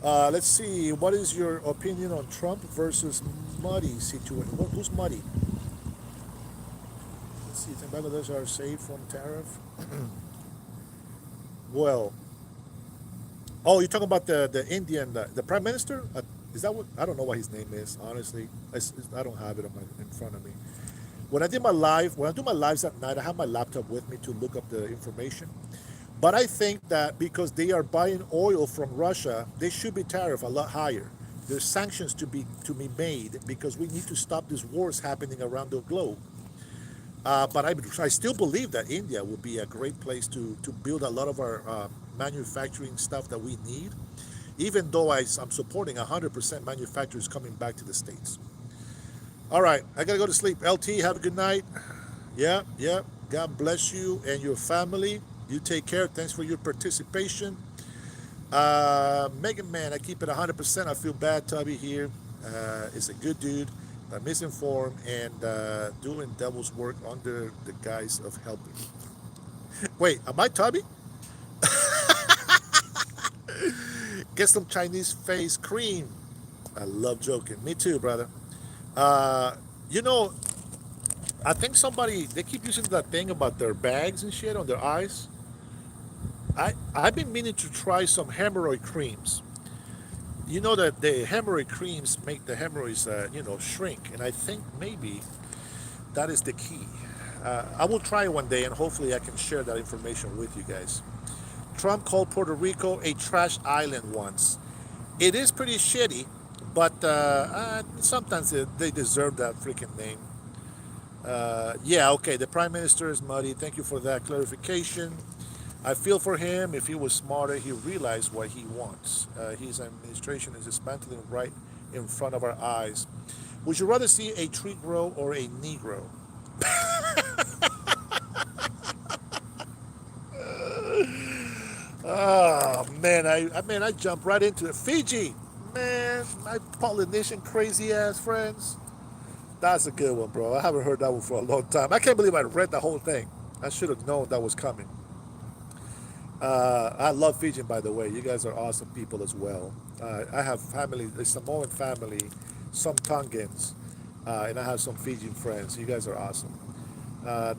Let's see. What is your opinion on Trump versus Muddy situation? Who's Muddy? Let's see. Think Bangladesh are safe from tariff. Well, oh, you're talking about the Indian, the prime minister? Is that what? I don't know what his name is. Honestly, I don't have it in front of me. When I do my lives at night, I have my laptop with me to look up the information. But I think that because they are buying oil from Russia, they should be tariff a lot higher. There's sanctions to be made because we need to stop these wars happening around the globe. But I still believe that India would be a great place to build a lot of our manufacturing stuff that we need, even though I'm supporting 100% manufacturers coming back to the States. All right, I got to go to sleep. LT, have a good night. Yeah, yeah. God bless you and your family. You take care. Thanks for your participation. Megan Man, I keep it 100%. I feel bad, Tubby here. Is a good dude, but misinformed and doing devil's work under the guise of helping. Wait, am I Tubby? Get some Chinese face cream. I love joking. Me too, brother. Uh, you know, I think they keep using that thing about their bags and shit on their eyes. I've been meaning to try some hemorrhoid creams. You know that the hemorrhoid creams make the hemorrhoids, shrink, and I think maybe that is the key. I will try it one day, and hopefully I can share that information with you guys. Trump called Puerto Rico a trash island once. It is pretty shitty, but sometimes they deserve that freaking name. Yeah, okay. The prime minister is muddy. Thank you for that clarification. I feel for him. If he was smarter, he realized what he wants. His administration is dismantling right in front of our eyes. Would you rather see a tree grow or a Negro? Oh man, I jumped right into it. Fiji, man, my Polynesian crazy ass friends. That's a good one, bro. I haven't heard that one for a long time. I can't believe I read the whole thing. I should have known that was coming. I love Fijian, by the way. You guys are awesome people as well. I have family, a Samoan family, some Tongans, and I have some Fijian friends. You guys are awesome.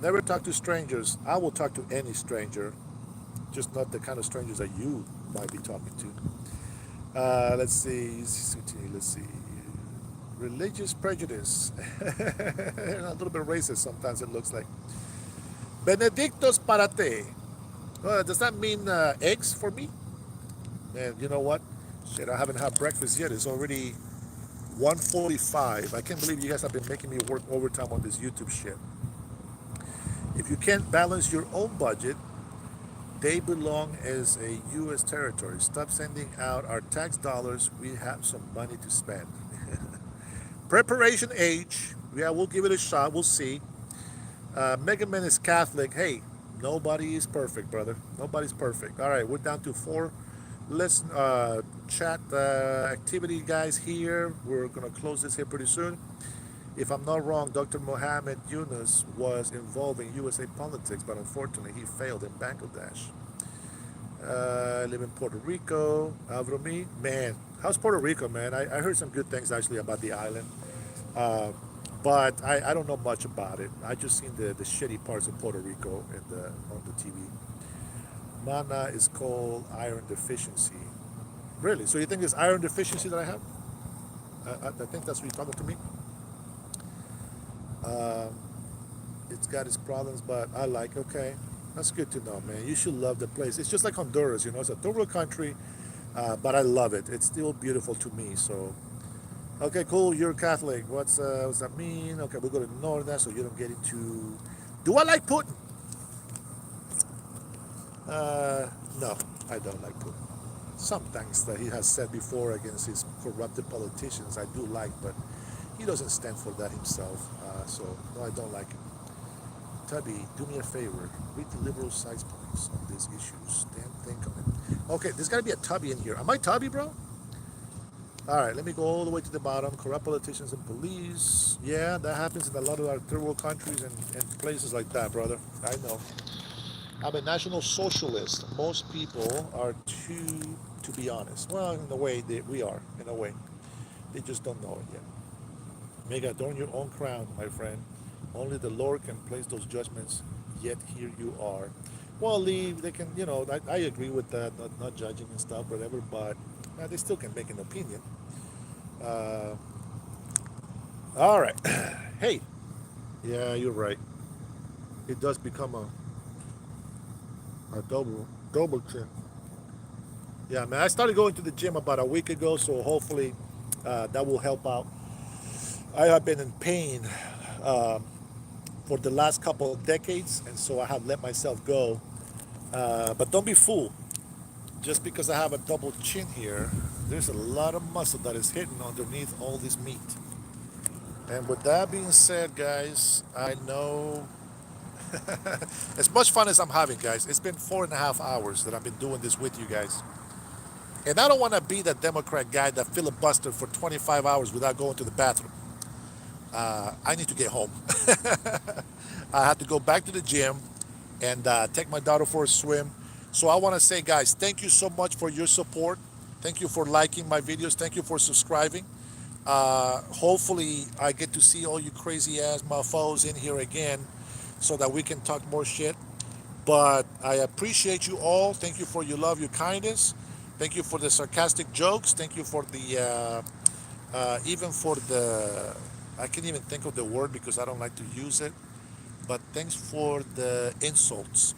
Never talk to strangers. I will talk to any stranger, just not the kind of strangers that you might be talking to. Let's see. Let's see. Religious prejudice. And a little bit racist sometimes it looks like. Benedictos para te. Does that mean eggs for me? Man, you know what? Shit, I haven't had breakfast yet. It's already 1:45. I can't believe you guys have been making me work overtime on this YouTube shit. If you can't balance your own budget, they belong as a U.S. territory. Stop sending out our tax dollars. We have some money to spend. Preparation age. Yeah, we'll give it a shot. We'll see. Mega Man is Catholic. Hey, nobody is perfect, brother. Nobody's perfect. All right, we're down to four. Let's chat activity, guys, here. We're going to close this here pretty soon. If I'm not wrong, Dr. Mohammed Yunus was involved in USA politics, but unfortunately he failed in Bangladesh. I live in Puerto Rico. Avrumi, man, how's Puerto Rico, man? I heard some good things actually about the island, uh, but I don't know much about it. I just seen the shitty parts of Puerto Rico on the TV. Mana is called iron deficiency. Really? So you think it's iron deficiency that I have? I think that's what you're talking to me. Um, it's got its problems, but I like. Okay, that's good to know, man. You should love the place. It's just like Honduras, it's a third world country. But I love it. It's still beautiful to me. So, okay, cool. You're Catholic. What's that mean? Okay, we're going to ignore that so you don't get into. Do I like Putin? Uh, no, I don't like Putin. Some things that he has said before against his corrupted politicians I do like, but he doesn't stand for that himself. So, no, I don't like him. Tubby, do me a favor. Read the liberal side's points on these issues. Then think on it. Okay, there's got to be a Tubby in here. Am I Tubby, bro? All right, let me go all the way to the bottom. Corrupt politicians and police. Yeah, that happens in a lot of our third world countries and places like that, brother. I know. I'm a national socialist. Most people are too, to be honest. Well, in a way, we are, in a way. They just don't know it yet. May God adorn your own crown, my friend. Only the Lord can place those judgments, yet here you are. Well, Lee, they can, I agree with that, not judging and stuff, whatever, but they still can make an opinion. Uh, all right. Hey, yeah, you're right. It does become a double chin. Yeah, man, I started going to the gym about a week ago, so hopefully that will help out. I have been in pain um, for the last couple of decades, and so I have let myself go. But don't be fooled. Just because I have a double chin here, there's a lot of muscle that is hidden underneath all this meat. And with that being said, guys, I know as much fun as I'm having, guys, it's been 4.5 hours that I've been doing this with you guys. And I don't want to be that Democrat guy that filibustered for 25 hours without going to the bathroom. I need to get home. I have to go back to the gym and take my daughter for a swim. So I want to say, guys, thank you so much for your support. Thank you for liking my videos. Thank you for subscribing. Hopefully, I get to see all you crazy ass mofos in here again so that we can talk more shit. But I appreciate you all. Thank you for your love, your kindness. Thank you for the sarcastic jokes. Thank you for the, even for the, I can't even think of the word because I don't like to use it. But thanks for the insults.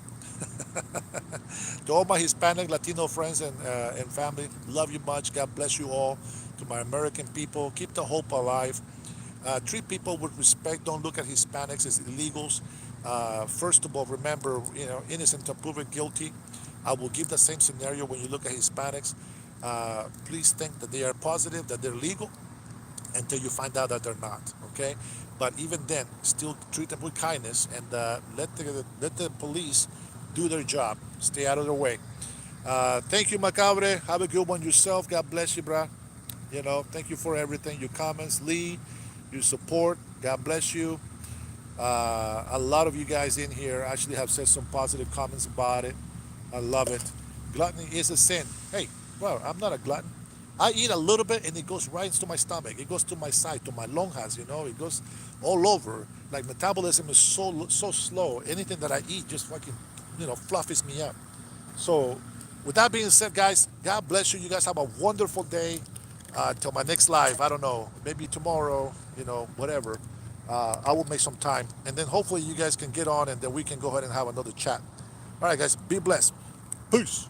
To all my Hispanic, Latino friends and family, love you much. God bless you all. To my American people, keep the hope alive. Treat people with respect. Don't look at Hispanics as illegals. First of all, remember, innocent until proven guilty. I will give the same scenario when you look at Hispanics. Please think that they are positive, that they're legal, until you find out that they're not. Okay, but even then, still treat them with kindness and let the police do their job. Stay out of their way. Thank you, Macabre. Have a good one yourself. God bless you, brah. Thank you for everything. Your comments, Lee, your support. God bless you. A lot of you guys in here actually have said some positive comments about it. I love it. Gluttony is a sin. Hey, well, I'm not a glutton. I eat a little bit and it goes right into my stomach. It goes to my side, to my lonjas. It goes all over. Like metabolism is so slow. Anything that I eat just fucking, fluffies me up. So, with that being said, guys, God bless you. You guys have a wonderful day. Till my next live, I don't know, maybe tomorrow, whatever. I will make some time, and then hopefully you guys can get on, and then we can go ahead and have another chat. All right, guys, be blessed. Peace.